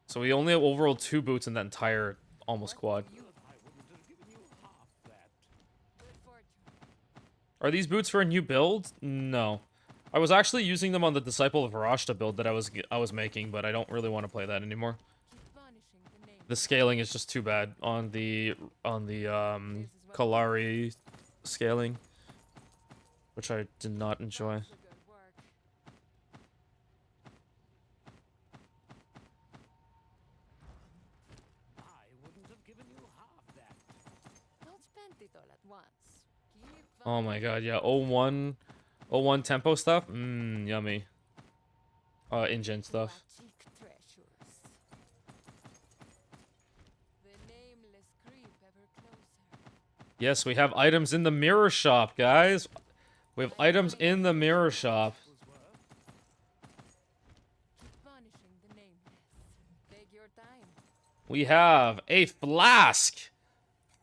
So we only have overall 2 boots in that entire almost quad. I wouldn't have given you half that. Good fortune. Are these boots for a new build? No. I was actually using them on the Disciple of Varashta build that I was making, but I don't really want to play that anymore. Keep punishing the name. The scaling is just too bad on the Kalari scaling, which I did not enjoy. That's the good work. I wouldn't have given you half that. Don't spend it all at once. Keep Oh my god, yeah, 01 tempo stuff? Yummy. InGen stuff. magic treasures. The nameless creep ever closer. Yes, we have items in the mirror shop, guys. We have items in the mirror shop. Keep punishing the nameless. Take your time. We have a flask.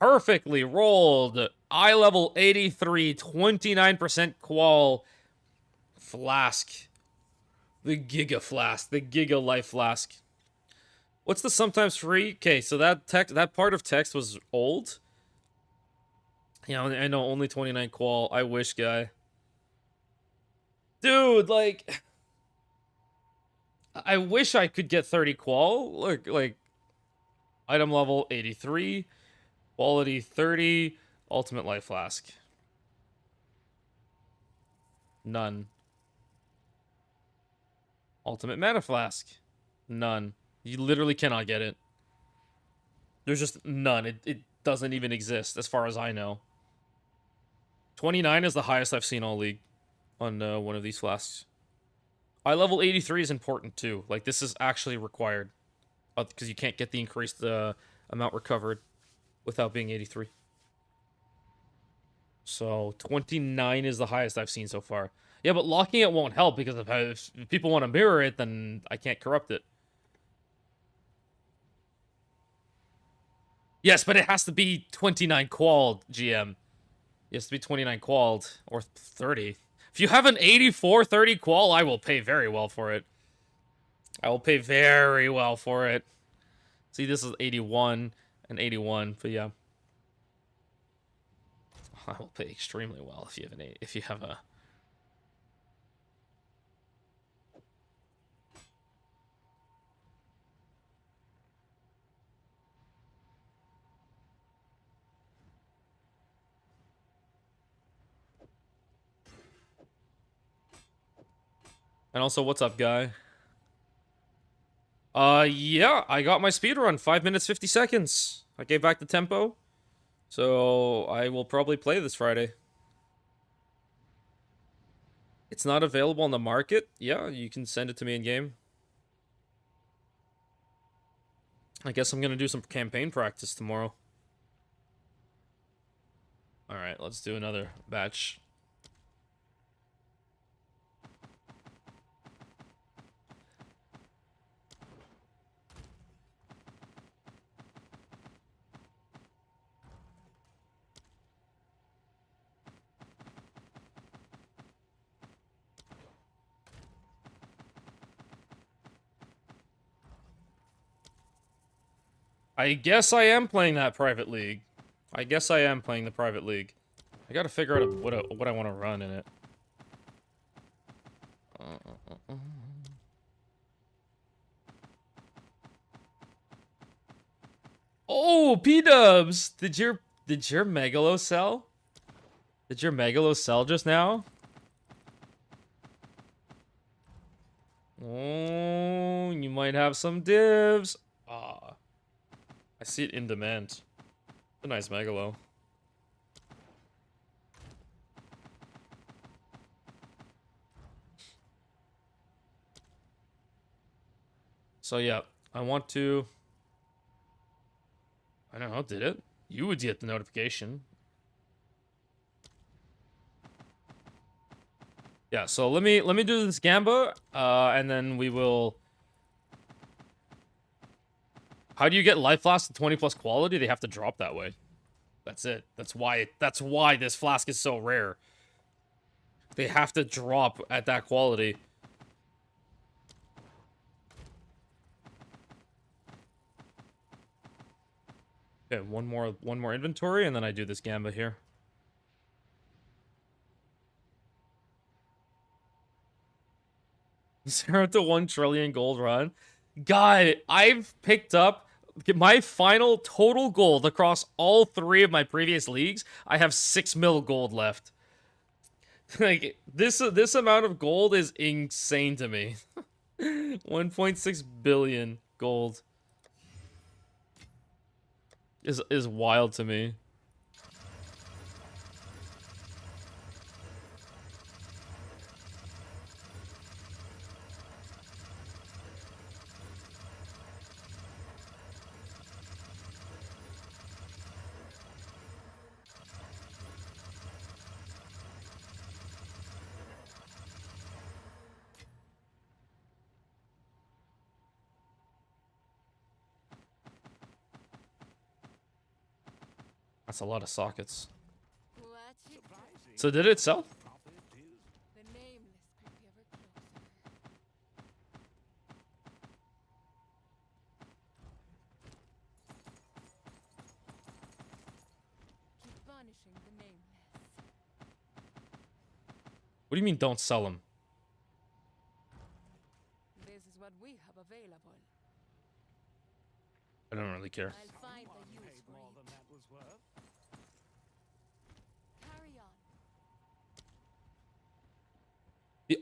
Perfectly rolled. Eye level 83, 29% qual flask. The Giga Flask. The Giga Life Flask. What's the sometimes free? Okay, so that part of text was old. Yeah, I know, only 29 qual. I wish, guy. Dude, like... I wish I could get 30 qual. Look, like... Item level 83. Quality 30. Ultimate Life Flask. None. Ultimate Mana Flask. None. You literally cannot get it. There's just none. It doesn't even exist, as far as I know. 29 is the highest I've seen all League on one of these flasks. Eye level 83 is important, too. Like, this is actually required. Because you can't get the increased amount recovered without being 83. So 29 is the highest I've seen so far. Yeah, but locking it won't help because if people want to mirror it, then I can't corrupt it. Yes, but it has to be 29 qualled, GM. It has to be 29 qualled, or 30. If you have an 84 30 qual, I will pay very well for it. I will pay very well for it. See, this is 81 and 81, but yeah. I will pay extremely well if you have if you have a... And also, what's up, guy? Yeah, I got my speedrun, 5 minutes, 50 seconds. I gave back the tempo. So, I will probably play this Friday. It's not available on the market? Yeah, you can send it to me in-game. I guess I'm gonna do some campaign practice tomorrow. Alright, let's do another batch. I guess I am playing that private league. I guess I am playing the private league. I gotta figure out what I want to run in it. Oh, P-dubs! Did your Megalo sell? Did your Megalo sell just now? Oh, you might have some divs. Ah, I see it in demand. It's a nice Megalo. So yeah, I want to... I don't know, did it? You would get the notification. Yeah, so let me do this Gamba, and then we will... How do you get Life Flask to 20 plus quality? They have to drop that way. That's it. That's why this flask is so rare. They have to drop at that quality. Okay, one more inventory, and then I do this Gamba here. 0 to 1 trillion gold run. God, I've picked up my final total gold across all 3 of my previous leagues. I have 6 mil gold left. Like, this amount of gold is insane to me. 1.6 billion gold is wild to me. That's a lot of sockets. Watch it. So did it sell? The nameless creep ever closer. Keep punishing the nameless. What do you mean don't sell them? This is what we have available. I don't really care. I'll find a use Paid for more it. than that was worth. Carry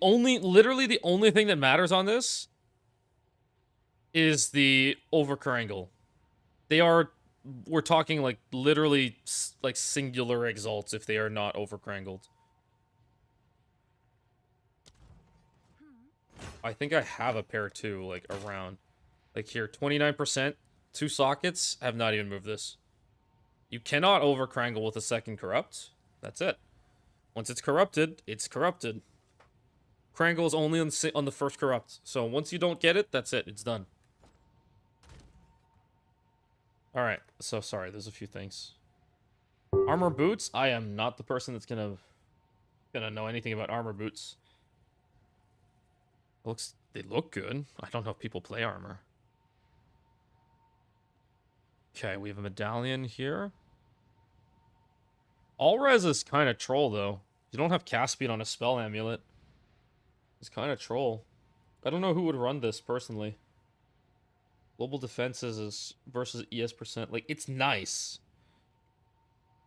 on. Literally the only thing that matters on this is the overcur angle. We're talking like literally like singular exalts if they are not overcrangled. I think I have a pair too, like around. Like here, 29%, 2 sockets, I have not even moved this. You cannot overcrangle with a second corrupt. That's it. Once it's corrupted, it's corrupted. Crangle is only on the first corrupt. So once you don't get it, that's it. It's done. Alright, so sorry, there's a few things. Armor boots? I am not the person that's gonna know anything about armor boots. They look good. I don't know if people play armor. Okay, we have a medallion here. All res is kind of troll though. You don't have cast speed on a spell amulet. It's kind of troll. I don't know who would run this personally. Global defenses is versus ES percent. Like, it's nice.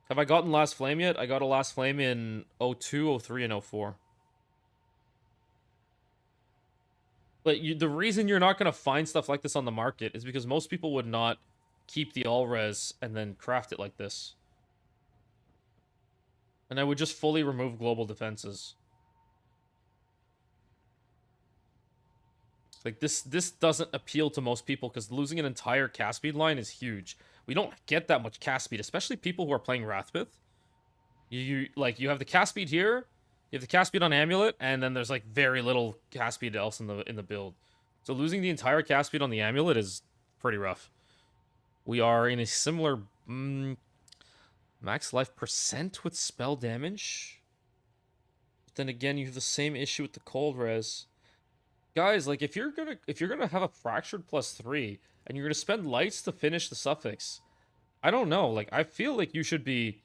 Have I gotten Last Flame yet? I got a Last Flame in 02, 03, and 04. But the reason you're not going to find stuff like this on the market is because most people would not keep the all-res and then craft it like this. And I would just fully remove global defenses. Like, this doesn't appeal to most people because losing an entire cast speed line is huge. We don't get that much cast speed, especially people who are playing Wrathpith. You have the cast speed here, you have the cast speed on Amulet, and then there's like very little cast speed else in the build. So losing the entire cast speed on the Amulet is pretty rough. We are in a similar max life percent with spell damage. But then again, you have the same issue with the cold res. Guys, like, if you're gonna have a fractured +3 and you're gonna spend lights to finish the suffix, I don't know. Like, I feel like you should be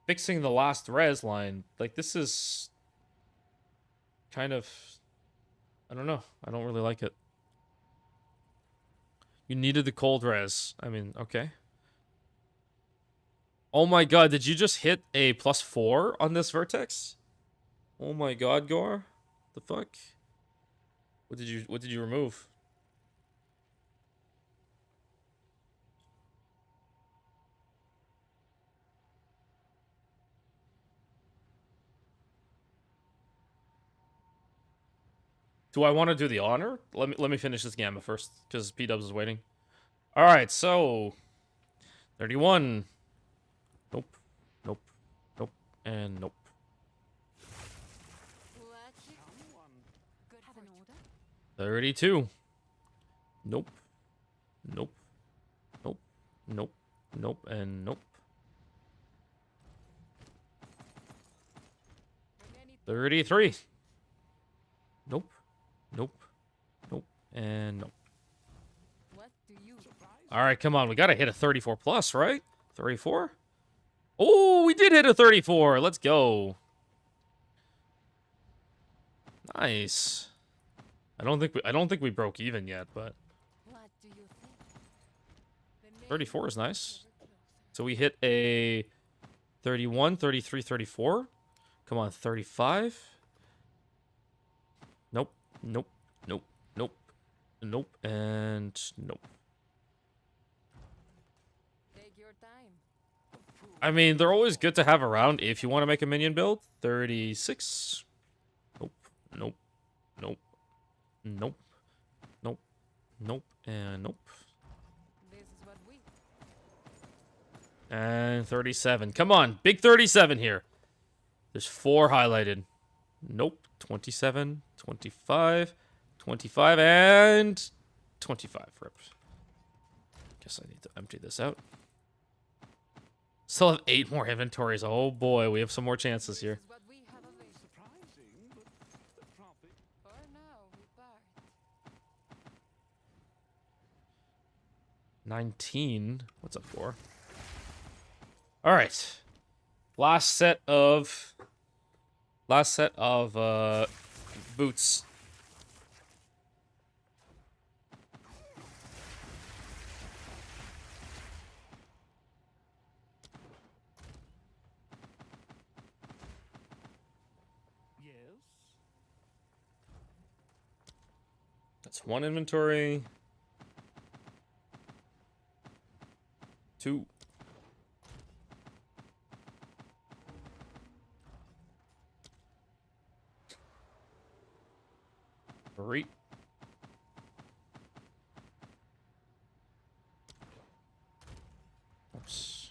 fixing the last res line. Like, this is kind of, I don't know. I don't really like it. You needed the cold res. I mean, okay. Oh my god, did you just hit a +4 on this vertex? Oh my god, Gore. The fuck? What did you remove? Do I want to do the honor? Let me finish this gamma first, because P-Dubs is waiting. Alright, so 31. Nope. Nope. Nope. And nope. Let's good have an order. 32. Nope. Nope. Nope. Nope. Nope. And nope. 33. Nope. Nope. Nope. And nope. What do you? Alright, come on. We gotta hit a 34 plus, right? 34? Oh, we did hit a 34. Let's go. Nice. I don't think we broke even yet, but What do you think? The name 34 is nice. is closer. So we hit a 31, 33, 34. Come on, 35. Nope. Nope. Nope. Nope. Nope. And nope. Take your time. I mean, they're always good to have around if you want to make a minion build. 36. Nope. Nope. Nope. Nope. Nope. Nope. And nope. This is what we. And 37. Come on. Big 37 here. There's 4 highlighted. Nope. 27, 25, 25, and 25. Rip. Guess I need to empty this out. Still have 8 more inventories. Oh boy, we have some more chances here. This is what we have available. Surprising, but the profit. For now, we part. 19. What's up for? All right. Last set of boots. Yes. That's 1 inventory. 2. 3. Oops.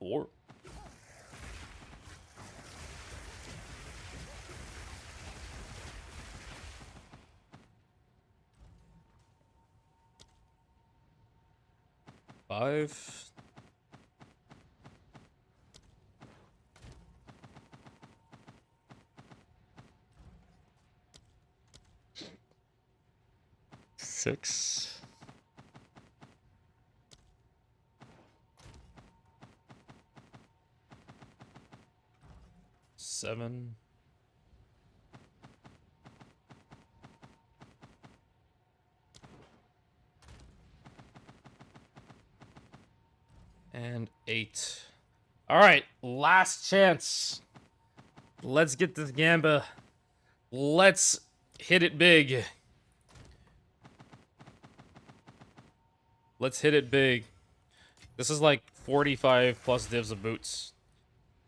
4. Five. Six. Seven. And 8. All right, last chance. Let's get this gamba. Let's hit it big. Let's hit it big. This is like 45 plus divs of boots.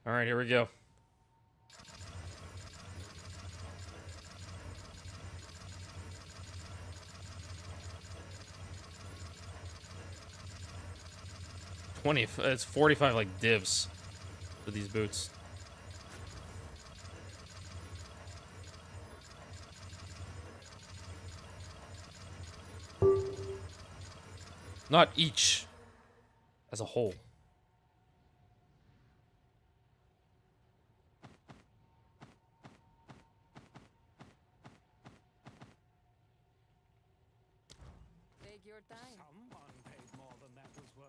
All right, here we go. It's 45 like divs for these boots. Not each, as a whole. Take your time. Someone paid more than that was worth.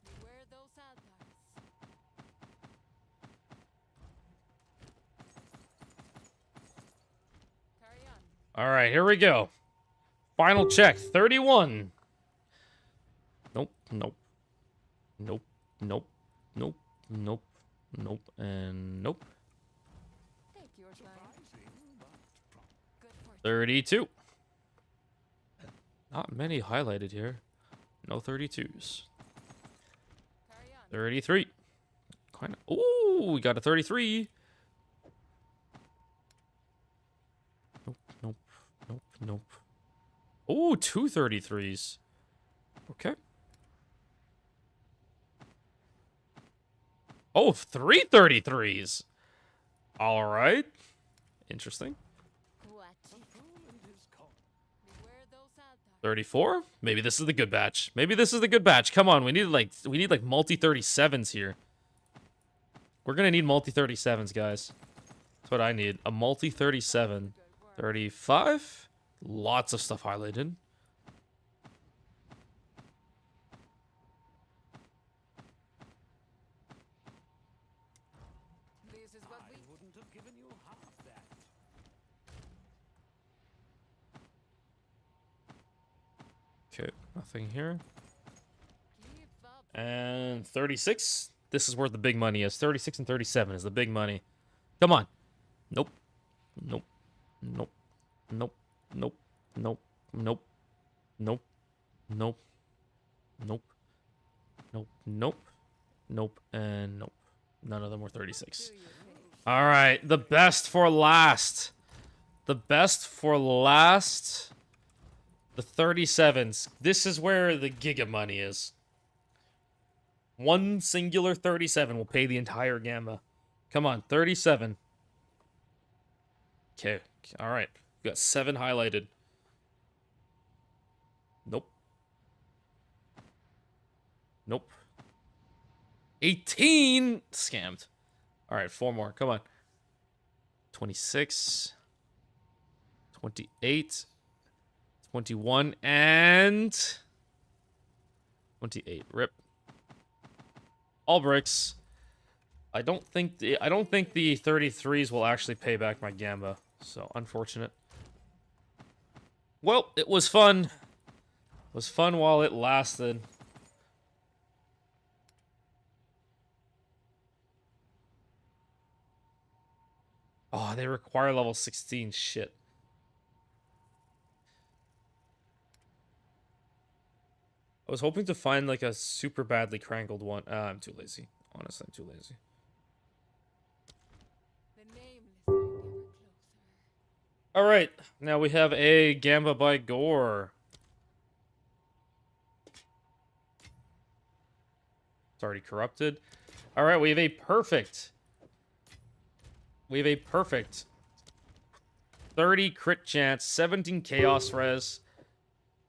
Beware those altars. Carry on. All right, here we go. Final check, 31. Nope, nope. Nope, nope, nope, nope, nope, and nope. Take your time. Surprising, but prompt. Good for 32. Not many highlighted here. No 32s. carry on. 33. Kind of. Ooh, we got a 33. Nope, nope, nope, nope. Ooh, 2 33s. Okay. Oh, 3 33s. All right. Interesting. What? A fool and his coin. Beware those altars. 34? Maybe this is the good batch. Maybe this is the good batch. Come on, we need like multi 37s here. We're gonna need multi 37s, guys. That's what I need. A multi 37. 35? Lots of stuff highlighted. This is what I we wouldn't have given you half that. Okay, nothing here. keep up. And 36. This is where the big money is. 36 and 37 is the big money. Come on. Nope. Nope. Nope. Nope. Nope. Nope. Nope. Nope. Nope. Nope. Nope. Nope. Nope. And nope. None of them were 36. Do your thing. All right. The best for last. The best for last. The 37s. This is where the giga money is. One singular 37 will pay the entire gamma. Come on, 37. Okay, all right. We got 7 highlighted. Nope. Nope. 18! Scammed. All right, 4 more. Come on. 26. 28. 21 and 28. Rip. All bricks. I don't think the 33s will actually pay back my gamba. So unfortunate. Well, it was fun. It was fun while it lasted. Oh, they require level 16. Shit. I was hoping to find like a super badly crankled one. I'm too lazy. Honestly, I'm too lazy. The nameless are ever closer. All right, now we have a Gamba by Gore. It's already corrupted. All right, we have a perfect. We have a perfect 30 crit chance, 17 chaos res,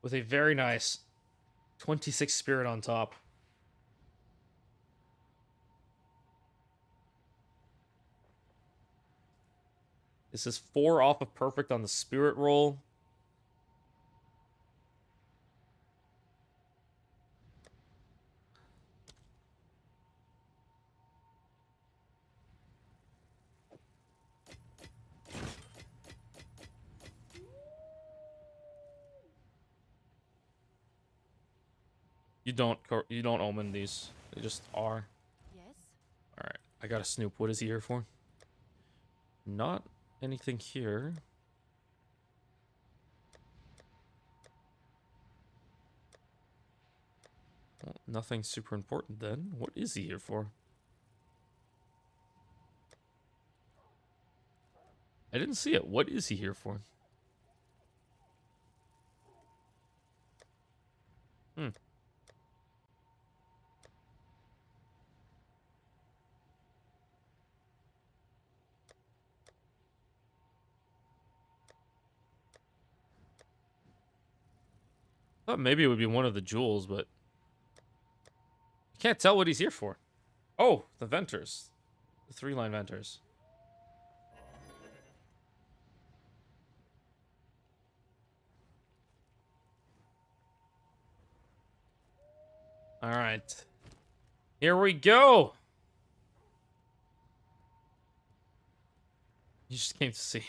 with a very nice 26 spirit on top. This is 4 off of perfect on the spirit roll. You don't omen these. They just are. Yes? All right, I got a Snoop. What is he here for? Not anything here. Well, nothing super important then. What is he here for? I didn't see it. What is he here for? Hmm. Thought maybe it would be one of the jewels, but I can't tell what he's here for. Oh, the Venters. The 3-line Venters. All right. Here we go. You just came to see.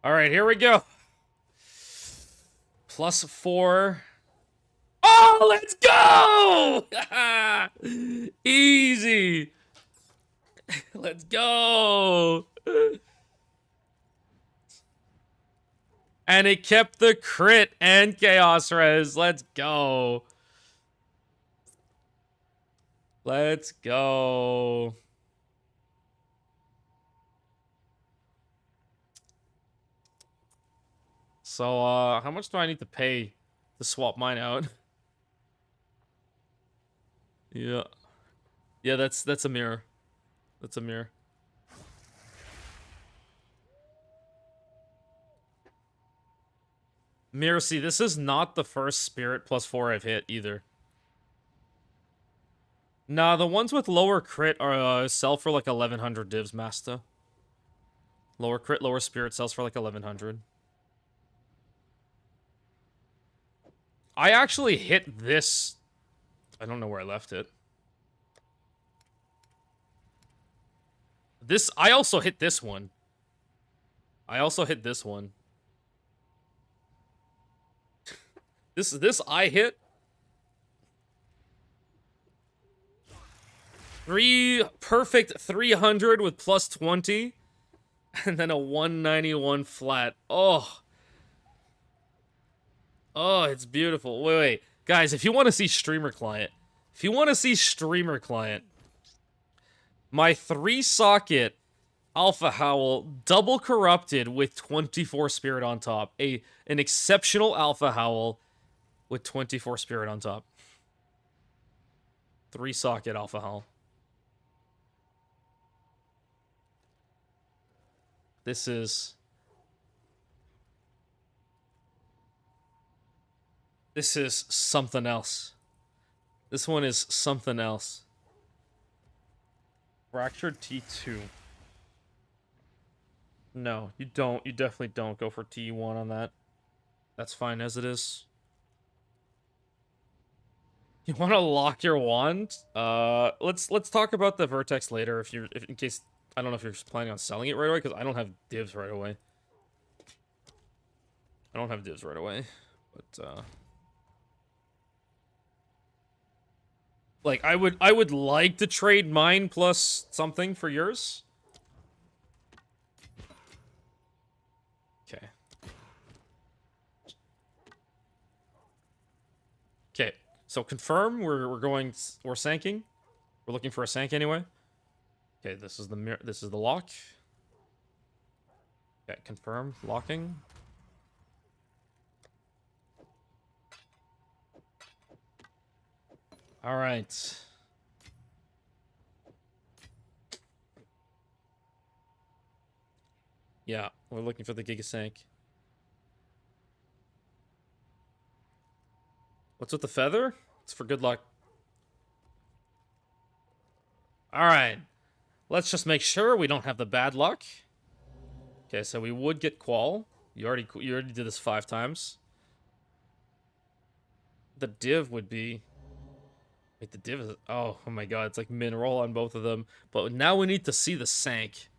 All right, here we go. +4. Oh, let's go! Easy. Let's go. And it kept the crit and chaos res. Let's go. Let's go. So, how much do I need to pay to swap mine out? Yeah. Yeah, that's a mirror. That's a mirror. Mirror, see, this is not the first spirit +4 I've hit either. Nah, the ones with lower crit are sell for like 1100 divs, Master. Lower crit, lower spirit sells for like 1100. I actually hit this. I don't know where I left it. This, I also hit this one. I also hit this one. This I hit. 3 perfect 300 with +20. And then a 191 flat. Oh. Oh, it's beautiful. Wait. Guys, if you want to see Streamer Client. My 3-socket Alpha Howl double corrupted with 24 spirit on top. An exceptional Alpha Howl with 24 spirit on top. 3-socket Alpha Howl. This is something else. This one is something else. Fractured T2. No, you don't. You definitely don't go for T1 on that. That's fine as it is. You want to lock your wand? Let's talk about the Vertex later. If in case I don't know if you're planning on selling it right away, because I don't have divs right away. But like I would like to trade mine plus something for yours. Okay. Okay. So confirm we're sanking. We're looking for a sank anyway. Okay, this is the lock. Okay, confirm locking. All right. Yeah, we're looking for the Gigasank. What's with the feather? It's for good luck. All right. Let's just make sure we don't have the bad luck. Okay, so we would get Qual. You already did this 5 times. The div would be... Wait, the div is... Oh my god, it's like min roll on both of them. But now we need to see the Sank.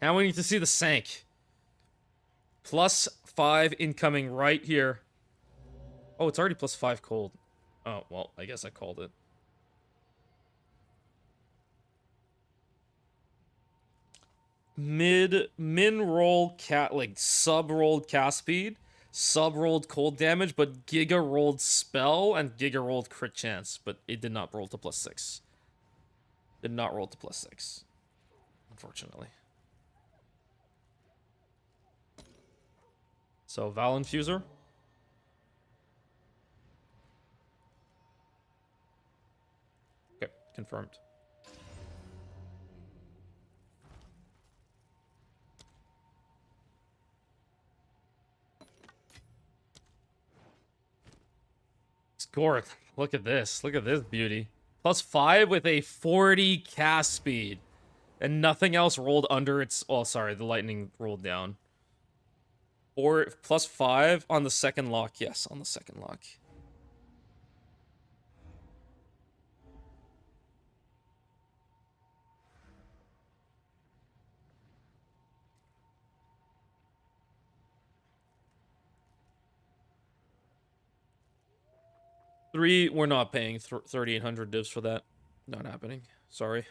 Now we need to see the Sank. +5 incoming right here. Oh, it's already +5 cold. Oh, well, I guess I called it. Min roll cat, like sub rolled cast speed, sub rolled cold damage, but giga rolled spell and giga rolled crit chance, but it did not roll to +6. Did not roll to +6, unfortunately. So Val Infuser. Okay, confirmed. Score. Look at this. Look at this beauty. +5 with a 40 cast speed. And nothing else rolled under its... Oh, sorry. The lightning rolled down. Or +5 on the second lock. Yes, on the second lock. We're not paying 3,800 divs for that. Not happening. Sorry.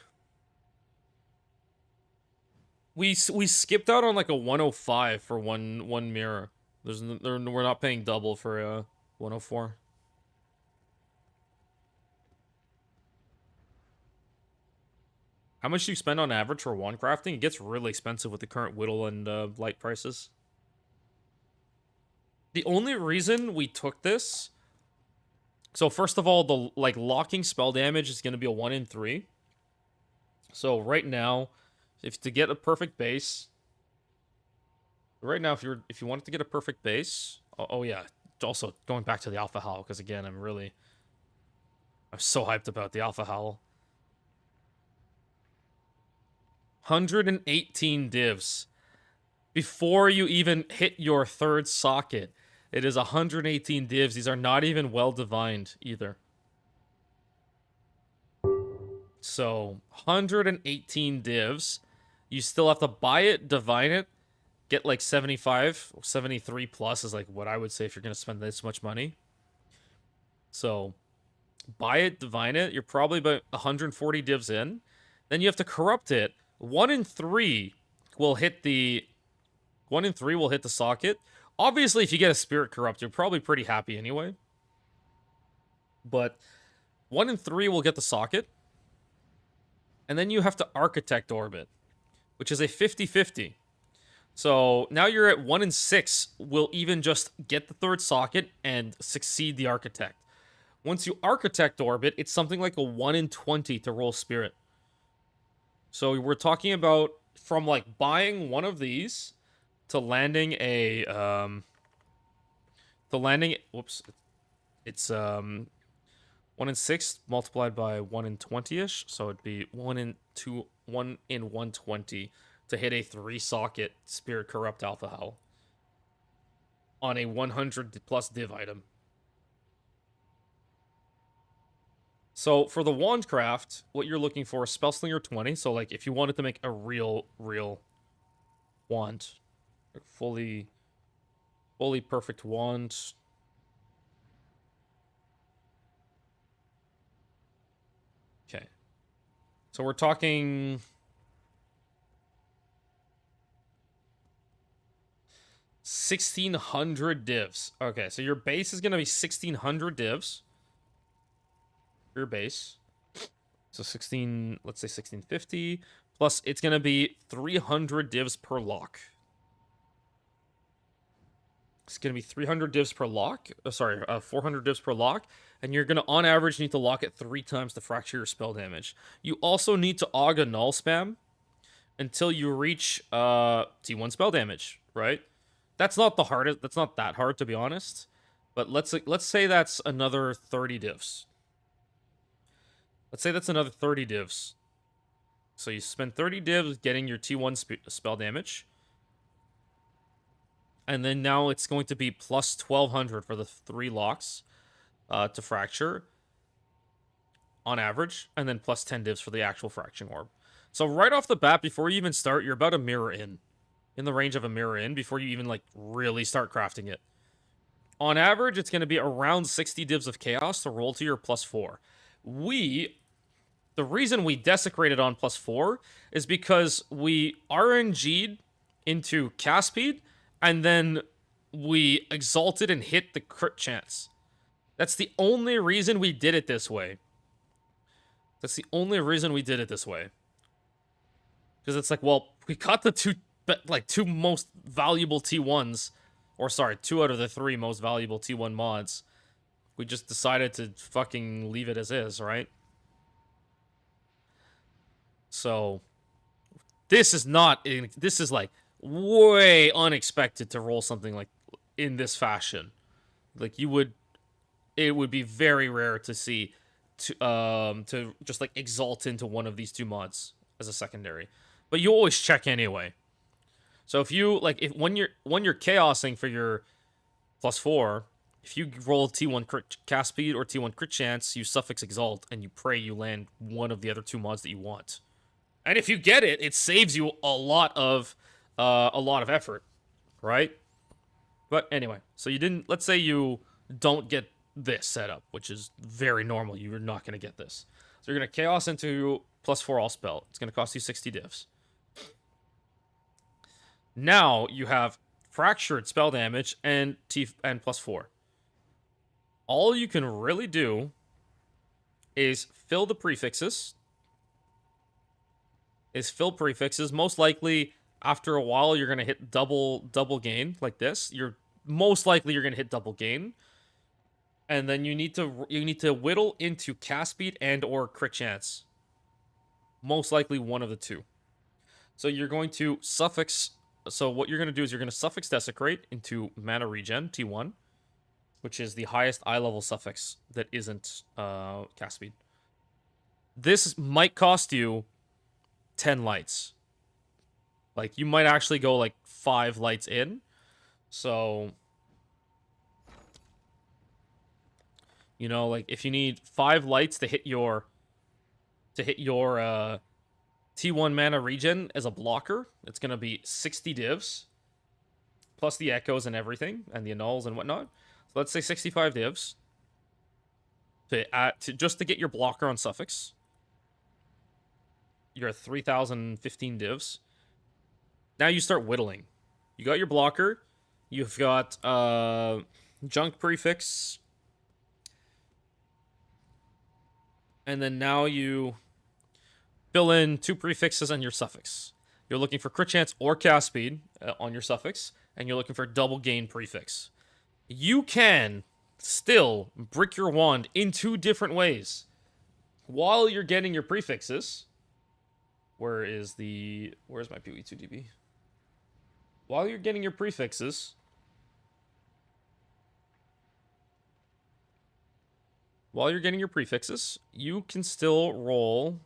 We skipped out on like a 105 for one mirror. We're not paying double for 104. How much do you spend on average for wand crafting? It gets really expensive with the current whittle and light prices. The only reason we took this... So first of all, the locking spell damage is going to be a 1 in 3. So right now, to get a perfect base, right now if you wanted to get a perfect base, oh yeah, also going back to the Alpha Howl, because again I'm so hyped about the Alpha Howl. 118 divs before you even hit your 3rd socket. It is 118 divs. These are not even well divined either. So 118 divs. You still have to buy it, divine it, get like 75 or 73 plus is like what I would say if you're going to spend this much money. So buy it, divine it. You're probably about 140 divs in. Then you have to corrupt it. 1 in 3 will hit the socket. Obviously, if you get a Spirit Corrupt, you're probably pretty happy anyway. But 1 in 3 will get the socket. And then you have to Architect Orbit, which is a 50-50. So now you're at 1 in 6 will even just get the 3rd socket and succeed the Architect. Once you Architect Orbit, it's something like a 1 in 20 to roll Spirit. So we're talking about from like buying one of these to landing a whoops, it's 1 in 6 multiplied by 1 in 20ish, so it'd be 1 in 120 to hit a 3 socket Spirit Corrupt Alpha Howl on a 100 plus div item. So for the wand craft, what you're looking for is Spellslinger 20. So like if you wanted to make a real wand, like fully perfect wand. Okay. So we're talking 1,600 divs. Okay, so your base is going to be 1,600 divs. Your base. So 16, let's say 1,650. Plus, it's going to be 300 divs per lock. It's going to be 300 divs per lock. 400 divs per lock. and you're gonna, on average, need to lock it 3 times to fracture your spell damage. You also need to Auga Null spam until you reach T1 spell damage, right? That's not the hardest. That's not that hard, to be honest. But let's say that's another 30 divs. Let's say that's another 30 divs. So you spend 30 divs getting your T1 spell damage. And then now it's going to be plus 1200 for the 3 locks to fracture on average. And then plus 10 divs for the actual fracturing orb. So right off the bat, before you even start, you're about a mirror in the range of a mirror in, before you even, like, really start crafting it. On average, it's going to be around 60 divs of chaos to roll to your plus 4. The reason we desecrated on plus 4 is because we RNG'd into cast speed, and then we exalted and hit the crit chance. That's the only reason we did it this way. That's the only reason we did it this way. Because it's like, well, we got the two most valuable T1s, or sorry, 2 out of the 3 most valuable T1 mods. We just decided to fucking leave it as is, right? So, this is like way unexpected to roll something like in this fashion. Like, it would be very rare to see to just like exalt into one of these 2 mods as a secondary. But you always check anyway. So if you when you're chaosing for your plus 4, if you roll T1 crit cast speed or T1 crit chance, you suffix exalt and you pray you land one of the other 2 mods that you want. And if you get it, it saves you a lot of effort, right? But anyway, so you didn't. Let's say you don't get this setup, which is very normal. You're not going to get this. So you're going to chaos into plus 4 all spell. It's going to cost you 60 divs. Now you have fractured spell damage and plus 4. All you can really do is fill the prefixes. Most likely, after a while, you're gonna hit double gain like this. You're gonna hit double gain, and then you need to whittle into cast speed and or crit chance. Most likely one of the 2. So you're going to suffix. So what you're gonna do is you're gonna suffix desecrate into mana regen T1, which is the highest eye level suffix that isn't cast speed. This might cost you 10 lights. Like, you might actually go like 5 lights in. So, you know, like, if you need 5 lights to hit your T1 mana regen as a blocker, it's gonna be 60 divs plus the echoes and everything and the annuls and whatnot. So let's say 65 divs just to get your blocker on suffix. You're at 3,015 divs. Now you start whittling. You got your blocker. You've got junk prefix. And then now you fill in 2 prefixes and your suffix. You're looking for crit chance or cast speed on your suffix. And you're looking for double gain prefix. You can still brick your wand in 2 different ways. While you're getting your prefixes... Where's my PV2DB? While you're getting your prefixes, you can still roll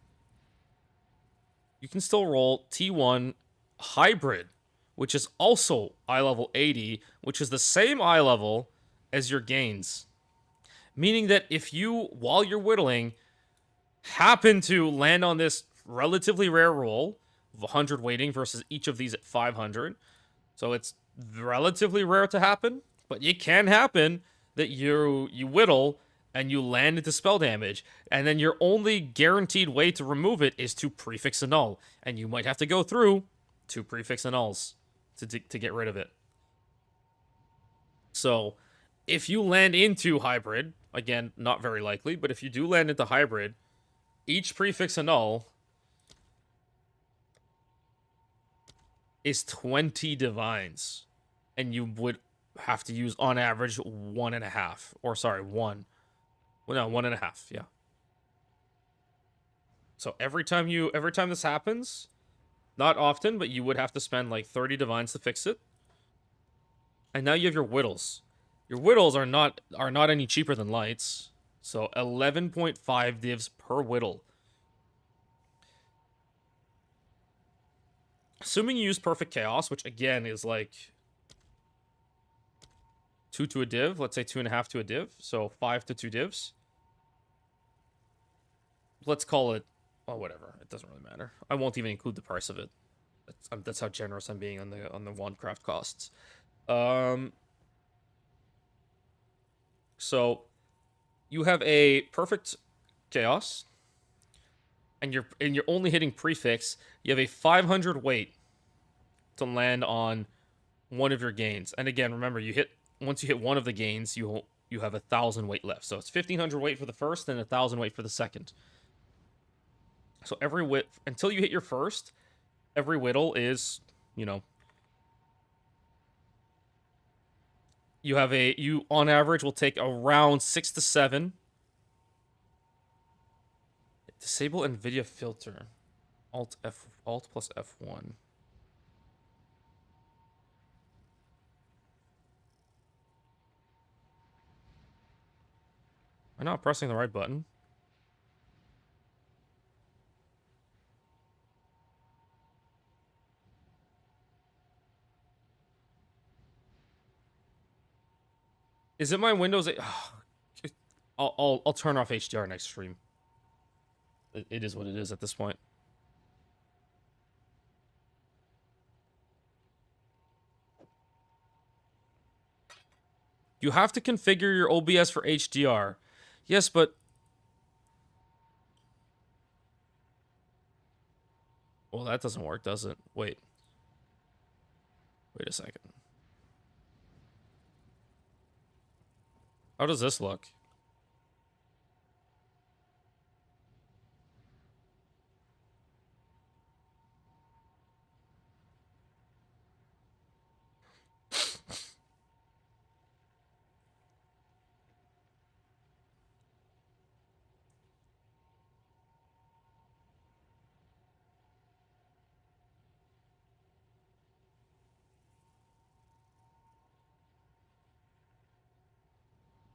T1 hybrid, which is also eye level 80, which is the same eye level as your gains. Meaning that if you, while you're whittling, happen to land on this relatively rare roll of 100 weighting versus each of these at 500. So it's relatively rare to happen, but it can happen that you whittle and you land into spell damage, and then your only guaranteed way to remove it is to prefix annul, and you might have to go through 2 prefix annuls to get rid of it. So if you land into hybrid, again, not very likely, but if you do land into hybrid, each prefix annul is 20 divines, and you would have to use on average 1.5, or sorry, 1 Well, no, 1.5. Yeah. So every time this happens, not often, but you would have to spend like 30 divines to fix it. And now you have your whittles. Your whittles are not any cheaper than lights. So 11.5 divs per whittle. Assuming you use perfect chaos, which again is like 2 to a div. Let's say 2.5 to a div. So 5 to 2 divs. Let's call it, oh, whatever. It doesn't really matter. I won't even include the price of it. That's how generous I'm being on the wandcraft costs. So you have a perfect chaos, and you're only hitting prefix. You have a 500 weight to land on one of your gains. And again, remember, once you hit one of the gains, you have 1,000 weight left. So it's 1,500 weight for the first and 1,000 weight for the second. So every until you hit your first, every whittle is, you on average will take around 6 to 7. Disable NVIDIA filter. Alt plus F1. Am I not pressing the right button? Is it my Windows 8? I'll turn off HDR next stream. It is what it is at this point. You have to configure your OBS for HDR. Yes, but... Well, that doesn't work, does it? Wait. Wait a second. How does this look?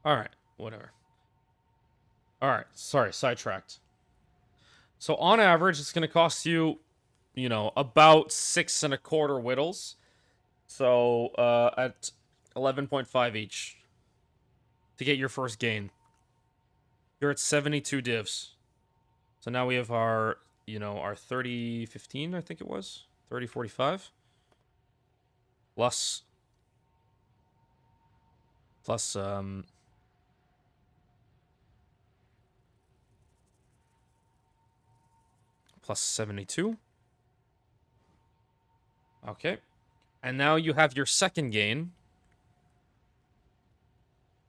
Alright, whatever. Alright, sorry, sidetracked. So on average, it's going to cost you, about 6.25 whittles. So at 11.5 each to get your first gain. You're at 72 divs. So now we have our 3015, I think it was. 3045. Plus 72. Okay. And now you have your second gain.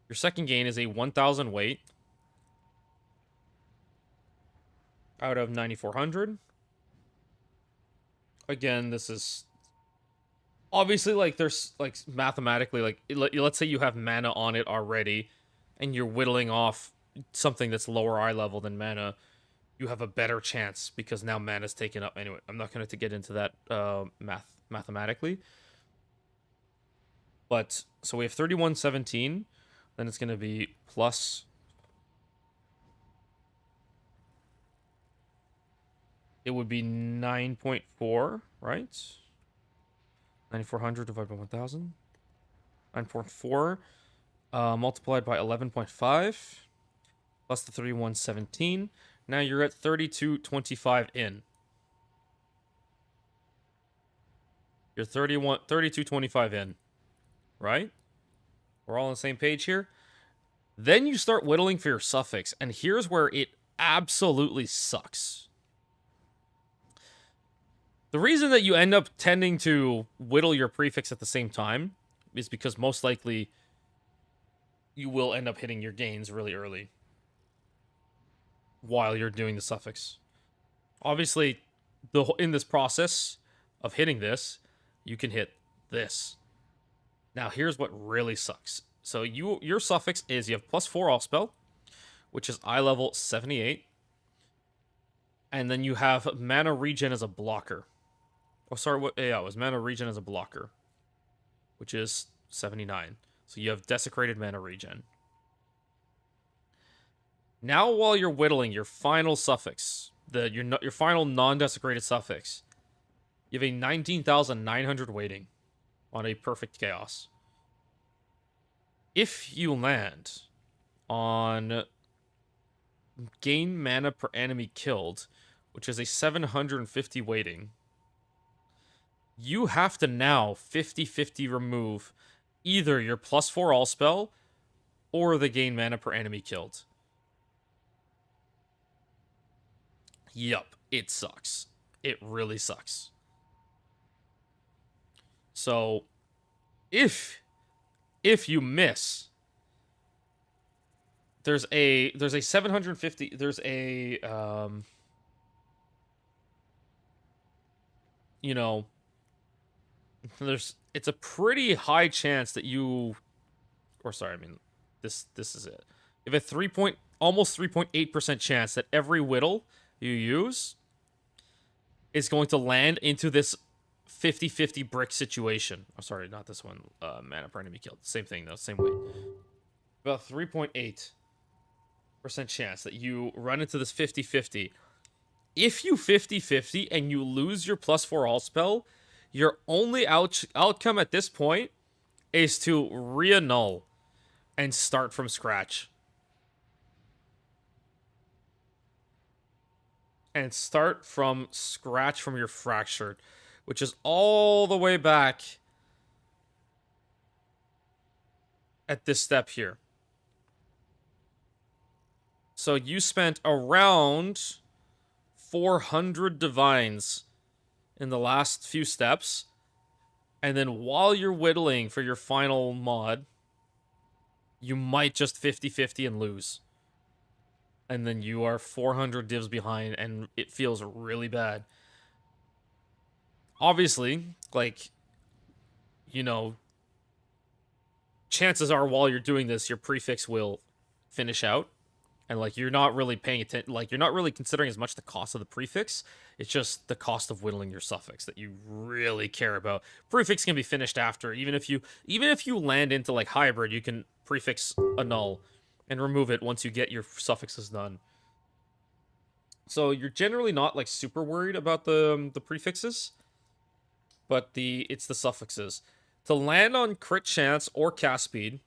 Your second gain is a 1,000 weight out of 9,400. Again, this is obviously there's mathematically let's say you have mana on it already and you're whittling off something that's lower eye level than mana. You have a better chance because now mana's taken up. Anyway, I'm not going to get into that mathematically. But, so we have 3117. Then it's going to be plus... It would be 9.4, right? 9,400 divided by 1,000. 9.4 multiplied by 11.5 plus the 3117. Now you're at 3225 in. You're 3225 in. Right? We're all on the same page here. Then you start whittling for your suffix, and here's where it absolutely sucks. The reason that you end up tending to whittle your prefix at the same time is because most likely you will end up hitting your gains really early while you're doing the suffix. Obviously, in this process of hitting this, you can hit this. Now, here's what really sucks. So your suffix is you have +4 all spell, which is eye level 78. And then you have mana regen as a blocker. Oh, sorry, what? Yeah, it was mana regen as a blocker, which is 79. So you have desecrated mana regen. Now, while you're whittling your final suffix, your final non-desecrated suffix, you have a 19,900 weighting on a perfect chaos. If you land on gain mana per enemy killed, which is a 750 weighting, you have to now 50-50 remove either your +4 all spell or the gain mana per enemy killed. Yup, it sucks. It really sucks. So, if you miss, there's a 750, there's a you know, it's a pretty high chance that you, or sorry, I mean, this is it. You have a almost 3.8% chance that every whittle you use is going to land into this 50-50 brick situation. Oh, sorry, not this one. Mana per enemy killed. Same thing, though. Same way. About 3.8% chance that you run into this 50-50. If you 50-50 and you lose your +4 all spell, your only outcome at this point is to re-annul and start from scratch. And start from scratch from your fractured, which is all the way back at this step here. So you spent around 400 divines in the last few steps, and then while you're whittling for your final mod, you might just 50-50 and lose. And then you are 400 divs behind, and it feels really bad. Obviously, like, you know, chances are while you're doing this, your prefix will finish out. And, like, you're not really paying attention, like, you're not really considering as much the cost of the prefix. It's just the cost of whittling your suffix that you really care about. Prefix can be finished after. Even if you land into, like, hybrid, you can prefix annul and remove it once you get your suffixes done. So you're generally not, like, super worried about the prefixes, but it's the suffixes. To land on crit chance or cast speed,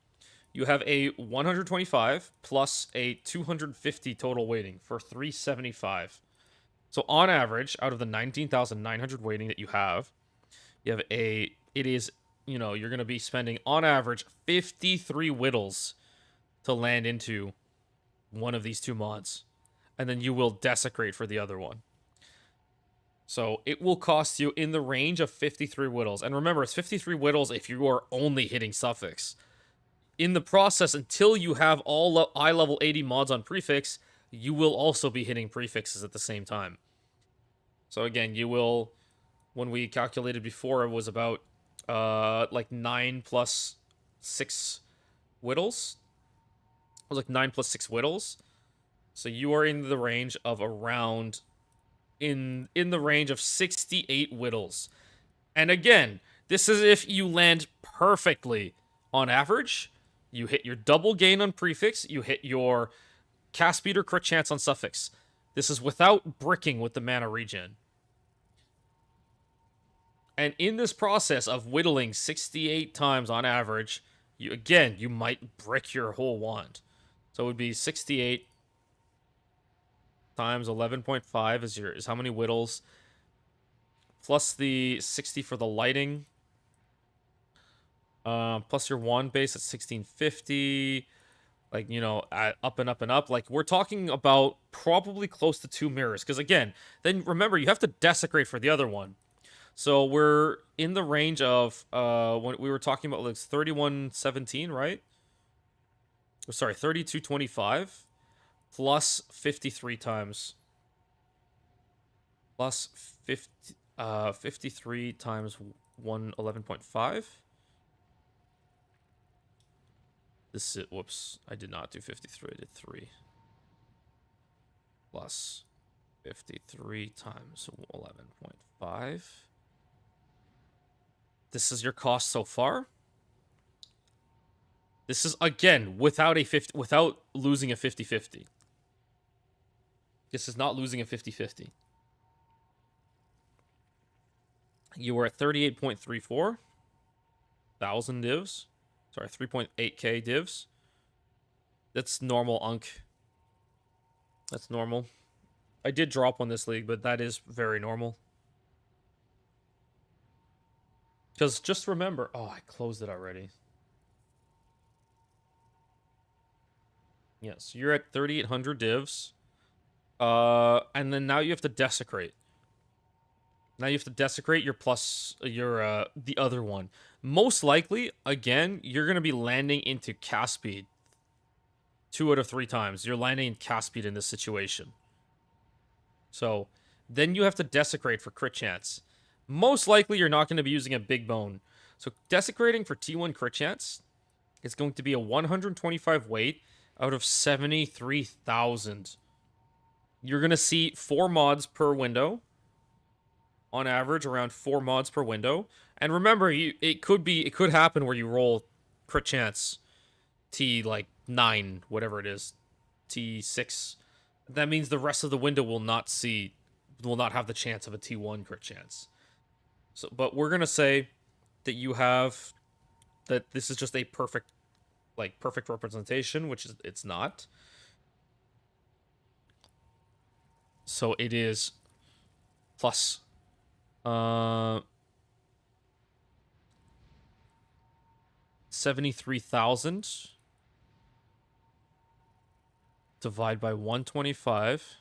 you have a 125 plus a 250 total weighting for 375. So on average, out of the 19,900 weighting that you have it is, you know, you're going to be spending on average 53 whittles to land into one of these two mods. And then you will desecrate for the other one. So it will cost you in the range of 53 whittles. And remember, it's 53 whittles if you are only hitting suffix. In the process, until you have all eye level 80 mods on prefix, you will also be hitting prefixes at the same time. So again, you will, when we calculated before, it was about like 9 plus 6 whittles. It was like 9 plus 6 whittles. So you are in the range of around, in the range of 68 whittles. And again, this is if you land perfectly on average. You hit your double gain on prefix, you hit your cast speed or crit chance on suffix. This is without bricking with the mana regen. And in this process of whittling 68 times on average, you might brick your whole wand. So it would be 68 times 11.5 is how many whittles, plus the 60 for the lighting, plus your wand base at 1650, like, you know, up and up and up. Like, we're talking about probably close to 2 mirrors, because again, then remember, you have to desecrate for the other one. So we're in the range of, when we were talking about, like, 3117, right? Oh, sorry, 3225. Plus 53 times. Plus 53 times 111.5. This is, whoops, I did not do 53, I did 3. plus 53 times 11.5. This is your cost so far. This is, again, without losing a 50-50. This is not losing a 50-50. You were at 38.34 thousand divs. Sorry, 3.8k divs. That's normal, Unk. That's normal. I did drop on this league, but that is very normal. Because just remember... Oh, I closed it already. Yes, you're at 3,800 divs. And then now you have to desecrate. Now you have to desecrate your plus... your, the other one. Most likely, again, you're going to be landing into cast speed. 2 out of 3 times. You're landing in cast speed in this situation. So, then you have to desecrate for crit chance. Most likely, you're not going to be using a big bone. So, desecrating for T1 crit chance is going to be a 125 weight out of 73,000. You're going to see 4 mods per window. On average, around 4 mods per window. And remember, it could happen where you roll crit chance T like 9, whatever it is, T6. That means the rest of the window will not have the chance of a T1 crit chance. So, but we're gonna say that that this is just a perfect representation, which it's not. So it is plus 73,000 divide by 125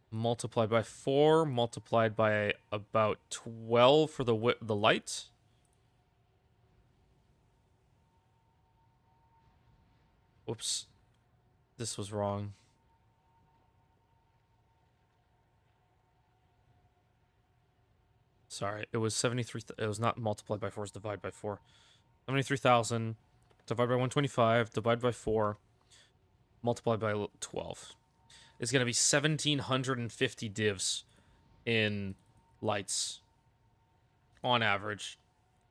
multiplied by 4 multiplied by about 12 for the light. Whoops. This was wrong. Sorry, it was 73. It was not multiplied by 4, it's divided by 4. 73,000 divided by 125, divided by 4, multiplied by 12. It's going to be 1,750 divs in lights on average.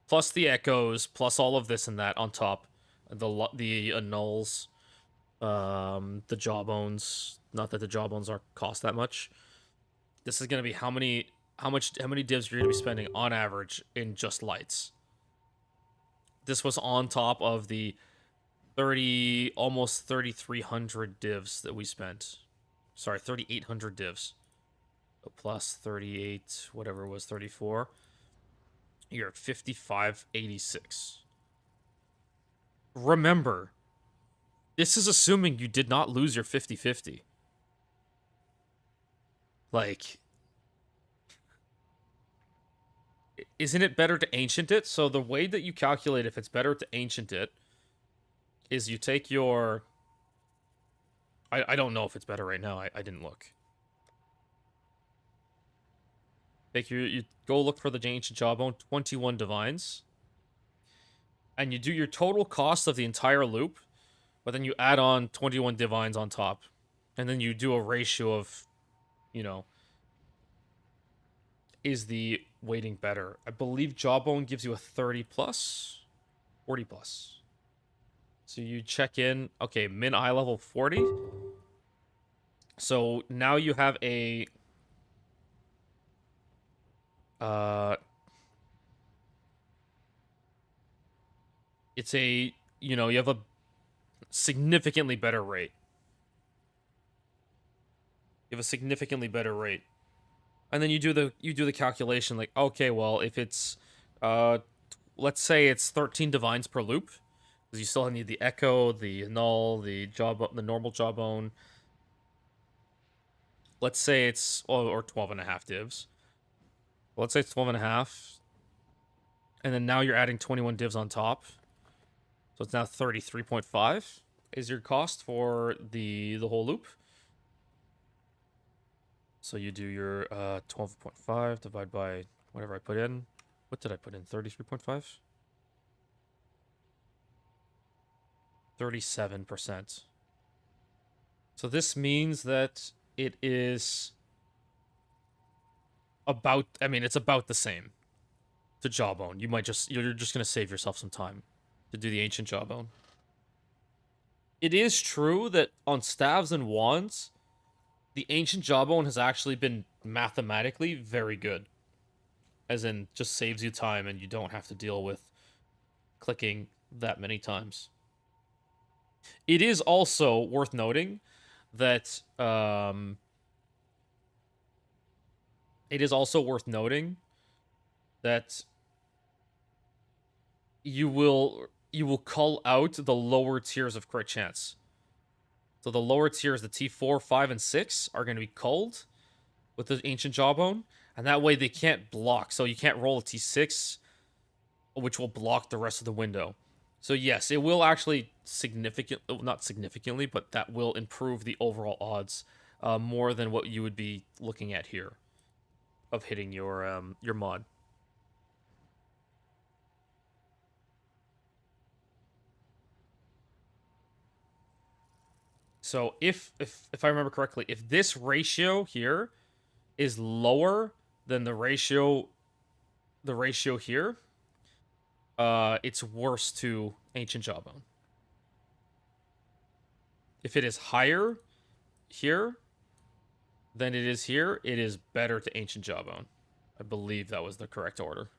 Plus the echoes, plus all of this and that on top. The annuls, the jawbones. Not that the jawbones aren't cost that much. This is going to be how many divs you're going to be spending on average in just lights. This was on top of the almost 3,300 divs that we spent. Sorry, 3,800 divs. So plus 38, whatever it was, 34. You're at 5586. Remember, this is assuming you did not lose your 50-50. Like, isn't it better to ancient it? So the way that you calculate if it's better to ancient it is you take your... I don't know if it's better right now. I didn't look. You go look for the ancient jawbone, 21 divines. And you do your total cost of the entire loop, but then you add on 21 divines on top. And then you do a ratio of, is the weighting better? I believe jawbone gives you a 30 plus, 40 plus. So you check in, okay, min eye level 40. So now you have a it's a, you have a significantly better rate. You have a significantly better rate. And then you do the calculation like, okay, well, if it's let's say it's 13 divines per loop, because you still need the echo, the null, the normal jawbone. Let's say it's or 12.5 divs. Well, let's say it's 12.5. And then now you're adding 21 divs on top. So it's now 33.5 is your cost for the whole loop. So you do your 12.5 divided by whatever I put in. What did I put in? 33.5? 37%. So this means that it is about, I mean, it's about the same to Jawbone. You're just going to save yourself some time to do the Ancient Jawbone. It is true that on staves and wands, the Ancient Jawbone has actually been mathematically very good. As in, just saves you time and you don't have to deal with clicking that many times. It is also worth noting that, you will cull out the lower tiers of crit chance. So the lower tiers, the T4, 5, and 6, are going to be culled with the Ancient Jawbone, and that way they can't block. So you can't roll a T6, which will block the rest of the window. So yes, it will actually not significantly, but that will improve the overall odds more than what you would be looking at here of hitting your mod. So if I remember correctly, if this ratio here is lower than the ratio here, it's worse to Ancient Jawbone. If it is higher here than it is here, it is better to Ancient Jawbone. I believe that was the correct order.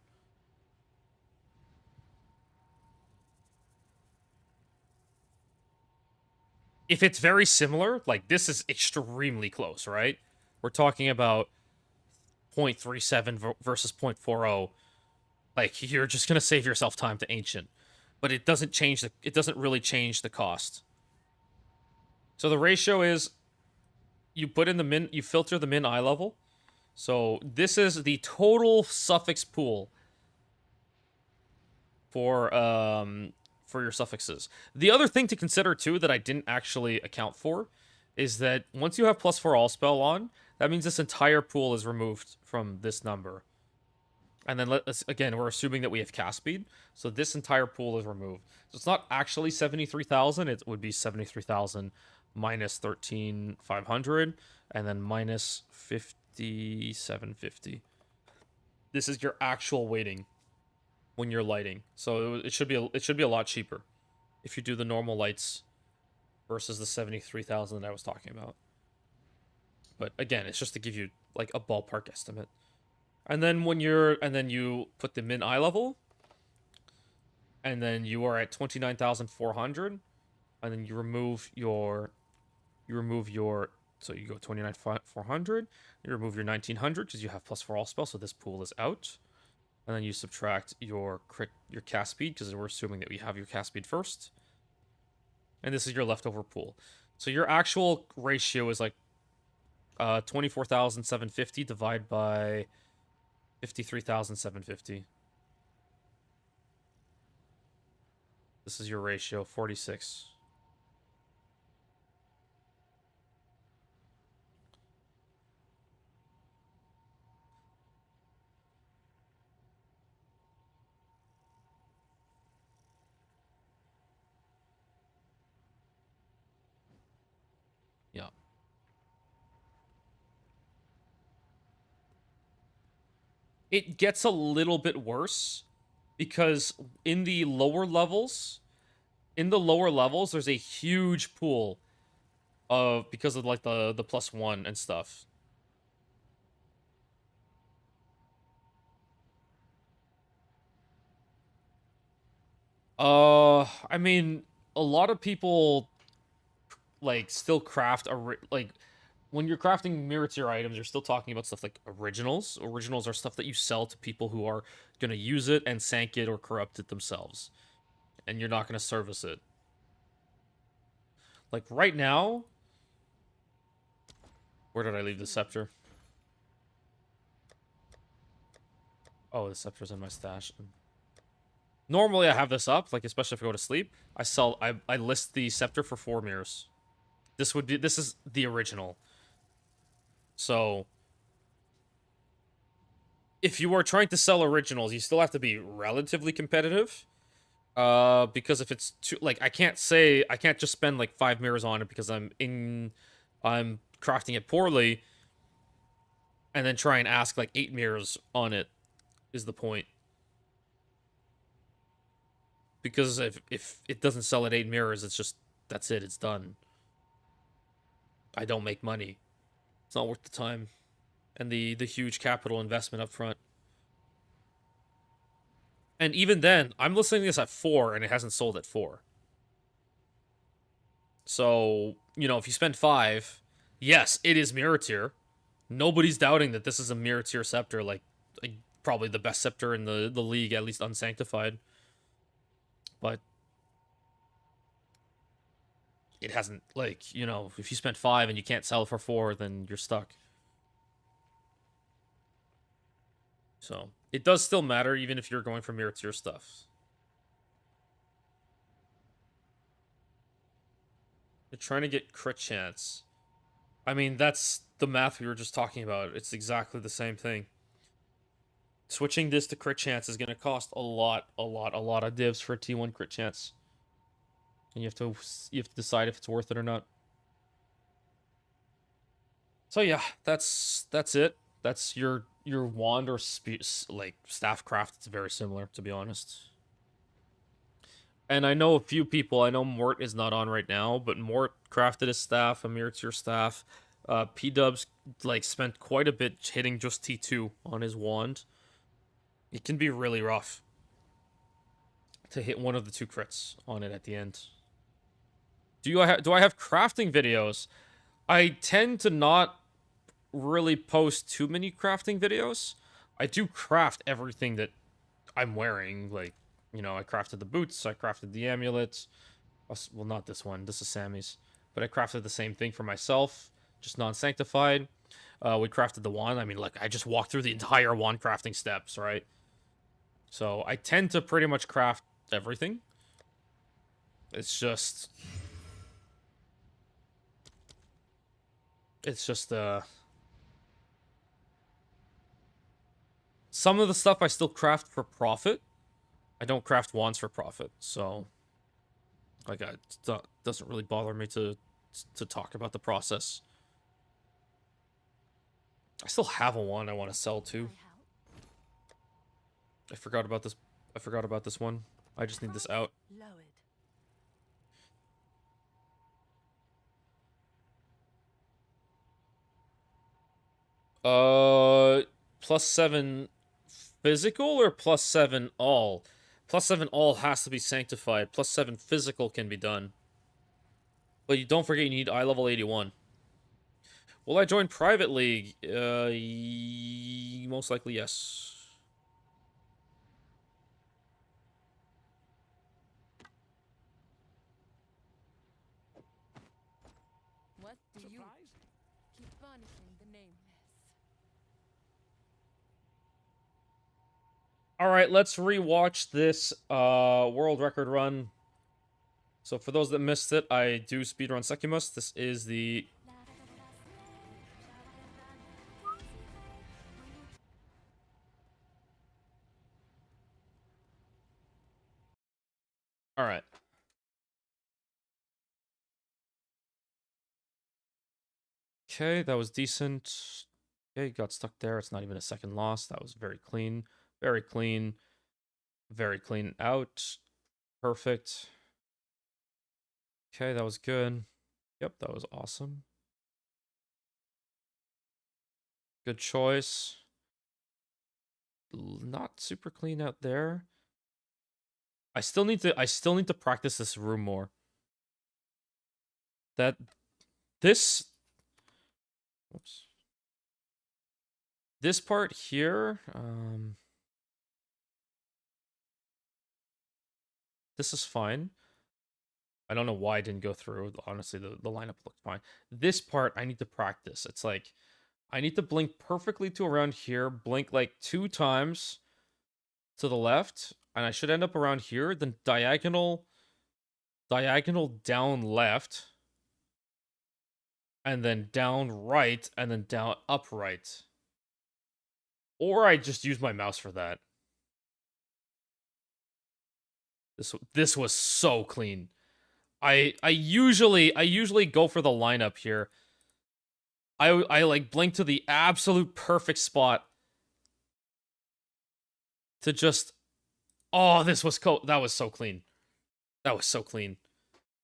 If it's very similar, like this is extremely close, right? We're talking about 0.37 versus 0.40. Like, you're just gonna save yourself time to Ancient. But it doesn't really change the cost. So the ratio is you filter the min eye level. So this is the total suffix pool for your suffixes. The other thing to consider too that I didn't actually account for is that once you have +4 all spell on, that means this entire pool is removed from this number. And then we're assuming that we have cast speed, so this entire pool is removed. So it's not actually 73,000, it would be 73,000 minus 13,500 and then minus 5750. This is your actual weighting when you're lighting. So it should be a lot cheaper if you do the normal lights versus the 73,000 that I was talking about. But again, it's just to give you like a ballpark estimate. And then you put the min eye level, and then you are at 29,400, and then you remove your so you go 29,400, you remove your 1,900 because you have +4 all spell, so this pool is out. And then you subtract your cast speed, because we're assuming that we have your cast speed first. And this is your leftover pool. So your actual ratio is like 24,750 divided by 53,750. This is your ratio, 46. Yeah. It gets a little bit worse because in the lower levels, there's a huge pool because of like the +1 and stuff. I mean, a lot of people like still craft like when you're crafting mirror tier items, you're still talking about stuff like originals. Originals are stuff that you sell to people who are gonna use it and sank it or corrupt it themselves, and you're not gonna service it. Like right now, where did I leave the scepter? Oh, the scepter's in my stash. Normally I have this up, like especially if I go to sleep. I list the scepter for 4 mirrors. This is the original. So if you are trying to sell originals, you still have to be relatively competitive. Because if it's too, like, I can't just spend like 5 mirrors on it because I'm crafting it poorly, and then try and ask like 8 mirrors on it is the point. Because if it doesn't sell at 8 mirrors, it's just, that's it, it's done. I don't make money. It's not worth the time and the huge capital investment up front. And even then, I'm listening to this at 4 and it hasn't sold at 4. So, you know, if you spend 5, yes, it is mirror tier. Nobody's doubting that this is a mirror tier scepter, like probably the best scepter in the league, at least unsanctified. But it hasn't, like, you know, if you spent 5 and you can't sell it for 4, then you're stuck. So, it does still matter, even if you're going for mirror tier stuff. You're trying to get crit chance. I mean, that's the math we were just talking about. It's exactly the same thing. Switching this to crit chance is going to cost a lot of divs for a T1 crit chance. And you have to decide if it's worth it or not. So yeah, that's it. That's your wand or like staff craft. It's very similar, to be honest. And I know a few people. I know Mort is not on right now, but Mort crafted his staff, a mirror tier staff. P-Dubs like spent quite a bit hitting just T2 on his wand. It can be really rough to hit one of the 2 crits on it at the end. Do I have crafting videos? I tend to not really post too many crafting videos. I do craft everything that I'm wearing. Like, you know, I crafted the boots, I crafted the amulets. Well, not this one. This is Sammy's. But I crafted the same thing for myself, just non-sanctified. We crafted the wand. I mean, like, I just walked through the entire wand crafting steps, right? So I tend to pretty much craft everything. It's just some of the stuff I still craft for profit. I don't craft wands for profit, so like it doesn't really bother me to talk about the process. I still have a wand I want to sell too. I forgot about this. I forgot about this one. I just need this out. +7 physical or +7 all? +7 all has to be sanctified. +7 physical can be done. But you don't forget you need eye level 81. Will I join private league? Most likely yes. What do you Surprising. keep punishing the nameless? All right, let's rewatch this world record run. So for those that missed it, I do speedrun SEKHEMAS. This is the all right. Okay, that was decent. Okay, got stuck there. It's not even a second loss. That was very clean. Very clean. Very clean out. Perfect. Okay, that was good. Yep, that was awesome. Good choice. Not super clean out there. I still need to practice this room more. This part here, this is fine. I don't know why I didn't go through. Honestly, the lineup looked fine. This part, I need to practice. It's like, I need to blink perfectly to around here, blink like 2 times to the left, and I should end up around here, then diagonal down left, and then down right, and then down up right. Or I just use my mouse for that. This was so clean. I usually go for the lineup here. I like blink to the absolute perfect spot to just oh, that was so clean. That was so clean.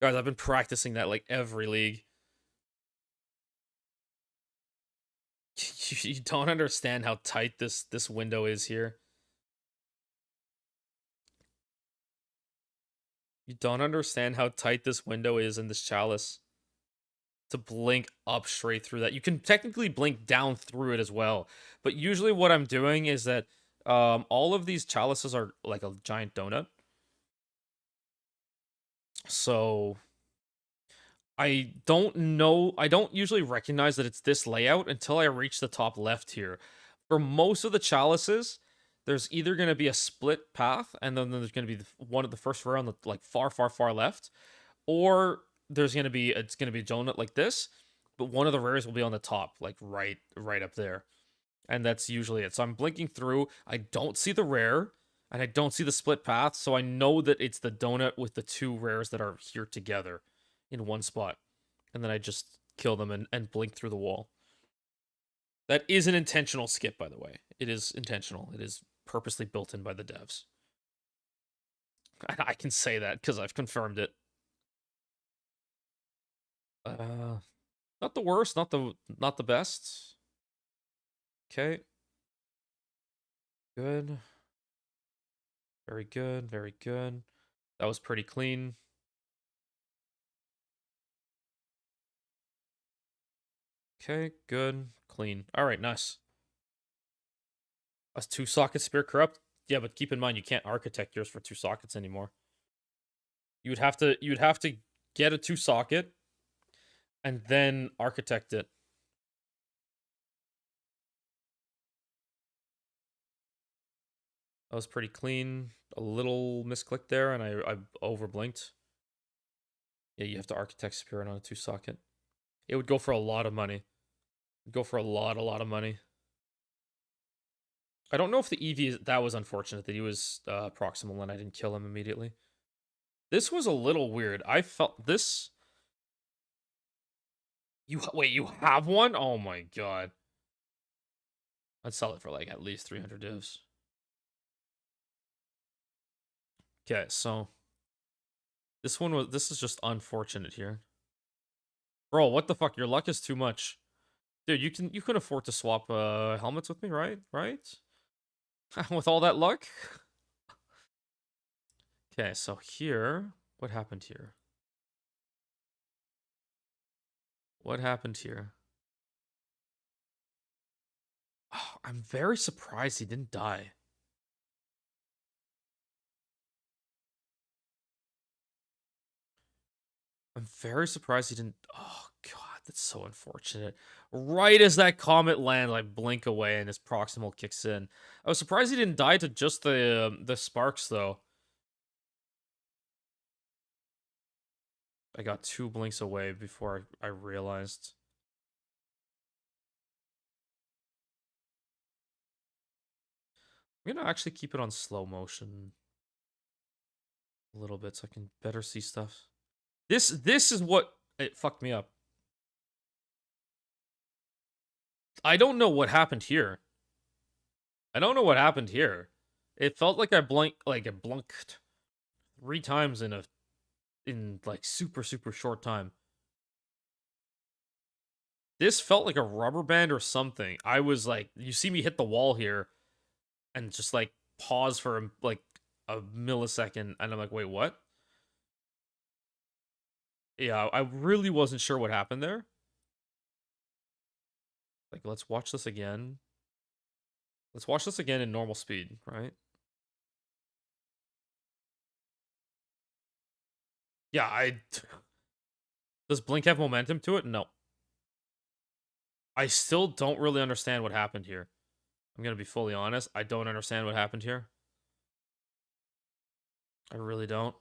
Guys, I've been practicing that like every league. You don't understand how tight this window is here. You don't understand how tight this window is in this chalice. To blink up straight through that. You can technically blink down through it as well. But usually what I'm doing is that all of these chalices are like a giant donut. So I don't usually recognize that it's this layout until I reach the top left here. For most of the chalices, there's either going to be a split path, and then there's going to be one of the first row on the like far left, or it's going to be a donut like this, but one of the rares will be on the top, like right up there, and that's usually it. So I'm blinking through. I don't see the rare, and I don't see the split path, so I know that it's the donut with the two rares that are here together in one spot, and then I just kill them and blink through the wall. That is an intentional skip, by the way. It is intentional. It is purposely built in by the devs. I can say that because I've confirmed it. Not the worst, not the best. Okay. Good. Very good, very good. That was pretty clean. Okay, good, clean. All right, nice. That's 2-socket Spear Corrupt. Yeah, but keep in mind you can't architect yours for 2 sockets anymore. You'd have to get a 2-socket and then architect it. That was pretty clean. A little misclick there, and I overblinked. Yeah, you have to architect Spirit on a 2-socket. It would go for a lot of money. It'd go for a lot of money. I don't know if the EV that was unfortunate that he was proximal and I didn't kill him immediately. This was a little weird. I felt this. Wait, you have one? Oh my god. I'd sell it for like at least 300 divs. Okay, so this is just unfortunate here. Bro, what the fuck? Your luck is too much. Dude, you can afford to swap helmets with me, right? Right? With all that luck? Okay, so here, what happened here? What happened here? Oh, I'm very surprised he didn't die. I'm very surprised he didn't. Oh god, that's so unfortunate. Right as that comet lands, I blink away and his proximal kicks in. I was surprised he didn't die to just the sparks though. I got 2 blinks away before I realized. I'm gonna actually keep it on slow motion a little bit so I can better see stuff. This is what it fucked me up. I don't know what happened here. I don't know what happened here. It felt like I blunked 3 times in like super short time. This felt like a rubber band or something. I was like, you see me hit the wall here and just like pause for like a millisecond and I'm like, wait, what? Yeah, I really wasn't sure what happened there. Like, let's watch this again. Let's watch this again in normal speed, right? Yeah, does Blink have momentum to it? No. I still don't really understand what happened here. I'm gonna be fully honest. I don't understand what happened here. I really don't.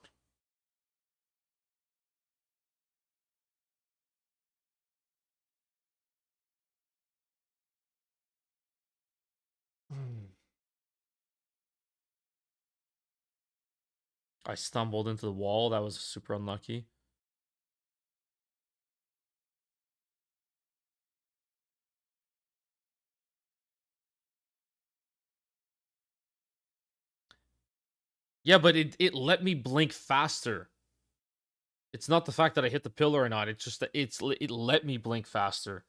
I stumbled into the wall. That was super unlucky. Yeah, but it let me blink faster. It's not the fact that I hit the pillar or not. It's just that it let me blink faster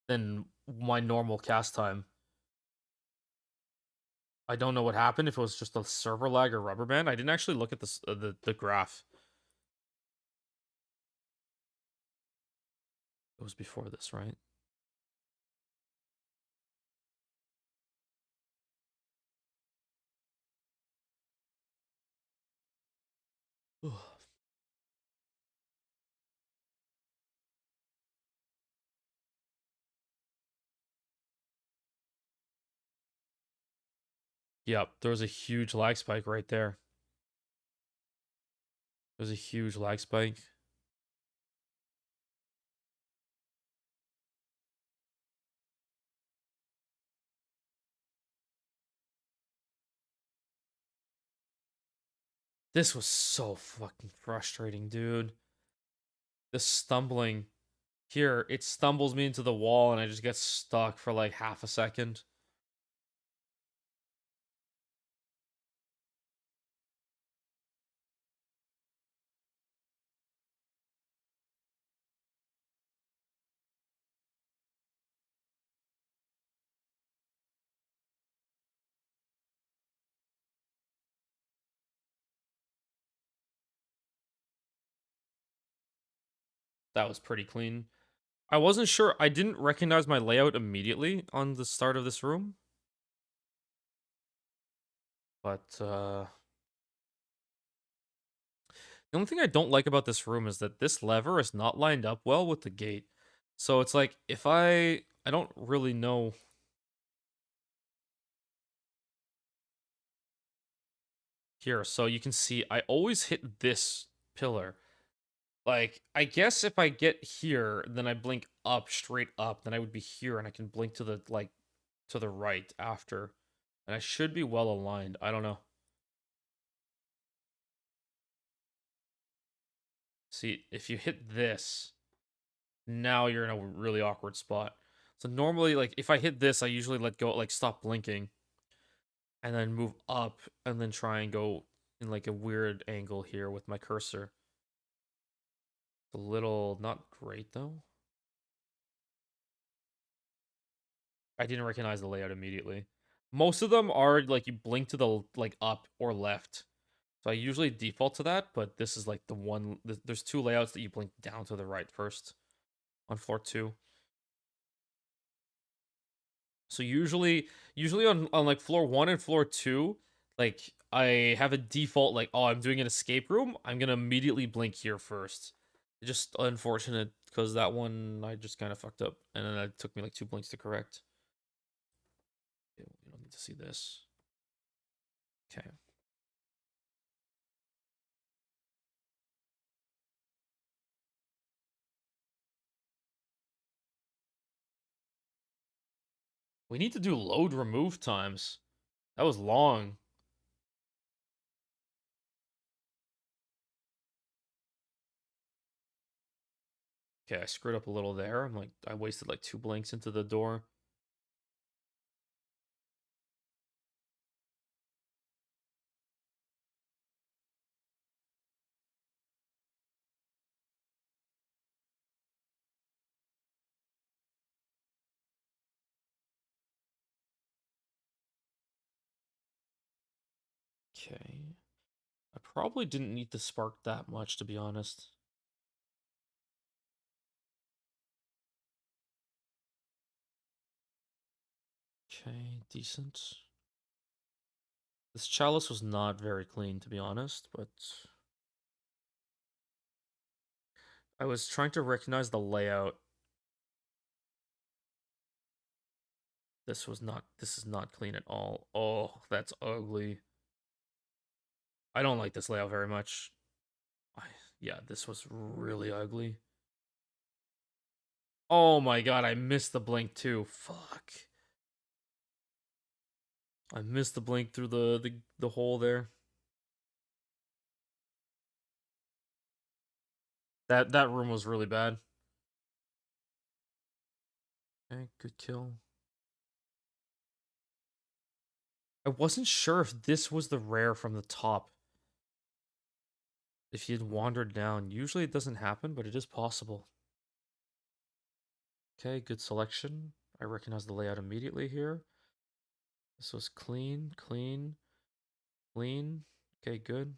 than my normal cast time. I don't know what happened. If it was just a server lag or rubber band, I didn't actually look at the graph. It was before this, right? Yep, there was a huge lag spike right there. There's a huge lag spike. This was so fucking frustrating, dude. The stumbling. Here, it stumbles me into the wall and I just get stuck for like half a second. That was pretty clean. I wasn't sure. I didn't recognize my layout immediately on the start of this room. But, the only thing I don't like about this room is that this lever is not lined up well with the gate. So it's like, if I don't really know. Here, so you can see I always hit this pillar. Like, I guess if I get here, then I blink up, straight up, then I would be here and I can blink to the, like, to the right after. And I should be well aligned. I don't know. See, if you hit this, now you're in a really awkward spot. So normally, like, if I hit this, I usually let go, like, stop blinking. And then move up, and then try and go in, like, a weird angle here with my cursor. A little, not great, though. I didn't recognize the layout immediately. Most of them are, like, you blink to the, like, up or left. So I usually default to that, but this is, like, the one... There's two layouts that you blink down to the right first on floor 2. So usually on like floor 1 and floor 2, like I have a default like, oh, I'm doing an escape room, I'm gonna immediately blink here first. It's just unfortunate because that one I just kind of fucked up, and then it took me like 2 blinks to correct. Okay, we don't need to see this. Okay. We need to do load remove times. That was long. Okay, I screwed up a little there. I'm like, I wasted like 2 blinks into the door. Okay. I probably didn't need to spark that much, to be honest. Okay, decent. This chalice was not very clean, to be honest, but I was trying to recognize the layout. This is not clean at all. Oh, that's ugly. I don't like this layout very much. Yeah, this was really ugly. Oh my god, I missed the blink too. Fuck. I missed the blink through the hole there. That room was really bad. Okay, good kill. I wasn't sure if this was the rare from the top. If you'd wandered down. Usually it doesn't happen, but it is possible. Okay, good selection. I recognize the layout immediately here. This was clean, clean, clean. Okay, good.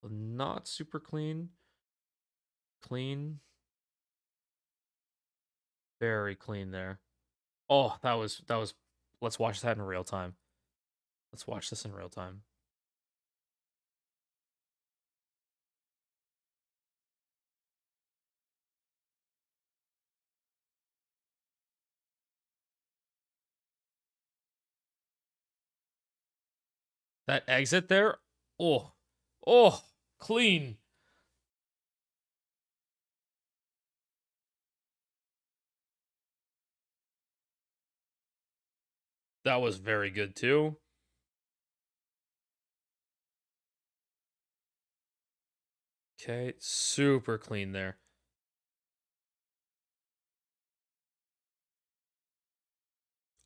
Not super clean. Clean. Very clean there. Oh, that was let's watch that in real time. Let's watch this in real time. That exit there, oh, oh, clean. That was very good too. Okay, super clean there.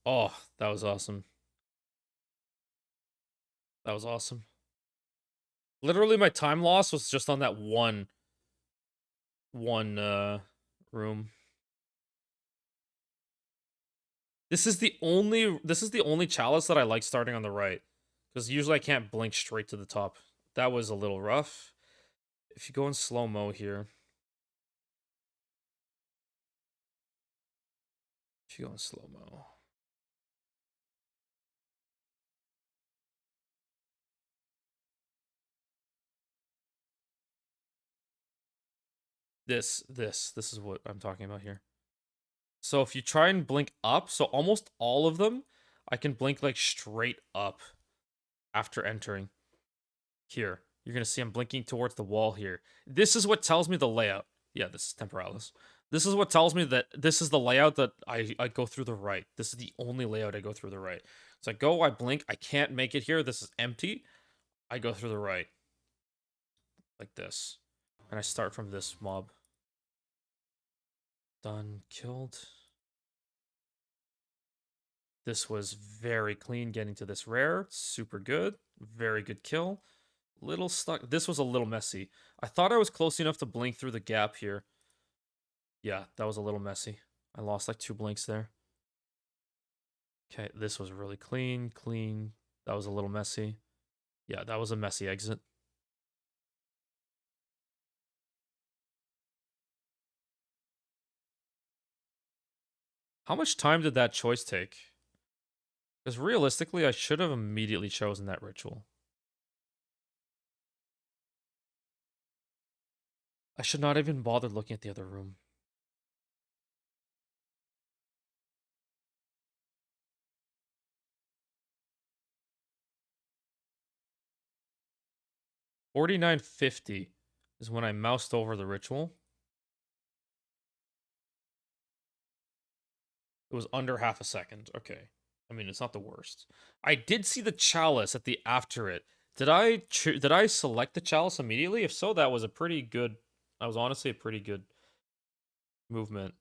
Oh, that was awesome. That was awesome. Literally, my time loss was just on that one room. This is the only chalice that I like starting on the right. Because usually I can't blink straight to the top. That was a little rough. If you go in slow-mo here. If you go in slow-mo. This is what I'm talking about here. So if you try and blink up, so almost all of them, I can blink like straight up after entering. Here, you're gonna see I'm blinking towards the wall here. This is what tells me the layout. Yeah, this is Temporalis. This is what tells me that this is the layout that I go through the right. This is the only layout I go through the right. So I go, I blink, I can't make it here. This is empty. I go through the right. Like this. And I start from this mob. Done, killed. This was very clean getting to this rare. Super good. Very good kill. Little stuck. This was a little messy. I thought I was close enough to blink through the gap here. Yeah, that was a little messy. I lost like 2 blinks there. Okay, this was really clean, clean. That was a little messy. Yeah, that was a messy exit. How much time did that choice take? Because realistically, I should have immediately chosen that ritual. I should not have even bothered looking at the other room. $49.50 is when I moused over the ritual. It was under half a second. Okay. I mean, it's not the worst. I did see the chalice at the after it. Did I select the chalice immediately? If so, that was a pretty good. That was honestly a pretty good movement.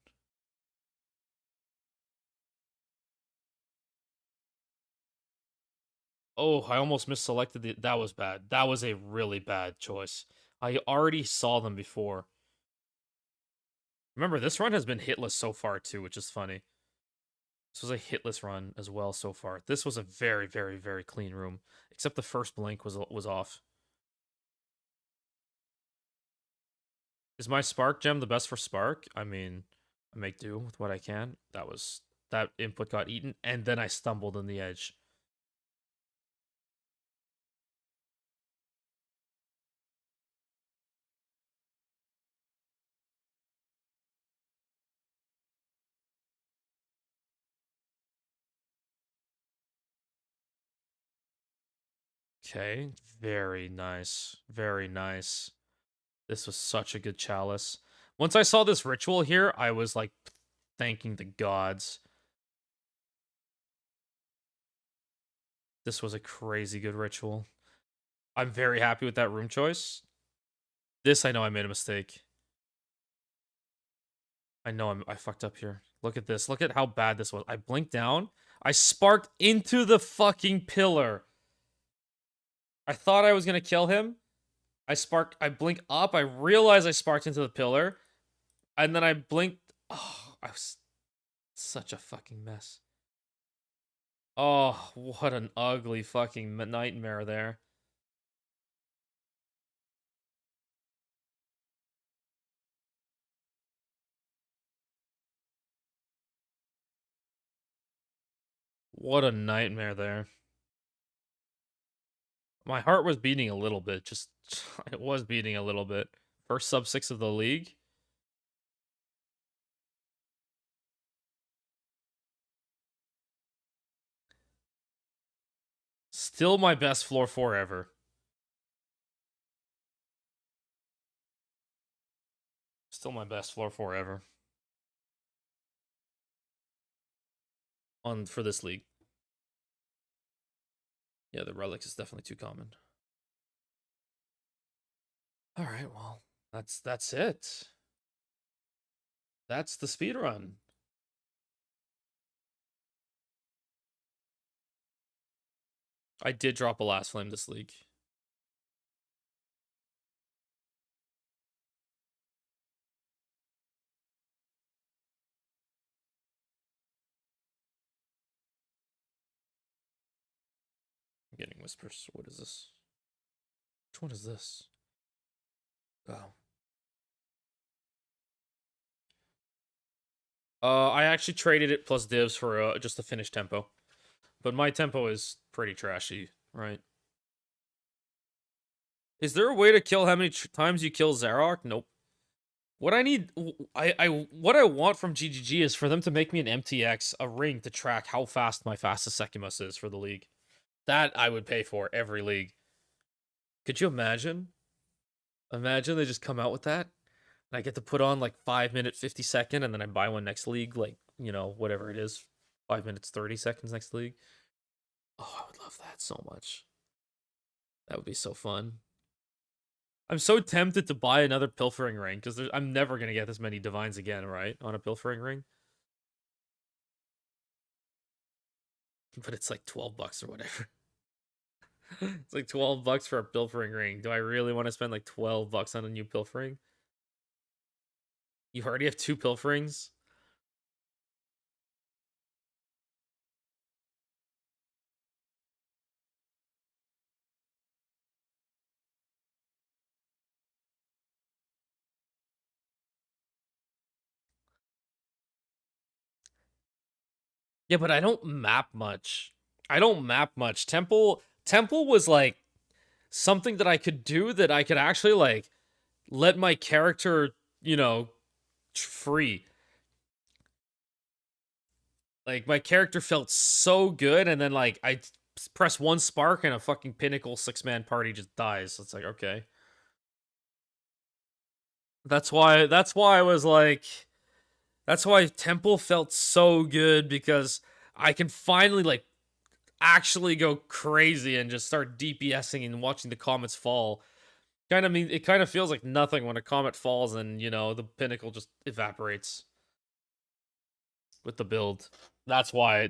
Oh, I almost misselected the. That was bad. That was a really bad choice. I already saw them before. Remember, this run has been hitless so far too, which is funny. This was a hitless run as well so far. This was a very, very, very clean room, except the first blink was off. Is my Spark gem the best for Spark? I mean, I make do with what I can. That input got eaten, and then I stumbled on the edge. Okay, very nice. Very nice. This was such a good chalice. Once I saw this ritual here, I was like thanking the gods. This was a crazy good ritual. I'm very happy with that room choice. This I know I made a mistake. I know I fucked up here. Look at this. Look at how bad this was. I blinked down. I sparked into the fucking pillar. I thought I was gonna kill him. I blink up. I realize I sparked into the pillar. And then I blinked. Oh, I was such a fucking mess. Oh, what an ugly fucking nightmare there. What a nightmare there. My heart was beating a little bit. Just, it was beating a little bit. First sub 6 of the league. Still my best floor 4 ever. Still my best floor 4 ever. For this league. Yeah, the relics is definitely too common. All right, well, that's it. That's the speed run. I did drop a last flame this league. I'm getting whispers. What is this? Which one is this? Oh. I actually traded it plus divs for just a finished tempo. But my tempo is pretty trashy, right? Is there a way to kill how many times you kill Zarok? Nope. What I need, what I want from GGG is for them to make me an MTX, a ring to track how fast my fastest SEKHEMAS is for the league. That I would pay for every league. Could you imagine? Imagine they just come out with that, and I get to put on like 5 minute 50-second, and then I buy one next league, like, you know, whatever it is, 5 minutes 30 seconds next league. Oh, I would love that so much. That would be so fun. I'm so tempted to buy another pilfering ring because I'm never gonna get this many divines again, right? On a pilfering ring, but it's like $12 or whatever. It's like $12 for a pilfering ring. Do I really want to spend like $12 on a new pilfering? You already have 2 pilferings. Yeah, but I don't map much. I don't map much. Temple was like something that I could do that I could actually like let my character, you know, free. Like my character felt so good, and then like I press one spark and a fucking pinnacle 6-man party just dies. It's like, okay. That's why I was like, that's why Temple felt so good, because I can finally like actually go crazy and just start DPSing and watching the comets fall. It kind of feels like nothing when a comet falls and, you know, the pinnacle just evaporates with the build. That's why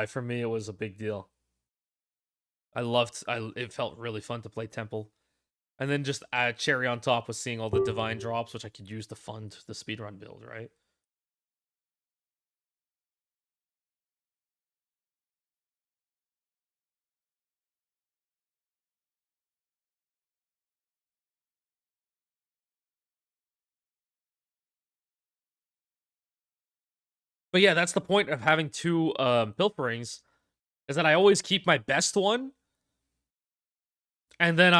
for me it was a big deal. It felt really fun to play Temple. And then just add cherry on top was seeing all the divine drops, which I could use to fund the speedrun build, right? But yeah, that's the point of having 2 pilferings, is that I always keep my best one. And then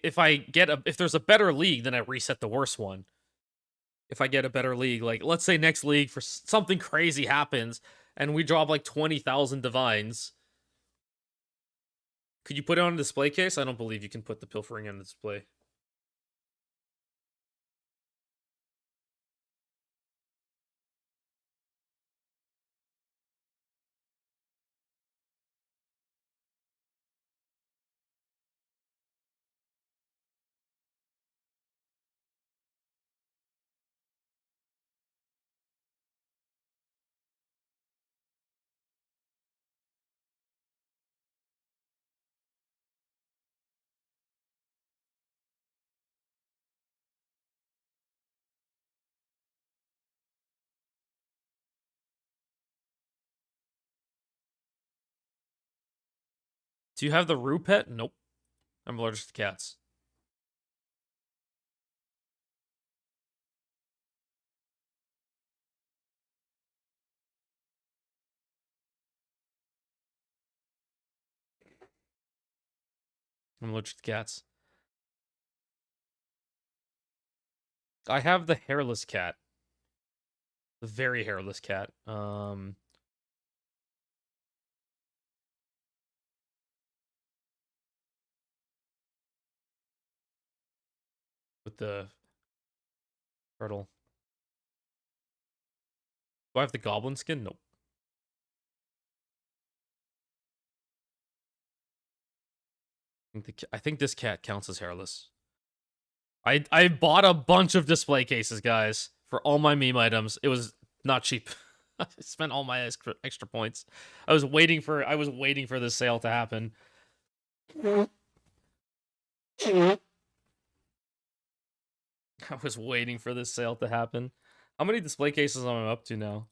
if there's a better league, then I reset the worst one. If I get a better league, like let's say next league for something crazy happens and we drop like 20,000 divines. Could you put it on a display case? I don't believe you can put the pilfering on the display. Do you have the Rue pet? Nope. I'm allergic to cats. I'm allergic to cats. I have the hairless cat. The very hairless cat. With the turtle. Do I have the goblin skin? Nope. I think this cat counts as hairless. I bought a bunch of display cases, guys, for all my meme items. It was not cheap. I spent all my extra points. I was waiting for this sale to happen. I was waiting for this sale to happen. How many display cases am I up to now?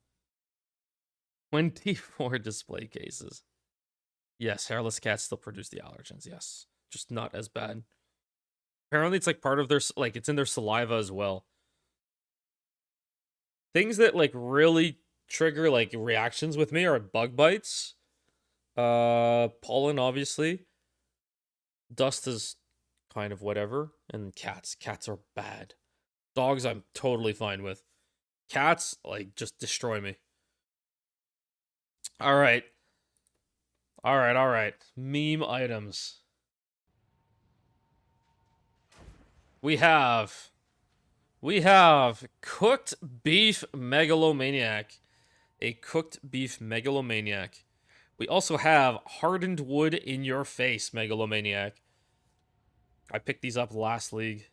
24 display cases. Yes, hairless cats still produce the allergens. Yes, just not as bad. Apparently, it's like part of their it's in their saliva as well. Things that like really trigger like reactions with me are bug bites, pollen, obviously. Dust is kind of whatever, and cats. Cats are bad. Dogs, I'm totally fine with. Cats, like, just destroy me. All right. All right. Meme items. We have cooked beef megalomaniac. A cooked beef megalomaniac. We also have hardened wood in your face megalomaniac. I picked these up last league.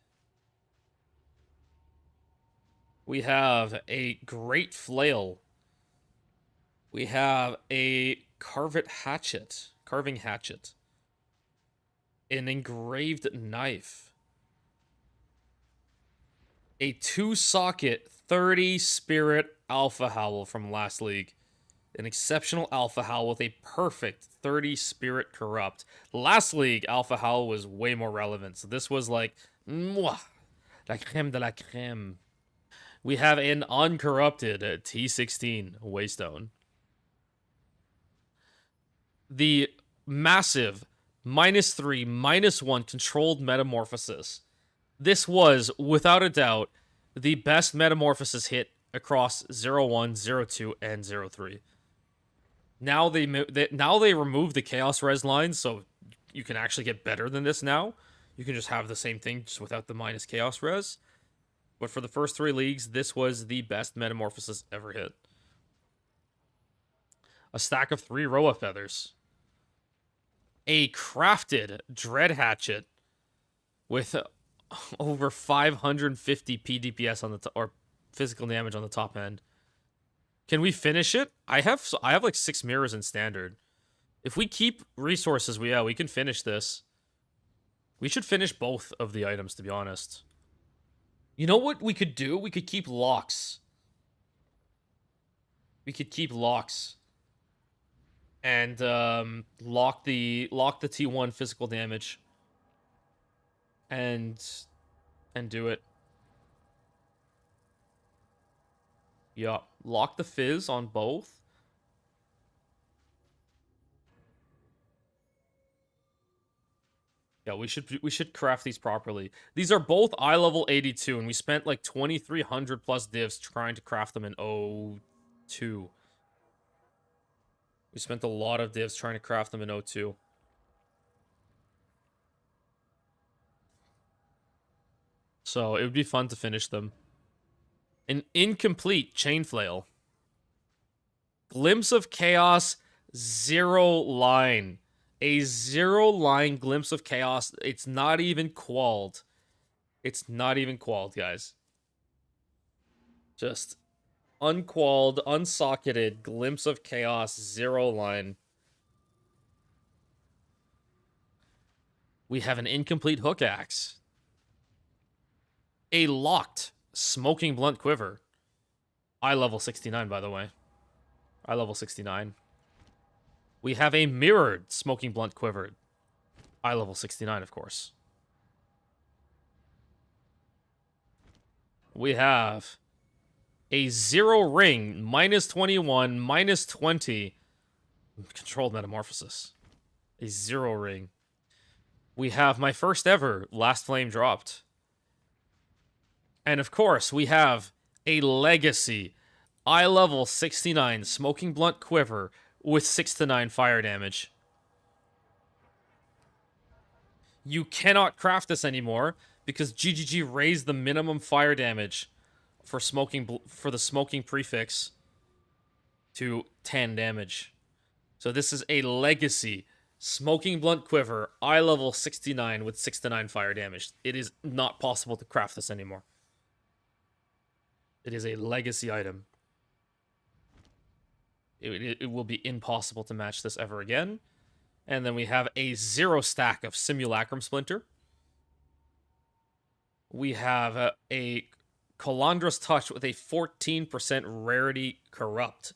We have a great flail. We have a carving hatchet. An engraved knife. A 2-socket 30 spirit alpha howl from last league. An exceptional alpha howl with a perfect 30 spirit corrupt. Last league alpha howl was way more relevant. So this was like, mwah, la creme de la creme. We have an uncorrupted T16 Waystone. The massive -3, -1 controlled metamorphosis. This was, without a doubt, the best metamorphosis hit across 01, 02, and 03. Now they remove the Chaos Res line, so you can actually get better than this now. You can just have the same thing, just without the minus Chaos Res. But for the first 3 leagues, this was the best metamorphosis ever hit. A stack of 3 Roa feathers. A crafted Dread Hatchet with over 550 PDPS on the or physical damage on the top end. Can we finish it? I have like 6 mirrors in standard. If we keep resources, we can finish this. We should finish both of the items, to be honest. You know what we could do? We could keep locks. And lock the T1 physical damage. And do it. Yeah, lock the fizz on both. Yeah, we should craft these properly. These are both eye level 82, and we spent like 2,300 plus divs trying to craft them in 02. We spent a lot of divs trying to craft them in 02. So it would be fun to finish them. An incomplete chain flail. Glimpse of Chaos, 0 line. A 0 line glimpse of chaos. It's not even qualled. It's not even qualled, guys. Just unqualled, unsocketed glimpse of chaos, 0 line. We have an incomplete hook axe. A locked smoking blunt quiver. Eye level 69, by the way. Eye level 69. We have a mirrored smoking blunt quiver. eye level 69, of course. We have a 0 ring, -21, -20, controlled metamorphosis. A 0 ring. We have my first ever Last Flame dropped. And of course, we have a legacy eye level 69 Smoking Blunt Quiver with 6 to 9 fire damage. You cannot craft this anymore because GGG raised the minimum fire damage for the smoking prefix to 10 damage. So this is a legacy Smoking Blunt Quiver, eye level 69 with 6 to 9 fire damage. It is not possible to craft this anymore. It is a legacy item. It will be impossible to match this ever again. And then we have a 0 stack of Simulacrum Splinter. We have a Calandra's Touch with a 14% rarity corrupt.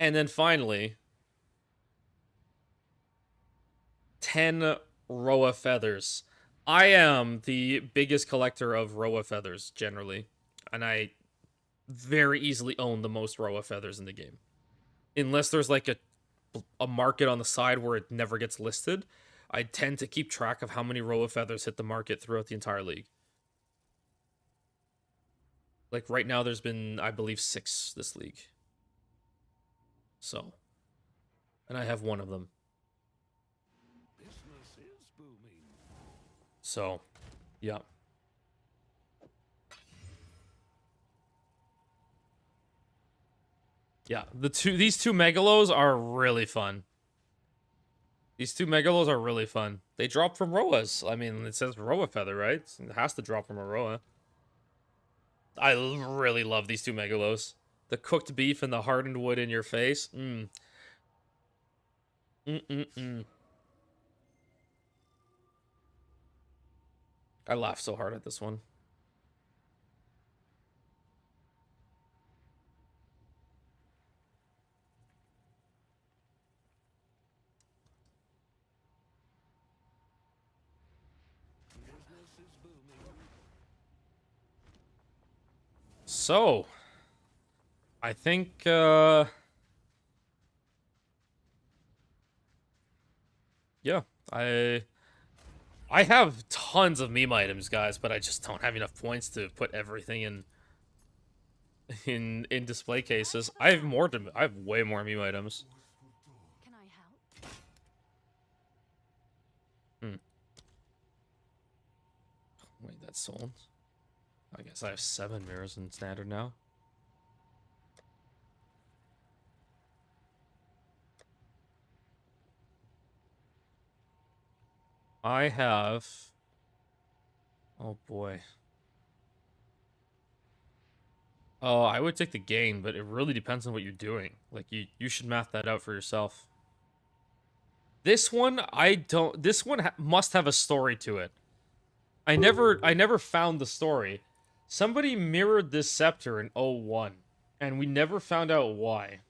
And then finally, 10 Roa Feathers. I am the biggest collector of Roa Feathers, generally. And I very easily own the most Roa Feathers in the game. Unless there's like a market on the side where it never gets listed, I tend to keep track of how many Roa Feathers hit the market throughout the entire league. Like right now there's been, I believe, 6 this league. So. And I have one of them. Business is booming. So, yeah. Yeah, these two Megalos are really fun. These two Megalos are really fun. They drop from Roas. I mean, it says Roa Feather, right? It has to drop from a Roa. I really love these two Megalos. The cooked beef and the hardened wood in your face. I laughed so hard at this one. Business is booming. So, I think, yeah, I have tons of meme items, guys, but I just don't have enough points to put everything in display cases. I have way more meme items. Can I help? Wait, that's sold. I guess I have 7 mirrors in standard now. I have... Oh, boy. Oh, I would take the gain, but it really depends on what you're doing. Like, you should math that out for yourself. This one, must have a story to it. I never found the story. Somebody mirrored this scepter in 01, and we never found out why.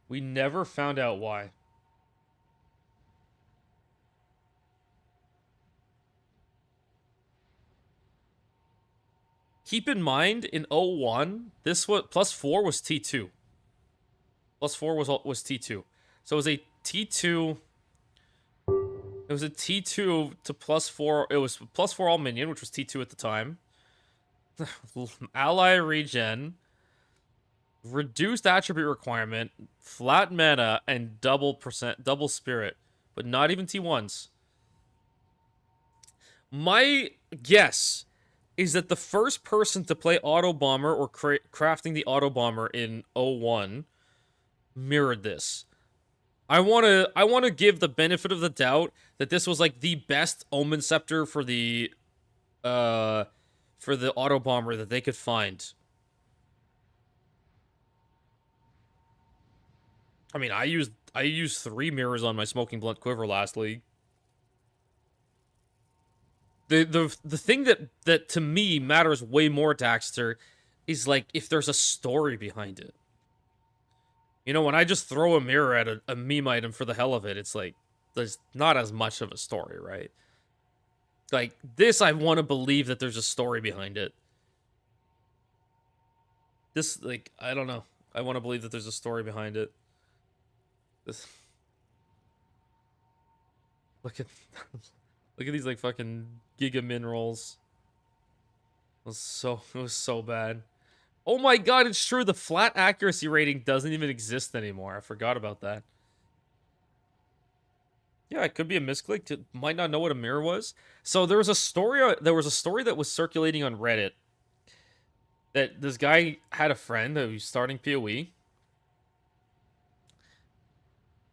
We never found out why. Keep in mind, in 01, this was +4 was T2. +4 was T2. So it was a T2. It was a T2 to +4. It was +4 all minion, which was T2 at the time. Ally regen. Reduced attribute requirement, flat mana, and double spirit, but not even T1s. My guess is that the first person to play Auto Bomber or crafting the Auto Bomber in 01 mirrored this. I want to give the benefit of the doubt that this was like the best Omen Scepter for the Auto Bomber that they could find. I mean, I used 3 mirrors on my Smoking Blunt Quiver last league. The thing that to me matters way more, Daxter, is like if there's a story behind it. You know, when I just throw a mirror at a meme item for the hell of it, it's like, there's not as much of a story, right? Like, this, I want to believe that there's a story behind it. This, like, I don't know. I want to believe that there's a story behind it. This... Look at... Look at these, like, fucking Giga Minerals. It was so bad. Oh my god, it's true. The flat accuracy rating doesn't even exist anymore. I forgot about that. Yeah, it could be a misclick. Might not know what a mirror was. So there was a story. There was a story that was circulating on Reddit that this guy had a friend that was starting PoE,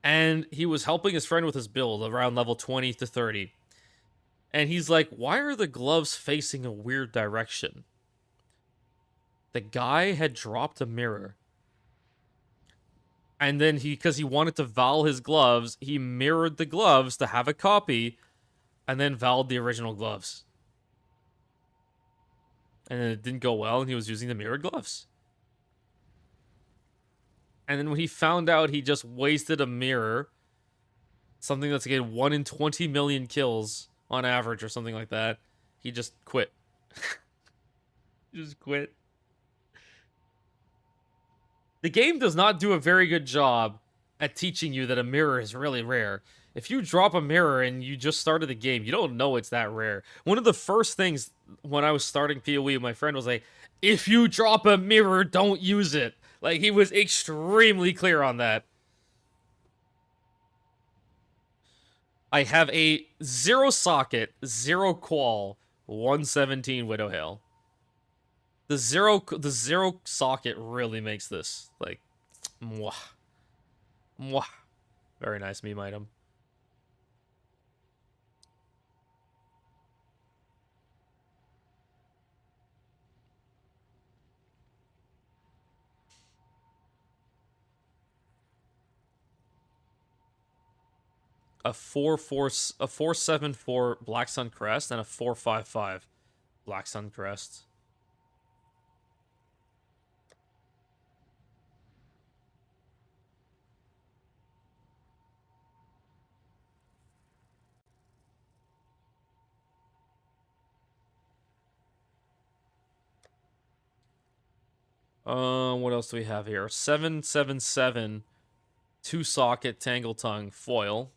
and he was helping his friend with his build around level 20 to 30. And he's like, "Why are the gloves facing a weird direction?" The guy had dropped a mirror. And then because he wanted to Val his gloves, he mirrored the gloves to have a copy, and then Val'd the original gloves. And then it didn't go well, and he was using the mirrored gloves. And then when he found out he just wasted a mirror, something that's again 1 in 20 million kills on average or something like that, he just quit. He just quit. The game does not do a very good job at teaching you that a mirror is really rare. If you drop a mirror and you just started the game, you don't know it's that rare. One of the first things when I was starting PoE, my friend was like, if you drop a mirror, don't use it. Like, he was extremely clear on that. I have a 0 socket, 0 qual, 117 Widow Hail. The zero socket really makes this, like, mwah. Mwah. Very nice meme item. A 474 Black Sun Crest and a 455 Black Sun Crest. What else do we have here? 777 2 socket Tangle Tongue foil.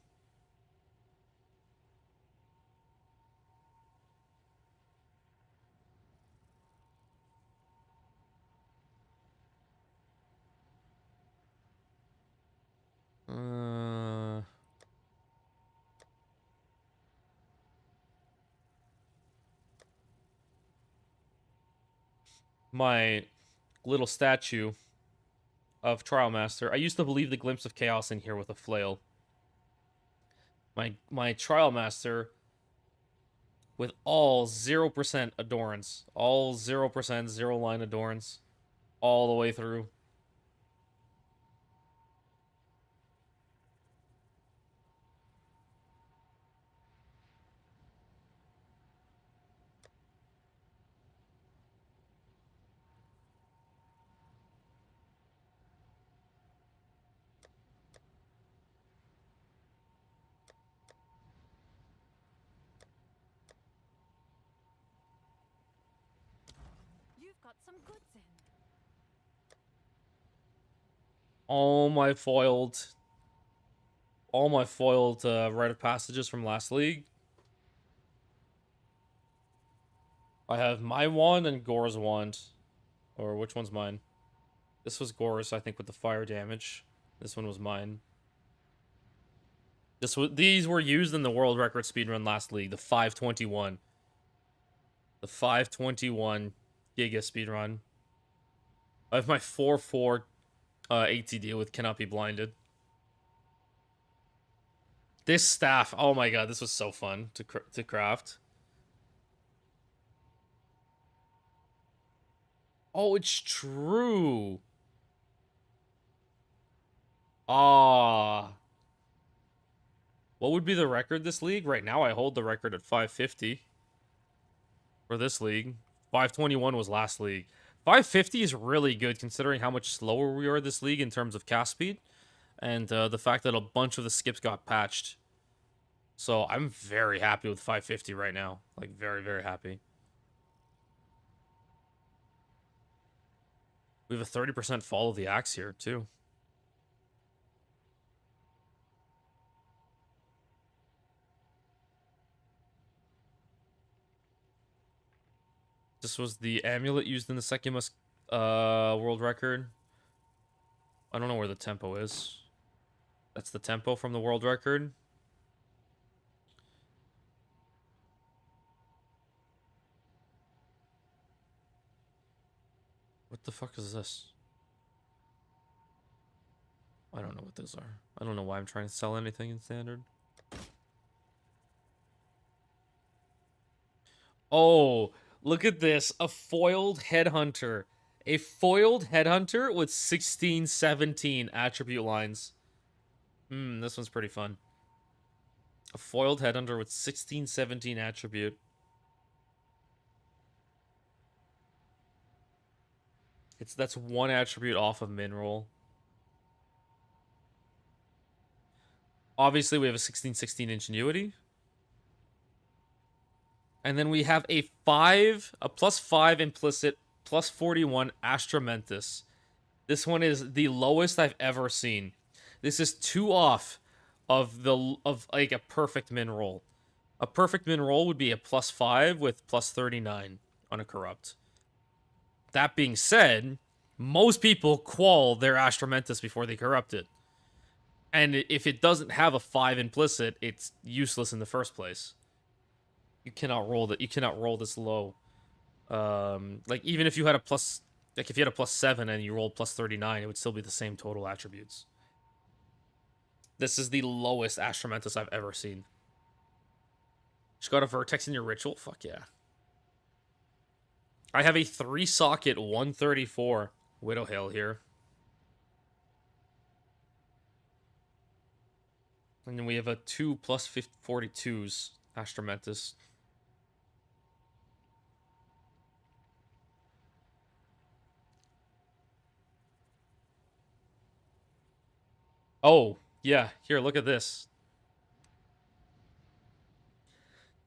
My little statue of Trial Master. I used to believe the glimpse of chaos in here with a flail. My Trial Master with all 0% adorns. All 0%, 0 line adorns. All the way through. You've got some goods in. All my foiled rite of passages from last league. I have my wand and Gore's wand. Or which one's mine? This was Gore's, I think, with the fire damage. This one was mine. These were used in the world record speedrun last league, the 521. The 521 Giga speedrun. I have my 4-4 ATD with Cannot Be Blinded. This staff, oh my god, this was so fun to craft. Oh, it's true. Ah. What would be the record this league? Right now I hold the record at 550. For this league. 521 was last league. 550 is really good considering how much slower we are this league in terms of cast speed, and the fact that a bunch of the skips got patched. So I'm very happy with 550 right now. Like, very, very happy. We have a 30% fall of the axe here, too. This was the amulet used in the SEKHEMAS world record. I don't know where the tempo is. That's the tempo from the world record. What the fuck is this? I don't know what those are. I don't know why I'm trying to sell anything in standard. Oh, look at this. A foiled headhunter. A foiled headhunter with 16, 17 attribute lines. This one's pretty fun. A foiled headhunter with 16, 17 attribute. That's one attribute off of min roll. Obviously, we have a 16, 16 ingenuity. And then we have a +5 implicit, +41 Astramentus. This one is the lowest I've ever seen. This is 2 off of like a perfect min roll. A perfect min roll would be a +5 with +39 on a corrupt. That being said, most people qual their Astramentus before they corrupt it. And if it doesn't have a 5 implicit, it's useless in the first place. You cannot roll that. You cannot roll this low. Like even if you had a if you had a +7 and you rolled +39, it would still be the same total attributes. This is the lowest Astramentus I've ever seen. Just got a vertex in your ritual? Fuck yeah. I have a 3-socket 134 Widowhail here. And then we have a 2 +42s Astramentus. Oh, yeah. Here, look at this.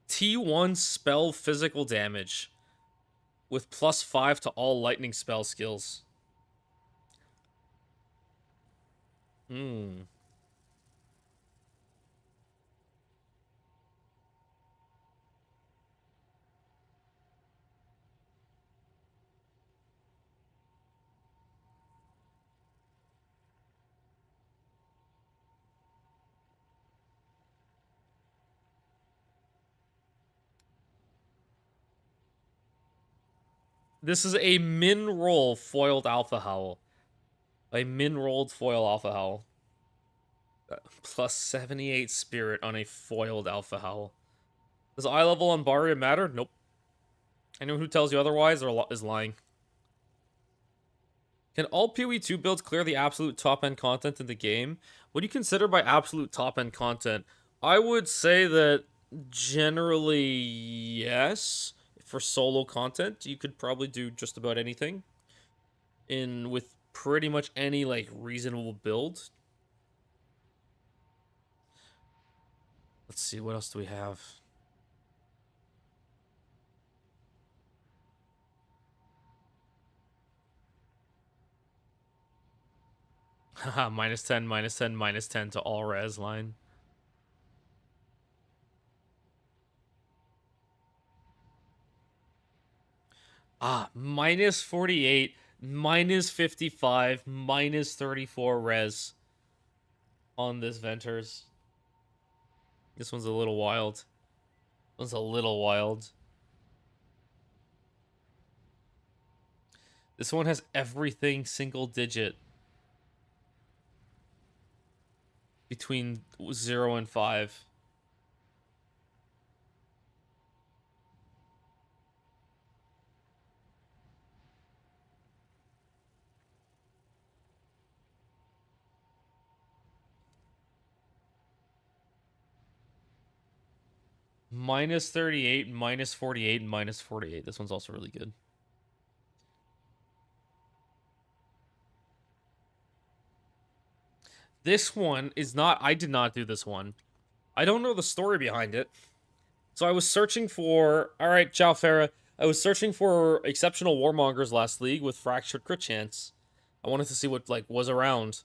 T1 spell physical damage with +5 to all lightning spell skills. This is a min roll foiled Alpha Howl. A min rolled foil Alpha Howl. +78 spirit on a foiled Alpha Howl. Does eye level on Baria matter? Nope. Anyone who tells you otherwise is lying. Can all PoE 2 builds clear the absolute top-end content in the game? What do you consider by absolute top-end content? I would say that generally, yes. For solo content, you could probably do just about anything. With pretty much any, like, reasonable build. Let's see, what else do we have? Haha, -10, -10, -10 to all res line. -48, -55, -34 res on this Venters. This one's a little wild. This one's a little wild. This one has everything single digit. Between 0 and 5. -38, -48, -48. This one's also really good. This one is not... I did not do this one. I don't know the story behind it. So I was searching for... Alright, ciao, Farah. I was searching for exceptional warmongers last league with fractured crit chance. I wanted to see what, like, was around.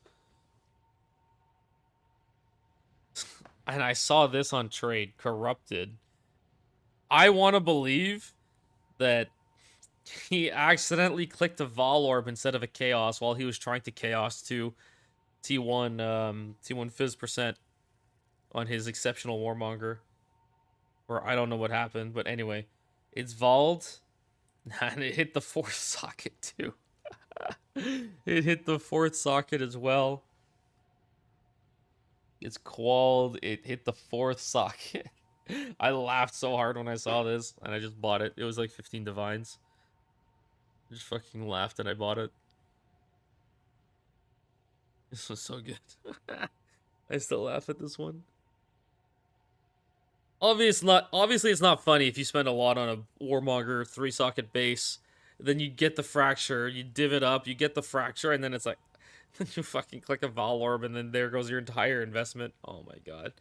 And I saw this on trade. Corrupted. I want to believe that he accidentally clicked a Vol Orb instead of a Chaos while he was trying to Chaos to T1 Fizz percent on his exceptional Warmonger. Or I don't know what happened, but anyway. It's Vald. And it hit the 4th socket too. It hit the 4th socket as well. It's qualled. It hit the 4th socket. I laughed so hard when I saw this, and I just bought it. It was like 15 divines. I just fucking laughed and I bought it. This was so good. I still laugh at this one. Obviously, it's not funny if you spend a lot on a Warmonger 3-socket base. Then you get the fracture, you div it up, you get the fracture, and then it's like, then you fucking click a Val Orb, and then there goes your entire investment. Oh my god.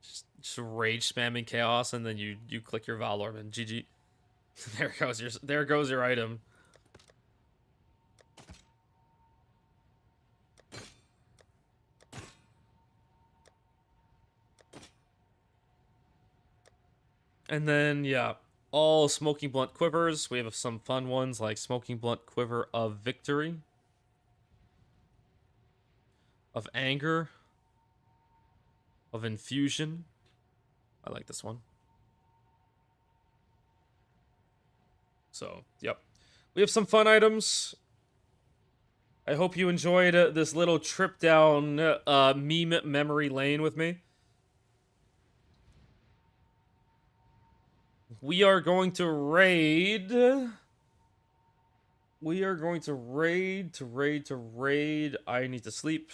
Just rage spamming chaos, and then you click your Val Orb, and GG. There goes your item. And then, yeah, all Smoking Blunt Quivers. We have some fun ones like Smoking Blunt Quiver of Victory, of Anger, of Infusion. I like this one. So, yep. We have some fun items. I hope you enjoyed this little trip down meme memory lane with me. We are going to raid. We are going to raid, I need to sleep.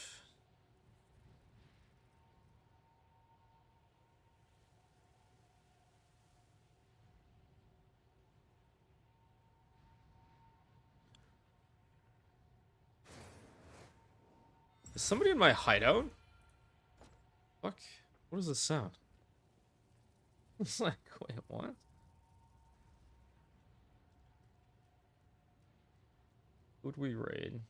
Is somebody in my hideout? Fuck. What is this sound? It's like, wait, what? Who'd we raid?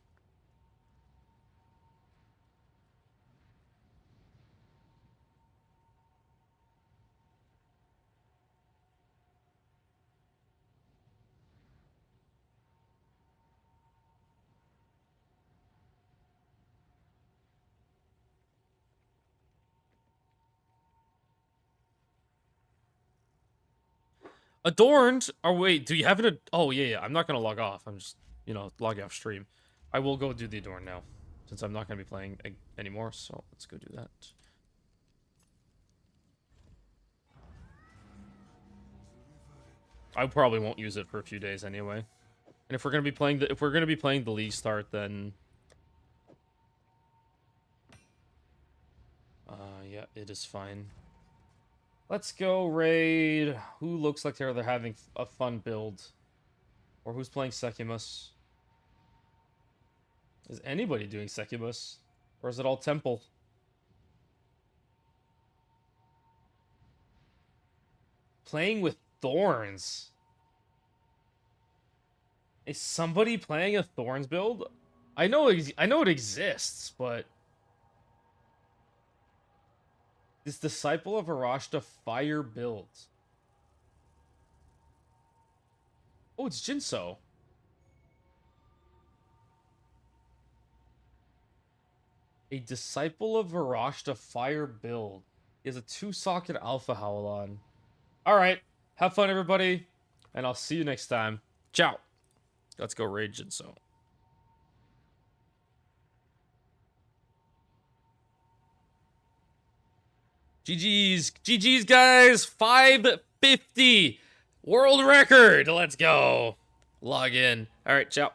Adorned? Oh, wait, do you have it? Oh, yeah, I'm not gonna log off. I'm just, logging off stream. I will go do the Adorn now, since I'm not gonna be playing anymore, so let's go do that. I probably won't use it for a few days anyway. And if we're gonna be playing the league start, then yeah, it is fine. Let's go raid. Who looks like they're having a fun build? Or who's playing SEKHEMAS? Is anybody doing SEKHEMAS? Or is it all Temple? Playing with Thorns. Is somebody playing a Thorns build? I know it exists, but this Disciple of Arashta fire build. Oh, it's Jinso. A Disciple of Arashta fire build. He has a 2-socket Alpha Howlon. Alright, have fun everybody, and I'll see you next time. Ciao. Let's go raid Jinso. GG's guys. 550 world record. Let's go. Log in. All right, ciao.